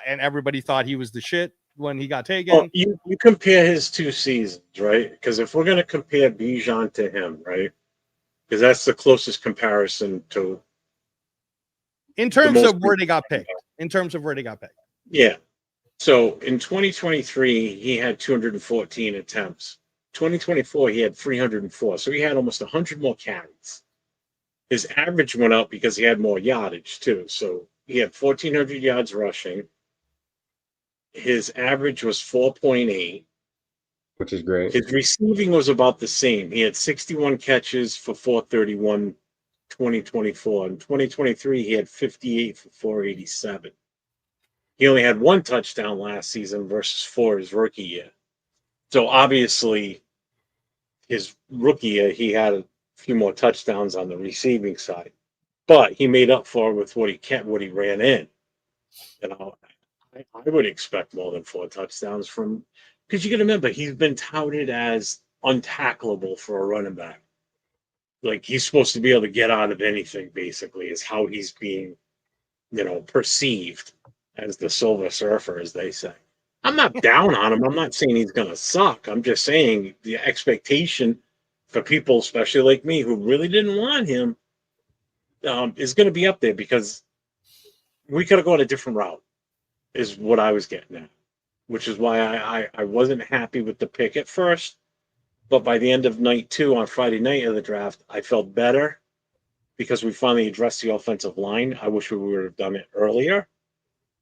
and everybody thought he was the shit when he got taken. Well, you compare his 2 seasons, right? Because if we're going to compare Bijan to him, right? Because that's the closest comparison to. In terms of where they got picked. Yeah. So in 2023, he had 214 attempts. 2024, he had 304. So he had almost 100 more carries. His average went up because he had more yardage, too. So he had 1,400 yards rushing. His average was 4.8. which is great. His receiving was about the same. He had 61 catches for 431 2024. In 2023, he had 58 for 487. He only had 1 touchdown last season versus 4 his rookie year. So obviously, his rookie year, he had a few more touchdowns on the receiving side, but he made up for it with what he ran in. You know, I would expect more than 4 touchdowns from, because you got to remember he's been touted as untackleable for a running back. Like he's supposed to be able to get out of anything. Basically, is how he's being, perceived as the Silver Surfer, as they say. I'm not down on him. I'm not saying he's going to suck. I'm just saying the expectation for people, especially like me, who really didn't want him, is going to be up there because we could have gone a different route, is what I was getting at, which is why I wasn't happy with the pick at first. But by the end of night 2 on Friday night of the draft, I felt better because we finally addressed the offensive line. I wish we would have done it earlier,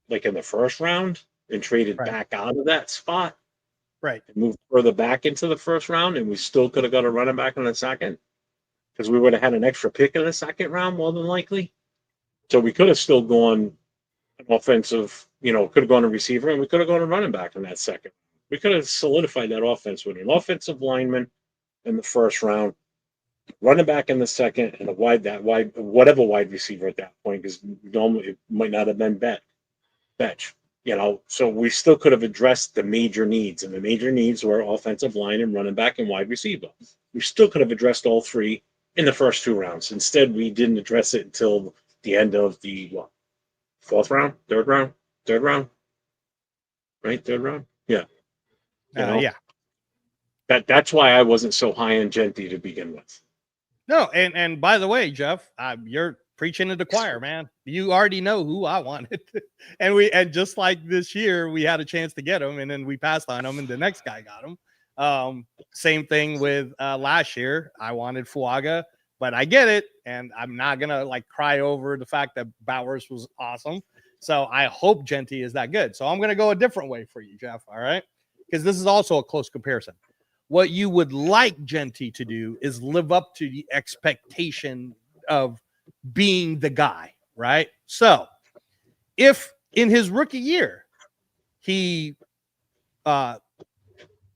like in the first round, and traded back out of that spot. Right. And moved further back into the first round, and we still could have got a running back in the second because we would have had an extra pick in the second round, more than likely. So we could have still gone an offensive, could have gone a receiver, and we could have gone a running back in that second. We could have solidified that offense with an offensive lineman in the first round, running back in the second, and whatever wide receiver at that point, because normally it might not have been Betch. So we still could have addressed the major needs, and the major needs were offensive line and running back and wide receiver. We still could have addressed all 3 in the first 2 rounds. Instead, we didn't address it until the end of the 4th round, third round, right? Third round, yeah. Yeah. That's why I wasn't so high on Genty to begin with. No, and by the way, Jeff, you're preaching to the choir, man. You already know who I wanted, and just like this year, we had a chance to get him, and then we passed on him, and the next guy got him. Same thing with last year. I wanted Fuaga, but I get it, and I'm not gonna cry over the fact that Bowers was awesome. So I hope Genty is that good. So I'm gonna go a different way for you, Jeff. All right, because this is also a close comparison. What you would like Genty to do is live up to the expectation of being the guy, right? So if in his rookie year he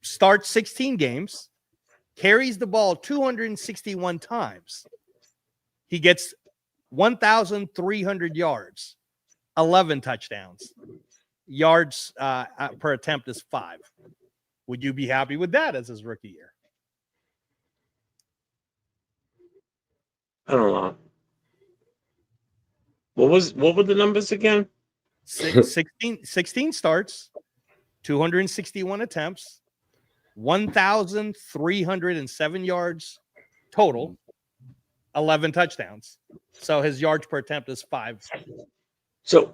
starts 16 games, carries the ball 261 times, he gets 1,300 yards, 11 touchdowns, yards per attempt is 5. Would you be happy with that as his rookie year? I don't know. What were the numbers again? 16 starts, 261 attempts, 1,307 yards total, 11 touchdowns. So his yards per attempt is 5. So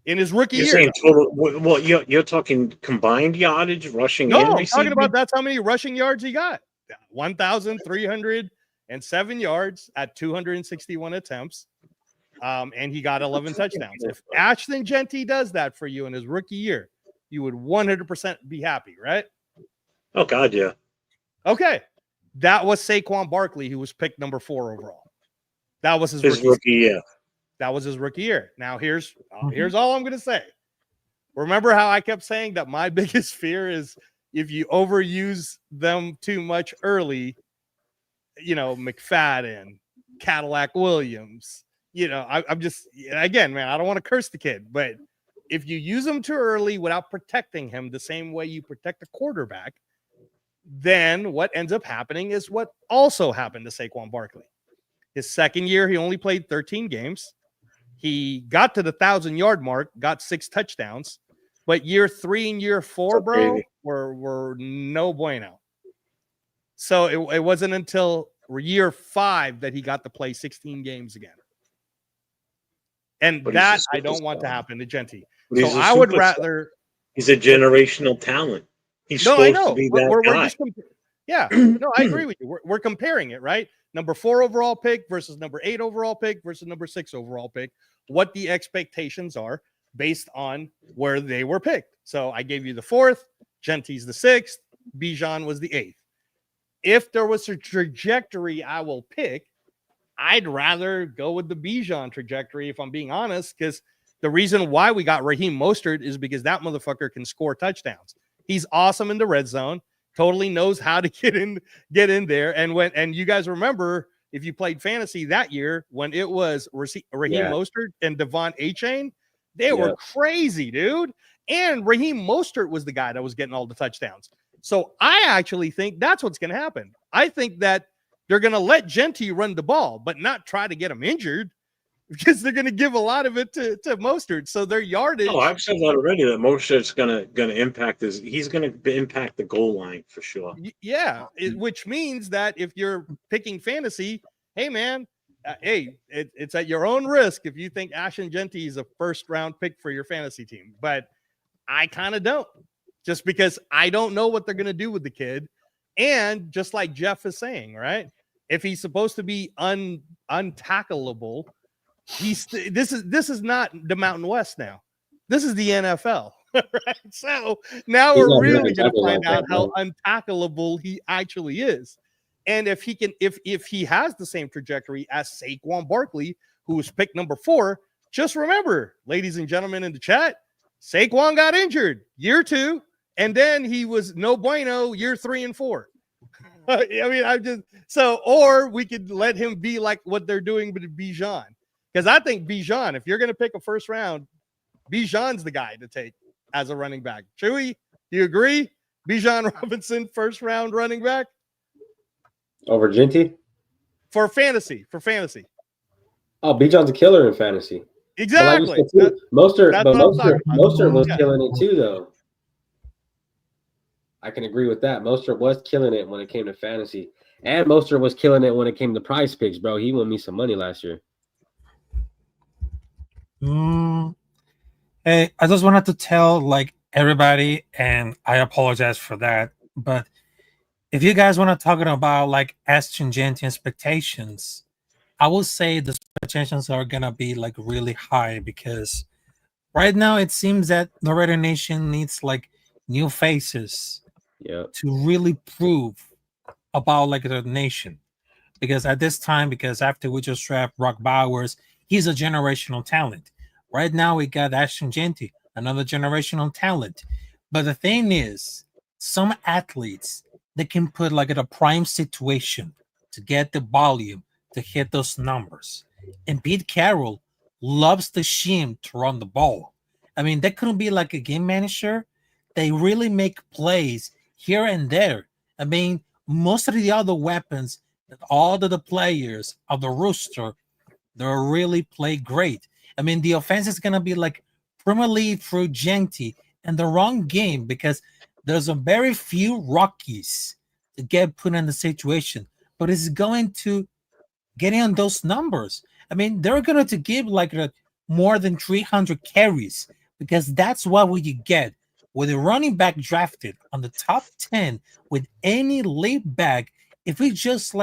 in his rookie year, saying total. Well, you're talking combined yardage, rushing, and I'm receiving? talking about that's how many rushing yards he got. 1,307 yards at 261 attempts. And he got 11 touchdowns. If Ashton Genty does that for you in his rookie year, you would 100% be happy, right? Oh, God, yeah. Okay. That was Saquon Barkley, who was picked number 4 overall. That was his rookie year. That was his rookie year. Now, here's all I'm going to say. Remember how I kept saying that my biggest fear is if you overuse them too much early, McFadden, Cadillac Williams, I'm just, again, man, I don't want to curse the kid, but if you use him too early without protecting him the same way you protect a quarterback, then what ends up happening is what also happened to Saquon Barkley. His second year, he only played 13 games. He got to the 1,000-yard mark, got 6 touchdowns, but year 3 and year 4, bro, were no bueno. So it wasn't until year 5 that he got to play 16 games again. And that I don't want to happen to Genty. So I would rather. He's a generational talent. He's supposed to be that guy. No, I agree with you. We're comparing it, right? Number 4 overall pick versus number 8 overall pick versus number 6 overall pick. What the expectations are based on where they were picked. So I gave you the 4th, Genty's the 6th. Bijan was the 8th. If there was a trajectory I will pick, I'd rather go with the Bijan trajectory, if I'm being honest, because the reason why we got Raheem Mostert is because that motherfucker can score touchdowns. He's awesome in the red zone, totally knows how to get in there. And you guys remember, if you played fantasy that year, when it was Raheem Mostert and Devon Achane, they were crazy, dude. And Raheem Mostert was the guy that was getting all the touchdowns. So I actually think that's what's going to happen. I think that they're going to let Genty run the ball, but not try to get him injured, because they're going to give a lot of it to Mostert. So their yardage. Oh, I've said that already. That Mostert's going to impact he's going to impact the goal line for sure. Yeah, which means that if you're picking fantasy, hey man, it's at your own risk if you think Ashton Genty is a first round pick for your fantasy team. But I kind of don't, just because I don't know what they're going to do with the kid. And just like Jeff is saying, right? If he's supposed to be untackleable, this is not the Mountain West now. This is the NFL, right? So now we're really going to find out how untackleable he actually is. And if he has the same trajectory as Saquon Barkley, who was picked number 4, just remember, ladies and gentlemen in the chat, Saquon got injured year 2, and then he was no bueno year 3 and 4. I mean, or we could let him be like what they're doing with Bijan. Because I think Bijan, if you're going to pick a first round, Bijan's the guy to take as a running back. Chewy, do you agree? Bijan Robinson, first round running back? Over Genty? For fantasy. Oh, Bijan's a killer in fantasy. Exactly. Mostert was killing it too, though. I can agree with that. Mostert was killing it when it came to fantasy. And Mostert was killing it when it came to prize picks, bro. He won me some money last year. Hey, I just wanted to tell everybody, and I apologize for that, but if you guys want to talk about Ashton Genty expectations, I will say the expectations are gonna be really high, because right now it seems that the Raider Nation needs new faces to really prove about the nation. Because at this time, because after we just draft Brock Bowers, he's a generational talent. Right now we got Ashton Genty, another generational talent. But the thing is, some athletes, they can put at a prime situation to get the volume to hit those numbers. And Pete Carroll loves the scheme to run the ball. I mean, that couldn't be a game manager. They really make plays here and there. I mean, most of the other weapons, all of the players of the Rooster, they really play great. I mean, the offense is going to be primarily through Genty, and the wrong game, because there's a very few rookies to get put in the situation, but it's going to get in those numbers. I mean, they're going to give more than 300 carries, because that's what you get with a running back drafted on the top 10 with any lead back. If we just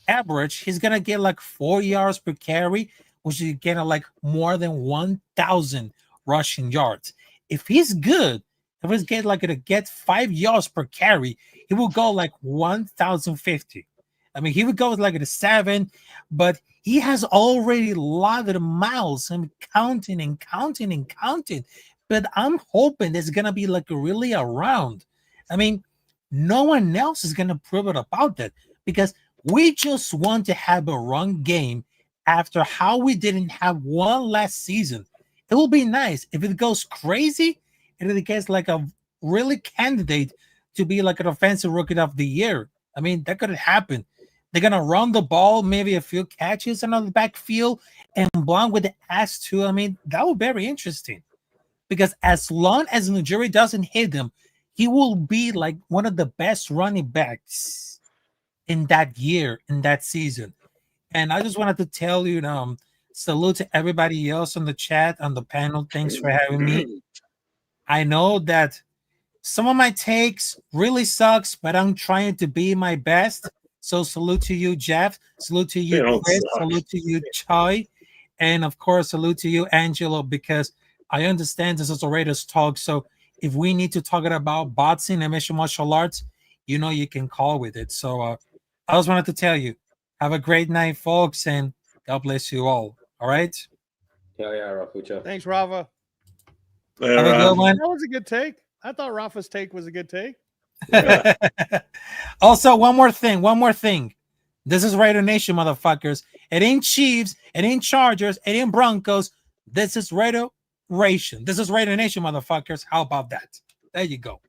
average, he's going to get 4 yards per carry, which is getting more than 1,000 rushing yards. If he's good, if he's get 5 yards per carry, he will go 1,050. I mean, he would go with a 7, but he has already logged miles and counting. But I'm hoping it's gonna be really around. I mean, no one else is gonna prove it about that, because we just want to have a run game after how we didn't have one last season. It will be nice if it goes crazy and it gets a really candidate to be an offensive rookie of the year. I mean, that could happen. They're gonna run the ball, maybe a few catches on the backfield, and Blanc with the ass too. I mean, that would be very interesting, because as long as Najee doesn't hit him, he will be one of the best running backs in that year, in that season. And I just wanted to tell you, salute to everybody else on the chat, on the panel. Thanks for having me. I know that some of my takes really sucks, but I'm trying to be my best. So salute to you, Jeff. Salute to you, Chris. Salute to you, Choi. And of course, salute to you, Angelo, because I understand this is a Raiders talk. So if we need to talk about boxing and mixed martial arts, you know, you can call with it. So I just wanted to tell you, have a great night, folks, and God bless you all. All right. Hell yeah, Rafucho. Thanks, Rafa. Have a good one. That was a good take. I thought Rafa's take was a good take. Yeah. Also, one more thing. This is Raider Nation, motherfuckers. It ain't Chiefs, it ain't Chargers, it ain't Broncos. This is Raider Ration. This is Raider Nation, motherfuckers. How about that? There you go.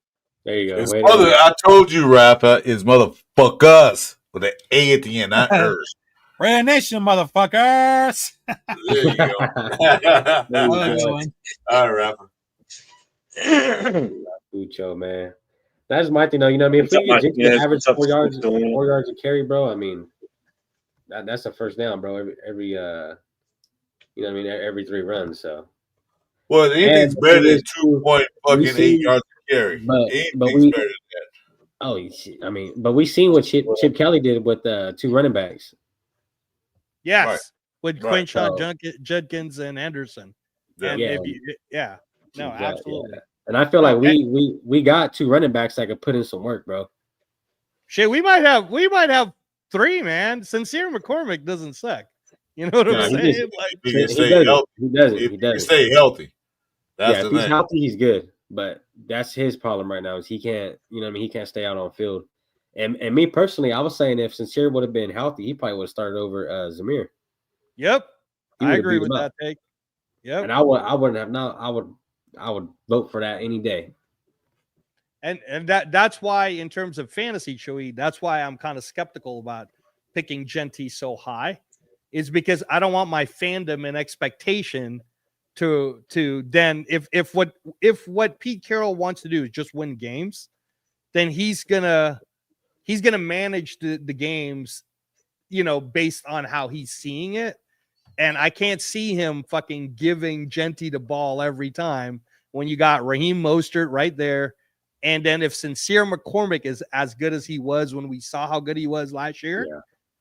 There you go. I told you, Rafa, is motherfuckers with an A at the end, not hers. Raider Nation, motherfuckers. There you go. All right, Rafa. Ucho, man. That's my thing, though. You know what I mean? If we get Jinx to average 4 yards of carry, bro, I mean, that's a first down, bro. Every you know what I mean? Every 3 runs, so. Well, anything's better than 2.8 yards to carry. Anything's better than that. Oh, I mean, but we seen what Chip Kelly did with 2 running backs. Yes, right. with Quinshawn Judkins and Anderson. And no, exactly. Absolutely. Yeah. And I feel like we got 2 running backs that could put in some work, bro. Shit, we might have 3, man. Sincere McCormick doesn't suck. You know what I'm saying? He can stay healthy. He doesn't. Stay healthy. That's if he's healthy, he's good. But that's his problem right now is he can't, you know what I mean? He can't stay out on field. And me personally, I was saying if Sincere would have been healthy, he probably would have started over Zamir. Yep. I agree with that take. Yep. And I wouldn't have now. I would vote for that any day. And that's why in terms of fantasy, Chewy, that's why I'm kind of skeptical about picking Genty so high, is because I don't want my fandom and expectation to then if what Pete Carroll wants to do is just win games, then he's gonna manage the games, you know, based on how he's seeing it. And I can't see him fucking giving Genty the ball every time when you got Raheem Mostert right there. And then if Sincere McCormick is as good as he was when we saw how good he was last year,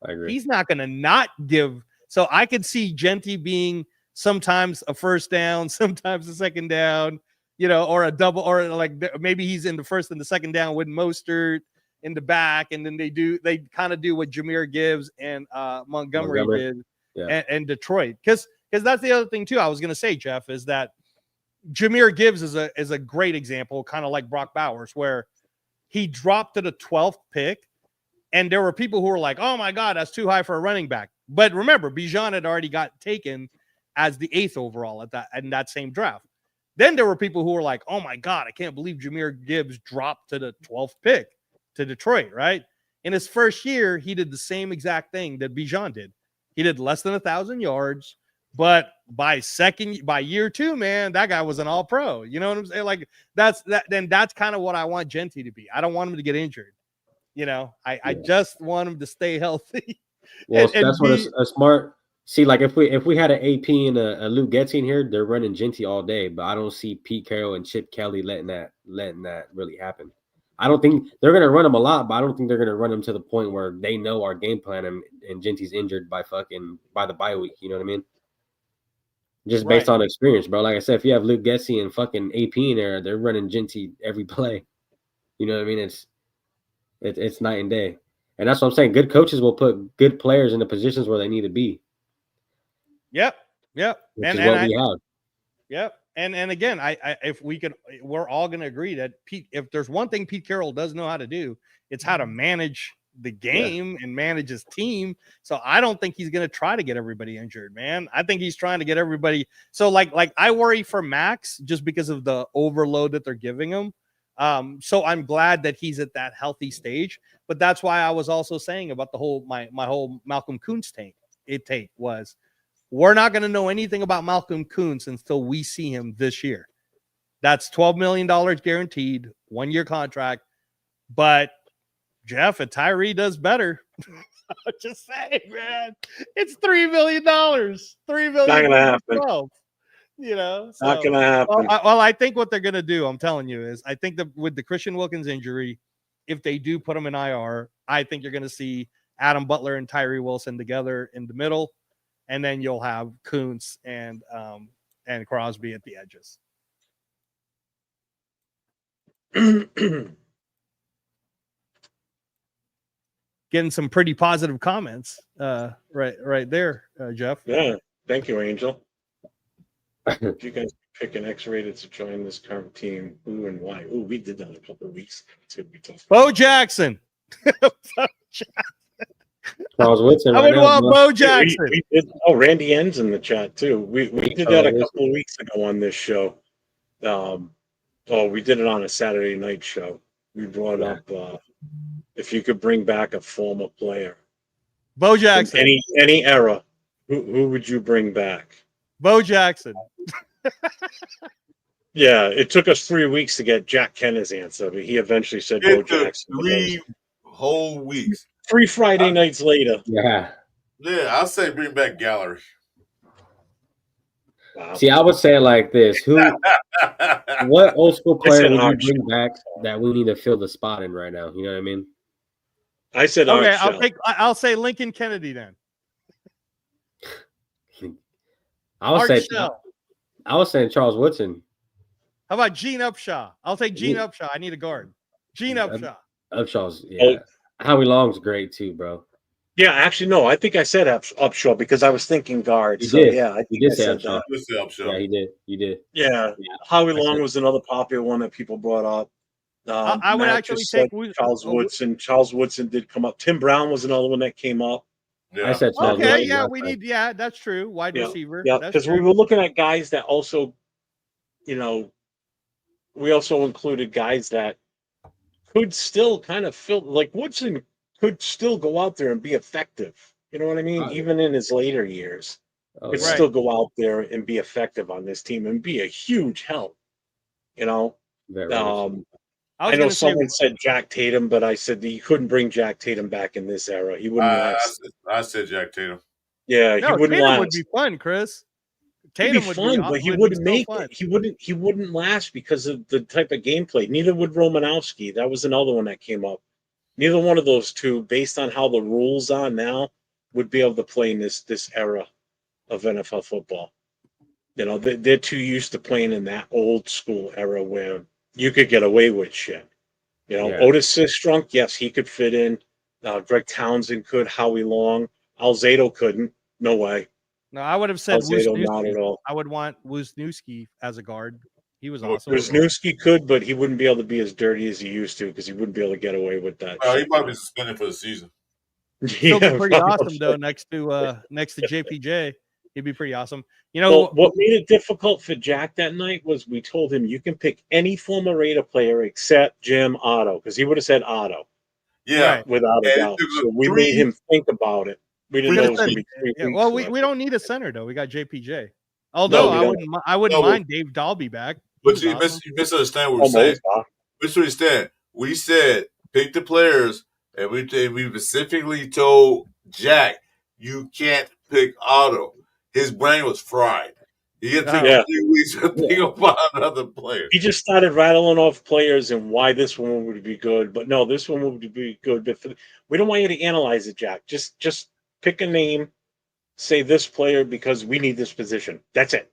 I agree. He's not going to not give. So I could see Genty being sometimes a first down, sometimes a second down, you know, or a double, or like maybe he's in the first and the second down with Mostert in the back. And then they kind of do what Jahmyr Gibbs and Montgomery did. And Detroit, because that's the other thing too. I was going to say, Jeff, is that Jahmyr Gibbs is a great example, kind of like Brock Bowers, where he dropped to the 12th pick, and there were people who were like, "Oh my God, that's too high for a running back." But remember, Bijan had already got taken as the 8th overall in that same draft. Then there were people who were like, "Oh my God, I can't believe Jahmyr Gibbs dropped to the 12th pick to Detroit." Right? In his first year, he did the same exact thing that Bijan did. He did less than 1,000 yards, but by year 2, man, that guy was an all-pro. You know what I'm saying? Like that's kind of what I want Genty to be. I don't want him to get injured. You know, I just want him to stay healthy. Well, that's what a smart. See, like if we had an AP and a Luke Getsy in here, they're running Genty all day, but I don't see Pete Carroll and Chip Kelly letting that really happen. I don't think they're going to run him a lot, but I don't think they're going to run him to the point where they know our game plan and Genty's injured by the bye week. You know what I mean? Just based on experience, bro. Like I said, if you have Luke Getsy and fucking AP in there, they're running Genty every play. You know what I mean? It's night and day. And that's what I'm saying. Good coaches will put good players in the positions where they need to be. Yep. Which is what we have. Yep. And again, we're all going to agree that if there's one thing Pete Carroll does know how to do, it's how to manage the game and manage his team. So I don't think he's going to try to get everybody injured, man. I think he's trying to get everybody. So like I worry for Max just because of the overload that they're giving him. So I'm glad that he's at that healthy stage, but that's why I was also saying about the whole, my whole Malcolm Kuntz take was, we're not going to know anything about Malcolm Kuntz until we see him this year. That's $12 million guaranteed, 1-year contract. But Jeff, if Tyree does better, I'm just saying, man, it's $3 million. $3 million. Not going to happen. 12, you know, so, not going to happen. Well, I think what they're going to do, I'm telling you, is I think that with the Christian Wilkins injury, if they do put him in IR, I think you're going to see Adam Butler and Tyree Wilson together in the middle. And then you'll have Kuntz and Crosby at the edges. Getting some pretty positive comments. Right there, Jeff. Yeah, thank you, Angel. If you guys pick an X-rated to join this current team, who and why? Oh, we did that a couple of weeks ago. It's gonna be tough. Bo Jackson. Charles Woodson. I would want Bo Jackson. We did, Randy N's in the chat too. We did that a couple of weeks ago on this show. We did it on a Saturday night show. We brought up if you could bring back a former player, Bo Jackson. Any era, who would you bring back? Bo Jackson. Yeah, it took us 3 weeks to get Jack Kenna's answer, but he eventually said Bo Jackson. 3 whole weeks. 3 Friday nights later. Yeah. Yeah, I'll say bring back Gallery. Wow. See, I would say it like this: what old school player would you bring back that we need to fill the spot in right now? You know what I mean? I said okay. I'll say Lincoln Kennedy then. I was saying Charles Woodson. How about Gene Upshaw? I'll take Gene Upshaw. I need a guard. Gene Upshaw. Upshaw's Howie Long's great too, bro. Yeah, actually, no. I think I said Upshaw because I was thinking guard. You did. Yeah, I think you did say Upshaw. Yeah, he did. You did. Yeah, Howie Long was another popular one that people brought up. I would actually take Charles Woodson. Charles Woodson did come up. Tim Brown was another one that came up. Yeah. I said Charles okay. Yeah, we need. Yeah, that's true. Wide receiver. Yeah, because we were looking at guys that also, we also included guys that could still kind of fill, like Woodson could still go out there and be effective. You know what I mean? Even in his later years, could still go out there and be effective on this team and be a huge help. I know someone said Jack Tatum, but I said that you couldn't bring Jack Tatum back in this era. He wouldn't last. I said Jack Tatum. Yeah, he wouldn't Tatum last. Would be fun, Chris. Tatum would be fun, but he wouldn't make it. He wouldn't last because of the type of gameplay. Neither would Romanowski. That was another one that came up. Neither one of those two, based on how the rules are now, would be able to play in this era of NFL football. They're too used to playing in that old school era where you could get away with shit. Otis Sistrunk, yes, he could fit in. Greg Townsend could. Howie Long. Alzado couldn't. No way. No, I would have said Alzado, not at all. I would want Wisniewski as a guard. He was awesome. Wisniewski could, but he wouldn't be able to be as dirty as he used to because he wouldn't be able to get away with that. Well, he might be suspended for the season. He'll be pretty awesome though. Next to JPJ, he'd be pretty awesome. What made it difficult for Jack that night was we told him you can pick any former Raider player except Jim Otto because he would have said Otto. Yeah, without a doubt. So we made him think about it. We didn't know it was going to be 3 weeks. Well, we don't need a center though. We got JPJ. Although I wouldn't mind Dave Dalby back. But you misunderstand what we're saying. Misunderstand. We said pick the players, and we specifically told Jack you can't pick Otto. His brain was fried. He had to take 3 weeks to think about another player. He just started rattling off players and why this one would be good. But no, this one would be good. But we don't want you to analyze it, Jack. Just pick a name, say this player because we need this position. That's it.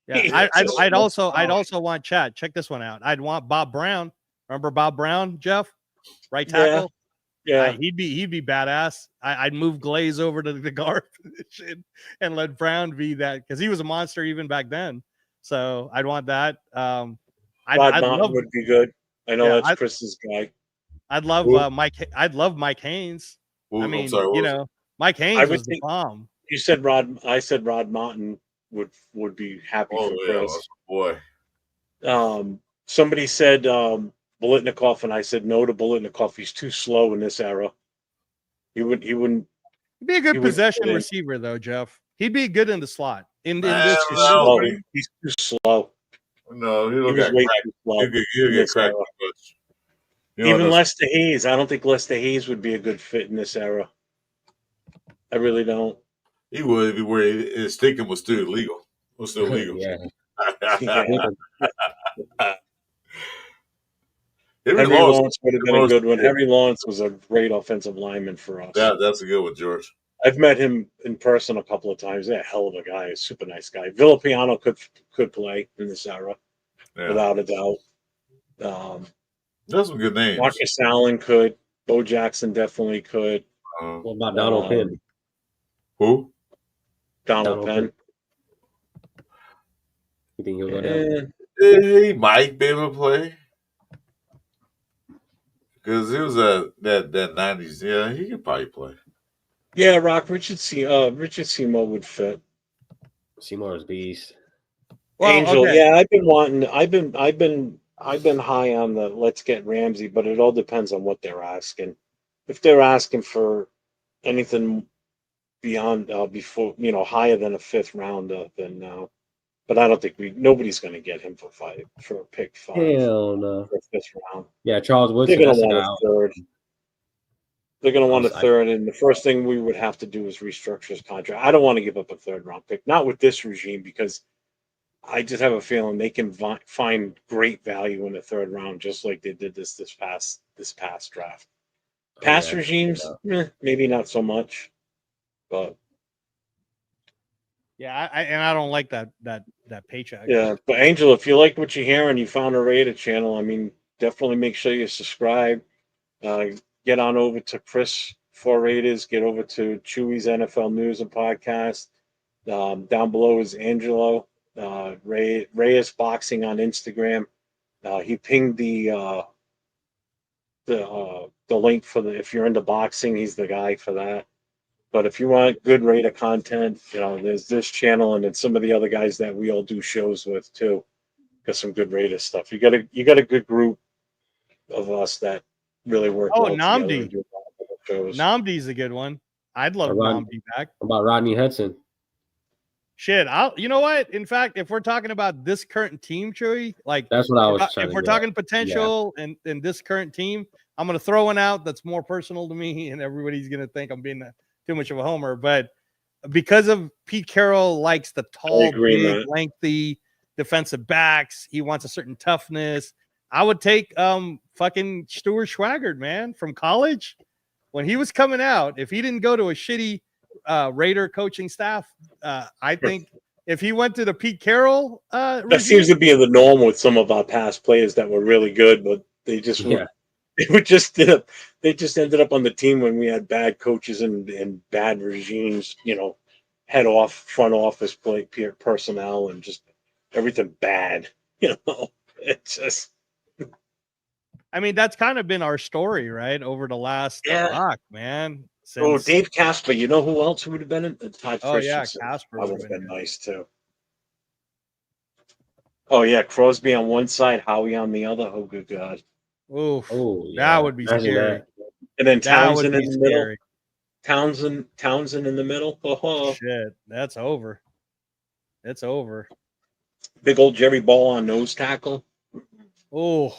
Yeah, I'd also want Chad. Check this one out. I'd want Bob Brown. Remember Bob Brown, Jeff? Right tackle. Yeah. He'd be badass. I'd move Glaze over to the guard position and let Brown be that because he was a monster even back then. So I'd want that. Rod Martin would be good. I know that's Chris's guy. I'd love Mike. I'd love Mike Haynes. I mean, Mike Haynes was the bomb. You said Rod. I said Rod Martin would be happy for Chris. Boy. Somebody said Bolitnikov, and I said no to Bolitnikov. He's too slow in this era. He wouldn't. He'd be a good possession receiver, though, Jeff. He'd be good in the slot. He's too slow. No, he'll get cracked. Even Lester Hayes. I don't think Lester Hayes would be a good fit in this era. I really don't. He would if his sticking was still illegal. Henry Lawrence would have been a good one. Henry Lawrence was a great offensive lineman for us. That's a good one, George. I've met him in person a couple of times. He's a hell of a guy. A super nice guy. Villapiano could play in this era, without a doubt. Those are good names. Marcus Allen could. Bo Jackson definitely could. What about Donald Penn? Who? Donald Penn. You think he'll go down? He might be able to play. Because he was that 90s. Yeah, he could probably play. Yeah, Rock, Richard Seymour would fit. Seymour's beast. Well, Angel, okay. Yeah, I've been high on the let's get Ramsey, but it all depends on what they're asking. If they're asking for anything beyond before higher than a 5th rounder, then no. But I don't think nobody's going to get him for a pick 5. Hell no. For a 5th round. Yeah, Charles Woodson. They're going to want a 3rd. They're going to want a 3rd, and the first thing we would have to do is restructure his contract. I don't want to give up a 3rd round pick, not with this regime, because I just have a feeling they can find great value in the 3rd round, just like they did this past draft. Past regimes, maybe not so much, but yeah, I don't like that paycheck. Yeah, but Angel, if you like what you hear and you found a Rated channel, I mean, definitely make sure you subscribe. Get on over to Chris for Raiders. Get over to Chewy's NFL News and Podcast. Down below is Angelo. Reyes Boxing on Instagram. He pinged the link for if you're into boxing, he's the guy for that. But if you want good Raider content, there's this channel and then some of the other guys that we all do shows with too. Got some good Raider stuff. You got a good group of us that really work. Oh, well Namdi. Namdi's a good one. I'd love Namdi back. About Rodney Hudson. Shit, you know what? In fact, if we're talking about this current team, Chewy, like that's what I was trying if we're talking potential and this current team, I'm gonna throw one out that's more personal to me, and everybody's gonna think I'm being too much of a homer. But because of Pete Carroll likes the tall, big, lengthy defensive backs, he wants a certain toughness. I would take fucking Stuart Schwaggart, man, from college when he was coming out. If he didn't go to a shitty Raider coaching staff, I think if he went to the Pete Carroll that seems to be the norm with some of our past players that were really good, but they just they just ended up on the team when we had bad coaches and bad regimes, front office personnel and just everything bad, it's just. I mean, that's kind of been our story, right? Over the last man. Since... Dave Casper. You know who else would have been in? Todd Christensen. Casper would have been nice too. Oh yeah, Crosby on one side, Howie on the other. Oh good God. Oh, that would be scary. And then Townsend in the middle. Townsend in the middle. Oh shit, that's over. It's over. Big old Jerry Ball on nose tackle. Oh.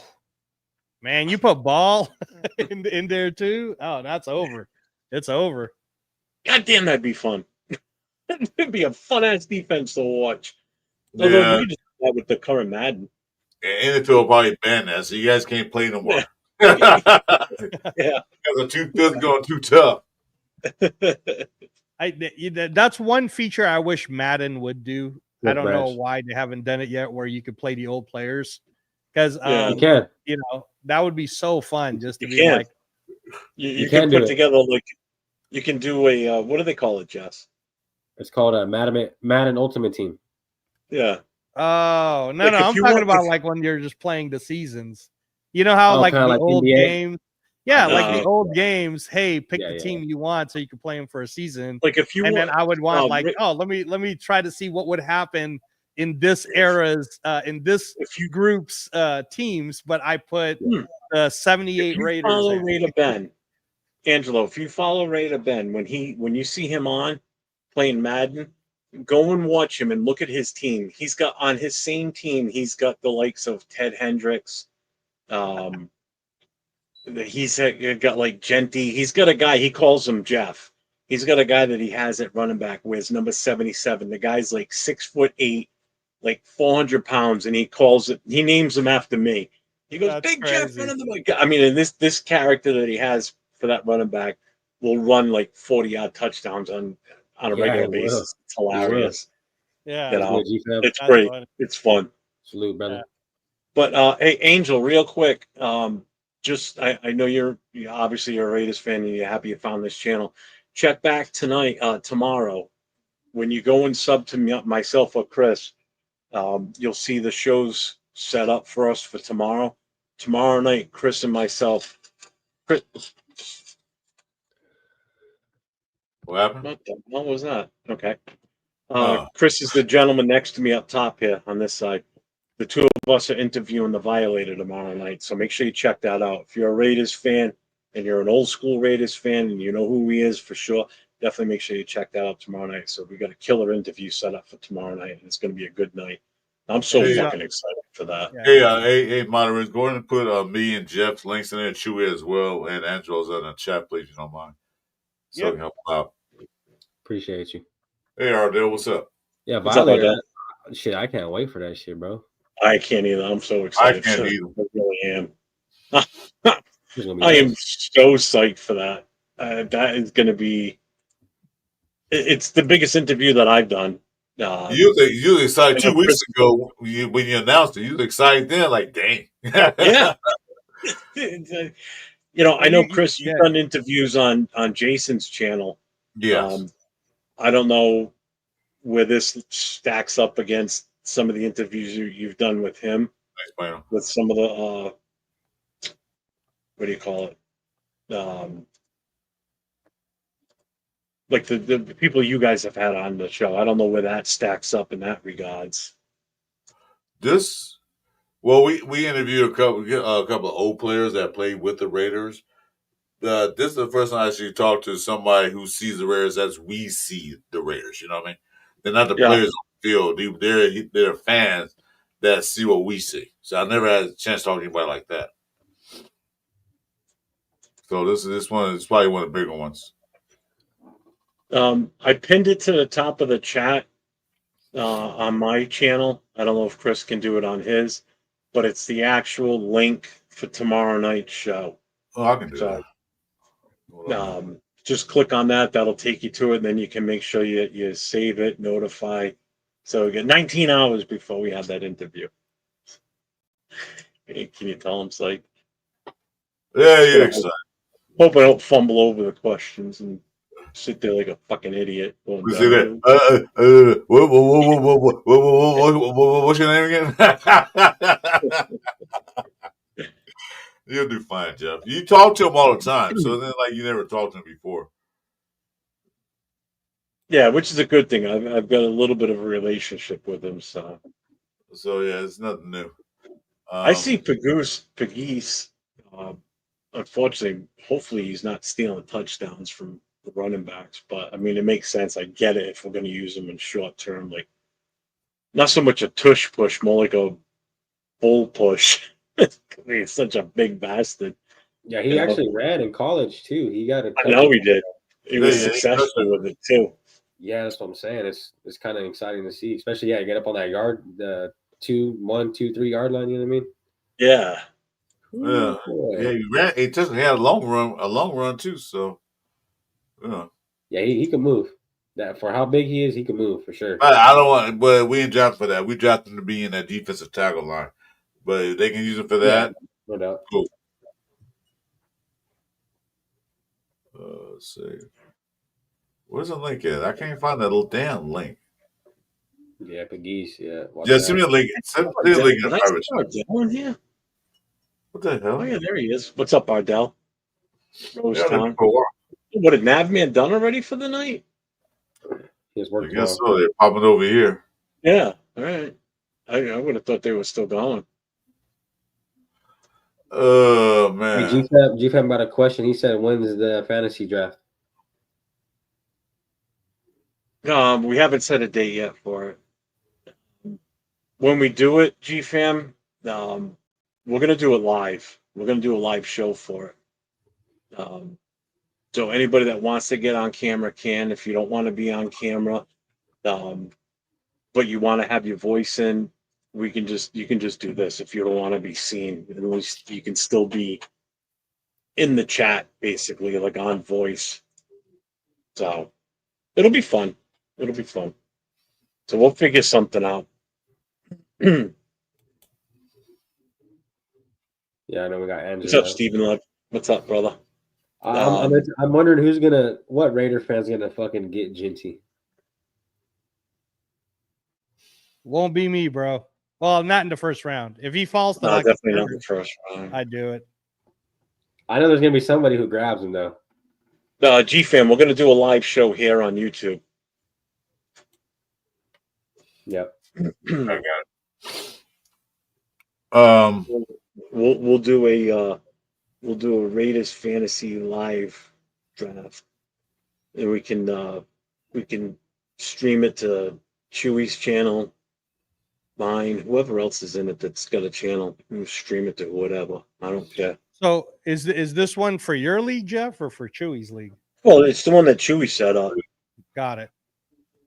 Man, you put Ball in there too? Oh, that's over. It's over. God damn, that'd be fun. It'd be a fun-ass defense to watch. Yeah. We just do that with the current Madden. And it will probably ban that, so you guys can't play no more. Yeah. Because the 2-5 going too tough. That's one feature I wish Madden would do. I don't know why they haven't done it yet, where you could play the old players. Because you can. That would be so fun just to be like. You can put together you can do a what do they call it, Jess? It's called a Madden Ultimate Team. Yeah. Oh no, I'm talking about like when you're just playing the seasons. You know how like the old NBA? Games. Yeah, like the old games. Hey, pick the team you want so you can play them for a season. Like if you then I would want let me try to see what would happen in this era's in this group's teams, but I put 78 Raiders. Follow Raider Ben, Angelo. If you follow Raider Ben, when you see him on playing Madden, go and watch him and look at his team. He's got on his same team. He's got the likes of Ted Hendricks. He's got like Genty. He's got a guy. He calls him Jeff. He's got a guy that he has at running back with number 77. The guy's like 6'8". Like 400 pounds, and he names him after me. He goes, Big Jeff, running the back. I mean, and this character that he has for that running back will run like 40-yard touchdowns on a regular basis. It's hilarious. Yeah, it's great. Funny. It's fun. Salute, brother. But hey, Angel, real quick, I know you're obviously a Raiders fan and you're happy you found this channel. Check back tonight, tomorrow, when you go and sub to me, myself or Chris. You'll see the shows set up for us for tomorrow. Tomorrow night, Chris and myself. Chris, What happened? what the hell was that? Okay. Chris is the gentleman next to me up top here on this side. The two of us are interviewing the Violator tomorrow night, so make sure you check that out. If you're a Raiders fan and you're an old school Raiders fan and you know who he is for sure, definitely make sure you check that out tomorrow night. So we got a killer interview set up for tomorrow night, and it's going to be a good night. I'm so fucking excited for that. Hey, moderators, go ahead and put me and Jeff's links in there, Chewy as well, and Angelo's in the chat, please, if you don't mind. So help out. Appreciate you. Hey, Ardell, what's up? Yeah, Violator. Shit, I can't wait for that shit, bro. I can't either. I'm so excited. I can't either. I really am. I am so psyched for that. That is going to be. It's the biggest interview that I've done. You was excited 2 weeks ago when you announced it. You was excited then, like, dang. Yeah. I know, Chris, you've done interviews on Jason's channel. Yes. I don't know where this stacks up against some of the interviews you've done with him. With some of the, what do you call it? Like the people you guys have had on the show. I don't know where that stacks up in that regards. We interviewed a couple of old players that played with the Raiders. This is the first time I actually talked to somebody who sees the Raiders as we see the Raiders. You know what I mean? They're not the players on the field. They're fans that see what we see. So I never had a chance to talk to anybody like that. So this one is probably one of the bigger ones. I pinned it to the top of the chat on my channel. I don't know if Chris can do it on his, but it's the actual link for tomorrow night's show. Oh, I can do that. Just click on that. That'll take you to it, and then you can make sure you save it, notify. So we get 19 hours before we have that interview. Can you tell I'm psyched? Yeah, you're excited. Hope I don't fumble over the questions and sit there like a fucking idiot. What's your name again? You'll do fine, Jeff. You talk to him all the time, so then like you never talked to him before. Yeah, which is a good thing. I've got a little bit of a relationship with him, so yeah, it's nothing new. I see Pegues. Unfortunately, hopefully he's not stealing touchdowns from the running backs, but I mean it makes sense. I get it if we're going to use him in short term, like not so much a tush push, more like a bull push. He's such a big bastard. Yeah, he actually ran in college too. He got a. I know he did. He was successful with it too. Yeah, that's what I'm saying. It's kind of exciting to see, especially get up on that yard, the 1, 2, 3 yard line. You know what I mean? Yeah. He ran. He had a long run too. So, yeah, he can move. That for how big he is, he can move for sure. I don't want, but we ain't drafted for that. We drafted him to be in that defensive tackle line. But if they can use him for that, no doubt. Cool. Let's see. Where's the link at? I can't find that little damn link. Yeah, Pegues. Yeah. Send me a link. Send me a link in the private Ardell here. What the hell? Oh yeah, there he is. What's up, Ardell? Rose Town. For a while. What had Navman done already for the night? He's working. I guess so. They're popping over here. Yeah. All right. I would have thought they were still going. Oh man. Hey, GFAB got a question. He said, "When's the fantasy draft?" We haven't set a date yet for it. When we do it, GFAM, we're gonna do it live. We're gonna do a live show for it. So anybody that wants to get on camera can. If you don't want to be on camera, but you want to have your voice in, you can just do this. If you don't want to be seen, at least you can still be in the chat, basically, like on voice. So it'll be fun. It'll be fun. So we'll figure something out. Yeah, I know we got Andrew. What's up, Stephen Love? What's up, brother? I'm wondering what Raider fans gonna fucking get Ginty. Won't be me, bro. Well, not in the first round. If he falls to definitely not the first round. I'd do it. I know there's gonna be somebody who grabs him though. G-Fam, we're gonna do a live show here on YouTube. Yep. I got it. We'll do a Raiders fantasy live draft, and we can stream it to Chewy's channel, mine, whoever else is in it that's got a channel. We'll stream it to whatever. I don't care. So is this one for your league, Jeff, or for Chewy's league? Well, it's the one that Chewy set up. Got it.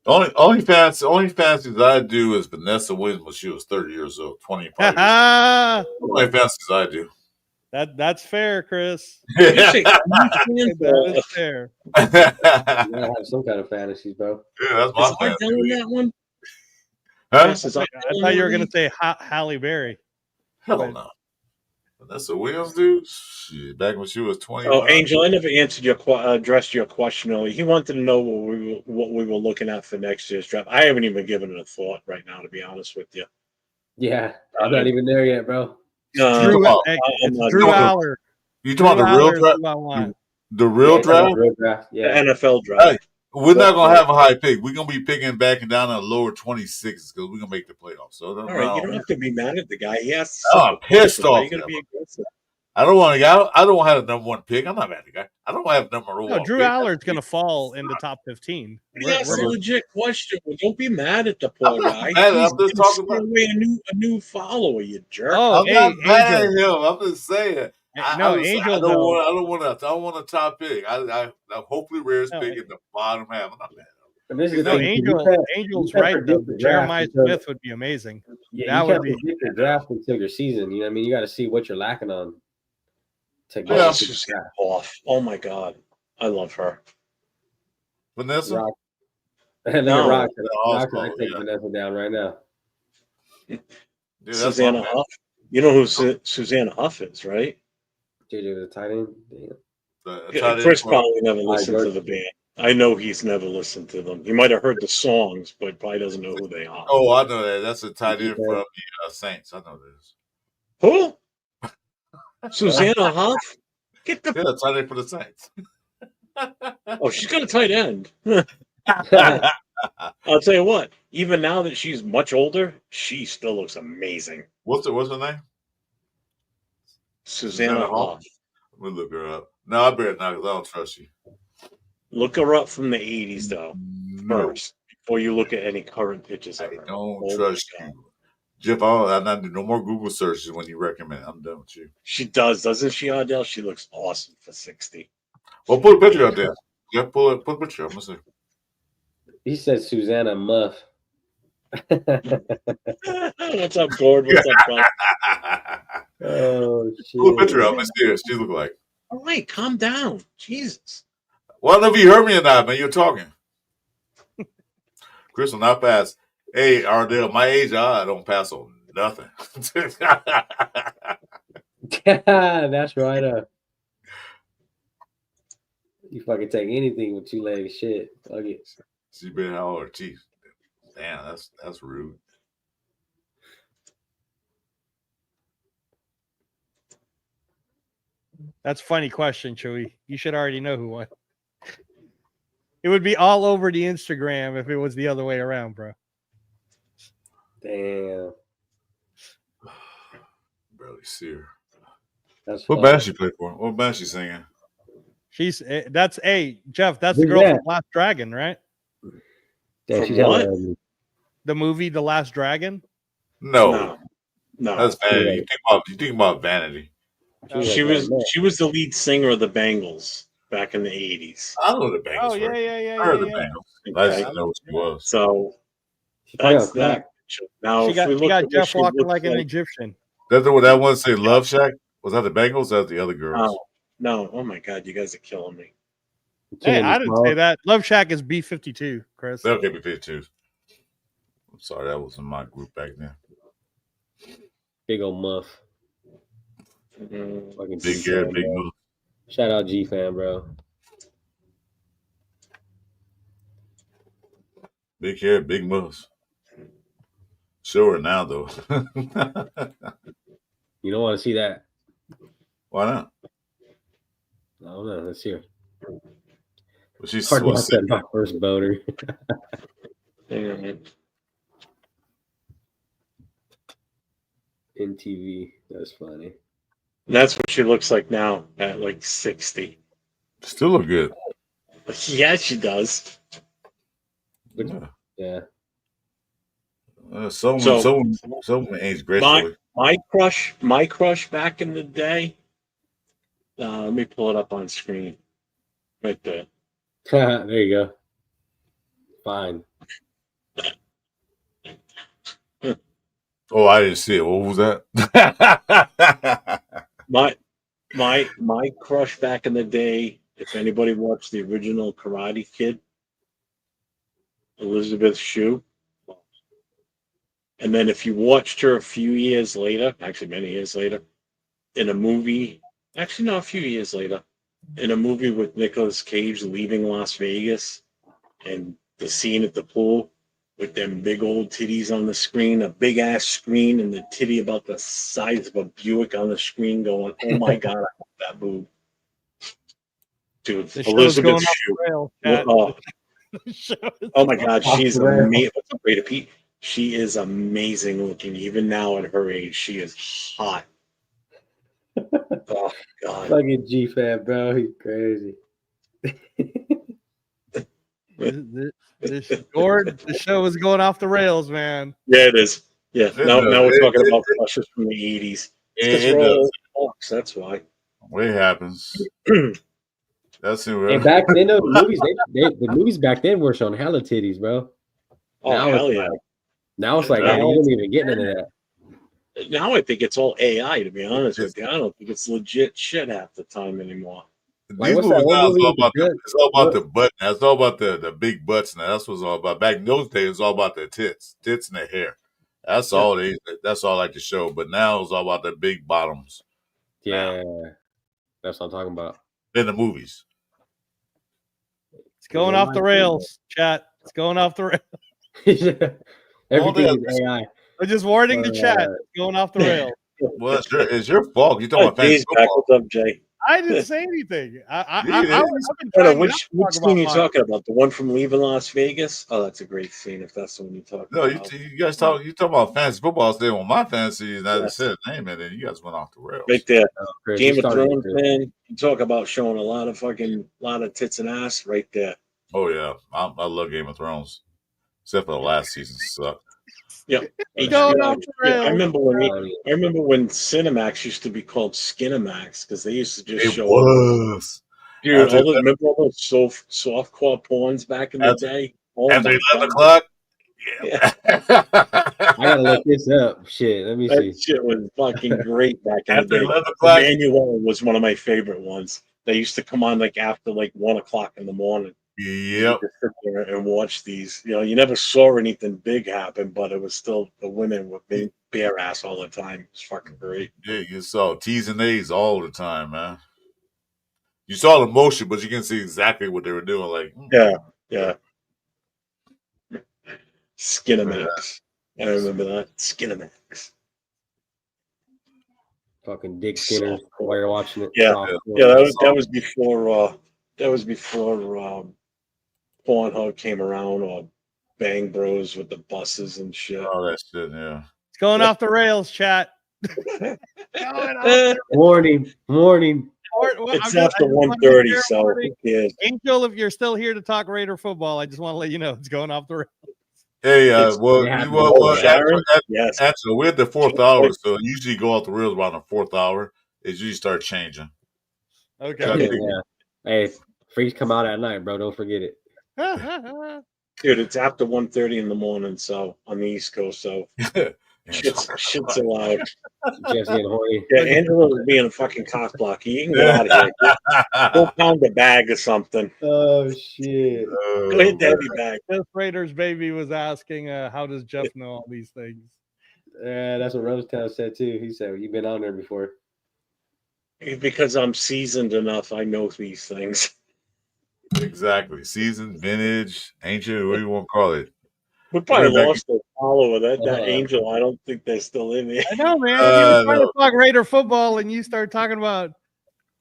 Only fantasies I do is Vanessa Williams when she was 30 years old, 25 years old. Only fantasies I do. That's fair, Chris. That is fair. You gotta have some kind of fantasies, bro. Yeah, that's my fantasy. Doing that one? Huh? I thought you were gonna say Halle Berry. Hell no. Vanessa Williams, dude. Shit, back when she was 20. Oh, Angel, I never addressed your question earlier. He wanted to know what we were looking at for next year's draft. I haven't even given it a thought right now, to be honest with you. Yeah, I'm not even there yet, bro. Drew Aller. You talking about the real draft? The real draft? Yeah. The NFL draft. Hey, we're not gonna have a high pick. We're gonna be picking back and down in the lower 26s because we're gonna make the playoffs. So all right, you don't have to be mad at the guy. Yes. I'm pissed off. You're gonna be aggressive. I don't want to. I don't have the number one pick. I'm not mad at the guy. I don't have number one. No, Drew Allard's going to fall in the top 15. That's a legit question. Well, don't be mad at the poor guy. I'm just talking about a new follower, you jerk. I'm not mad at him. I'm just saying. Angel. I don't want a top pick. I hopefully Rare's pick in the bottom half. I'm not mad at him. Angel's right though. Jeremiah Smith would be amazing. Yeah, that would be the draft until your season. You know what I mean? You got to see what you're lacking on. Off. Oh my god, I love her. Vanessa. Rock. Rock I take Vanessa down right now. Dude, Susanna Huff. You know who Susanna Huff is, right? Dude, the tight end. Chris probably never listened to the band. I know he's never listened to them. He might have heard the songs, but probably doesn't know who they are. Oh, I know that. That's a tight end from the Saints. I know this. Who? Susanna Huff? Get the tight end for the Saints. Oh, she's got a tight end. I'll tell you what. Even now that she's much older, she still looks amazing. What's her name? Susanna Huff. We'll look her up. No, I better not because I don't trust you. Look her up from the 80s, though, first, before you look at any current pictures of her. I don't trust you. Jeff, I'm not doing no more Google searches when you recommend. I'm done with you. She does, doesn't she, Ardell? She looks awesome for 60. Well, put a picture up there. Jeff, put a picture up. Let's see. He said Susanna Muff. What's up, Gord? What's up, bro? Oh, shit. Put a picture up. Let's see what she look like. All right, calm down. Jesus. Well, I don't know if you heard me or not, man. You're talking. Chris will not pass. Hey, Ardell, my age, I don't pass on nothing. That's right. You fucking take anything with 2 legs, shit. Fuck it. She been all her teeth. Damn, that's rude. That's a funny question, Chewy. You should already know who won. It would be all over the Instagram if it was the other way around, bro. Damn. Barely see her. That's what band she play for? What band she singing? Jeff. That's the girl from Last Dragon, right? Damn, she's what? The movie The Last Dragon? No. That's Vanity. You think about Vanity. She was the lead singer of the Bangles back in the 80s. I know the Bangles. Oh, yeah. I heard the Bangles. I just didn't know what she was. So that's that. Now, she got Jeff walking like an Egyptian. That's what that one say. Love Shack. Was that the Bengals? That was the other girls. No. Oh my God, you guys are killing me. Hey, I didn't say that. Love Shack is B-52, Chris. Okay, B-52. I'm sorry, that was in my group back then. Big old muff. Fucking Big hair, big move. Shout out G fan, bro. Big hair, big moves. Show her now, though. You don't want to see that. Why not? I don't know. Let's hear. Well, she's Hard to said my first boner. NTV. That's funny. And that's what she looks like now at like 60. Still look good. Yeah, she does. Yeah. Someone aged gracefully. My crush back in the day. Let me pull it up on screen. Right there. There you go. Fine. Oh, I didn't see it. What was that? my crush back in the day, if anybody watched the original Karate Kid, Elizabeth Shue. And then if you watched her a few years later, actually many years later, in a movie, actually no, a few years later, in a movie with Nicolas Cage leaving Las Vegas, and the scene at the pool with them big old titties on the screen, a big ass screen, and the titty about the size of a Buick on the screen going, oh my God, I love that boob. Dude, The Elizabeth Shue. Oh my God, she's amazing. She is amazing looking. Even now at her age, she is hot. Oh God. Fucking G-Fab, bro. He's crazy. The show is going off the rails, man. Yeah, it is. Yeah. Now we're talking about crushes from the 80s. That's why. It happens. That's it. And back then, though, the movies back then were showing hella titties, bro. Oh, now hell yeah. Now it's like, you don't even get into that. Now I think it's all AI, to be honest with you. I don't think it's legit shit half the time anymore. These movies now it's all about the butt. Now. It's all about the big butts now. That's what it's all about. Back in those days, it's all about the tits and the hair. That's all that's all I like to show. But now it's all about the big bottoms. Yeah, that's what I'm talking about. In the movies. It's going off the rails, chat. It's going off the rails. Everything is AI. I'm just warning the chat. It's going off the rails. Well, it's your fault. You're talking about fantasy football. What's up, Jay? I didn't say anything. Which scene are you talking about? The one from Leaving Las Vegas? Oh, that's a great scene. If that's the one you talk about. No, you guys talk about fantasy football. Stay on my fantasy, and I said name it, and you guys went off the rails. Right there, Game of Thrones, man. You talk about showing a lot of tits and ass right there. Oh yeah, I love Game of Thrones, except for the last season sucked. Yeah, I remember when Cinemax used to be called Skinemax because they used to just show. Dude, remember all those softcore porns back in the day? After 11 o'clock? Yeah. I gotta look this up. Shit, let me see. That shit was fucking great back in After the day. 11 o'clock? Emmanuel was one of my favorite ones. They used to come on after 1 o'clock in the morning. Yep. Sit there and watch these. You never saw anything big happen, but it was still the women were being bare ass all the time. It's fucking great. Yeah, you saw T's and A's all the time, man. You saw the motion, but you can see exactly what they were doing. Yeah. Skinemax. I remember that. Skinemax. Fucking dick skinners while you're watching it. Yeah. That was before. That was before Pornhub came around, or Bang Bros with the buses and shit. Oh, that shit, yeah. It's going off the rails, chat. Warning. It's after 1:30, so who cares? Angel, if you're still here to talk Raider football, I just want to let you know it's going off the rails. Hey, Sharon? Yes. Actually, we're at the 4th hour, so usually go off the rails around the 4th hour. It usually start changing. Okay. Yeah. Hey, freaks come out at night, bro. Don't forget it. Dude, it's after 1:30 in the morning, so on the East Coast, so shit's allowed. Jeff's getting horny. Yeah, Angela's being a fucking cock blocker. You can get out of here. Go pound a bag or something. Oh shit. Go hit the heavy bag. This Raiders baby was asking, how does Jeff know all these things? That's what Rosetown said too. He said, "You've been on there before." Because I'm seasoned enough, I know these things. Exactly. Seasoned, vintage, ancient, what do you want to call it? We probably lost a follower. That Angel, I don't think they're still in there. I know, man. He was trying to talk Raider football, and you start talking about,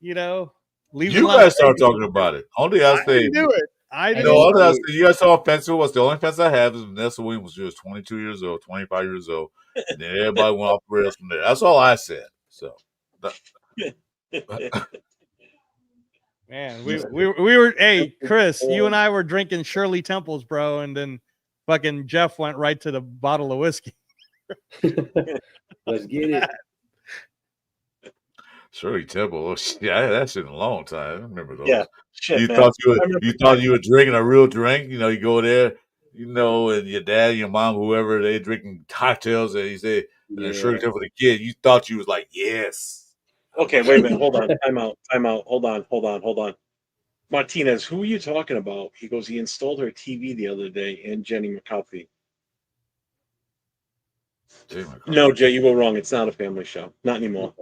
leaving. You guys start talking about it. Only I say didn't do it. I didn't. No, I say you guys saw offensive. Was the only offense I have is Vanessa Williams was just 22 years old, 25 years old, and then everybody went off the rails from there. That's all I said. So. Man, we were. Hey, Chris, you and I were drinking Shirley Temples, bro, and then fucking Jeff went right to the bottle of whiskey. Let's get it. Shirley Temple, yeah, that's in a long time. I remember those. Yeah, shit, you man. thought you were drinking a real drink. You go there, and your dad, your mom, whoever, they drinking cocktails, and you say, and then Shirley Temple, the kid, you thought you was like, yes. Okay, wait a minute. Hold on. Time out. Hold on. Martinez, who are you talking about? He goes, he installed her TV the other day, and Jenny McCarthy. No, Jay, you were wrong. It's not a family show. Not anymore.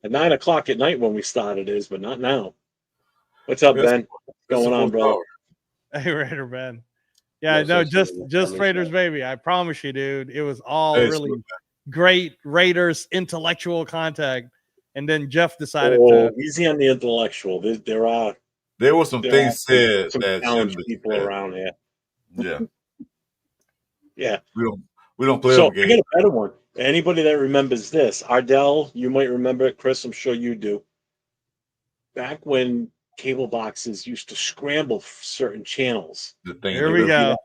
At 9 o'clock at night when we started is, but not now. What's up, Ben? What's going on, brother? Hey, Raider Ben. Yeah, no, just Raiders, baby. I promise you, dude. It was all really great Raiders intellectual contact. And then Jeff decided to easy on the intellectual. There were some things said some that challenge people around here. Yeah. Yeah. We don't play so games. I got a better one. Anybody that remembers this, Ardell, you might remember it. Chris, I'm sure you do. Back when cable boxes used to scramble certain channels. Here we go.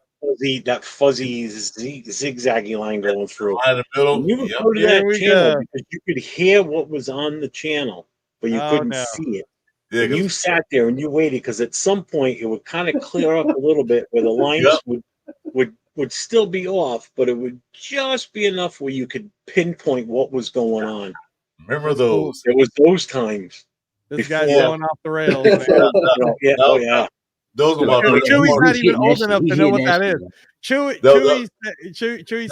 That fuzzy zigzaggy line going through. In the middle. You would go to that channel because you could hear what was on the channel, but you couldn't see it. Yeah, and you sat there and you waited because at some point it would kind of clear up a little bit where the lines would still be off, but it would just be enough where you could pinpoint what was going on. Remember those? It was those times. This guy's going off the rails. Yeah. Those were my Chewy's not even old enough to know what that is. Chewy's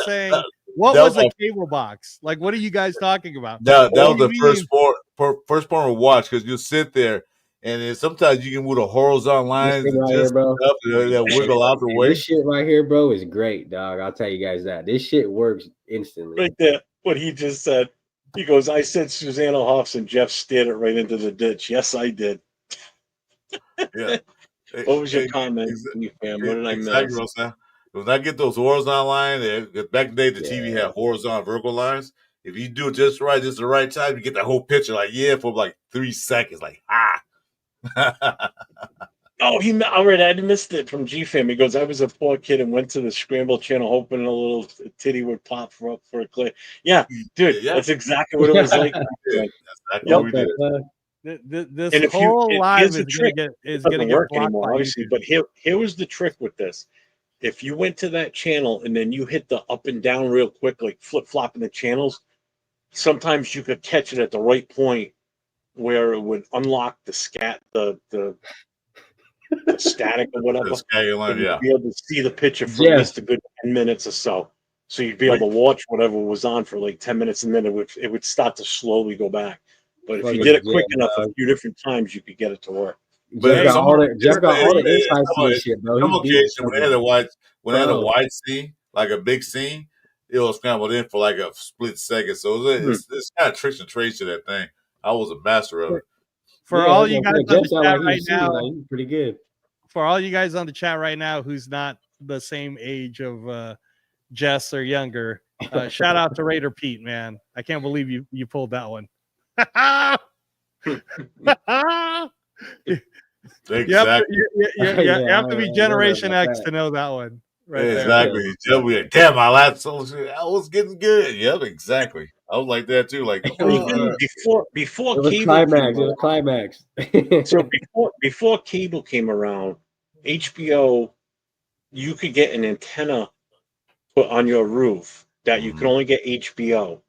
saying, what was a cable box? Like, what are you guys talking about? That was the first part of watch because you sit there and then sometimes you can move the horizontal lines and just up and wiggle out the way. This shit right here, bro, is great, dog. I'll tell you guys that. This shit works instantly. Right there. What he just said. He goes, I said Susanna Hoffs and Jeff stared it right into the ditch. Yes, I did. Yeah. What was your comment, fam? What did I miss? When I get those horizontal lines, back in the day, the TV had horizontal vertical lines. If you do it just right, just the right time, you get that whole picture. Like, for like 3 seconds. Like, Oh, I missed it from G-Fam. He goes, I was a poor kid and went to the scramble channel hoping a little titty would pop for a clip. Yeah, dude, that's exactly what it was like. That's exactly what we did. This whole live is going to get blocked anymore, obviously. But here was the trick with this. If you went to that channel and then you hit the up and down real quick, like flip-flopping the channels, sometimes you could catch it at the right point where it would unlock the static or whatever. Line, you'd be able to see the picture for at least a good 10 minutes or so. So you'd be able to watch whatever was on for like 10 minutes, and then it would start to slowly go back. But if you did it quick enough a few different times, you could get it to work. Jeff got all the insights to this shit, bro. When they had a wide scene, like a big scene, it was scrambled in for like a split second. So it's kind of tricks and trades to that thing. I was a master of it. For all you guys on the chat right now, pretty good. For all you guys on the chat right now, who's not the same age of Jess or younger, shout out to Raider Pete, man. I can't believe you pulled that one. Exactly. You have to be Generation X to know that one. Right exactly. There. Damn, my last I was getting good. Yep, exactly. I was like that too. Like before it was climax. It was climax. So before cable came around, HBO, you could get an antenna put on your roof that you could only get HBO.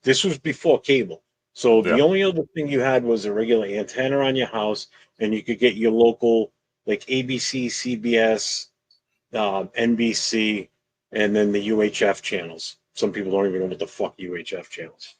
This was before cable. So the only other thing you had was a regular antenna on your house, and you could get your local like ABC, CBS, NBC, and then the UHF channels. Some people don't even know what the fuck UHF channels.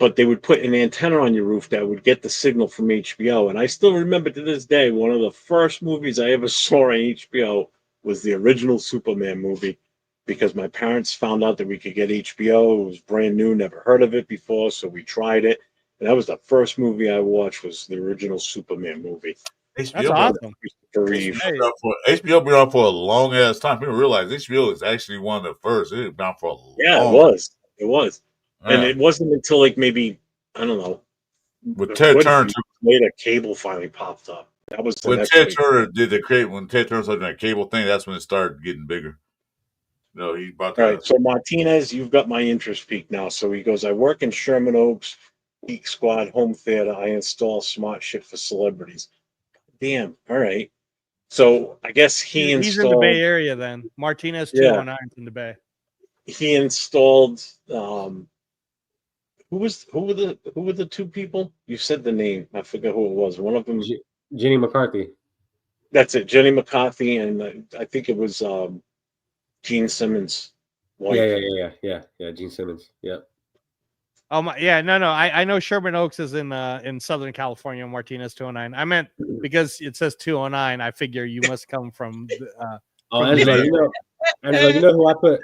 but they would put an antenna on your roof that would get the signal from HBO. And I still remember to this day, one of the first movies I ever saw on HBO was the original Superman movie, because my parents found out that we could get HBO. It was brand new, never heard of it before, so we tried it. And that was the first movie I watched, was the original Superman movie. That's awesome. HBO been on for a long ass time. People realize HBO is actually one of the first. It's been on for a long. Yeah, it was. It was. Yeah. And it wasn't until like maybe, I don't know, with Ted Turner later cable finally popped up. That was the when next Ted Turner did when Ted Turner started doing that cable thing, that's when it started getting bigger. No, he bought that. All right, so Martinez, you've got my interest peak now. So he goes, I work in Sherman Oaks, Geek Squad home theater. I install smart shit for celebrities. Damn. All right. So I guess he's in the Bay Area then. Martinez 209 in the Bay. He installed who were the two people? You said the name. I forget who it was. One of them, Jenny McCarthy. That's it, Jenny McCarthy, and I think it was Gene Simmons' wife. Yeah. Gene Simmons. Yeah. Oh my, yeah, no. I know Sherman Oaks is in Southern California. Martinez 209. I meant because it says 209. I figure you must come from. Angela, you know who I put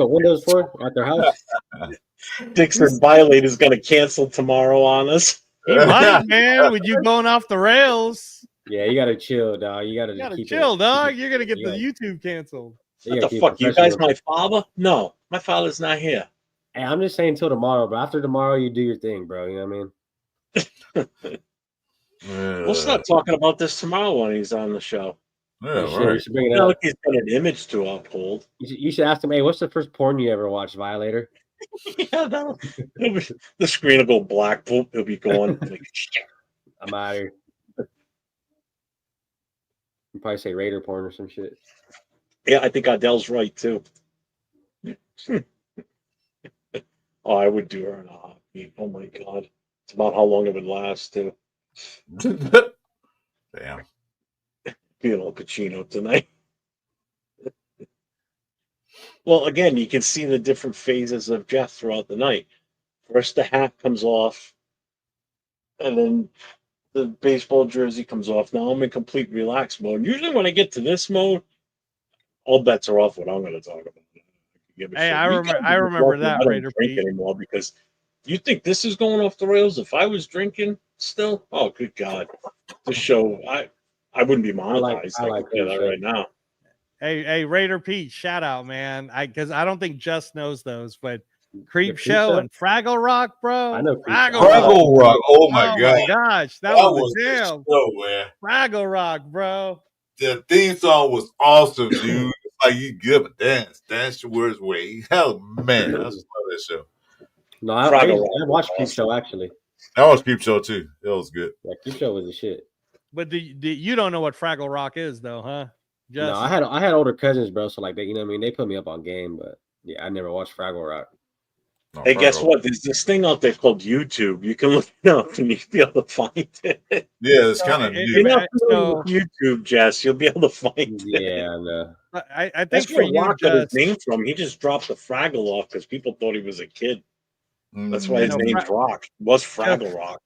windows for at their house? Dixon Violate is going to cancel tomorrow on us. He might, man. With you going off the rails. Yeah, you gotta chill, dog. You gotta chill, dog. You're gonna get the YouTube canceled. What the fuck? You guys, my father? No, my father's not here. Hey, I'm just saying till tomorrow, but after tomorrow, you do your thing, bro. You know what I mean? We'll start talking about this tomorrow when he's on the show. Yeah, you should bring it up. He's got an image to uphold. You should ask him, hey, what's the first porn you ever watched, Violator? Yeah, the screen will go black. Boom, he'll be gone. I'm out of here. You probably say Raider porn or some shit. Yeah, I think Adele's right too. Oh, I would do her in a heartbeat. Oh my god, it's about how long it would last too. Damn. Being Al Pacino tonight. Well, again, you can see the different phases of Jeff throughout the night. First, the hat comes off, and then the baseball jersey comes off. Now I'm in complete relax mode. Usually, when I get to this mode, all bets are off what I'm going to talk about. Hey, I remember that. I don't drink anymore because you think this is going off the rails. If I was drinking still, oh good god, this show I wouldn't be monetized. I like that right now. Hey, Raider Pete, shout out, man. Because I don't think Just knows those, but Creep Show and Fraggle Rock, bro. I know Fraggle Rock. Oh my god! My gosh, that was the jam. Show, man. Fraggle Rock, bro. The theme song was awesome, dude. Like you give a dance your words away. Hell, man, I just love that show. No, I watched Creep Show actually. I watched Creep Show too. It was good. Yeah, Creep Show was the shit. But you don't know what Fraggle Rock is, though, huh? No, I had older cousins, bro. So like they, you know what I mean, they put me up on game, but yeah, I never watched Fraggle Rock. No, hey, guess what? There's this thing out there called YouTube. You can look it up and you'll be able to find it. Yeah, it's kind of new. YouTube, Jess. You'll be able to find it. Yeah, I know. I think that's where Rock got his name from. He just dropped the Fraggle off because people thought he was a kid. That's why his name's Rock. It was Fraggle Rock.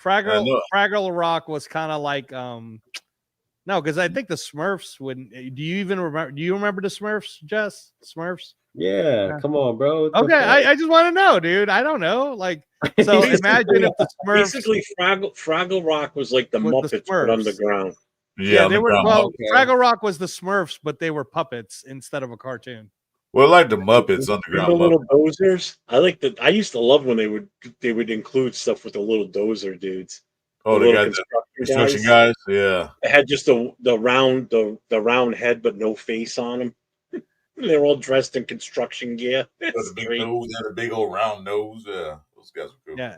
Fraggle Rock was kind of like no, because I think the Smurfs wouldn't. Do you remember the Smurfs, Jess? Smurfs? Yeah, come on, bro. Okay, I just want to know, dude. I don't know. Like, so imagine if the Smurfs. Basically, Fraggle Rock was like the Muppets but underground. Yeah, they were. Well, Fraggle Rock was the Smurfs, but they were puppets instead of a cartoon. Well, like the Muppets underground. The little dozers. I used to love when they would include stuff with the little dozer dudes. Oh, the guys, construction guys. Yeah, they had just the round head, but no face on them. They're all dressed in construction gear. The big nose and a big old round nose. Yeah, those guys are cool. Yeah.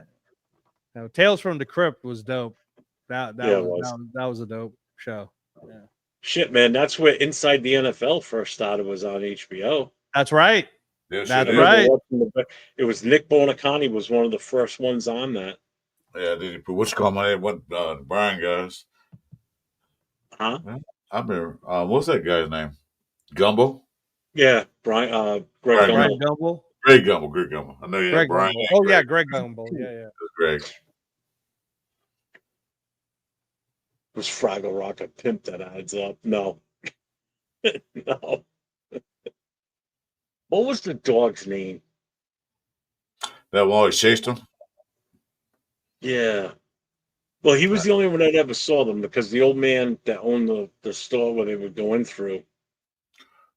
No, Tales from the Crypt was dope. That was a dope show. Yeah. Shit, man, that's where Inside the NFL first started. Was on HBO. That's right. Yeah, that's right. It was Nick Bonacani was one of the first ones on that. Yeah, did he put what you call my name? What Brian guys? Huh? I remember. What's that guy's name? Gumbo. Yeah, Greg Gumbel. Greg Gumbel. I know you had Greg Brian. Gumbel. Oh yeah, Greg Gumbel. Yeah. Greg. Was Fraggle Rock a pimp that adds up? No. No. What was the dog's name? That one always chased him? Yeah. Well, he was the only one that ever saw them because the old man that owned the store where they were going through.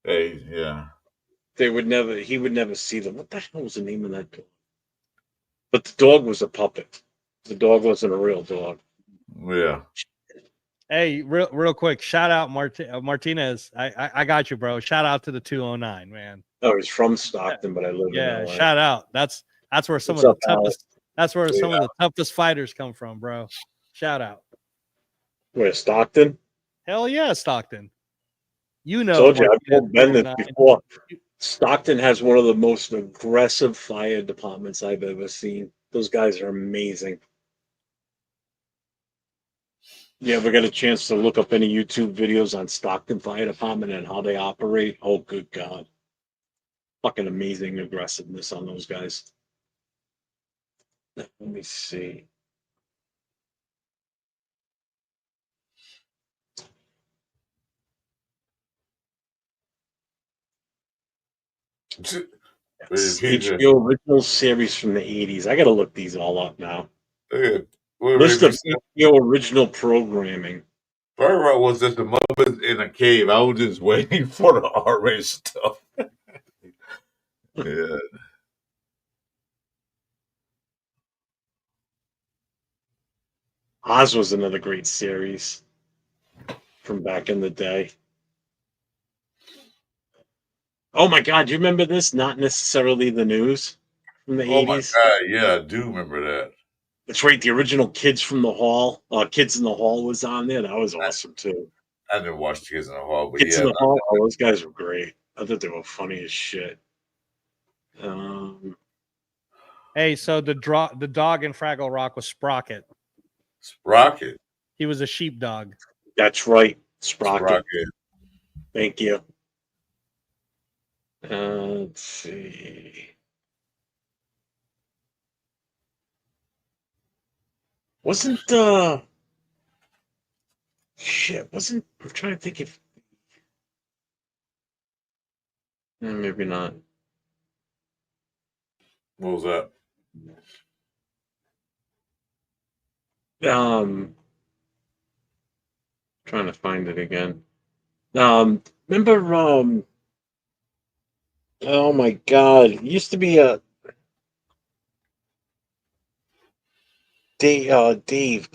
Hey, yeah. He would never see them. What the hell was the name of that dog? But the dog was a puppet. The dog wasn't a real dog. Yeah. Hey, real quick, shout out Martinez. I got you, bro. Shout out to the 209, man. Oh, he's from Stockton, but I live in LA. Shout out. That's where some What's of up, the toughest. Alex? That's where some of the toughest fighters come from, bro. Shout out. Where, Stockton? Hell yeah, Stockton. You know, Told you, I've told Ben this 209. before. Stockton has one of the most aggressive fire departments I've ever seen. Those guys are amazing. You ever get a chance to look up any YouTube videos on Stockton Fire Department and how they operate? Oh, good God. Fucking amazing aggressiveness on those guys. Let me see. HBO original series from the 80s. I got to look these all up now. List of HBO original programming. Burger was just a Muppet in a cave. I was just waiting for the R-rated stuff. Yeah. Oz was another great series from back in the day. Oh my God, do you remember this? Not necessarily the news from the 80s. Oh my God, yeah, I do remember that. That's right. The original Kids from the Hall, Kids in the Hall was on there. That was awesome too. I didn't watch Kids in the Hall, but Kids yeah. in the Hall, those guys were great. I thought they were funny as shit. Hey, so the dog in Fraggle Rock was Sprocket. Sprocket. He was a sheepdog. That's right, Sprocket. Thank you. Let's see. Wasn't I'm trying to think if maybe not. What was that? Trying to find it again. Remember oh my God, it used to be a Dave.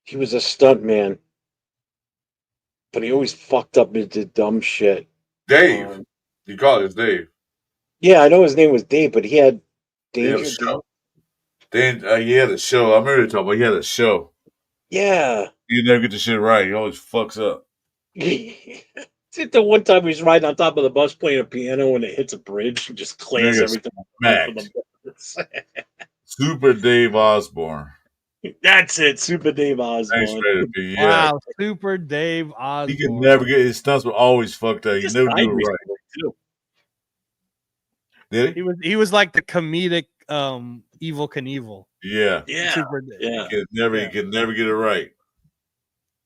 He was a stunt man, but he always fucked up and did dumb shit. Dave. You call it Dave. Yeah, I know his name was Dave, but he had Danger. He had a show. I remember you talking about he had a show. Yeah. You never get the shit right. He always fucks up. The one time he was riding on top of the bus playing a piano and it hits a bridge and just clears everything. Super Dave Osborne. That's it, Super Dave Osborne. Yeah. Wow, Super Dave Osborne. He could never get his stunts were always fucked up. He never do it right. Too. Did he? He was like the comedic Evil Knievel. Yeah. Super Dave. Yeah. He could never get it right.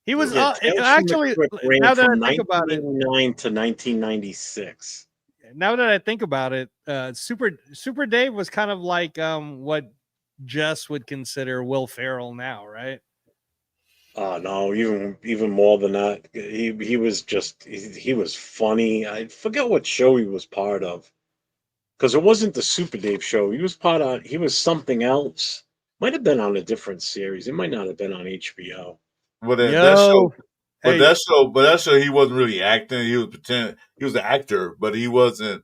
He was actually now that I think about it, 1989 to 1996. Now that I think about it, Super Dave was kind of like what Jess would consider Will Ferrell now, right? No, even more than that. He was just he was funny. I forget what show he was part of, because it wasn't the Super Dave show. He was something else. Might have been on a different series. It might not have been on HBO. Well, that show, he wasn't really acting. He was pretending he was an actor, but he wasn't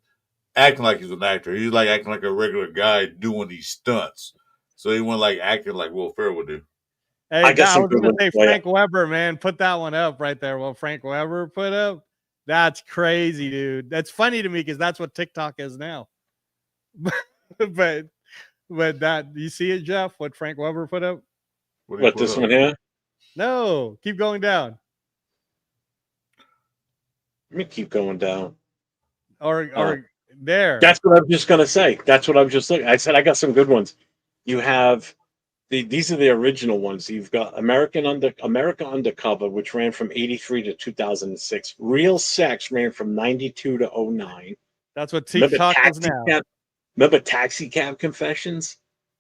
acting like he was an actor. He was like acting like a regular guy doing these stunts. So he wasn't like acting like Will Ferrell would do. Hey, I was going to say Frank Weber, man. Put that one up right there. What Frank Weber put up? That's crazy, dude. That's funny to me because that's what TikTok is now. but that, you see it, Jeff? What Frank Weber put up? What this one here? No, keep going down. Let me keep going down. Or there. That's what I'm just gonna say. That's what I'm just looking. I said I got some good ones. You have these are the original ones. You've got America Undercover, which ran from 83 to 2006. Real Sex ran from 92 to 09. That's what TikTok is now. Remember Taxi Cab Confessions?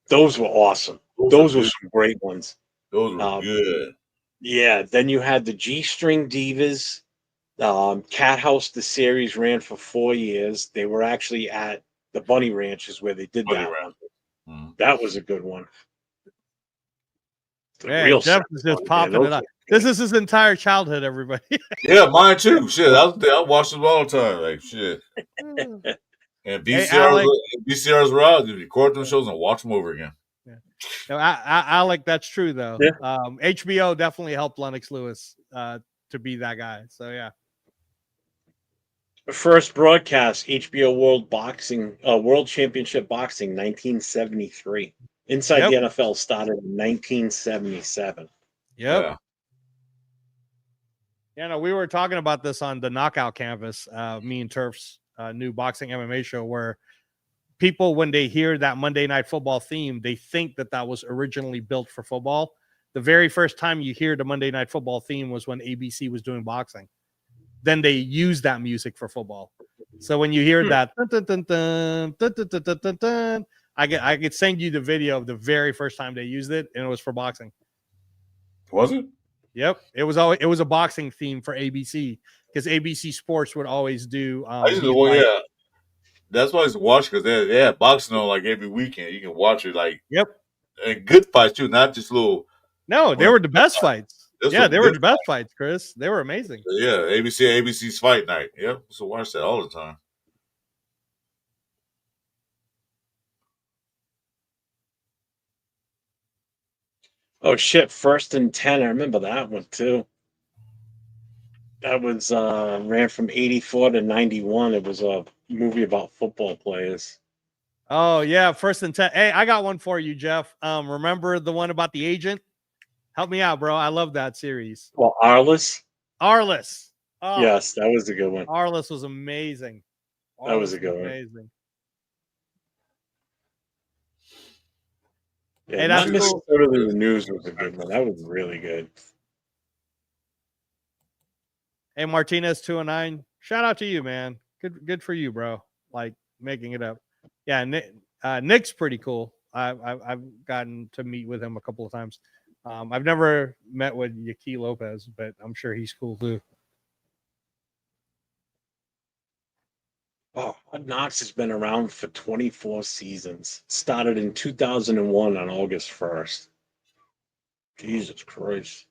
Those were awesome. Those were some great ones. Those were good. Yeah. Then you had the G-String Divas. Cat House, the series ran for 4 years. They were actually at the Bunny Ranches where they did that one. Mm-hmm. That was a good one. Man, Jeff is just popping it up. This is his entire childhood, everybody. Yeah, mine too. Shit, I watched them all the time. Like shit. And VCRs were out. You record them shows and watch them over again. Yeah. No, Alec, that's true though. Yeah. HBO definitely helped Lennox Lewis to be that guy. So yeah. First broadcast HBO World Championship Boxing, 1973. Inside the NFL started in 1977. Yep. Yeah, no, we were talking about this on the Knockout Canvas, me and Turf's new boxing MMA show, where people, when they hear that Monday Night Football theme, they think that was originally built for football. The very first time you hear the Monday Night Football theme was when ABC was doing boxing. Then they used that music for football. So when you hear that, I could send you the video of the very first time they used it, and it was for boxing. Was it? Yep, it was a boxing theme for ABC because ABC Sports would always do. Yeah, that's why I used to watch because they had boxing on like every weekend. You can watch it like and good fights too, not just little. No, they were the best fights. Yeah, they were the best fights, Chris. They were amazing. Yeah, ABC's Fight Night. Yep, so watch that all the time. Oh shit! First and 10. I remember that one too. That was ran from 84 to 91. It was a movie about football players. Oh yeah, First and 10. Hey, I got one for you, Jeff. Remember the one about the agent? Help me out, bro. I love that series. Well, Arliss. Oh, yes, that was a good one. Arliss was amazing. That was a good one. Amazing. Yeah, hey, that's cool. The News was a good one. That was really good. Hey, Martinez 209. Shout out to you, man. Good for you, bro. Like making it up. Yeah, Nick's pretty cool. I've gotten to meet with him a couple of times. I've never met with Yaki Lopez, but I'm sure he's cool too. Oh, Hard Knocks has been around for 24 seasons. Started in 2001 on August 1st. Jesus Christ.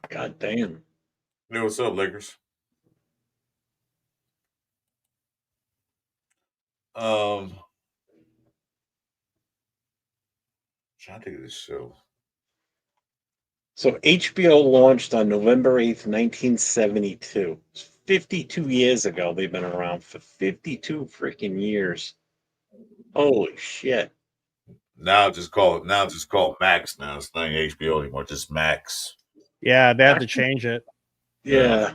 God damn. Hey, what's up, Lakers? Trying to think of this show. So HBO launched on November 8th, 1972. 52 years ago. They've been around for 52 freaking years. Holy shit. Now just call Max now. It's not HBO anymore, just Max. Yeah, they had to change it. Yeah.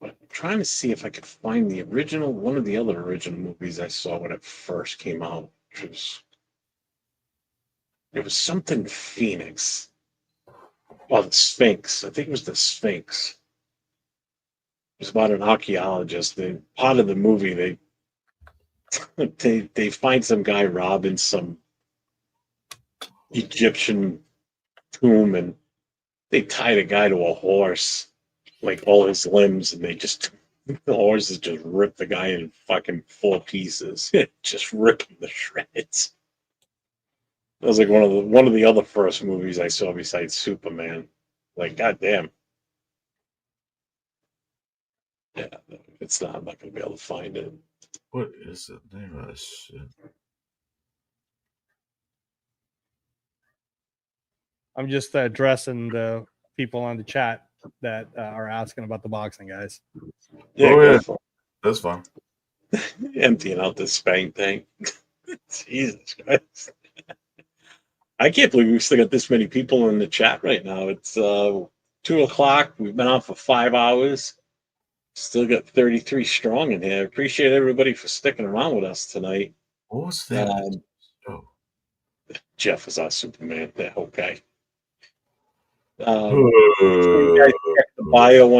I'm trying to see if I could find one of the other original movies I saw when it first came out. It was something Phoenix. Well, the Sphinx. I think it was the Sphinx. It was about an archaeologist. Part of the movie, they find some guy robbing some Egyptian tomb, and they tie the guy to a horse, like all his limbs, and the horses just rip the guy in fucking 4 pieces. Just rip him to shreds. That was like one of the other first movies I saw besides Superman. Like, goddamn. Yeah, it's not. I'm not gonna be able to find it. What is the name of this shit? I'm just addressing the people on the chat that are asking about the boxing, guys. Yeah, that's fine. Emptying out this spank tank. Jesus Christ. I can't believe we've still got this many people in the chat right now. It's 2 o'clock. We've been on for 5 hours. Still got 33 strong in here. Appreciate everybody for sticking around with us tonight. What was that? Jeff is our Superman, that whole guy. You guys check the bio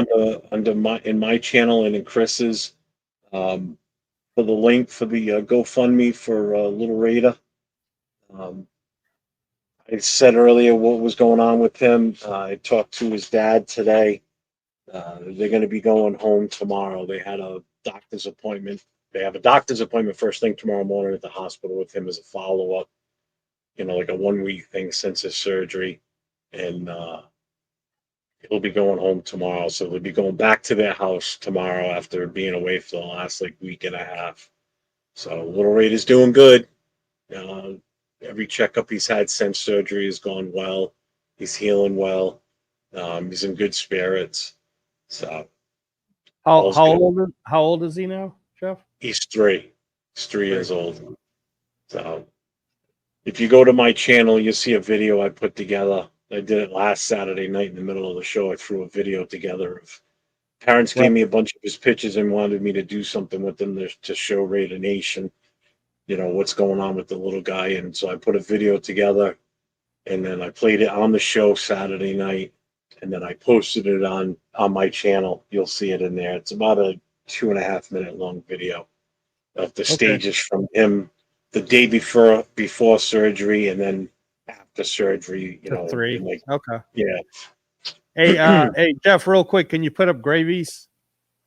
in my channel and in Chris's for the link for the GoFundMe for Little Raider. I said earlier what was going on with him. I talked to his dad today. They're going to be going home tomorrow. They had a doctor's appointment. They have a doctor's appointment first thing tomorrow morning at the hospital with him as a follow-up, like a 1-week thing since his surgery. And he'll be going home tomorrow. So they'll be going back to their house tomorrow after being away for the last week and a half. So Little Raider's doing good. Every checkup he's had since surgery has gone well. He's healing well. He's in good spirits. So how old is he now, Jeff? He's 3. He's 3 years old. So if you go to my channel, you'll see a video I put together. I did it last Saturday night in the middle of the show. I threw a video together of parents gave me a bunch of his pictures and wanted me to do something with them to show Raider Nation, what's going on with the little guy. And so I put a video together and then I played it on the show Saturday night. And then I posted it on my channel. You'll see it in there. It's about a 2.5 minute long video of the stages from him the day before surgery and then after surgery. 3. Okay. Yeah. Hey, Jeff, real quick, can you put up Gravy's?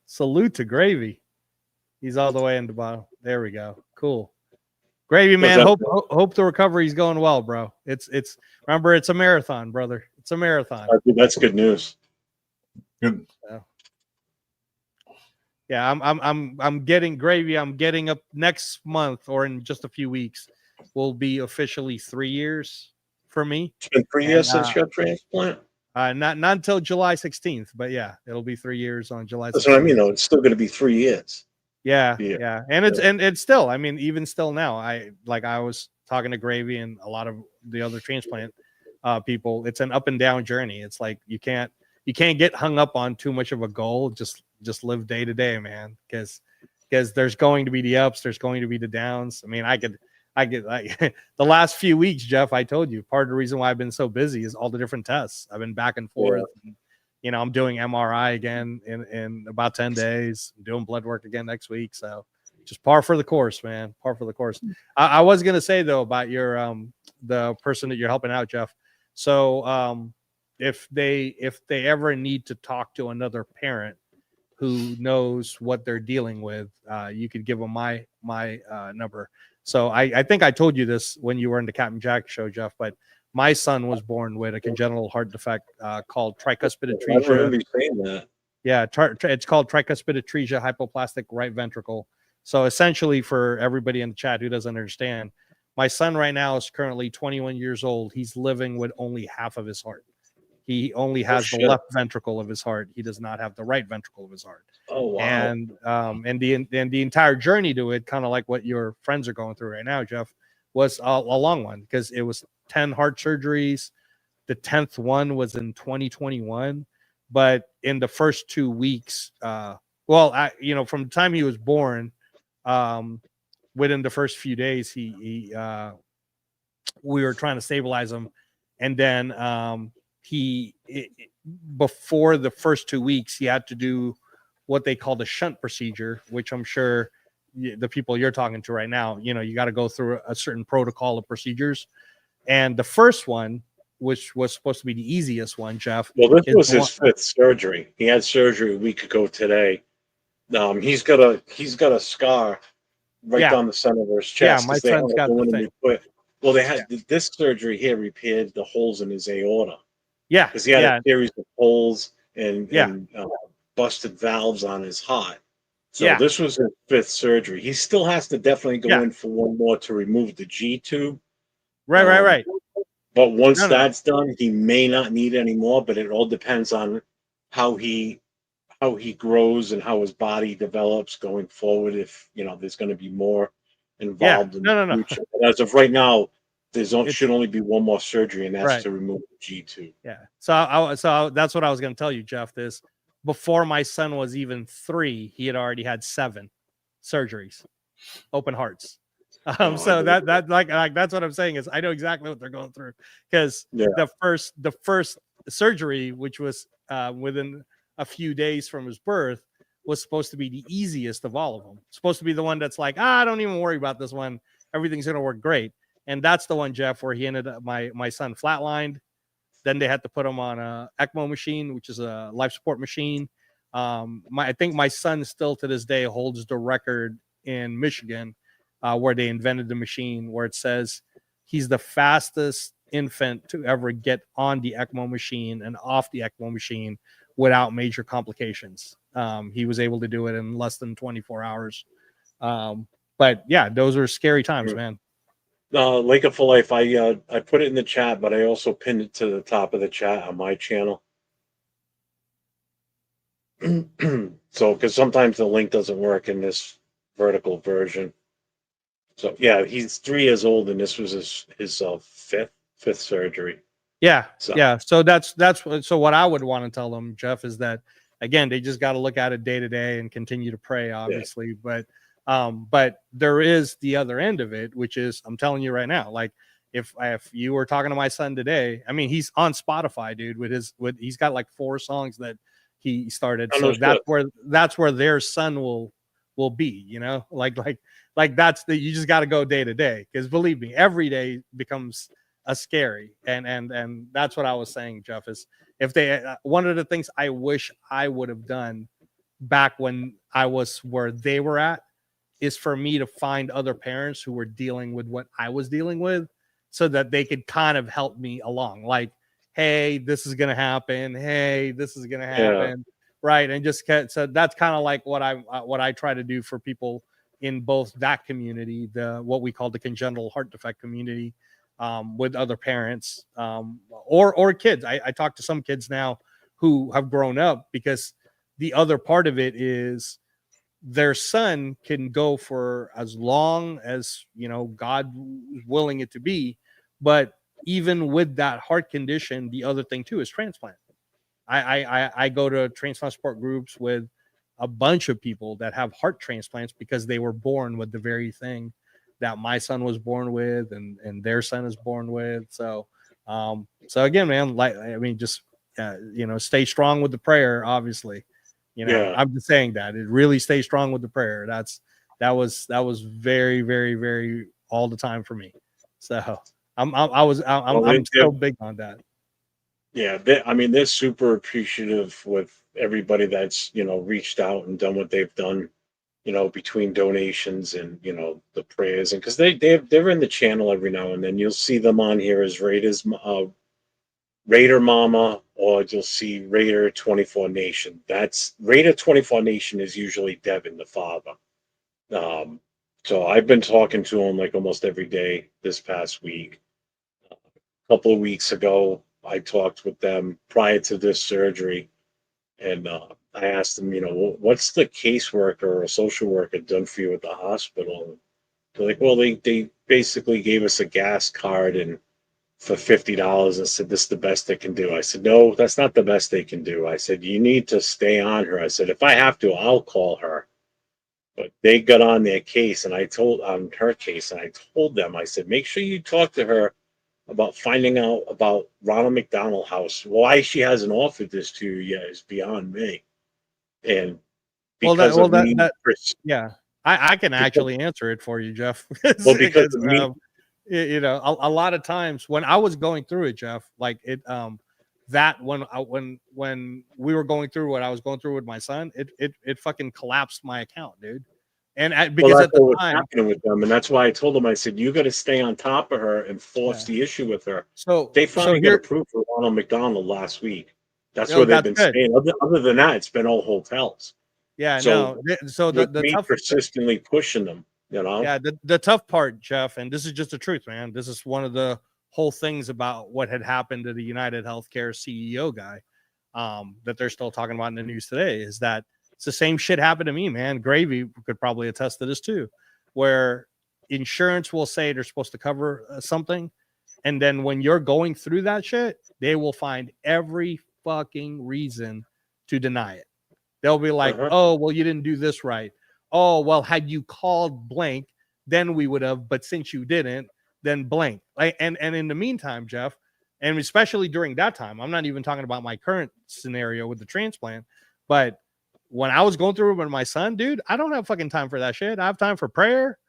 Salute to Gravy. He's all the way in the bottom. There we go. Cool. Gravy, man. Hope the recovery's going well, bro. It's remember, it's a marathon, brother. It's a marathon. That's good news. Good. Yeah, I'm getting Gravy. I'm getting up next month or in just a few weeks. Will be officially 3 years for me. It's been 3 years since your transplant. Not until July 16th, but yeah, it'll be 3 years on July 16th. That's what I mean, though. It's still going to be 3 years. Yeah. And it's still, I mean, even still now, I was talking to Gravy and a lot of the other transplant people. It's an up and down journey. It's like you can't get hung up on too much of a goal. Just live day to day, man. Because there's going to be the ups, there's going to be the downs. I mean, I get the last few weeks, Jeff, I told you part of the reason why I've been so busy is all the different tests. I've been back and forth. And, I'm doing MRI again in about 10 days. I'm doing blood work again next week. So just par for the course, man. Par for the course. I was going to say, though, about your the person that you're helping out, Jeff. So if they ever need to talk to another parent who knows what they're dealing with, you could give them my number. So I think I told you this when you were in the Captain Jack show, Jeff, but my son was born with a congenital heart defect called tricuspid atresia. I remember you saying that. Yeah, it's called tricuspid atresia hypoplastic right ventricle. So essentially, for everybody in the chat who doesn't understand, my son right now is currently 21 years old. He's living with only half of his heart. He only has the left ventricle of his heart. He does not have the right ventricle of his heart. Oh, wow. And the entire journey to it, kind of like what your friends are going through right now, Jeff, was a long one because it was 10 heart surgeries. The 10th one was in 2021. But in the first 2 weeks, from the time he was born, within the first few days, we were trying to stabilize him. And then before the first 2 weeks, he had to do what they call the shunt procedure, which I'm sure the people you're talking to right now, you got to go through a certain protocol of procedures. And the first one, which was supposed to be the easiest one, Jeff. Well, this was his 5th surgery. He had surgery a week ago today. He's got a scar right down the center of his chest. Yeah, my son's got the thing. Well, they had this surgery here repaired the holes in his aorta. Yeah, because he had a series of holes and busted valves on his heart. So this was his 5th surgery. He still has to definitely go in for one more to remove the G tube. Right. But once that's done, he may not need any more. But it all depends on how he grows and how his body develops going forward. If there's going to be more involved in the future. But as of right now, should only be one more surgery, and that's right. to remove G2. Yeah. That's what I was going to tell you, Jeff. This before my son was even 3, he had already had 7 surgeries, open hearts. So that's what I'm saying is I know exactly what they're going through because the first surgery, which was within a few days from his birth, was supposed to be the easiest of all of them. Supposed to be the one that's like, don't even worry about this one. Everything's going to work great. And that's the one, Jeff, where he ended up, my son flatlined. Then they had to put him on a ECMO machine, which is a life support machine. I think my son still to this day holds the record in Michigan where they invented the machine where it says he's the fastest infant to ever get on the ECMO machine and off the ECMO machine without major complications. He was able to do it in less than 24 hours. But yeah, those are scary times, man. Laker for Life, I put it in the chat, but I also pinned it to the top of the chat on my channel. So, because sometimes the link doesn't work in this vertical version. So yeah, he's 3 years old, and this was his fifth surgery. Yeah, yeah. So what I would want to tell them, Jeff, is that again, they just got to look at it day to day and continue to pray, obviously. Yeah. But there is the other end of it, which is I'm telling you right now, like if you were talking to my son today, I mean, he's on Spotify, dude, he's got like 4 songs that he started. So that's where their son will be, you know, like you just got to go day to day. Cause believe me, every day becomes a scary. And that's what I was saying, Jeff, is if they, one of the things I wish I would have done back when I was where they were at is for me to find other parents who were dealing with what I was dealing with so that they could kind of help me along. Like, hey, this is going to happen. Hey, this is going to happen. Yeah. Right. And just so that's kind of like what I try to do for people in both that community, what we call the congenital heart defect community, with other parents, or kids. I talk to some kids now who have grown up because the other part of it is their son can go for as long as, you know, God is willing it to be. But even with that heart condition, the other thing too is transplant. I go to transplant support groups with a bunch of people that have heart transplants because they were born with the very thing that my son was born with and their son is born with. So again, man, like, I mean, just, you know, stay strong with the prayer, obviously. You know, I'm just saying that it really stay strong with the prayer. That was very, very, very all the time for me. So I'm still big on that. Yeah. I mean, they're super appreciative with everybody that's, you know, reached out and done what they've done, you know, between donations and, you know, the prayers. And cause they're in the channel every now and then. You'll see them on here as Raider Mama, or you'll see Raider 24 Nation. That's Raider 24 Nation is usually Devin, the father. So I've been talking to him like almost every day this past week. A couple of weeks ago, I talked with them prior to this surgery, and I asked them, you know, what's the caseworker or social worker done for you at the hospital? They're like, well, they basically gave us a gas card and for $50 and said, this is the best they can do. I said, no, that's not the best they can do. I said, you need to stay on her. I said, if I have to, I'll call her. But they got on their case, and I told on her case, and I told them, I said, make sure you talk to her about finding out about Ronald McDonald House. Why she hasn't offered this to you yet is beyond me. And because yeah, I can actually answer it for you, Jeff. Well, because you know, a lot of times when I was going through it, Jeff, like it, that when we were going through what I was going through with my son, it fucking collapsed my account, dude. And because at the time, happening with them, and that's why I told them, I said, you got to stay on top of her and force the issue with her. So they finally got approved for Ronald McDonald last week. That's where they've been staying. Other than that, it's been all hotels. Yeah, so the persistently pushing them. You know? Yeah, the tough part, Jeff, and this is just the truth, man. This is one of the whole things about what had happened to the United Healthcare CEO guy, that they're still talking about in the news today, is that it's the same shit happened to me, man. Gravy could probably attest to this too, where insurance will say they're supposed to cover something, And then when you're going through that shit, they will find every fucking reason to deny it. They'll be like, oh, well, you didn't do this right. Oh, well, had you called blank, then we would have. But since you didn't, then blank. And in the meantime, Jeff, and especially during that time, I'm not even talking about my current scenario with the transplant, but when I was going through it with my son, dude, I don't have fucking time for that shit. I have time for prayer,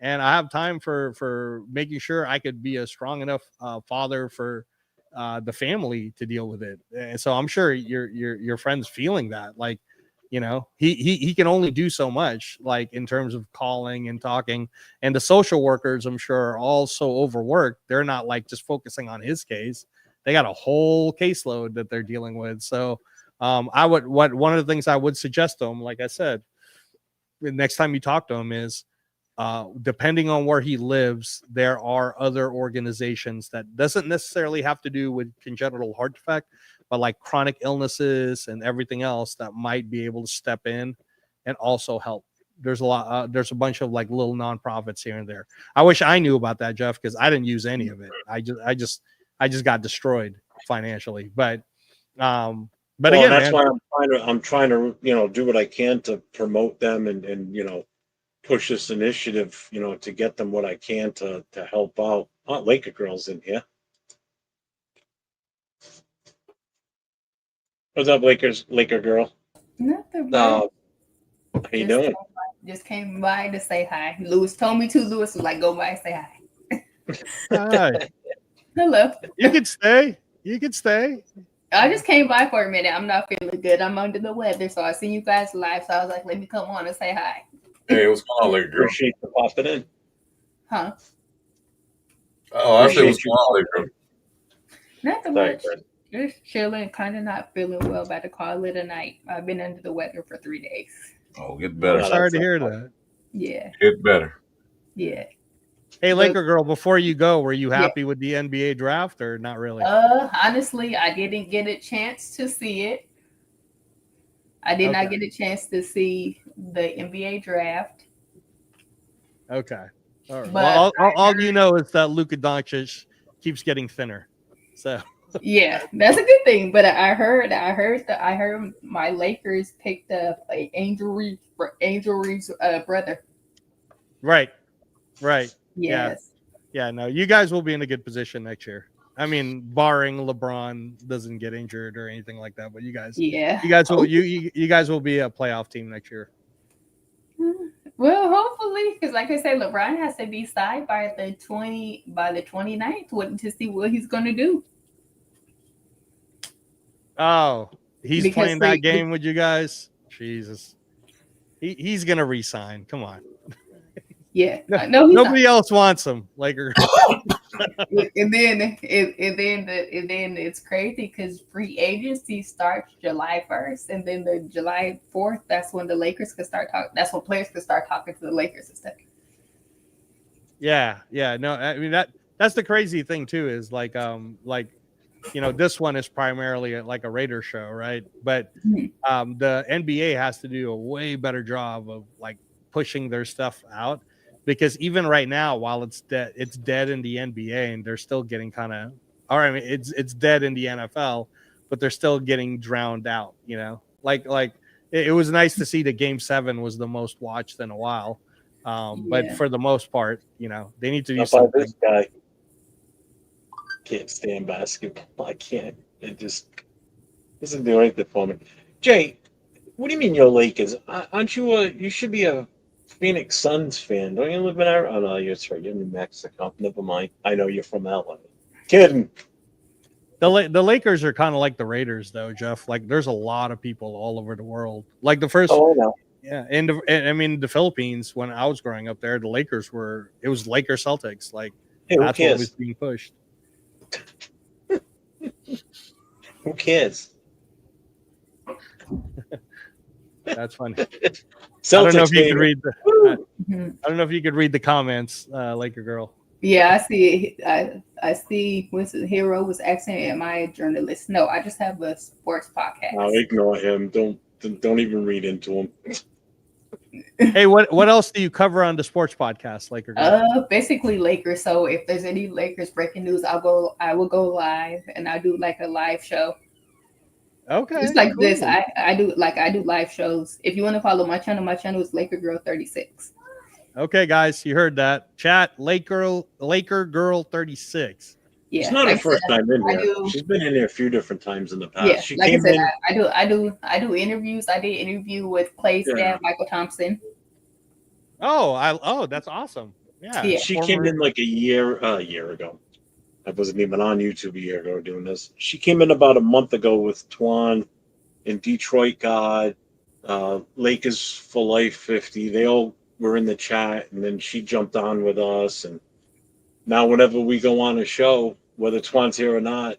and I have time for making sure I could be a strong enough father for the family to deal with it. And so I'm sure your friend's feeling that, like, you know, he can only do so much, like in terms of calling and talking. And the social workers, I'm sure, are all so overworked. They're not like just focusing on his case. They got a whole caseload that they're dealing with. So one of the things I would suggest to him, like I said, the next time you talk to him is, depending on where he lives, there are other organizations that doesn't necessarily have to do with congenital heart defect, but like chronic illnesses and everything else that might be able to step in and also help. There's a bunch of like little nonprofits here and there. I wish I knew about that, Jeff, because I didn't use any of it. I just got destroyed financially. But again, that's man, why I'm trying to do what I can to promote them and push this initiative, to get them what I can to help out. Laker girls in here. What's up, Laker girl? Nothing. How you doing? Just came by to say hi. Lewis told me to. Lewis was like, go by and say hi. Hi. Hello. You could stay. You could stay. I just came by for a minute. I'm not feeling good. I'm under the weather. So I seen you guys live. So I was like, let me come on and say hi. Hey, what's going on, Laker girl? Appreciate you popping in. Huh? Oh, I said what's going on, Laker girl? Nothing much. Just chilling, kind of not feeling well. About to call it a night. I've been under the weather for 3 days. Oh, get better. I'm sorry to hear that. Yeah. Get better. Yeah. Hey, Laker girl, before you go, were you happy with the NBA draft or not really? Honestly, I didn't get a chance to see it. I did not get a chance to see the NBA draft. Okay. All right. But well, all you know is that Luka Doncic keeps getting thinner. So yeah, that's a good thing. But I heard my Lakers picked up Angel Reeves' brother. Right. Yes. Yeah. No, you guys will be in a good position next year. I mean, barring LeBron doesn't get injured or anything like that. But you guys will you guys will be a playoff team next year. Well, hopefully, because like I said, LeBron has to be signed by the 29th to see what he's going to do. Oh, he's playing that game with you guys? Jesus. He's going to resign. Come on. Yeah. No, nobody else wants him. Laker. and then it's crazy because free agency starts July 1st, and then the July 4th, that's when the Lakers can start talking. That's when players can start talking to the Lakers and stuff. Yeah. No, I mean that's the crazy thing too, is like this one is primarily like a Raider show, right? But the NBA has to do a way better job of like pushing their stuff out. Because even right now, while it's dead in the NBA, and they're still getting it's dead in the NFL, but they're still getting drowned out. Like it was nice to see that Game 7 was the most watched in a while, but for the most part, they need to do something. This guy can't stand basketball. I can't. It just doesn't do anything for me. Jay, what do you mean you're Lakers? Aren't you you should be a Phoenix Suns fan. Don't you live in Arizona? Oh, no, you're right. You're in New Mexico. Never mind. I know you're from LA. Kidding. The Lakers are kind of like the Raiders, though, Jeff. Like, there's a lot of people all over the world. Like the first, I know. Yeah, and I mean the Philippines. When I was growing up there, the Lakers it was Lakers Celtics. Like that's what was being pushed. Who cares? That's funny. Celtics, I don't know if you baby. could read I don't know if you could read the comments, Laker girl. Yeah, I see. I see. Hero was asking, "Am I a journalist?" No, I just have a sports podcast. No, ignore him. Don't even read into him. Hey, what else do you cover on the sports podcast, Laker Girl? Basically Lakers. So if there's any Lakers breaking news, I will go live and I do like a live show. Okay. Just like this, I do live shows. If you want to follow my channel is Laker Girl 36. Okay, guys, you heard that. Chat Laker Girl 36. Yeah, it's not like her first time in there. do, She's been in there a few different times in the past. Yeah, She like came I said, in. I do interviews. I did interview with Clay's dad, Michael Thompson. Oh, that's awesome. Yeah. She came in like a year ago. I wasn't even on YouTube a year ago doing this. She came in about a month ago with Twan and Detroit God, Lakers for Life 50. They all were in the chat, and then she jumped on with us. And now, whenever we go on a show, whether Twan's here or not,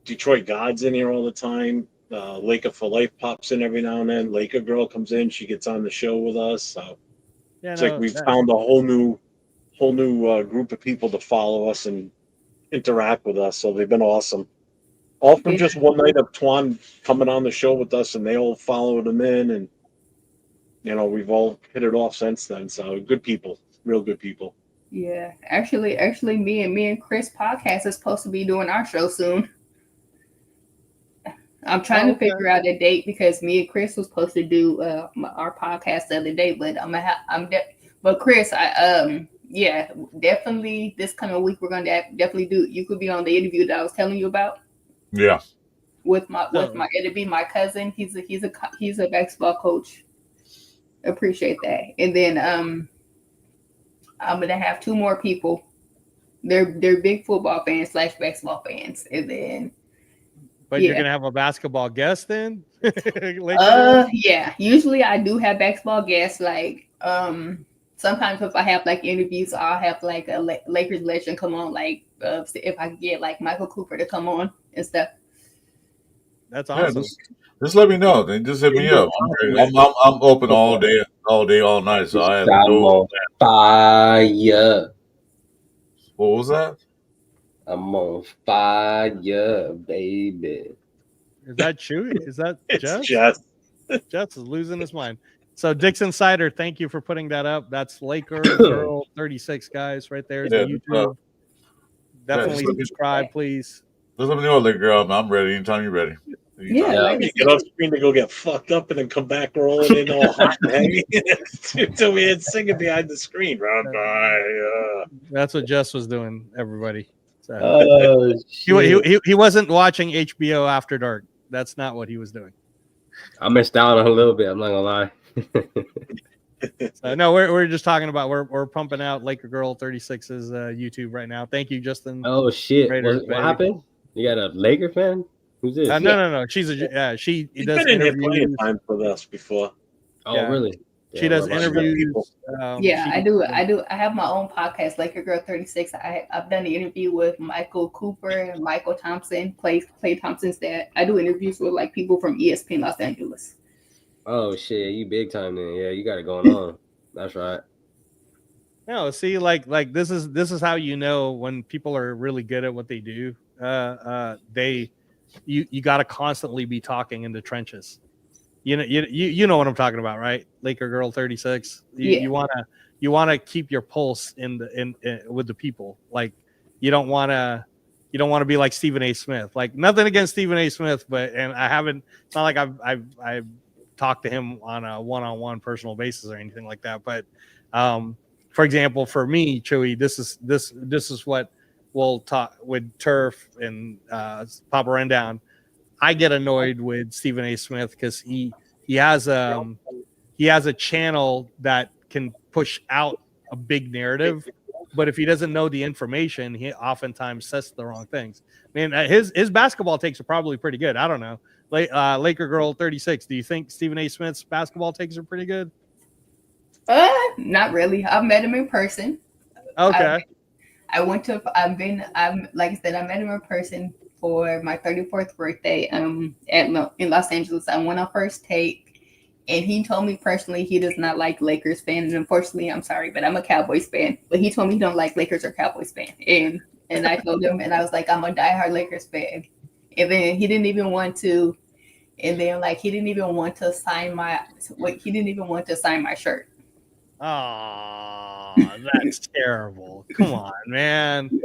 Detroit God's in here all the time. Laker for Life pops in every now and then. Laker Girl comes in, she gets on the show with us. So it's like we've found a whole new group of people to follow us and interact with us. So they've been awesome. All from just one night of Twan coming on the show with us, and they all followed him in, and we've all hit it off since then. So good people, real good people. Yeah, actually, me and Chris podcast is supposed to be doing our show soon. I'm trying to figure out a date because me and Chris was supposed to do our podcast the other day, but but Chris, definitely this coming week we're gonna definitely do. You could be on the interview that I was telling you about. Yeah. With my it'll be my cousin. He's a basketball coach. Appreciate that. And then I'm gonna have two more people. They're big football fans / basketball fans, and then. But you're gonna have a basketball guest then? Yeah. Usually I do have basketball guests. Like sometimes if I have like interviews, I'll have like a Lakers legend come on. Like if I get like Michael Cooper to come on and stuff. That's awesome. Just let me know. Then just hit me up. I'm open all day, all night. So I have no fire. What was that? I'm on fire, baby. Is that true? Is that Jess? Jess. Jess is losing his mind. So Dixon Sider, thank you for putting that up. That's Laker Girl 36, guys, right there. Yeah, YouTube. Definitely subscribe, please. Just let me know, Laker Girl. I'm ready anytime you're ready. Yeah, get off screen to go get fucked up and then come back rolling in all hot and heavy until we had singing behind the screen. That's what Jess was doing, everybody. So, he wasn't watching HBO After Dark. That's not what he was doing. I missed out on a little bit. I'm not gonna lie. So, no, we're just talking about we're pumping out Laker Girl 36's YouTube right now. Thank you, Justin. Oh shit! What happened? You got a Laker fan? Who's this? No. She's she does been in interviews time with us before. Oh, really? She does interviews. I do. I have my own podcast, Laker Girl 36. I've done the interview with Michael Cooper and Michael Thompson, Clay Thompson's dad. I do interviews with like people from ESPN Los Angeles. Oh shit, you big time then. Yeah, you got it going on. That's right. No, see, like this is how you know when people are really good at what they do. You got to constantly be talking in the trenches. You know what I'm talking about, right? Laker Girl 36. You want to keep your pulse in with the people. Like you don't want to be like Stephen A. Smith. Like nothing against Stephen A. Smith, but I haven't. It's not like I've talked to him on a one-on-one personal basis or anything like that. But for example, for me, Chewy, this is what we'll talk with Turf and Papa Rundown. I get annoyed with Stephen A. Smith because he has a channel that can push out a big narrative, but if he doesn't know the information, he oftentimes says the wrong things. I mean, his basketball takes are probably pretty good. I don't know. Laker Girl 36. Do you think Stephen A. Smith's basketball takes are pretty good? Not really. I've met him in person. Okay. I met him in person for my 34th birthday in Los Angeles. I went on First Take, and he told me personally he does not like Lakers fan. And unfortunately, I'm sorry, but I'm a Cowboys fan. But he told me he don't like Lakers or Cowboys fan. And I told him, and I was like, I'm a diehard Lakers fan. And then he didn't even want to And then like he didn't even want to sign my shirt. Oh, that's terrible. Come on, man.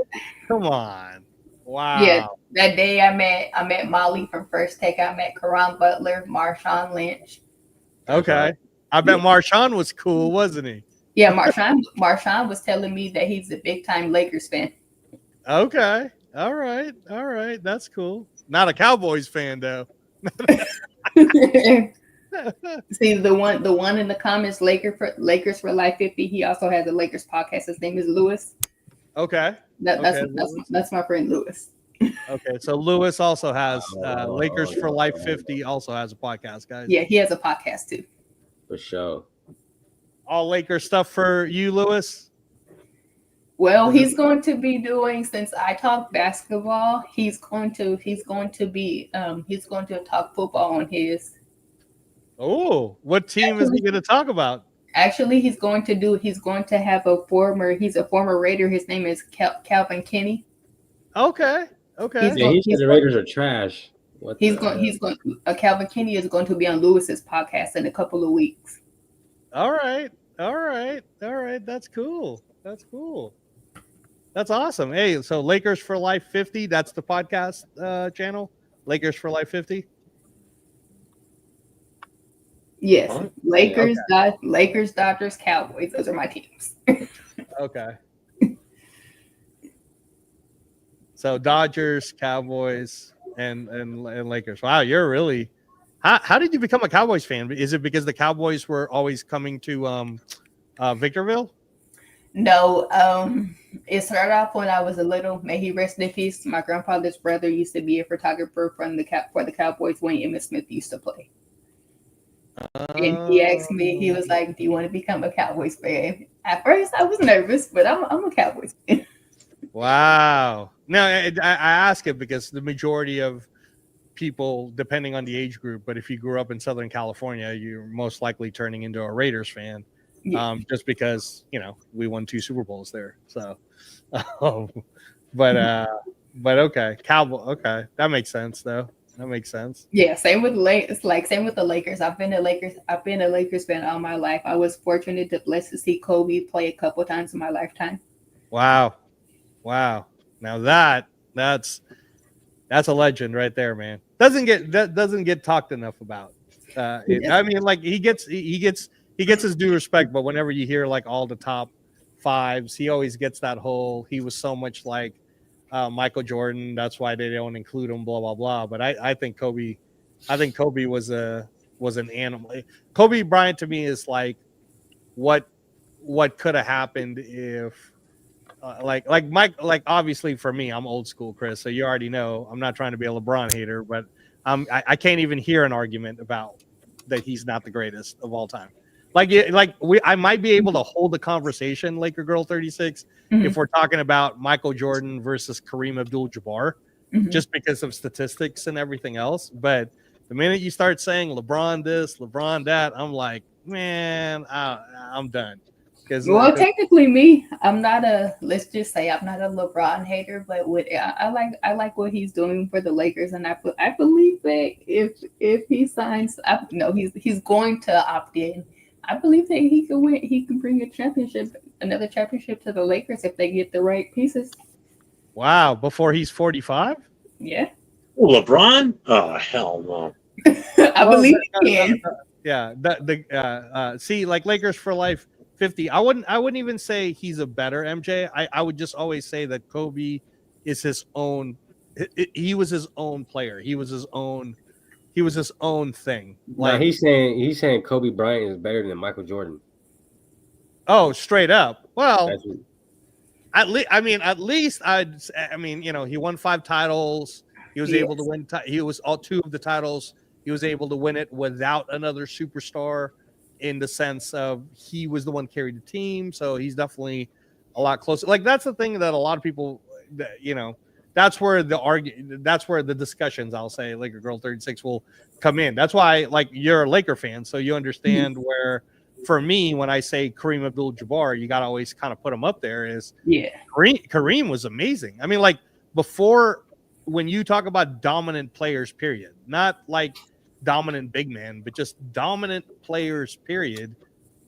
Come on. Wow. Yeah, that day I met Molly from First Take. I met Karan Butler, Marshawn Lynch. Okay. I bet Marshawn was cool, wasn't he? Yeah, Marshawn was telling me that he's a big time Lakers fan. Okay. All right. That's cool. Not a Cowboys fan though. See the one in the comments, Lakers for Life 50. He also has a Lakers podcast. His name is Lewis. Okay. That's my friend Lewis. Okay, so Lewis also has Lakers for Life 50. Also has a podcast, guys. Yeah, he has a podcast too. For sure. All Lakers stuff for you, Lewis. Well, he's going to be doing, since I talk basketball, he's going to talk football on his. Oh, what team is he going to talk about? Actually, he's going to have a former Raider. His name is Calvin Kinney. Okay. He said the Raiders are trash. Calvin Kinney is going to be on Lewis's podcast in a couple of weeks. All right. That's cool. That's awesome. Hey, so Lakers for Life 50, that's the podcast channel. Lakers for Life 50. Yes. Huh? Lakers, Dodgers, Cowboys. Those are my teams. Okay. So Dodgers, Cowboys, and Lakers. Wow, you're really. How did you become a Cowboys fan? Is it because the Cowboys were always coming to Victorville? No, it started off when I was a little. May he rest in peace. My grandfather's brother used to be a photographer for the Cowboys when Emmitt Smith used to play. And he asked me, he was like, "Do you want to become a Cowboys fan?" At first, I was nervous, but I'm a Cowboys fan. Wow. No, I ask it because the majority of people, depending on the age group, but if you grew up in Southern California, you're most likely turning into a Raiders fan. Yeah. Just because, we won 2 Super Bowls there. So, but okay. Cowboy. Okay. That makes sense though. That makes sense. Yeah. Same with the Lakers. I've been a Lakers fan all my life. I was fortunate to blessed to see Kobe play a couple times in my lifetime. Wow. Now that's a legend right there, man. Doesn't get talked enough about. I mean, like he gets his due respect, but whenever you hear like all the top 5s, he always gets that whole he was so much like Michael Jordan. That's why they don't include him. Blah blah blah. But I think Kobe was an animal. Kobe Bryant to me is like what could have happened if. Like Mike, like obviously for me, I'm old school, Chris. So you already know I'm not trying to be a LeBron hater, but I can't even hear an argument about that he's not the greatest of all time. I might be able to hold a conversation, Laker Girl 36, if we're talking about Michael Jordan versus Kareem Abdul-Jabbar, just because of statistics and everything else. But the minute you start saying LeBron this, LeBron that, I'm like, man, I'm done. Technically, I'm not let's just say I'm not a LeBron hater, but I like what he's doing for the Lakers, and I believe that if he signs, he's going to opt in. I believe that he can win. He can bring another championship to the Lakers if they get the right pieces. Wow! Before he's 45? Yeah. LeBron? Oh hell no! I believe he can. Yeah. See, like Lakers for Life 50. I wouldn't even say he's a better MJ. I would just always say that Kobe is his own. He was his own player. He was his own thing. Like he's saying Kobe Bryant is better than Michael Jordan. Oh, straight up. Well, at least he won 5 titles. He was able to win. He was all 2 of the titles. He was able to win it without another superstar. In the sense of he was the one carried the team, so he's definitely a lot closer. Like that's the thing that a lot of people, that's where the discussions, I'll say, Laker Girl 36 will come in. That's why, like, you're a Laker fan, so you understand where, for me, when I say Kareem Abdul-Jabbar, you got to always kind of put him up there. Kareem was amazing. I mean, like before, when you talk about dominant players, period, not like dominant big man, but just dominant players, period.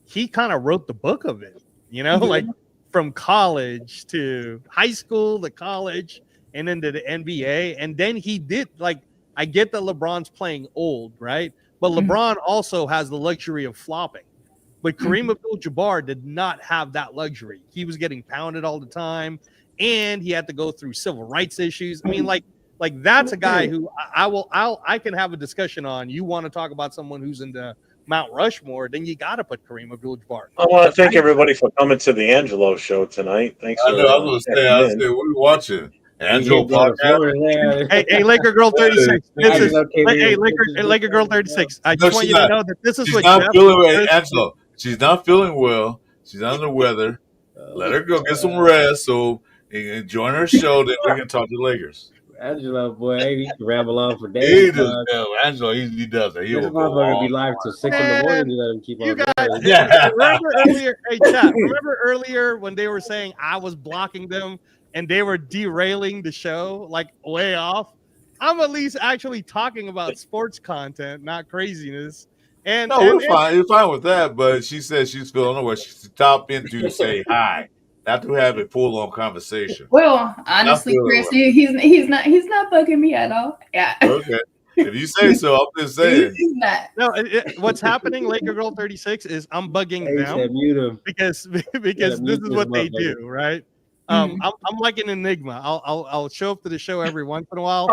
He kind of wrote the book of it, like from college to high school to college and then to the NBA. And then he did, like, I get that LeBron's playing old, right? But LeBron also has the luxury of flopping. But Kareem Abdul-Jabbar did not have that luxury. He was getting pounded all the time, and he had to go through civil rights issues. I mean, like that's a guy who I can have a discussion on. You want to talk about someone who's into Mount Rushmore, then you got to put Kareem Abdul-Jabbar. I want to thank everybody for coming to the Angelo show tonight. Thanks. I was going to say, what are you watching? Angelo podcast. Hey, Laker Girl 36. Laker Girl 36. I just want you to know that this is what Angelo. She's not feeling well. She's under the weather. Let her go get some rest so you can join her show. Then we can talk to Lakers. Angelo, boy, he can ramble on for days. Angelo, he does it. He will motherfucker be live till 6 in the morning. You let him keep on. Remember earlier? Hey, chat. Remember earlier when they were saying I was blocking them and they were derailing the show like way off? I'm at least actually talking about sports content, not craziness. And we're fine. You're fine with that. But she said she's feeling nowhere. She stopped in to say hi. Not to have a full-on conversation. Well, honestly, Chris, he's not bugging me at all. Yeah. Okay. If you say so, I'm just saying. He's not. No, what's happening, Laker Girl 36, is I'm bugging them because this is what they do, right? I'm like an enigma. I'll show up to the show every once in a while.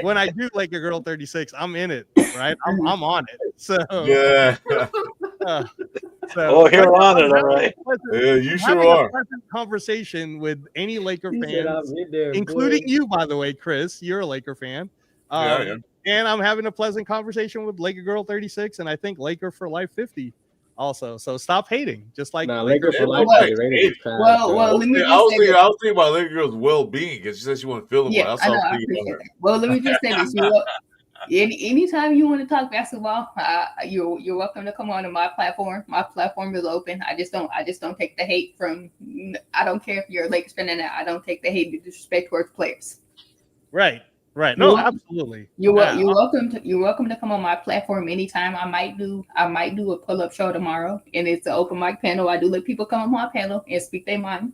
When I do Laker Girl 36, I'm in it, right? I'm on it. So yeah. You're on it, all right. Yeah, you sure are. A pleasant conversation with any Laker fans, including you, by the way, Chris. You're a Laker fan. Yeah. And I'm having a pleasant conversation with Laker Girl 36, and I think Laker for Life 50 also. So stop hating. Just like Laker for Life. Well, let me I was thinking about Laker Girl's well-being because she said she wasn't feeling well. I appreciate that. Well, let me just say this. Anytime you want to talk basketball, you're welcome to come on to my platform. My platform is open. I just don't take the hate from. I don't care if you're a Lakers fan or not. I don't take the hate and disrespect towards players. Right. No, absolutely. You're welcome to come on my platform anytime. I might do a pull-up show tomorrow, and it's an open mic panel. I do let people come on my panel and speak their mind.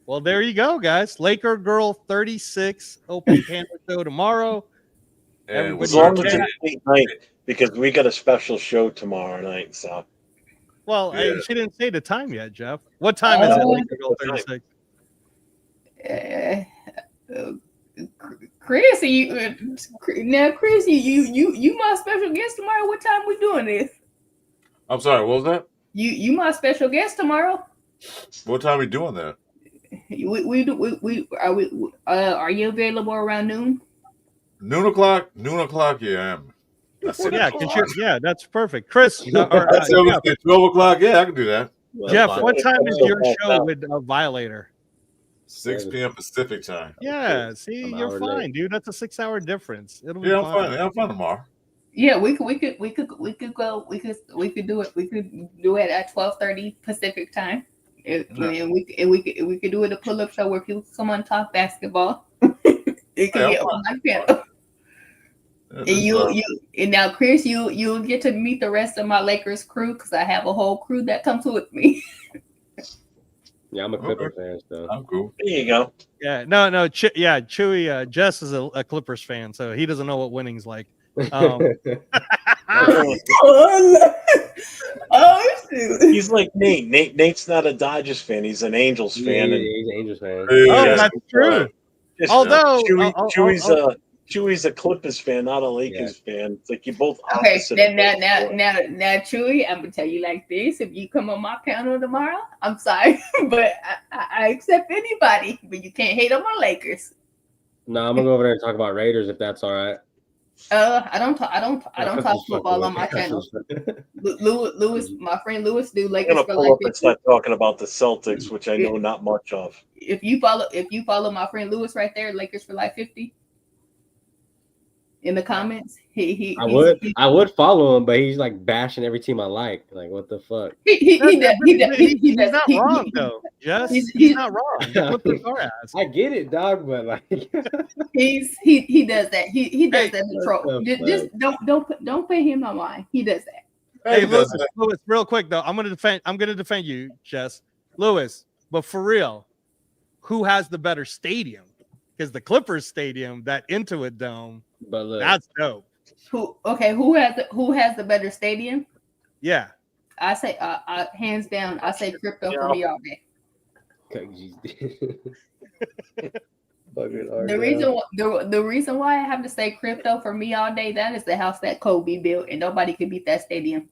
Well, there you go, guys. Laker Girl 36 open panel show tomorrow. As long as it's late night, because we got a special show tomorrow night. So, well, she didn't say the time yet, Jeff. What time is it? Laker Girl 36. Chris, you my special guest tomorrow. What time we doing this? I'm sorry. What was that? You my special guest tomorrow. What time are we doing that? Are you available around noon? Noon o'clock. Yeah, I am. That's perfect. Chris, 12 o'clock. Yeah, I can do that. Jeff, what time is your show with Violator? 6 p.m. Pacific time. Yeah, see, you're fine, dude. That's a 6-hour difference. It'll be fine. I'm fine tomorrow. Yeah, we could do it. We could do it at 12:30 Pacific time. And we could do it a pull-up show where people come on and talk basketball. It could be on my panel. And now, Chris, you'll get to meet the rest of my Lakers crew because I have a whole crew that comes with me. Yeah, I'm a Clippers fan, so I'm cool. There you go. Yeah, no, Chewy. Jess is a Clippers fan, so he doesn't know what winning's like. He's like Nate. Nate's not a Dodgers fan. He's an Angels fan. He's an Angels fan. That's true. Although Chewy's a Clippers fan, not a Lakers fan. It's like you both. Okay, now, Chewy, I'm gonna tell you like this: if you come on my panel tomorrow, I'm sorry, but I accept anybody, but you can't hate on my Lakers. No, I'm gonna go over there and talk about Raiders if that's all right. I don't talk football on my channel. Lewis, my friend Lewis, do Lakers. I'm gonna pull up and start talking about the Celtics, which I know not much of. If you follow my friend Lewis right there, Lakers for Life 50. in the comments. I would follow him, but he's like bashing every team I like. Like, what the fuck? He's not wrong though. He's not wrong. The Clippers are ass. I get it, dog, but like he does that. He does that to troll. Just don't pay him no mind. He does that. Hey, Lewis, real quick though, I'm gonna defend you, Jess. Lewis, but for real, who has the better stadium? Because the Clippers stadium, that Intuit Dome, that's dope. Who has the better stadium? Yeah. I say hands down, I say crypto for me all day. The reason why I have to say crypto for me all day, that is the house that Kobe built, and nobody could beat that stadium.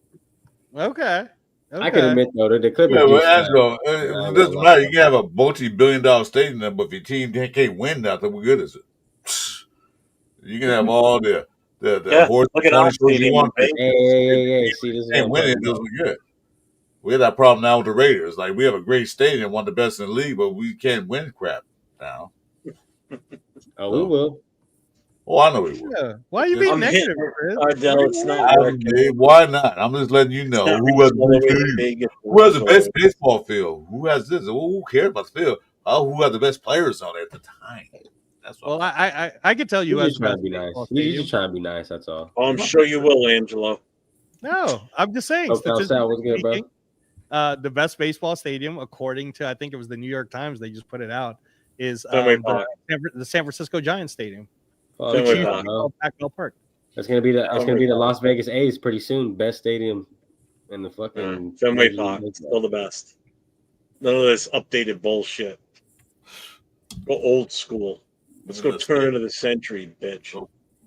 Okay. I can admit though that the Clippers. Yeah, well, it doesn't matter. You can have a multi-billion-dollar stadium there, but if your team can't win nothing, what good is it? You can have all the horse. Look at our stadium. Hey, see, this is can't win it. Doesn't good. We have that problem now with the Raiders. Like, we have a great stadium, one of the best in the league, but we can't win crap now. Oh, we will. Oh, I know we will. Yeah. Why are you being negative, Chris? It's not working. Why not? I'm just letting you know who has the best baseball field. Who has this? Who cares about the field? Who has the best players on it at the time? That's well, I could tell you just trying to be nice. You're just trying to be nice. That's all. Oh, I'm sure you will, Angelo. No, I'm just saying. What's good, bro? The best baseball stadium, according to I think it was the New York Times, they just put it out, is the San Francisco Giants Stadium. Pac-Bell Park. It's gonna be the Las Vegas A's pretty soon. Best stadium in the fucking Fenway Park. Still the best. None of this updated bullshit. Go old school. Let's go turn of the century, bitch.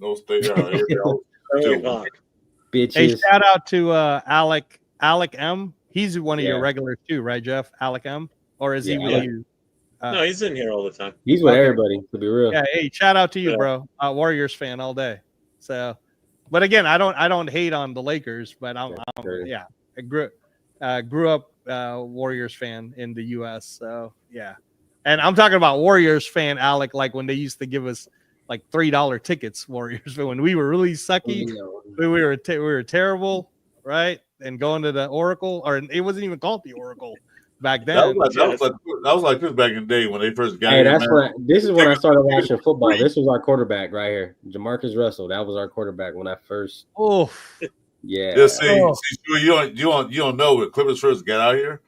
No stadium. Fenway Park. Bitches. Hey, shout out to Alec M. He's one of your regulars too, right, Jeff? Alec M. Or is he with you? No, he's in here all the time. He's with everybody, to be real. Yeah, hey, shout out to you, bro. Warriors fan all day. So, but again, I don't hate on the Lakers, but I grew up Warriors fan in the U.S. So yeah, and I'm talking about Warriors fan, Alec, like when they used to give us like $3 tickets, Warriors, but when we were really sucky, we were terrible, right? And going to the Oracle, or it wasn't even called the Oracle back then. That was like this back in the day when they first got. Hey, this is when I started watching football. This was our quarterback right here, Jamarcus Russell. That was our quarterback when I first. Oh, yeah. See, you don't know when Clippers first got out here.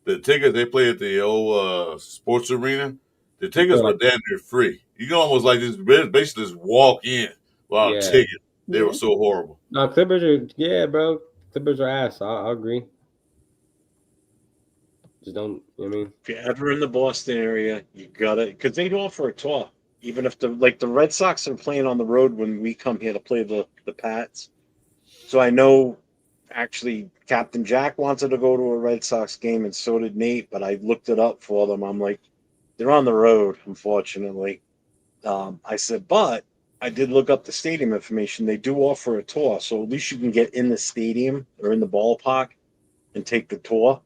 The tickets they play at the old sports arena. The tickets were damn near free. You can almost like this basically just walk in without a ticket. They were so horrible. No, Clippers are bro. Clippers are ass. I'll agree. Just don't. I mean, if you're ever in the Boston area, you gotta because they'd offer a tour. Even if the Red Sox are playing on the road when we come here to play the Pats. So I know actually Captain Jack wanted to go to a Red Sox game, and so did Nate. But I looked it up for them. I'm like, they're on the road, unfortunately. I said, but I did look up the stadium information. They do offer a tour, so at least you can get in the stadium or in the ballpark and take the tour.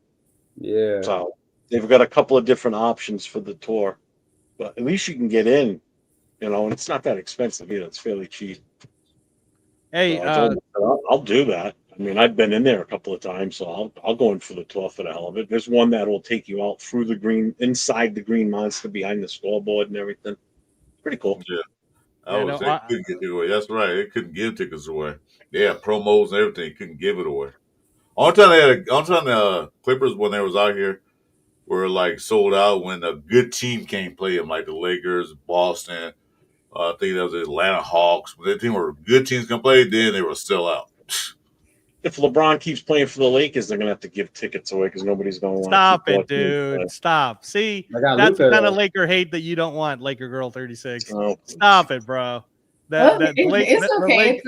Yeah. So they've got a couple of different options for the tour, but at least you can get in, and it's not that expensive either. It's fairly cheap. Hey, so I'll do that. I mean, I've been in there a couple of times, so I'll go in for the tour for the hell of it. There's one that will take you out through the green, inside the green monster, behind the scoreboard and everything. Pretty cool. Yeah. Couldn't get it away. That's right. They couldn't give tickets away. They had promos and everything. Couldn't give it away. Only time the Clippers when they was out here were like sold out when a good team came play them, like the Lakers, Boston. I think that was the Atlanta Hawks. When that team were good teams can play, then they were still out. If LeBron keeps playing for the Lakers, they're gonna have to give tickets away because nobody's gonna want. Stop it, dude! Stop. See, that's the kind of Laker hate that you don't want, Laker Girl 36. Oh, stop it, bro. It's okay.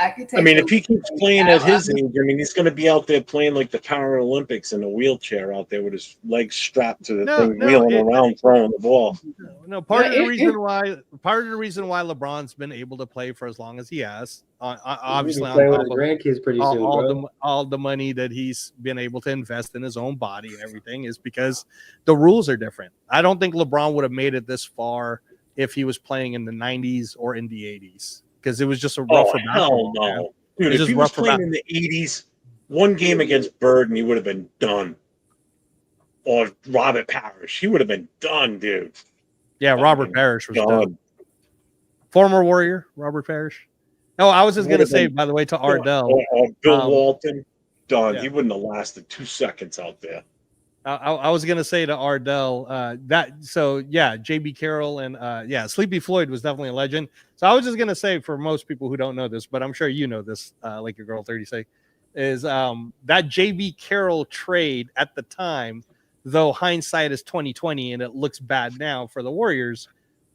I could take. I mean, if he keeps playing at his age, I mean, he's going to be out there playing like the Paralympics in a wheelchair out there with his legs strapped to the thing, wheeling around, throwing the ball. No, part of the reason why LeBron's been able to play for as long as he has, obviously, on top of grandkids pretty soon, all the money that he's been able to invest in his own body and everything, is because the rules are different. I don't think LeBron would have made it this far if he was playing in the 90s or in the 80s. because it was just a rougher hell basketball. no. Dude, if he was playing in the 80s, one game against Bird and he would have been done. Or Robert Parrish, he would have been done, dude. Yeah, Robert Parrish was done. Former Warrior, Robert Parrish. No, I was just going to say, by the way, to Ardell. Or Bill Walton, done. Yeah. He wouldn't have lasted 2 seconds out there. I was going to say to Ardell, JB Carroll and, Sleepy Floyd was definitely a legend. So I was just going to say, for most people who don't know this, but I'm sure you know this, like your girl 30 say, is that JB Carroll trade at the time, though hindsight is 2020 and it looks bad now for the Warriors,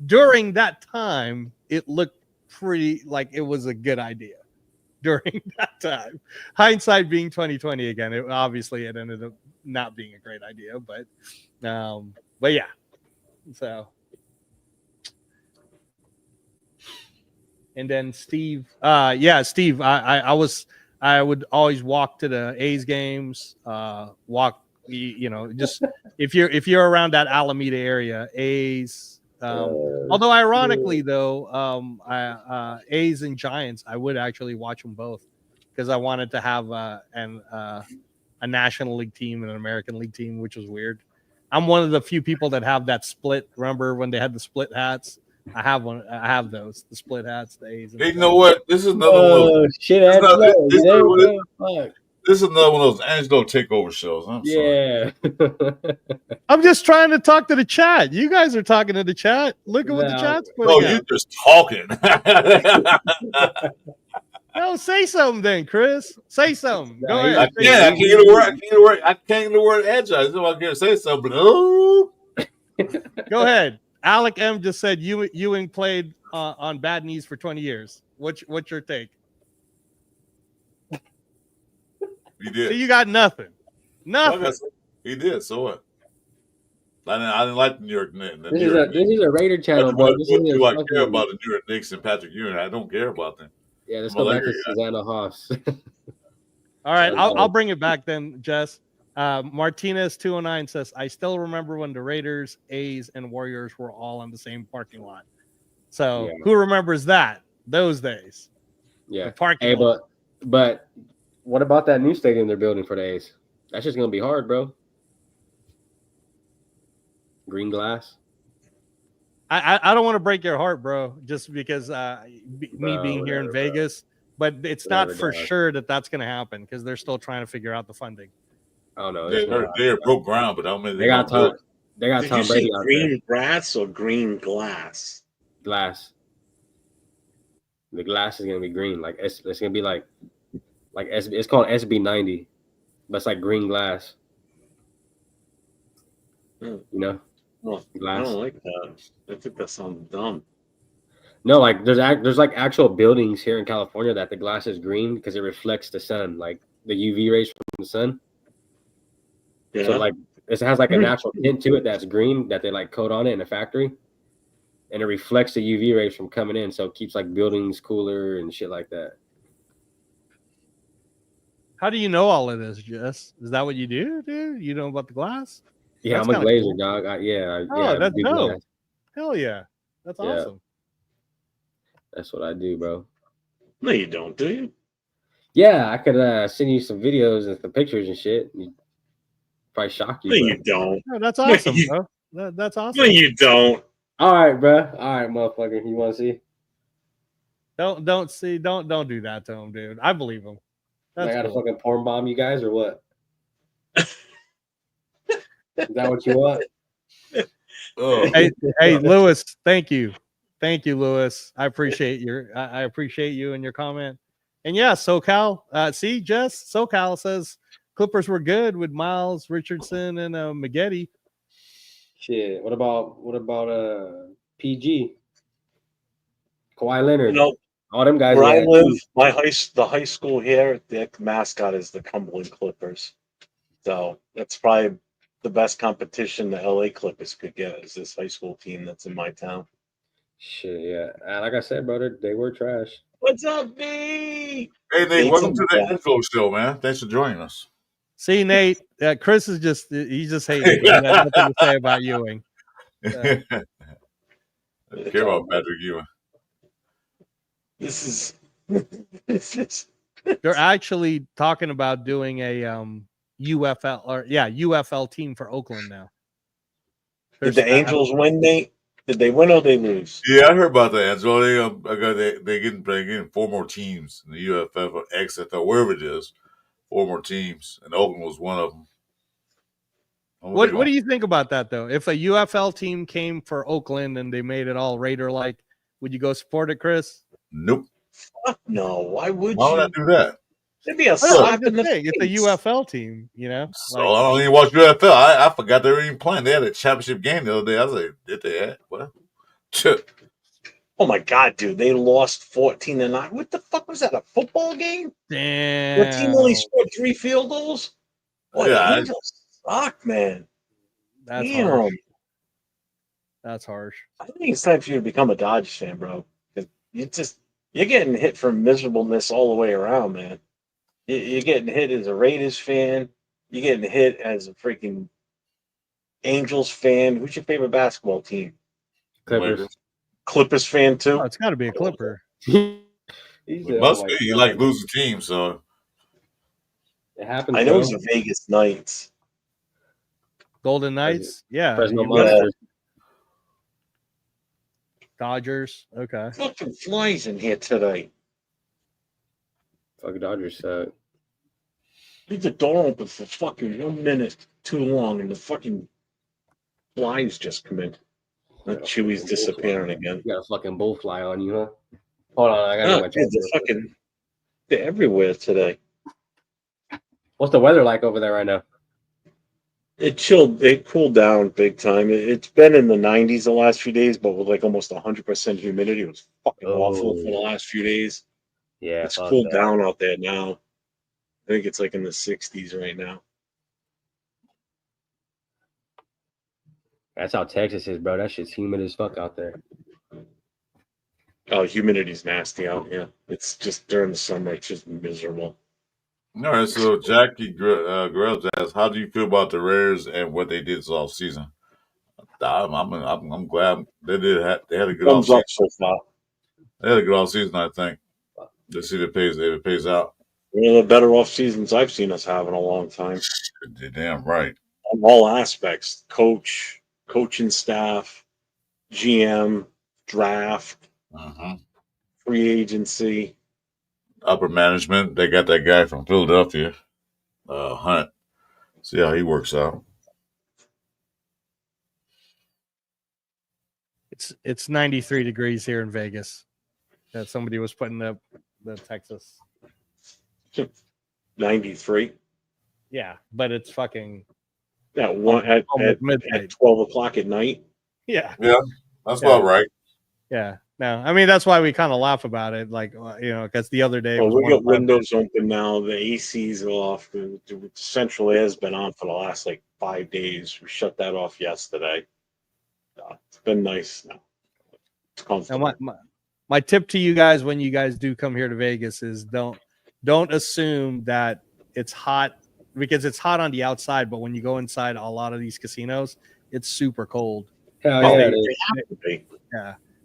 during that time, it looked pretty like it was a good idea during that time. Hindsight being 2020 again, it ended up not being a great idea, but yeah. So, and then Steve, Steve, I would always walk to the A's games, just if you're around that Alameda area, A's. Although ironically though, A's and Giants, I would actually watch them both because I wanted to have a National League team and an American League team, which was weird. I'm one of the few people that have that split. Remember when they had the split hats? I have one. I have those, the split hats, the A's. You know what? This is another one. This is another one of those Angelo takeover shows. I'm sorry. I'm just trying to talk to the chat. You guys are talking to the chat. Look at what the chat's putting out. You're just talking. No, say something then, Chris. Say something. Go ahead. I can't get the word agile. So I can't say something. Oh. Go ahead. Alec M just said Ewing played on bad knees for 20 years. What's your take? He did. So you got nothing. Nothing. He did. So what? I didn't like the New York Knicks. This is a Raider channel, bro. What do I care about the New York Knicks and Patrick Ewing? I don't care about them. Yeah, let's go back to Susanna Hoffs. All right, I'll bring it back then, Jess. Martinez 209 says, I still remember when the Raiders, A's, and Warriors were all on the same parking lot. So who remembers that? Those days. Yeah. The parking lot. But what about that new stadium they're building for the A's? That's just gonna be hard, bro. Green glass. I don't want to break your heart, bro, just because me being here in Vegas, but it's not for sure that that's going to happen because they're still trying to figure out the funding. Oh no, they're broke ground, but I mean they got Tom Brady out there. Green grass or green glass? Glass. The glass is gonna be green, like it's gonna be like it's called SB90, but it's like green glass. You know. I don't like that. I think that sounds dumb. No, like there's like actual buildings here in California that the glass is green because it reflects the sun, like the UV rays from the sun. Yeah. So like it has like a natural tint to it that's green that they like coat on it in a factory, and it reflects the UV rays from coming in, so it keeps like buildings cooler and shit like that. How do you know all of this, Jess? Is that what you do, dude? You know about the glass? Yeah, I'm a glazer, dog. That's dope. Glass. Hell yeah. That's awesome. That's what I do, bro. No, you don't, do you? Yeah, I could send you some videos and some pictures and shit. Probably shock you. No, you don't. No, that's awesome, bro. That's awesome. No, you don't. All right, bro. All right, motherfucker. You want to see? Don't do that to him, dude. I believe him. I got to fucking porn bomb you guys or what? Is that what you want? Hey, Lewis, thank you, Lewis. I appreciate you and your comment. And yeah, SoCal. See, Jess, SoCal says Clippers were good with Miles Richardson and Maggette. Shit. What about PG? Kawhi Leonard. All them guys. Where I live, the high school here, the mascot is the Cumberland Clippers. So that's probably the best competition the LA Clippers could get is this high school team that's in my town. Shit, yeah. Like I said, brother, they were trash. What's up, B? Hey, Nate, welcome to the Info Show, man. Thanks for joining us. See, Nate, Chris is he's just hating. He has nothing to say about Ewing. I care about Patrick Ewing. This is. They're actually talking about doing a UFL team for Oakland now. Did the Angels win, Nate? Did they win or they lose? Yeah, I heard about that. Angelo, they getting 4 more teams in the UFF or XFL, wherever it is. 4 more teams, and Oakland was one of them. What do you think about that though? If a UFL team came for Oakland and they made it all Raider like, would you go support it, Chris? Nope. Fuck no. Why would Why you? would I do that? It'd be a slap in the face. It's a UFL team, you know. So I don't even watch UFL. I forgot they were even playing. They had a championship game the other day. I was like, did they have what? Oh my god, dude! They lost 14-9. What the fuck was that? A football game? Damn. Your team only scored 3 field goals. What? Yeah, The Angels suck, man. That's Damn. harsh. That's harsh. I think it's time for you to become a Dodgers fan, bro. You're getting hit for miserableness all the way around, man. You're getting hit as a Raiders fan. You're getting hit as a freaking Angels fan. Who's your favorite basketball team? Clippers. Clippers fan too. Oh, it's got to be a Clipper. It must be. You like losing teams, so it happens. I know it's the Vegas Knights. Golden Knights. Yeah. Dodgers. Okay. Fucking flies in here today. Fuck Dodgers suck. Leave the door open for fucking 1 minute too long, and the fucking flies just come in. That Chewy's disappearing again. You got a fucking bull fly on you, huh? Hold on, I gotta get my they're everywhere today. What's the weather like over there right now? It chilled. It cooled down big time. It's been in the 90s the last few days, but with like almost 100% humidity. It was fucking awful for the last few days. Yeah, it's cooled down out there now. I think it's like in the 60s right now. That's how Texas is, bro. That shit's humid as fuck out there. Oh, humidity's nasty out here. It's just during the summer, it's just miserable. All right, so Jackie Grubbs asks, how do you feel about the Raiders and what they did this off season? I'm glad they had a good off season. So far. They had a good off season, I think. Let's see if it pays out. One of the better off seasons I've seen us have in a long time. You're damn right. On all aspects, coaching staff, GM, draft, free agency, upper management. They got that guy from Philadelphia, Hunt. See how he works out. It's 93 degrees here in Vegas. That somebody was putting the Texas 93. Yeah, but it's fucking at 12 o'clock at night. Yeah, that's about right. Yeah, no, I mean that's why we kind of laugh about it, like because the other day we got windows open now. The ACs are off. The central air has been on for the last like 5 days. We shut that off yesterday. It's been nice now. It's comfortable. My tip to you guys when you guys do come here to Vegas is don't assume that it's hot, because it's hot on the outside, but when you go inside a lot of these casinos, it's super cold. Yeah.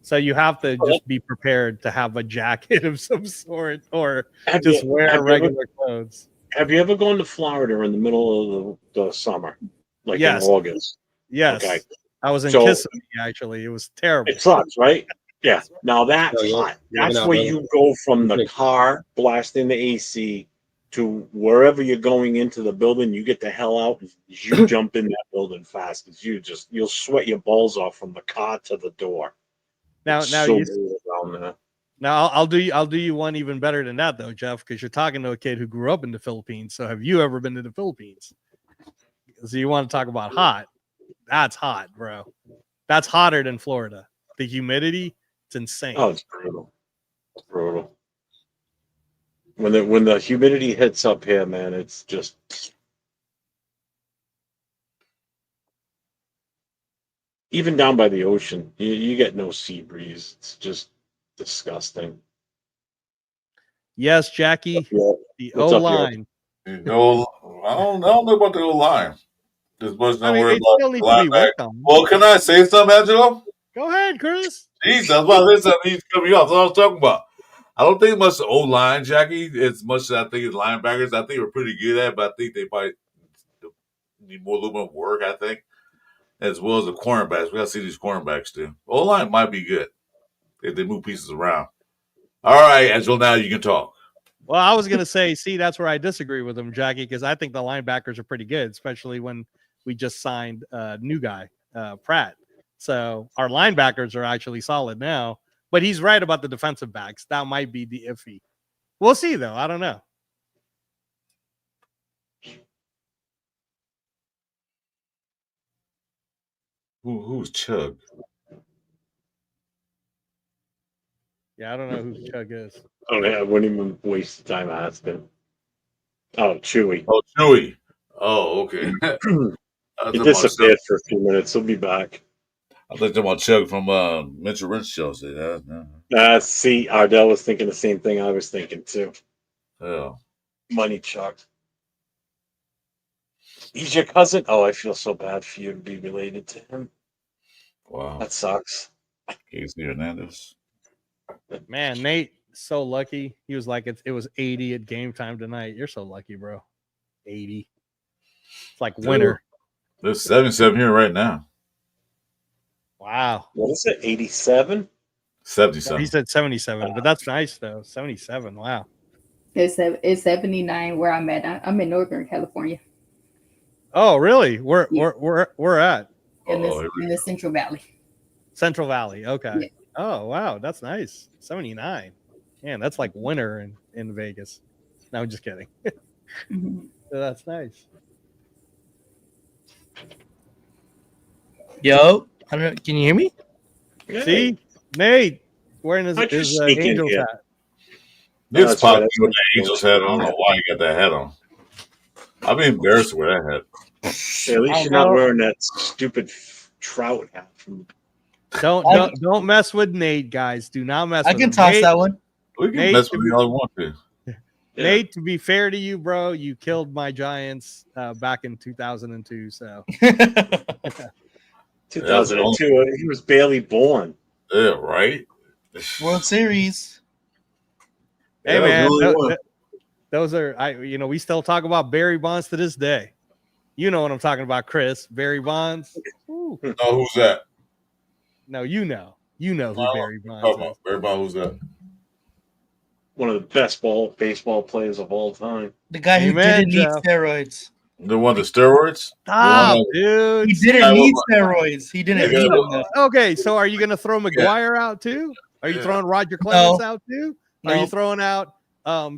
So you have to just be prepared to have a jacket of some sort, or just wear regular clothes. Have you ever gone to Florida in the middle of the summer, like in August? Yes. Okay. I was in Kissimmee, actually. It was terrible. It sucks, right? Yeah. Now that's hot. That's where you go from the car blasting the AC to wherever you're going into the building. You get the hell out. You jump in that building fast because you'll sweat your balls off from the car to the door. Now I'll do you one even better than that though, Jeff, because you're talking to a kid who grew up in the Philippines. So have you ever been to the Philippines? So you want to talk about hot? That's hot, bro. That's hotter than Florida. The humidity, it's insane. Oh, it's brutal. It's brutal. When the humidity hits up here, man, it's just even down by the ocean, you get no sea breeze. It's just disgusting. Yes, Jackie. The O line. I don't know about the O line. As much as worry about well, can I say something, Angelo? Go ahead, Chris. Jesus, I was about to say something. He's coming off. That's what I was talking about. I don't think much O line, Jackie, as much as I think it's linebackers. I think we're pretty good at it, but I think they probably need a little bit of work, I think, as well as the cornerbacks. We got to see these cornerbacks too. O line might be good if they move pieces around. All right, Angelo, now you can talk. Well, I was going to say, see, that's where I disagree with him, Jackie, because I think the linebackers are pretty good, especially when we just signed a new guy, Pratt. So our linebackers are actually solid now, but he's right about the defensive backs. That might be the iffy. We'll see, though. I don't know. Who's Chug? Yeah, I don't know who Chug is. I wouldn't even waste time asking. Oh, Chewy. Oh, Chewy. Oh, okay. He disappeared for a few minutes. He'll be back. I thought you were about Chug from Mitchell Wrench show. See, Ardell was thinking the same thing I was thinking too. Yeah. Money Chuck. He's your cousin? Oh, I feel so bad for you to be related to him. Wow. That sucks. Casey Hernandez. Man, Nate, so lucky. He was like, it was 80 at game time tonight. You're so lucky, bro. 80. It's like winter. There's 77 here right now. Wow. What is it? 87? 77. He said 77, but that's nice though. 77. Wow. It's 79 where I'm at. I'm in Northern California. Oh, really? We're at in the Central Valley. Central Valley. Okay. Yeah. Oh, wow. That's nice. 79. Man, that's like winter in Vegas. No, I'm just kidding. Mm-hmm. So that's nice. Yo, I don't know. Can you hear me? See, Nate wearing his Angels hat. It's popular with the Angels hat. I don't know why you got that hat on. I'd be embarrassed to wear that hat. Yeah, at least you're not wearing that stupid trout hat. Don't mess with Nate, guys. Do not mess with him. I can toss that one. We can Nate, mess with you all we want to. Nate, to be fair to you, bro, you killed my Giants back in 2002. So 2002, he was barely born. Yeah, right. World Series. Hey man, those are we still talk about Barry Bonds to this day. You know what I'm talking about, Chris. Barry Bonds. No, who's that? No, you know who Barry Bonds is. Barry Bonds, who's that? One of the best baseball players of all time. The guy who didn't need steroids. The one the steroids? Stop, dude. He didn't need steroids. He didn't need them. Okay, so are you going to throw McGuire out too? Are you throwing Roger Clemens out too? Are you throwing out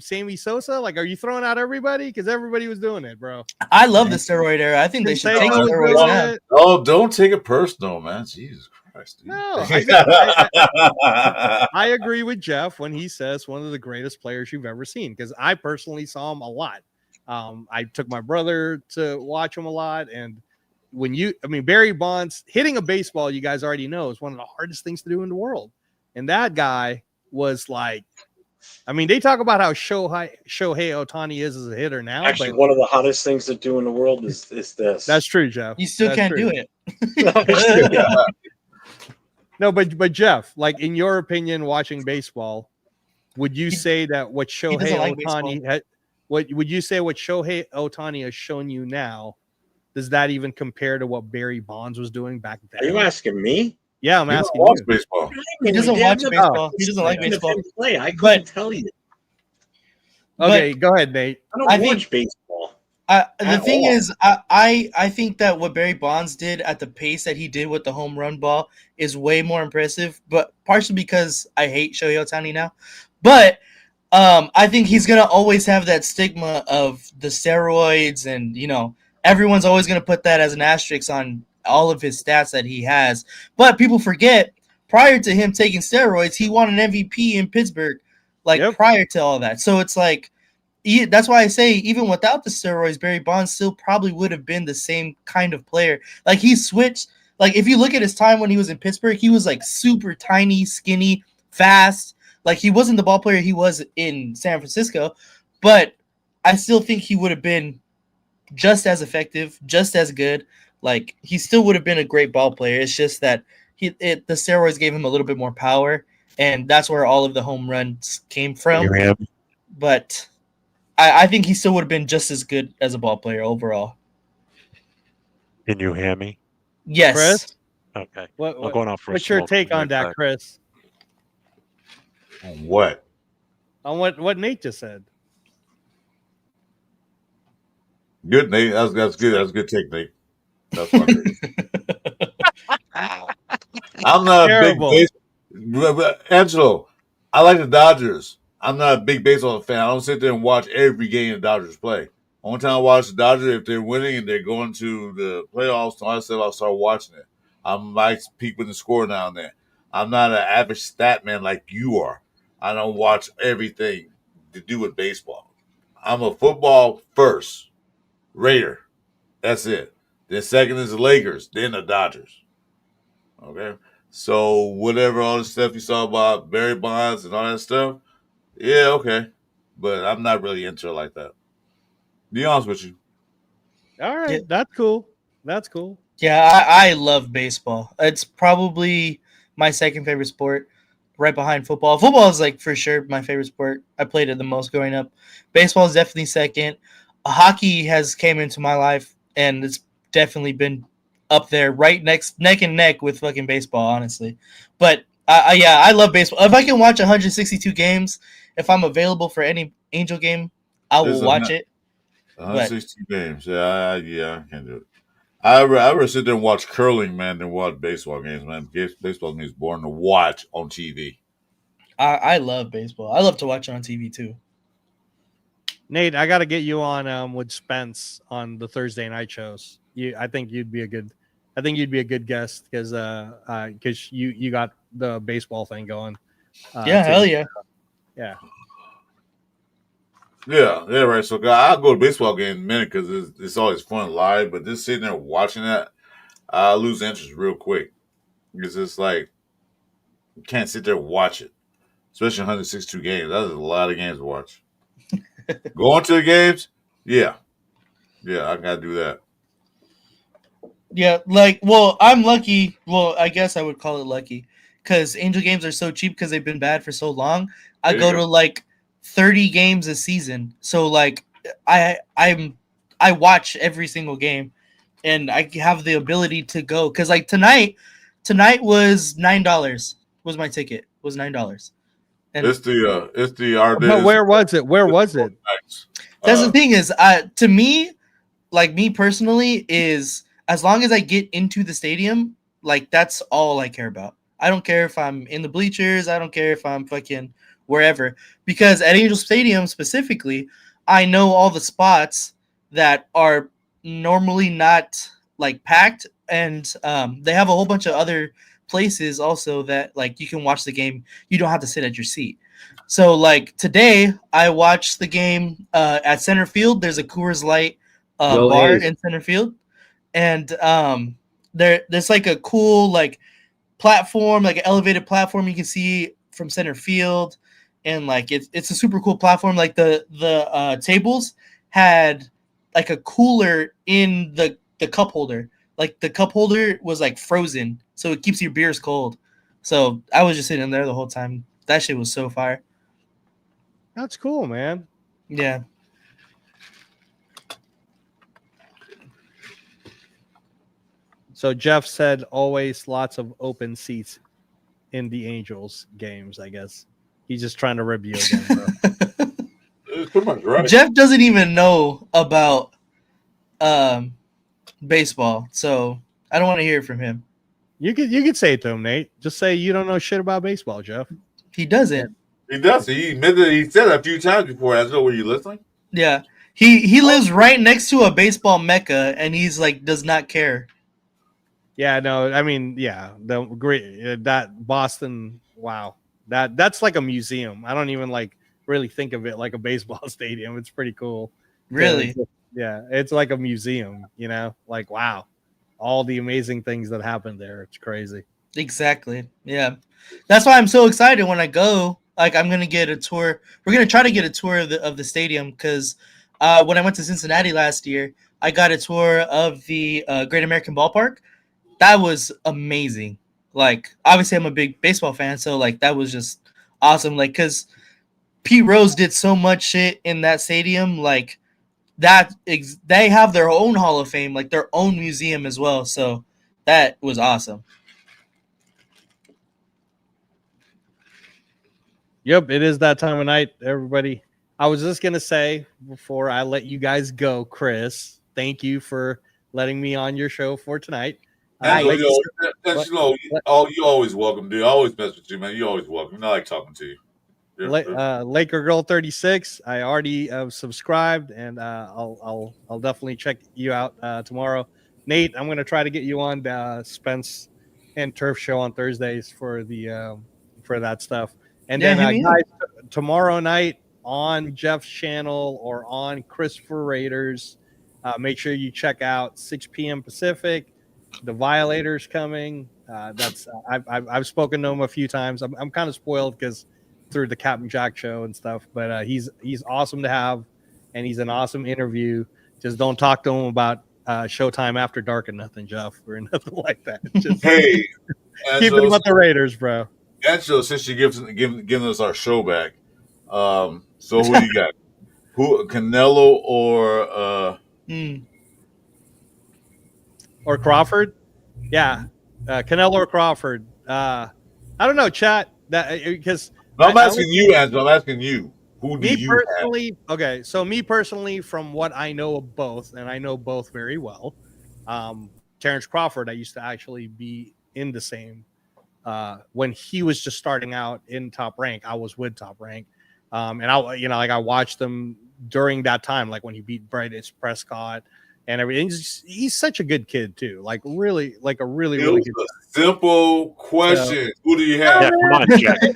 Sammy Sosa? Like, are you throwing out everybody? Because everybody was doing it, bro. I love the steroid era. I think they should take steroids now. Oh, don't take it personal, man. Jesus Christ. Dude. No, I agree with Jeff when he says one of the greatest players you've ever seen, because I personally saw him a lot. I took my brother to watch him a lot. And Barry Bonds hitting a baseball, you guys already know, is one of the hardest things to do in the world. And that guy was like, they talk about how Shohei Ohtani is as a hitter now. Actually, but one of the hottest things to do in the world is this. That's true, Jeff. You still can't do it. No, but Jeff, like, in your opinion, watching baseball, would you say that what Shohei Ohtani would you say what Shohei Ohtani has shown you now, does that even compare to what Barry Bonds was doing back then? Are you asking me? Yeah, I'm asking you. Baseball. He doesn't watch baseball. He doesn't like baseball. I couldn't tell you. Okay, go ahead, Nate. I don't watch baseball. The thing is, I think that what Barry Bonds did at the pace that he did with the home run ball is way more impressive, but partially because I hate Shohei Ohtani now. But I think he's going to always have that stigma of the steroids, and, everyone's always going to put that as an asterisk on all of his stats that he has. But people forget, prior to him taking steroids, he won an MVP in Pittsburgh, prior to all that. So it's like, that's why I say, even without the steroids, Barry Bonds still probably would have been the same kind of player. Like, he switched. Like, if you look at his time when he was in Pittsburgh, he was like super tiny, skinny, fast. Like, he wasn't the ball player he was in San Francisco, but I still think he would have been just as effective, just as good. Like, he still would have been a great ball player. It's just that the steroids gave him a little bit more power. and that's where all of the home runs came from. You have But I think he still would have been just as good as a ball player overall. Can you hear me? Yes. Chris? Okay. I'm going off for a what's your smoke. take I'll be on right that, back. Chris? On what? On what Nate just said. Good, Nate. That's good. That's a good take, Nate. That's my take. I'm not a big Terrible. Angelo, I like the Dodgers. I'm not a big baseball fan. I don't sit there and watch every game the Dodgers play. Only time I watch the Dodgers if they're winning and they're going to the playoffs. So I said I'll start watching it. I might peek with the score now and then. I'm not an average stat man like you are. I don't watch everything to do with baseball. I'm a football first Raider. That's it. Then second is the Lakers. Then the Dodgers. Okay. So whatever all the stuff you saw about Barry Bonds and all that stuff, yeah, okay. But I'm not really into it like that. Be honest with you. All right, Yeah. that's cool. That's cool. Yeah, I love baseball. It's probably my second favorite sport, right behind football. Football is like for sure my favorite sport. I played it the most growing up. Baseball is definitely second. Hockey has came into my life, and it's definitely been up there, right neck and neck with fucking baseball, honestly. But yeah, I love baseball. If I can watch 162 games, if I'm available for any Angel game, I This will is watch it. 160 games. Yeah, I can't do it. I rather sit there and watch curling, man, than watch baseball games, man. Baseball means boring to watch on TV. I love baseball. I love to watch it on TV too. Nate, I got to get you on with Spence on the Thursday night shows. I think you'd be a good guest because you got the baseball thing going. Yeah, hell yeah. Yeah. Yeah, right. So I'll go to baseball game in a minute because it's always fun live, but just sitting there watching that, I lose interest real quick because it's like you can't sit there and watch it, especially 162 games. That is a lot of games to watch. Going to the games, yeah, I gotta do that. Yeah, like, well, I'm lucky. Well, I guess I would call it lucky because Angel games are so cheap because they've been bad for so long. I go to like 30 games a season, so like I watch every single game, and I have the ability to go because like tonight was $9 was my ticket was $9. And It's the our But where was it? Where was it? that's the thing is, to me, like me personally, is as long as I get into the stadium, like that's all I care about. I don't care if I'm in the bleachers. I don't care if I'm fucking wherever. Because at Angel Stadium specifically, I know all the spots that are normally not like packed, and they have a whole bunch of other places also that like you can watch the game. You don't have to sit at your seat. So like today, I watched the game at center field. There's a Coors Light bar in center field, and there's like a cool like platform, like an elevated platform you can see from center field, and like it's a super cool platform. Like the tables had like a cooler in the cup holder. Like the cup holder was like frozen, so it keeps your beers cold. So I was just sitting there the whole time. That shit was so fire. That's cool, man. Yeah. So Jeff said always lots of open seats in the Angels games, I guess. He's just trying to rib you again, bro. It's pretty much right. Jeff doesn't even know about baseball, so I don't want to hear it from him. You could say it to him, Nate. Just say you don't know shit about baseball, Jeff. He doesn't. He does. He admitted he said it a few times before. I know. Were you listening? Yeah. He lives right next to a baseball mecca, and he's like does not care. Yeah, no, I mean, yeah, the great that Boston, wow, that's like a museum. I don't even like really think of it like a baseball stadium. It's pretty cool. Really? Yeah, it's like a museum. You know, like wow, all the amazing things that happened there. It's crazy. Exactly. Yeah, that's why I'm so excited when I go. Like, I'm gonna get a tour. We're gonna try to get a tour of the stadium because when I went to Cincinnati last year, I got a tour of the Great American Ballpark. That was amazing. Like, obviously, I'm a big baseball fan, so like that was just awesome. Like, because Pete Rose did so much shit in that stadium, like they have their own Hall of Fame, like their own museum as well. So that was awesome. Yep, it is that time of night, everybody. I was just gonna say before I let you guys go, Chris, thank you for letting me on your show for tonight. Angelo, you always welcome, dude. I always mess with you, man. You always welcome. I like talking to you. Laker Girl 36. I already subscribed, and I'll definitely check you out tomorrow. Nate, I'm gonna try to get you on Spence and Turf show on Thursdays for the for that stuff. And then guys, tomorrow night on Jeff's channel or on Christopher Raiders, make sure you check out 6 p.m. Pacific. The Violators coming. That's I've spoken to him a few times. I'm kind of spoiled because through the Captain Jack show and stuff, but he's awesome to have, and he's an awesome interview. Just don't talk to him about Showtime After Dark and nothing, Jeff, or nothing like that. Just hey, keep it about the Raiders, bro. Angelo, since you giving us our show back, so who do you got? Who, Canelo or Crawford? Yeah, Canelo or Crawford. I don't know, chat. That because I'm asking you, Angelo. I'm asking you. Who do you personally? Have? Okay, so me personally, from what I know of both, and I know both very well. Terrence Crawford, I used to actually be in the same. When he was just starting out in Top Rank, I was with Top Rank, and I watched them during that time, like when he beat Bryce Prescott and everything. He's such a good kid too, like really good. Simple question: who do you have? Yeah, come on, Jack. It's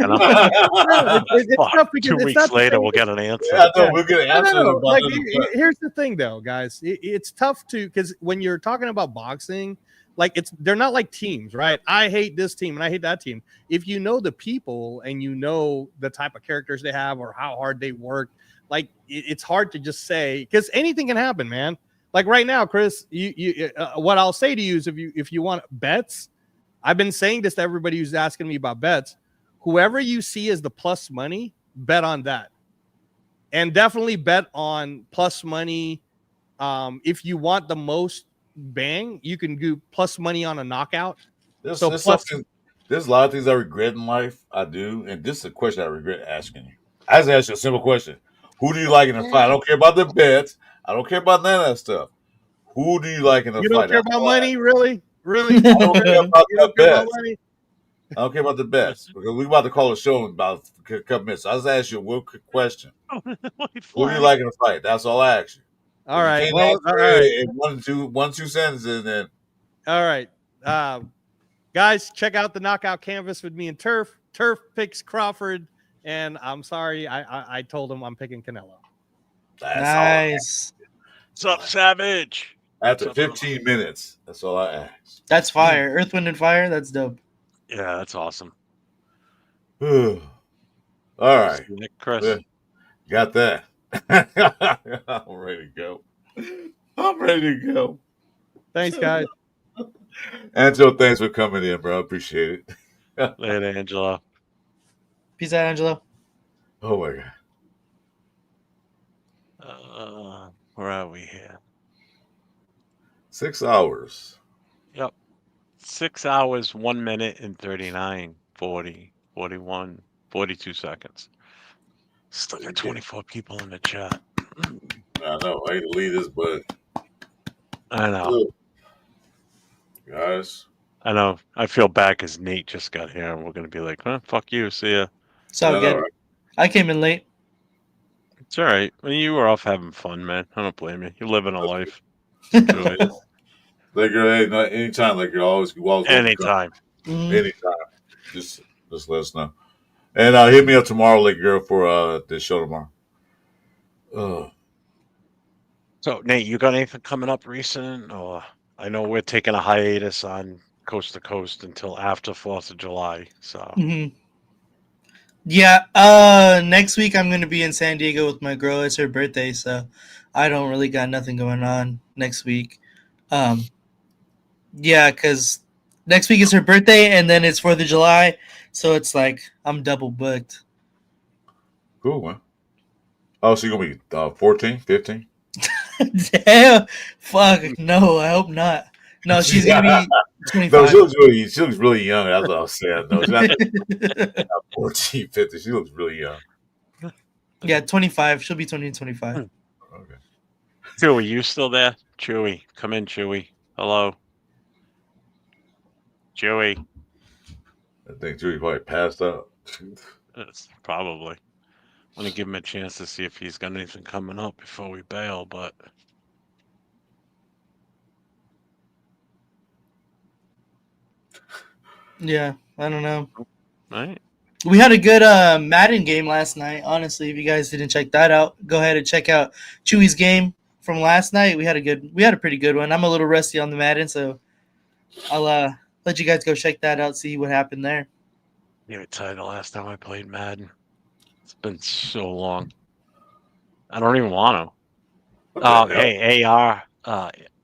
tough because 2 weeks later, we'll get an answer. Yeah, no, we'll get an answer. Like, here's the thing, though, guys. It's tough because when you're talking about boxing, like they're not like teams, right? I hate this team and I hate that team. If you know the people and you know the type of characters they have or how hard they work, like it's hard to just say because anything can happen, man. Like right now, Chris, what I'll say to you is if you want bets, I've been saying this to everybody who's asking me about bets. Whoever you see as the plus money, bet on that, and definitely bet on plus money. If you want the most bang, you can do plus money on a knockout. There's a lot of things I regret in life. I do, and this is a question I regret asking you. I just asked you a simple question: who do you like in the fight? I don't care about the bets. I don't care about none of that stuff. Who do you like in the fight? You don't care about money, really? Really? I don't care about the bets. I don't care about the bets because we're about to call a show in about a couple minutes. I just asked you one quick question: who do you like in the fight? That's all I asked you. All right. Well, all right. One, two sentences, then. All right, guys, check out the knockout canvas with me and Turf. Turf picks Crawford, and I'm sorry, I told him I'm picking Canelo. Nice. What's up, Savage? After 15 minutes, that's all I asked. That's fire. Earth, Wind, and Fire. That's dope. Yeah, that's awesome. All right, Chris. Yeah, got that. I'm ready to go. I'm ready to go. Thanks, guys. Angelo, thanks for coming in, bro. I appreciate it. Later, Angelo. Peace out, Angelo. Oh my God. Where are we here? 6 hours. Yep. 6 hours, 1 minute, and 39, 40, 41, 42 seconds. Still got 24 people in the chat. I know. I hate to leave this, but I know. Guys. I know. I feel bad because Nate just got here and we're going to be like, fuck you. See ya. So good. Right. I came in late. It's all right. I mean, you were off having fun, man. I don't blame you. You're living a life. Enjoy it. Like, hey, anytime. Like, you're always anytime. Anytime. Just let us know. And hit me up tomorrow, like girl, for this show tomorrow. So, Nate, you got anything coming up recent? Or I know we're taking a hiatus on Coast to Coast until after 4th of July. So. Mm-hmm. Yeah. Next week I'm gonna be in San Diego with my girl. It's her birthday, so I don't really got nothing going on next week. Yeah, because Next week is her birthday, and then it's 4th of July, so it's like I'm double booked. Cool, man. Oh, so you're going to be 14, 15? Damn. Fuck. No, I hope not. No, she's going to be 25. No, she looks really young. That's what I was saying. No, she's not 14, 15. She looks really young. Yeah, 25. She'll be 20 and 25. Okay. Chewy, you still there? Chewy, come in, Chewy. Hello. Chewy. I think Chewy probably passed out. It's probably. I want to give him a chance to see if he's got anything coming up before we bail, but Yeah, I don't know. right. We had a good Madden game last night. Honestly, if you guys didn't check that out, go ahead and check out Chewy's game from last night. We had a pretty good one. I'm a little rusty on the Madden, so I'll let you guys go check that out, see what happened there. Yeah, I tell you, the last time I played Madden, it's been so long. I don't even want to. Hey, AR,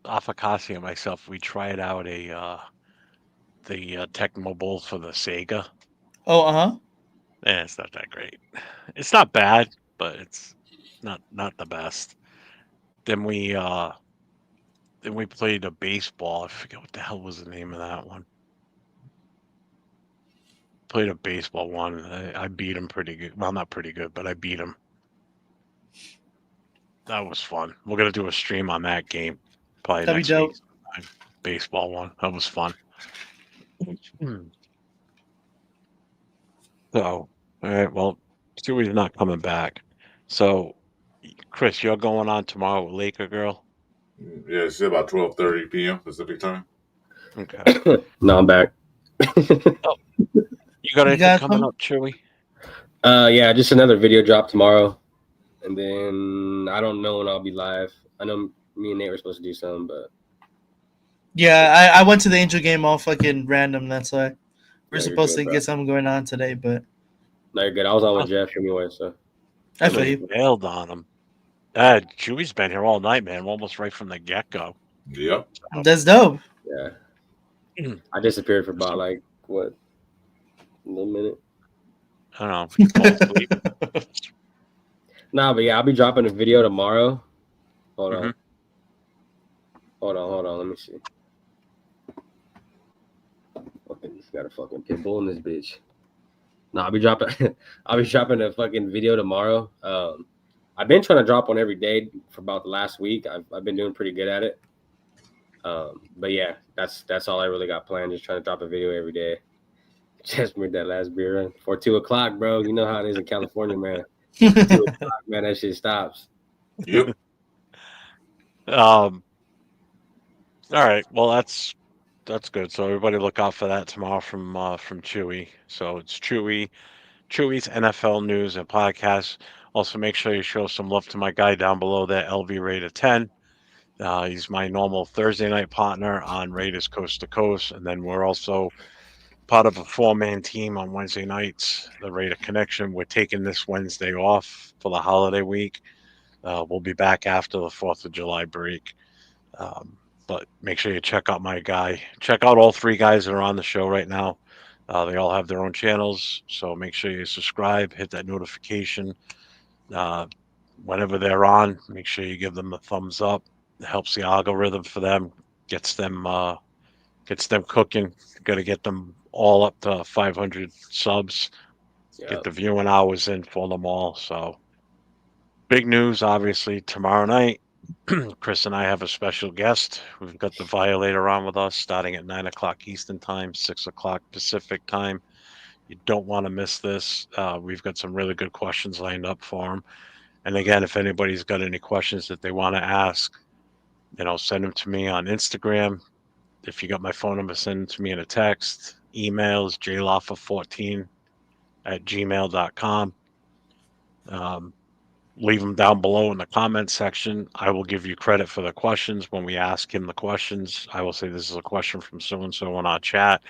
Afakasi and myself, we tried out the Tecmo Bowl for the Sega. Oh, uh-huh. Yeah, it's not that great. It's not bad, but it's not the best. Then we played a baseball. I forget what the hell was the name of that one. Played a baseball one. I beat him pretty good. Well, not pretty good, but I beat him. That was fun. We're gonna do a stream on that game probably That'd next be dope. week. Baseball one. That was fun. So, all right. Well, Stewie's not coming back. So, Chris, you're going on tomorrow with Laker Girl. Yeah, it's about 12:30 p.m. Pacific time. Okay. No, I'm back. Oh, you got anything coming up, Chewy? Yeah, just another video drop tomorrow, and then I don't know when I'll be live. I know me and Nate were supposed to do something, but Yeah, I went to the Angel game all fucking random. That's why we're Yeah, supposed you're to good, get something going on today, but no, you're good. I was on with Jeff anyway, so I feel you. Nailed on him. Chewy's been here all night, man. Almost right from the get go. Yep. That's dope. Yeah. I disappeared for about a little minute. I don't know. Fall asleep. Nah, but yeah, I'll be dropping a video tomorrow. Hold on. Let me see. Fucking got a fucking pit bull in this bitch. Nah, I'll be dropping a fucking video tomorrow. I've been trying to drop one every day for about the last week. I've been doing pretty good at it. But yeah, that's all I really got planned. Just trying to drop a video every day. Just made that last beer run for 2:00, bro. You know how it is in California, man. 2:00, man, that shit stops. Yep. All right. Well, that's good. So everybody look out for that tomorrow from Chewy. So it's Chewy's NFL news and podcast. Also, make sure you show some love to my guy down below there, LV Raider 10. He's my normal Thursday night partner on Raiders Coast to Coast, and then we're also part of a 4-man team on Wednesday nights, the Raider Connection. We're taking this Wednesday off for the holiday week. We'll be back after the 4th of July break. But make sure you check out my guy. Check out all 3 guys that are on the show right now. They all have their own channels, so make sure you subscribe, hit that notification. Whenever they're on, make sure you give them a thumbs up. It helps the algorithm for them, gets them cooking. Got to get them all up to 500 subs. Get the viewing hours in for them all. So big news, obviously, tomorrow night. Chris and I have a special guest. We've got the Violator on with us starting at 9:00 Eastern time, 6:00 Pacific time. You don't want to miss this. We've got some really good questions lined up for him. And again, if anybody's got any questions that they want to ask, send them to me on Instagram. If you got my phone number, send them to me in a text. Emails, jloffa14@gmail.com. Leave them down below in the comments section. I will give you credit for the questions. When we ask him the questions, I will say this is a question from so-and-so in our chat.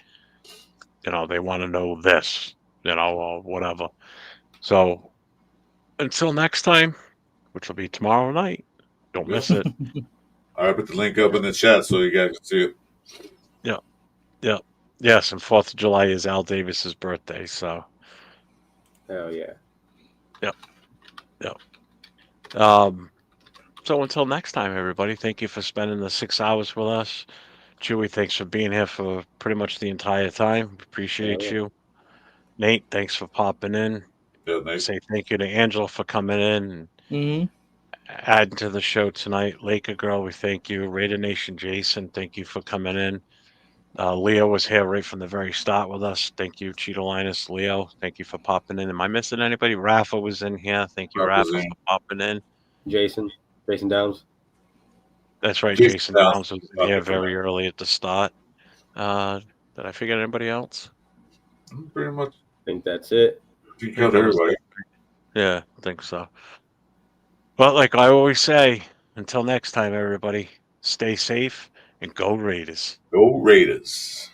They want to know this, or whatever. So until next time, which will be tomorrow night, don't miss it. I put the link up in the chat so you guys can see it. Yeah. Yes, and 4th of July is Al Davis's birthday. So. Hell yeah. Yep. So until next time, everybody, thank you for spending the 6 hours with us. Chewy, thanks for being here for pretty much the entire time. Appreciate you. Nate, thanks for popping in. Yeah, Nate. Say thank you to Angela for coming in and adding to the show tonight. Laker Girl, we thank you. Raider Nation Jason, thank you for coming in. Leo was here right from the very start with us. Thank you, Cheeto Linus. Leo, thank you for popping in. Am I missing anybody? Rafa was in here. Thank you, Rafa, for popping in. Jason Downs. That's right. Jason Downs was here very early at the start. Did I forget anybody else? Pretty much. I think that's it. You killed everybody. Yeah, I think so. But like I always say, until next time, everybody, stay safe and go Raiders. Go Raiders.